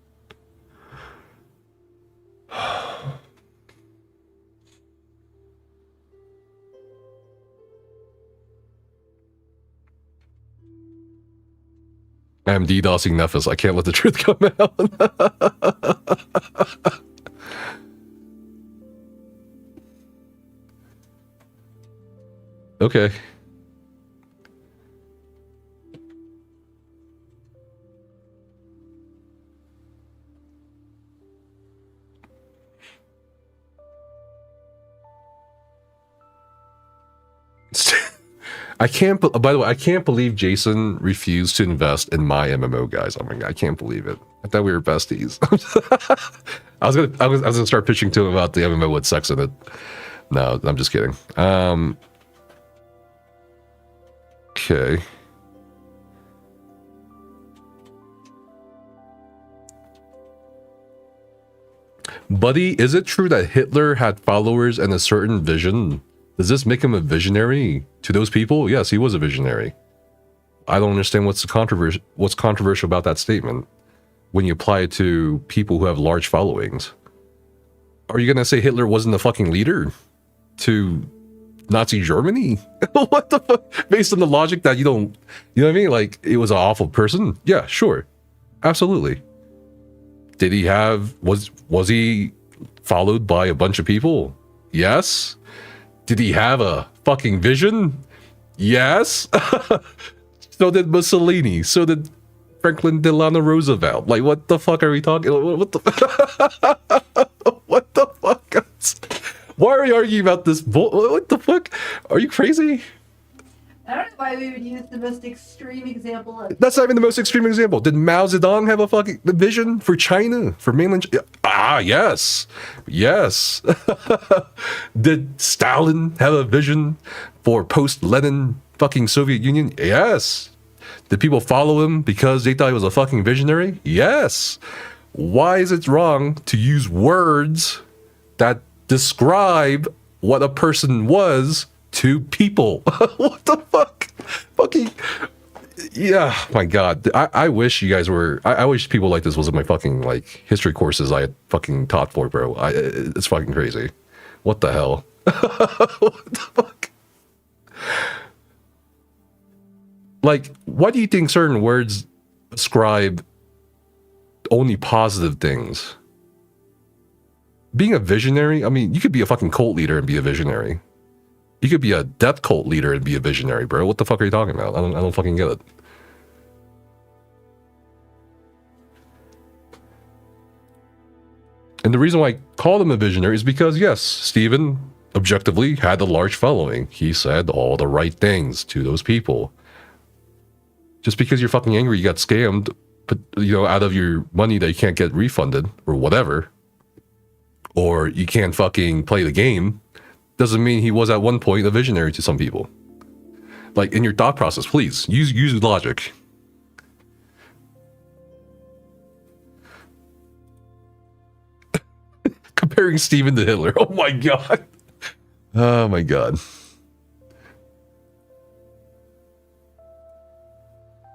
I'm DDoSing Nephis. I can't let the truth come out. Okay. I can't. By the way, I can't believe Jason refused to invest in my MMO, guys. Oh my god, I can't believe it. I thought we were besties. I was gonna start pitching to him about the MMO with sex in it. No, I'm just kidding. Okay. Buddy, is it true that Hitler had followers and a certain vision? Does this make him a visionary to those people? Yes, he was a visionary. I don't understand what's controversial about that statement when you apply it to people who have large followings. Are you gonna say Hitler wasn't a fucking leader to Nazi Germany? What the fuck? Based on the logic that you know what I mean? Like, it was an awful person? Yeah, sure. Absolutely. Did he have, was he followed by a bunch of people? Yes. Did he have a fucking vision? Yes. So did Mussolini. So did Franklin Delano Roosevelt. Like, what the fuck are we talking? What the what the fuck? Why are we arguing about this? What the fuck? Are you crazy? I don't know why we would use the most extreme example of. That's not even the most extreme example. Did Mao Zedong have a fucking vision for China, for mainland? Yes. Yes. Did Stalin have a vision for post-Lenin fucking Soviet Union? Yes. Did people follow him because they thought he was a fucking visionary? Yes. Why is it wrong to use words that describe what a person was to people? What the fuck? Fucking, Yeah, my God. I wish you guys were. I wish people like this was in my fucking like history courses I had fucking taught for, bro. It's fucking crazy. What the hell? What the fuck? Like, why do you think certain words ascribe only positive things? Being a visionary, I mean, you could be a fucking cult leader and be a visionary. You could be a death cult leader and be a visionary, bro. What the fuck are you talking about? I don't fucking get it. And the reason why I call him a visionary is because, yes, Stephen objectively had a large following. He said all the right things to those people. Just because you're fucking angry, you got scammed, but out of your money that you can't get refunded or whatever, or you can't fucking play the game, doesn't mean he was at one point a visionary to some people. Like, in your thought process, please use logic. Comparing Stephen to Hitler. Oh my God. Oh my God.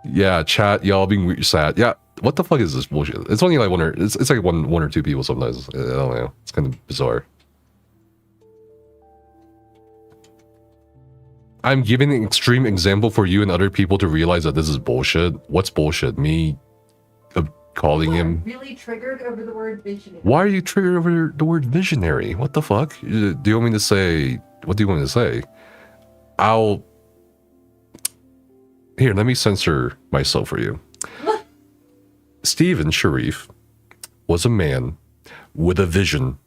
Yeah, chat, y'all being weird, sad. Yeah, what the fuck is this bullshit? It's only like it's like one or two people sometimes. I don't know. It's kind of bizarre. I'm giving an extreme example for you and other people to realize that this is bullshit. What's bullshit? Me calling him really triggered over the word visionary. Why are you triggered over the word visionary? What the fuck? Do you want me to say? What do you want me to say? Here, let me censor myself for you. Stephen Sharif was a man with a vision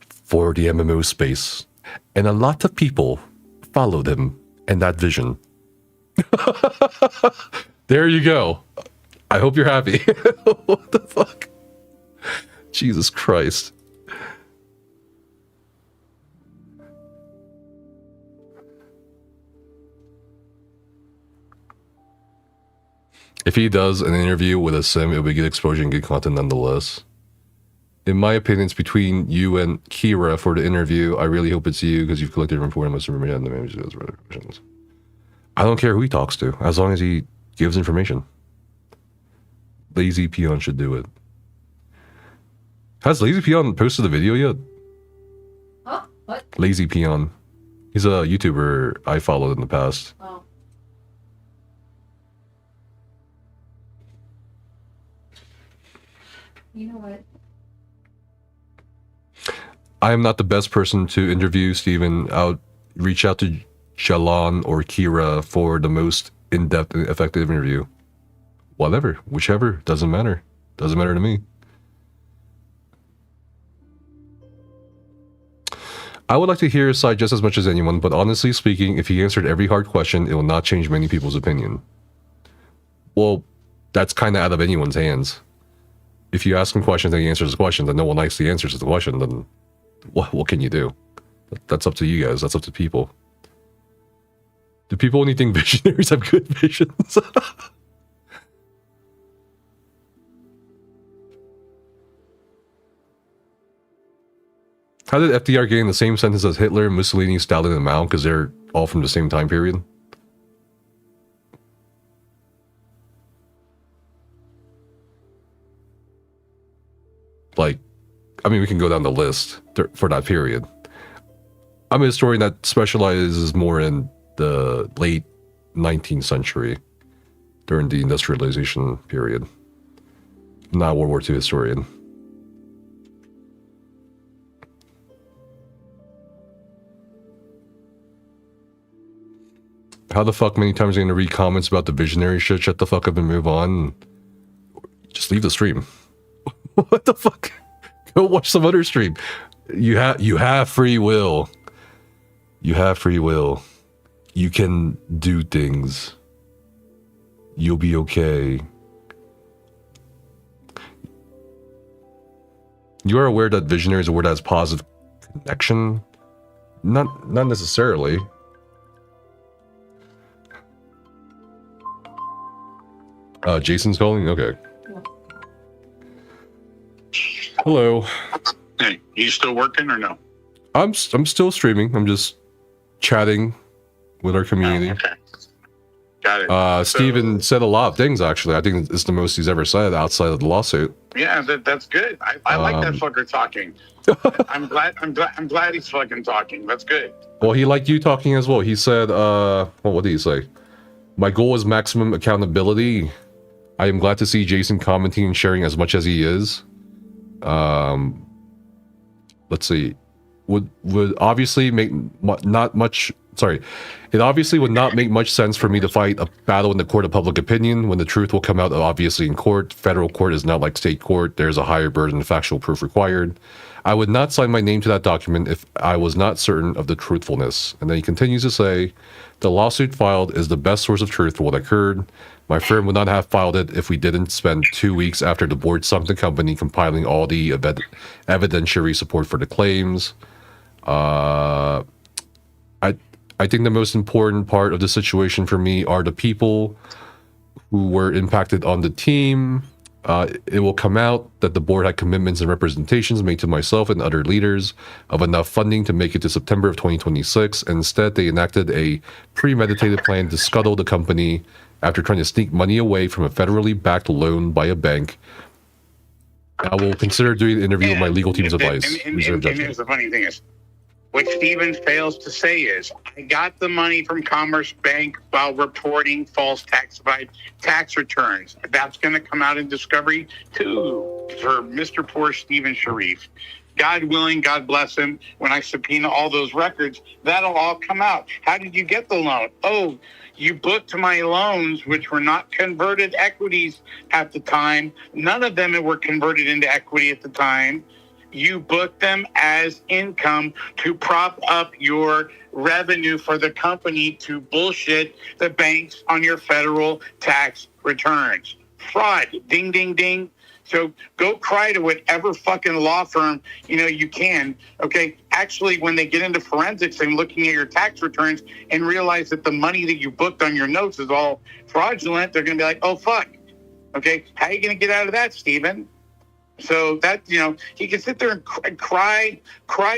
for the MMO space, and a lot of people followed him and that vision. There you go. I hope you're happy. What the fuck? Jesus Christ. If he does an interview with a sim, it'll be good exposure and good content nonetheless. In my opinion, it's between you and Kira for the interview. I really hope it's you because you've collected important most information on the managers. I don't care who he talks to, as long as he gives information. Lazy Peon should do it. Has Lazy Peon posted the video yet? Huh? What? Lazy Peon. He's a YouTuber I followed in the past. Oh. You know what? I am not the best person to interview Stephen. I'll reach out to Jalan or Kira for the most in-depth and effective interview. Whatever, whichever, doesn't matter. Doesn't matter to me. I would like to hear his side just as much as anyone, but honestly speaking, if he answered every hard question, it will not change many people's opinion. Well, that's kind of out of anyone's hands. If you ask him questions and he answers the question, then no one likes the answers to the question, then what can you do? That's up to you guys. That's up to people. Do people only think visionaries have good visions? How did FDR get in the same sentence as Hitler, Mussolini, Stalin, and Mao? Because they're all from the same time period. Like, I mean, we can go down the list for that period. I'm a historian that specializes more in the late 19th century, during the industrialization period. I'm not a World War II historian. How the fuck many times are you gonna read comments about the visionary shit? Shut the fuck up and move on. Just leave the stream. What the fuck? Go watch some other stream. You have free will. You have free will. You can do things. You'll be okay. You are aware that visionary is a word that has positive connection? Not necessarily. Jason's calling? Okay. Hello. Hey, you still working or no? I'm still streaming. I'm just chatting with our community. Oh, okay. Got it. Steven said a lot of things, actually. I think it's the most he's ever said outside of the lawsuit. Yeah, that's good. I like that fucker talking. I'm glad he's fucking talking. That's good. Well, he liked you talking as well. He said, well, what did he say? My goal is maximum accountability. I am glad to see Jason commenting and sharing as much as he is. Let's see. Would obviously make not much. Sorry, it obviously would not make much sense for me to fight a battle in the court of public opinion when the truth will come out obviously in court. Federal court is not like state court. There's a higher burden of factual proof required. I would not sign my name to that document if I was not certain of the truthfulness. And then he continues to say, the lawsuit filed is the best source of truth for what occurred. My firm would not have filed it if we didn't spend 2 weeks after the board sunk the company compiling all the evidentiary support for the claims. I think the most important part of the situation for me are the people who were impacted on the team. It will come out that the board had commitments and representations made to myself and other leaders of enough funding to make it to September of 2026. And instead, they enacted a premeditated plan to scuttle the company after trying to sneak money away from a federally backed loan by a bank. I will consider doing the interview with my legal team's advice. And here's the funny thing is, what Steven fails to say is, I got the money from Commerce Bank while reporting false tax returns. That's going to come out in Discovery too for Mr. Poor Steven Sharif. God willing, God bless him. When I subpoena all those records, that'll all come out. How did you get the loan? Oh, you booked my loans, which were not converted equities at the time. None of them were converted into equity at the time. You booked them as income to prop up your revenue for the company to bullshit the banks on your federal tax returns. Fraud. Ding, ding, ding. So go cry to whatever fucking law firm, you can. Okay. Actually, when they get into forensics and looking at your tax returns and realize that the money that you booked on your notes is all fraudulent, they're going to be like, oh, fuck. Okay. How are you going to get out of that, Stephen? So that, he can sit there and cry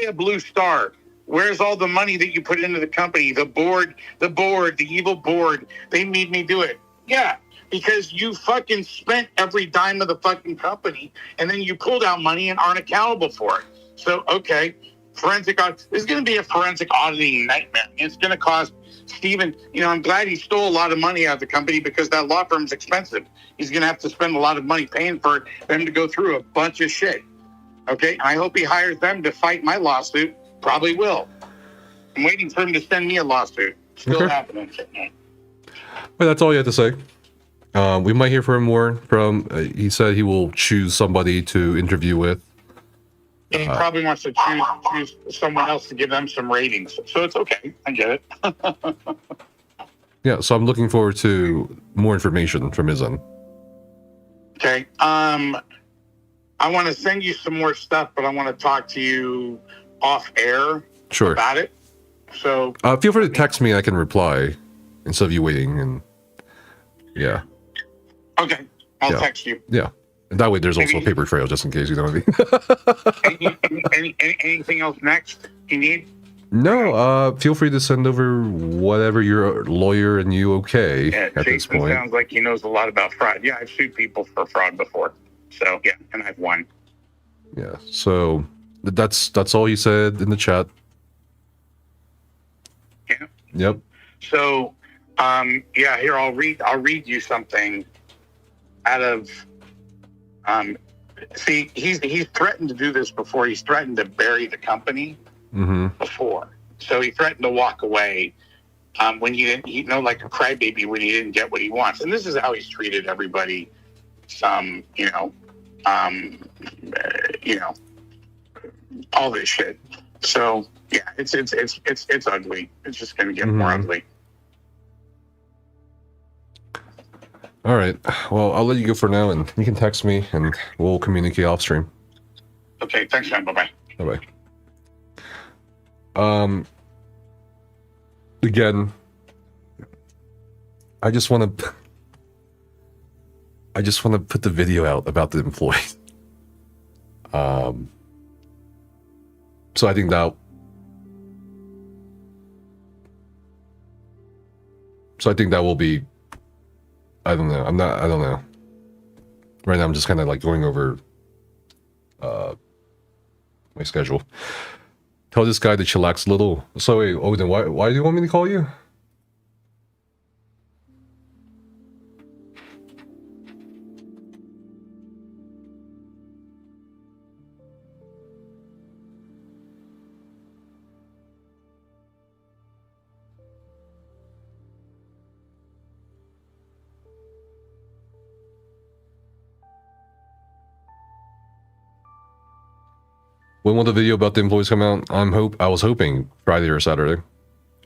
a blue star. Where's all the money that you put into the company? The board, the evil board, they made me do it. Yeah, because you fucking spent every dime of the fucking company and then you pulled out money and aren't accountable for it. So, okay, forensic audit. This is going to be a forensic auditing nightmare. It's going to cost Stephen, I'm glad he stole a lot of money out of the company because that law firm's expensive. He's going to have to spend a lot of money paying for them to go through a bunch of shit. Okay? I hope he hires them to fight my lawsuit. Probably will. I'm waiting for him to send me a lawsuit. Still happening. Well, that's all you have to say. We might hear from more from, he said he will choose somebody to interview with. And he probably wants to choose someone else to give them some ratings. So it's okay. I get it. Yeah, so I'm looking forward to more information from his end. Okay. I want to send you some more stuff, but I want to talk to you off air about it. So feel free to text me. I can reply instead of you waiting. And yeah. Okay. I'll text you. Yeah. And that way there's also a paper trail just in case, you know what I mean? Anything else next you need? No, feel free to send over whatever your lawyer and you at Jason this point. Sounds like he knows a lot about fraud. Yeah, I've sued people for fraud before. So, yeah, and I've won. Yeah, so that's all he said in the chat. Yeah. Yep. So, here I'll read you something out of see, he's threatened to do this before. He's threatened to bury the company before. So he threatened to walk away when he didn't, like a crybaby when he didn't get what he wants. And this is how he's treated everybody. All this shit. So yeah, it's ugly. It's just going to get more ugly. All right. Well, I'll let you go for now, and you can text me, and we'll communicate off stream. Okay. Thanks, man. Bye-bye. Bye-bye. Again, I just want to put the video out about the employee. So I think that will be I don't know. I don't know. Right now I'm just kind of like going over my schedule. Tell this guy to chillax a little. So wait, Odin, why do you want me to call you? When will the video about the employees come out? I was hoping Friday or Saturday.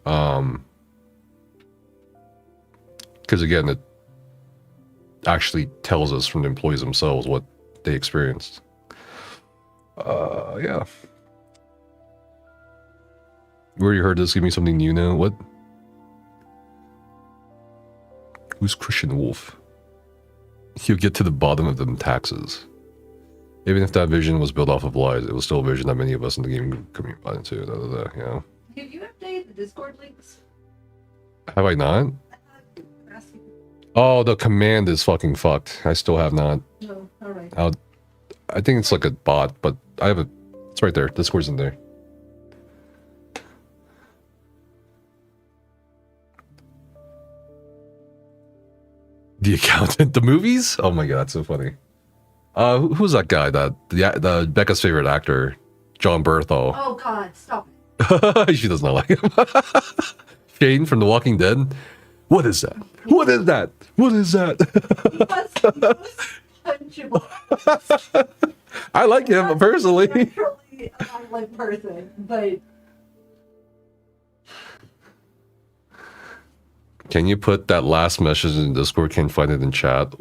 Because again, it actually tells us from the employees themselves what they experienced. Yeah. You already heard this. Give me something new now. What? Who's Christian Wolf? He'll get to the bottom of them taxes. Even if that vision was built off of lies, it was still a vision that many of us in the game community bought into. You know. Have you updated the Discord links? Have I not? Oh, the command is fucking fucked. I still have not. No, alright. I think it's like a bot, but I have a... It's right there. Discord's in there. The accountant. The movies? Oh my god, that's so funny. Who's that guy? The Becca's favorite actor, John Berthel. Oh god, stop it. She does not like him. Shane from The Walking Dead. What is that? What is that? What is that? He was punchable. I like him personally. Naturally a violent person, but Can you put that last message in Discord? Can't find it in chat.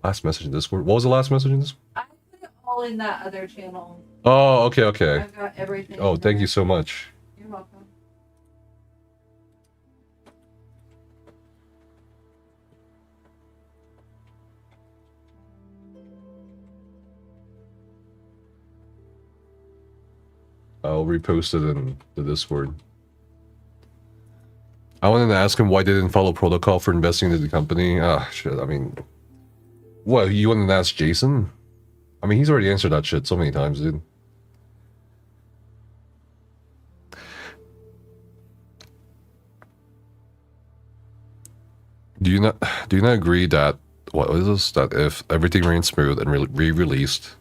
Last message in Discord. What was the last message in Discord? I put it all in that other channel. Oh, okay, okay. I've got everything. Oh, in thank there. you so much. You're welcome. I'll repost it in the Discord. I wanted to ask him why they didn't follow protocol for investing into the company. Ah, shit. I mean, what? You wanted to ask Jason? I mean, he's already answered that shit so many times, dude. Do you not agree that what is this? That if everything ran smooth and re-released,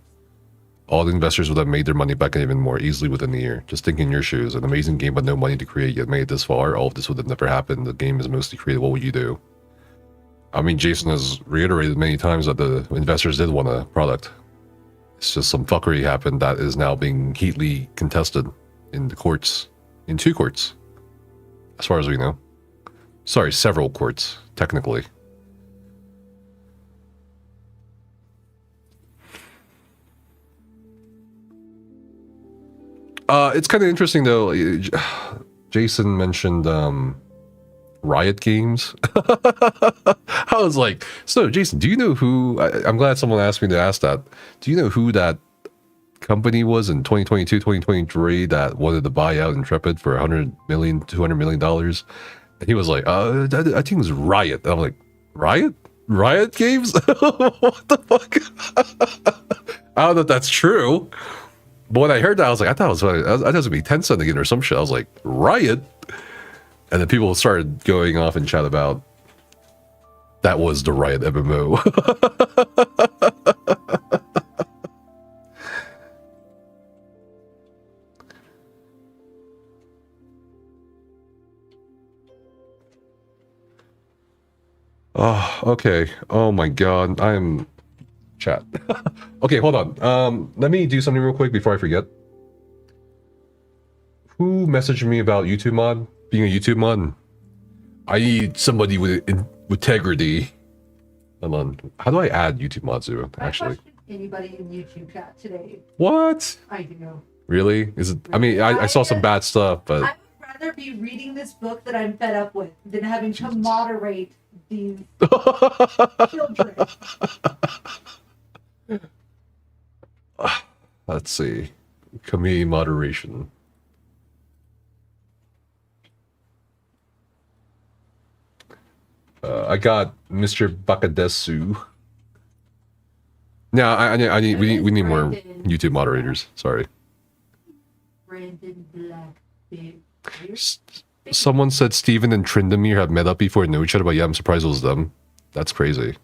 all the investors would have made their money back even more easily within a year. Just think in your shoes. An amazing game but no money to create, yet made it this far. All of this would have never happened. The game is mostly created. What would you do? I mean, Jason has reiterated many times that the investors did want a product. It's just some fuckery happened that is now being heatedly contested in the courts. In 2 courts. As far as we know. Sorry, several courts, technically. It's kind of interesting though. Jason mentioned Riot Games. I was like, so Jason, do you know who? I'm glad someone asked me to ask that. Do you know who that company was in 2022, 2023 that wanted to buy out Intrepid for $100 million, $200 million? And he was like, I think it was Riot. And I'm like, Riot? Riot Games? What the fuck? I don't know if that's true. But when I heard that, I was like, I thought it was going to be Tencent again or some shit. I was like, Riot? And then people started going off in chat about that was the Riot MMO. Oh, okay. Oh my god. I'm... Chat. Okay, hold on. Let me do something real quick before I forget. Who messaged me about YouTube mod? Being a YouTube mod? I need somebody with integrity. Hold on. How do I add YouTube mods to it, actually? I questioned anybody in YouTube chat today. What? I do. Really? Is it? I mean, I saw some bad stuff, but... I would rather be reading this book that I'm fed up with than having to moderate these children. Let's see. Community moderation. I got Mr. Bakadesu. No, I need we need more YouTube moderators. Sorry. Brandon Black. Big. Someone said Steven and Trindamere have met up before and know each other, but yeah, I'm surprised it was them. That's crazy.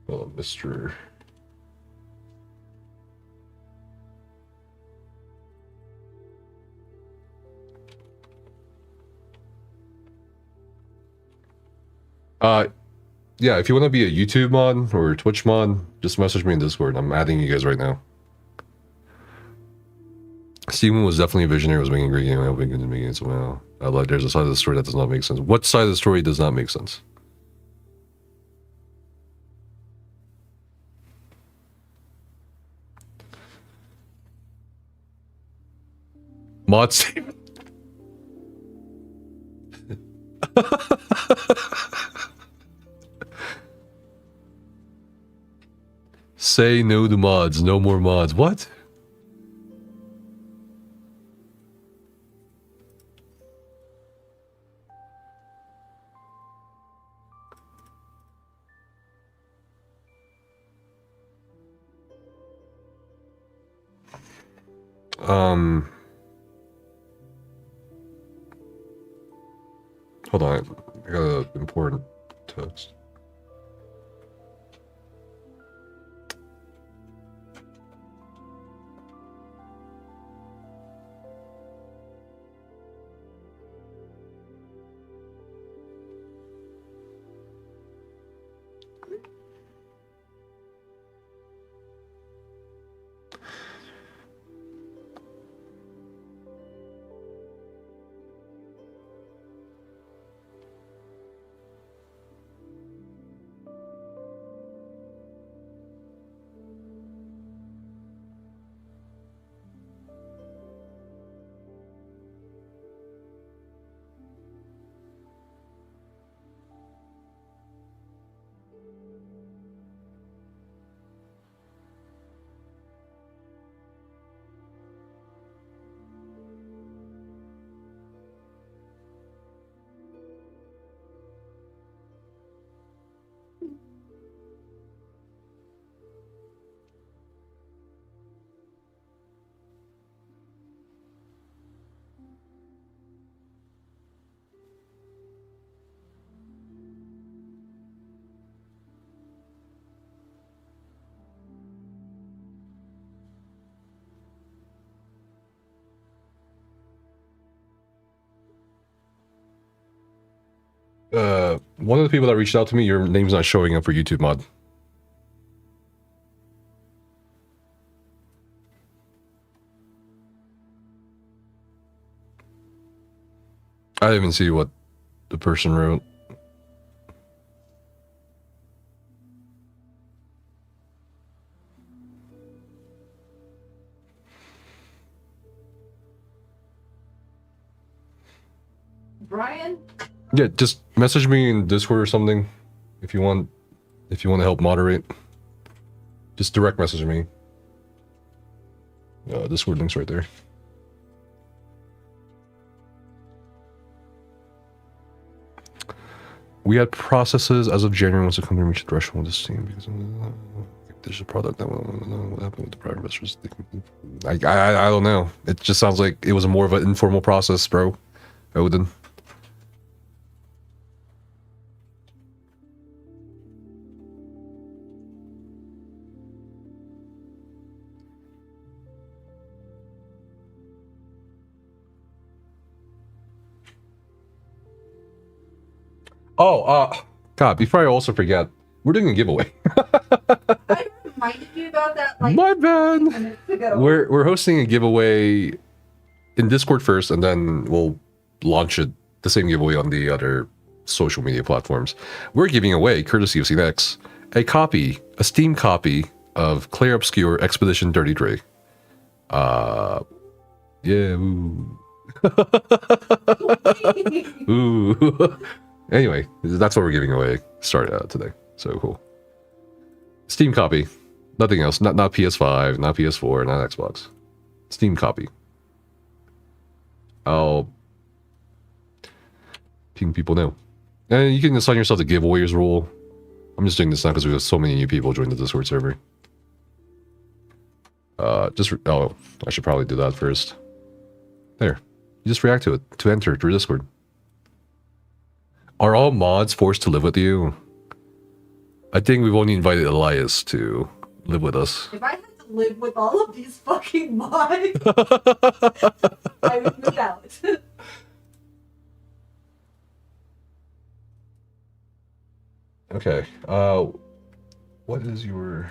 Well, Mr. Yeah, if you want to be a YouTube mod or a Twitch mod, just message me in Discord. I'm adding you guys right now. Steven was definitely a visionary, was making a great game. I hope he can make it as well. I like there's a side of the story that does not make sense. What side of the story does not make sense? Mod Steven. Say no to mods. No more mods. What? Hold on. I got an important text. One of the people that reached out to me, your name's not showing up for YouTube mod. I didn't even see what the person wrote. Brian? Yeah, just message me in Discord or something if you want to help moderate. Just direct message me. Discord link's right there. We had processes as of January once the company reached the threshold with the Steam because there's a product that what happened with the private investors. I don't know. It just sounds like it was more of an informal process, bro. Odin. Oh, God, before I also forget, we're doing a giveaway. I reminded you about that like My bad. minutes ago. We're hosting a giveaway in Discord first, and then we'll launch it the same giveaway on the other social media platforms. We're giving away, courtesy of CNX, a Steam copy of Clair Obscure Expedition 33. Yeah, ooh. Ooh. Anyway, that's what we're giving away. Started out today. So cool. Steam copy. Nothing else. Not PS5, not PS4, not Xbox. Steam copy. I'll ping people now. And you can assign yourself the giveaways rule. I'm just doing this now because we have so many new people join the Discord server. I should probably do that first. There. You just react to it to enter through Discord. Are all mods forced to live with you? I think we've only invited Elias to live with us. If I had to live with all of these fucking mods, I would move out. Okay. What is your...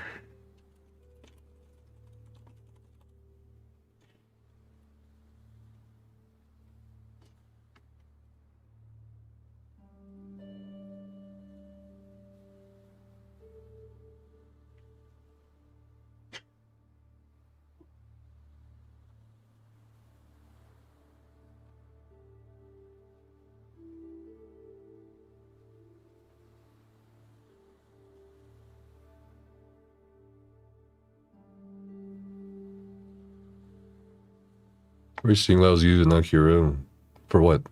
Racing allows you to knock your own. For what?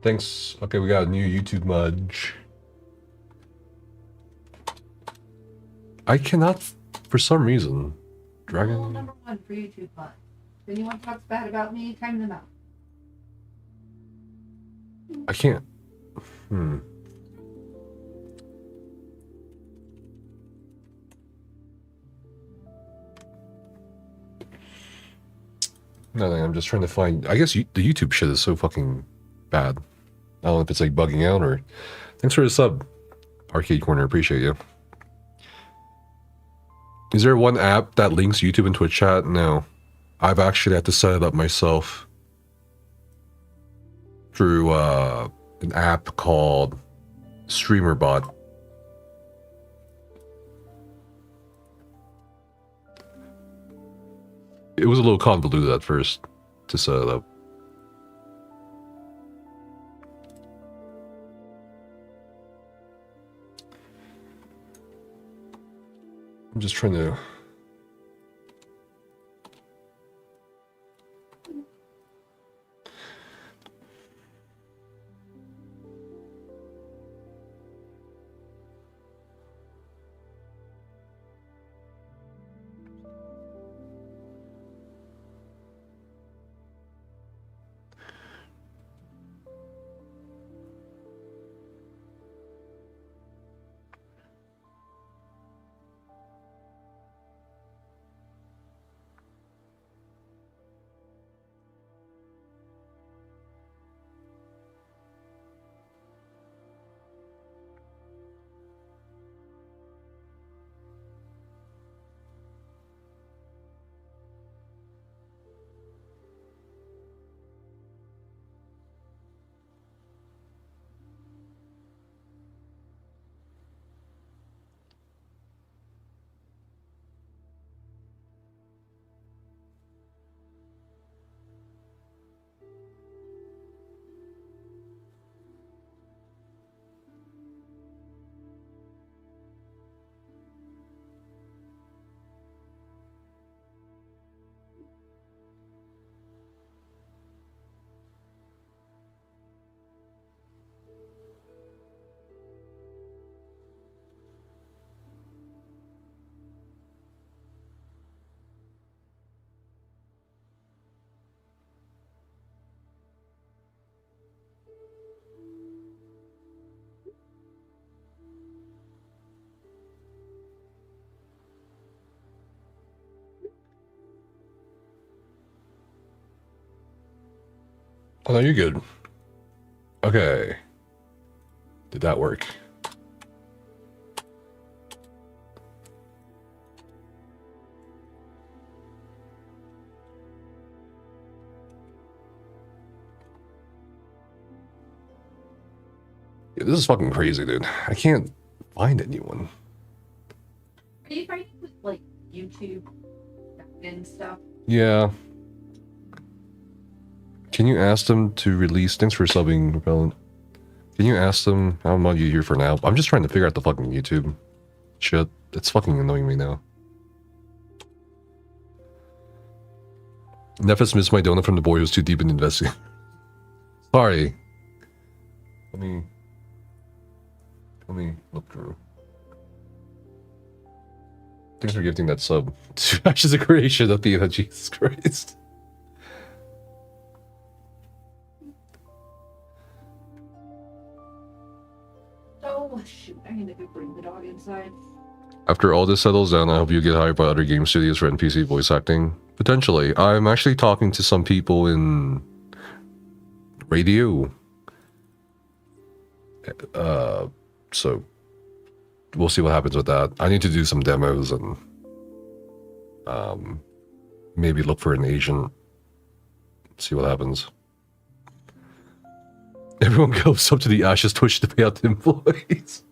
Thanks. Okay, we got a new YouTube mudge. I cannot, for some reason, Dragon. Rule number 1 for YouTube mods. If anyone talks bad about me, time them out. I can't. Nothing. I'm just trying to find. I guess the YouTube shit is so fucking bad. I don't know if it's like bugging out or. Thanks for the sub, Arcade Corner. Appreciate you. Is there one app that links YouTube and Twitch chat? No. I've actually had to set it up myself through an app called StreamerBot. It was a little convoluted at first to set it up. I'm just trying to... Oh no, you're good. Okay. Did that work? Yeah, this is fucking crazy, dude. I can't find anyone. Are you fighting with like YouTube and stuff? Yeah. Can you ask them to release? Thanks for subbing, Repellent. Can you ask them? I'm on you here for now. I'm just trying to figure out the fucking YouTube shit. It's fucking annoying me now. Nephis missed my donut from the boy who was too deep in investing. Sorry. Let me look through. Thanks for gifting that sub. Ashes of creation, Athena. Jesus Christ. Oh shoot! I need to go bring the dog inside. After all this settles down, I hope you get hired by other game studios for NPC voice acting. Potentially. I'm actually talking to some people in radio. So we'll see what happens with that. I need to do some demos and maybe look for an agent. See what happens. Everyone goes up to the Ashes Twitch to pay out the employees.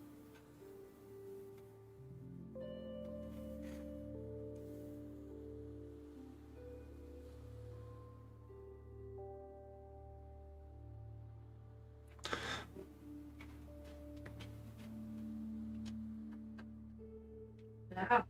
Yeah.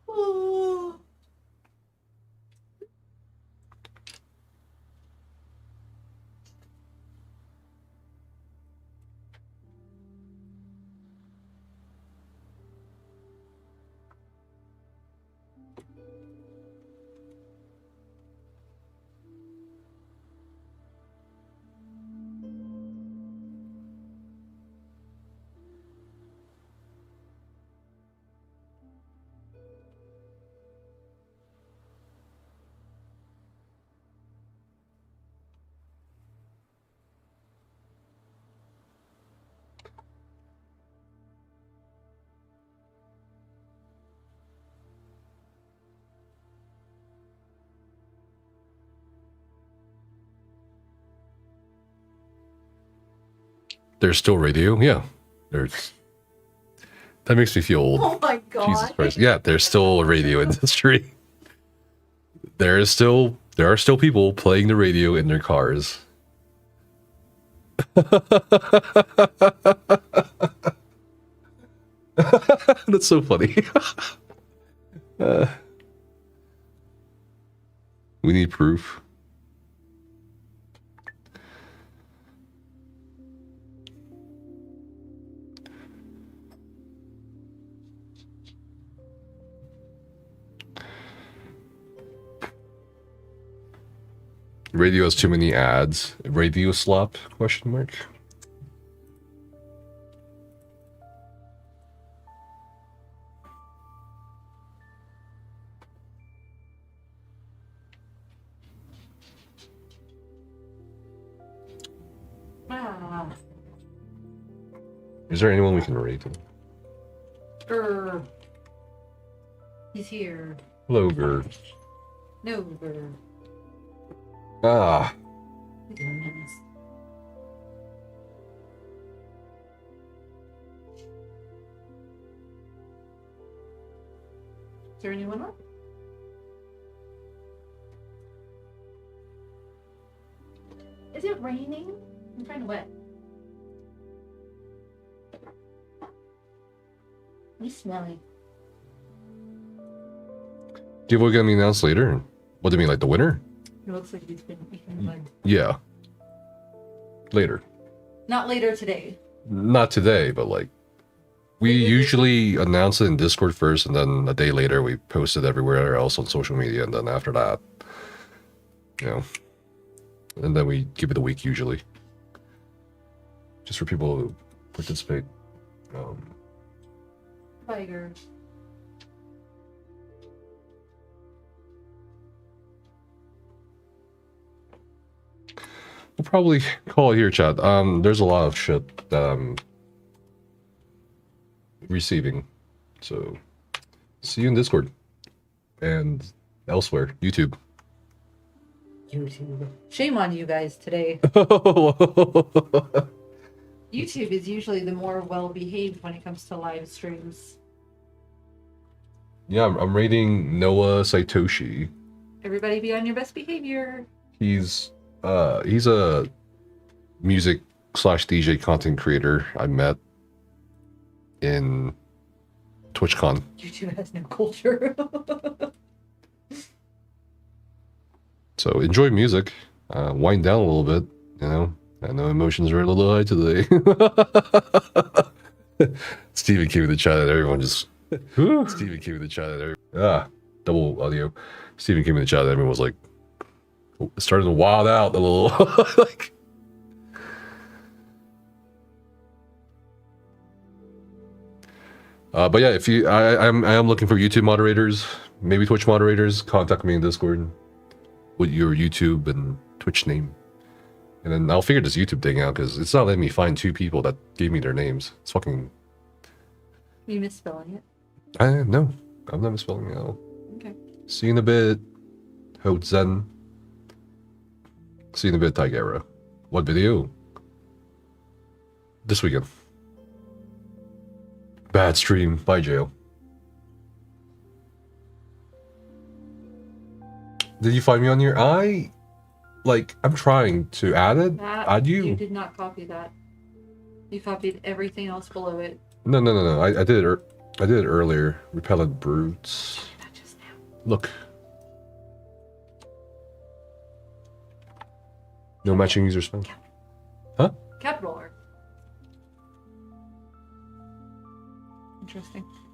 Oh. There's still radio? Yeah. There's... That makes me feel old. Oh my god. Jesus Christ. Yeah, there's still a radio industry. There are still people playing the radio in their cars. That's so funny. We need proof. Radio has too many ads. Radio slop? Question mark. Ah. Is there anyone we can rate? He's here. Hello, Gerd. No, Bird. Ah. Goodness. Is there anyone up? Is it raining? I'm kind of wet. You smelly. Giveaway gonna be announced later? What do you mean, like the winner? It looks like he's been eating like. Yeah. Later. Not later today. Not today, but like... We usually announce it in Discord first, and then a day later we post it everywhere else on social media, and then after that... You know... And then we give it a week usually. just for people who participate. Tiger. We'll probably call it here, chat. There's a lot of shit that I'm receiving. So, see you in Discord and elsewhere. YouTube. YouTube. Shame on you guys today. YouTube is usually the more well-behaved when it comes to live streams. Yeah, I'm rating Noah Saitoshi. Everybody be on your best behavior. He's a music / DJ content creator I met in TwitchCon. YouTube has no culture. So enjoy music. Wind down a little bit, you know. I know emotions are a little high today. Steven came in the chat and everyone just Steven came in the chat and double audio. Steven came in the chat and everyone was like starting to wild out a little like but yeah, if you I am looking for YouTube moderators, maybe Twitch moderators. Contact me in Discord with your YouTube and Twitch name. And then I'll figure this YouTube thing out, because it's not letting me find 2 people that gave me their names. It's fucking... You misspelling it? No, I'm not misspelling it at all. Okay. See you in a bit, Hotzen. See you in a bit, Tigera. What video? This weekend. Bad stream. Bye, jail. Did you find me on here? I'm trying to add it. Add you? You did not copy that. You copied everything else below it. No. I did it. I did it earlier. Repellent brutes. Not just now. Look. No matching user spell. Huh? Capital R. Interesting.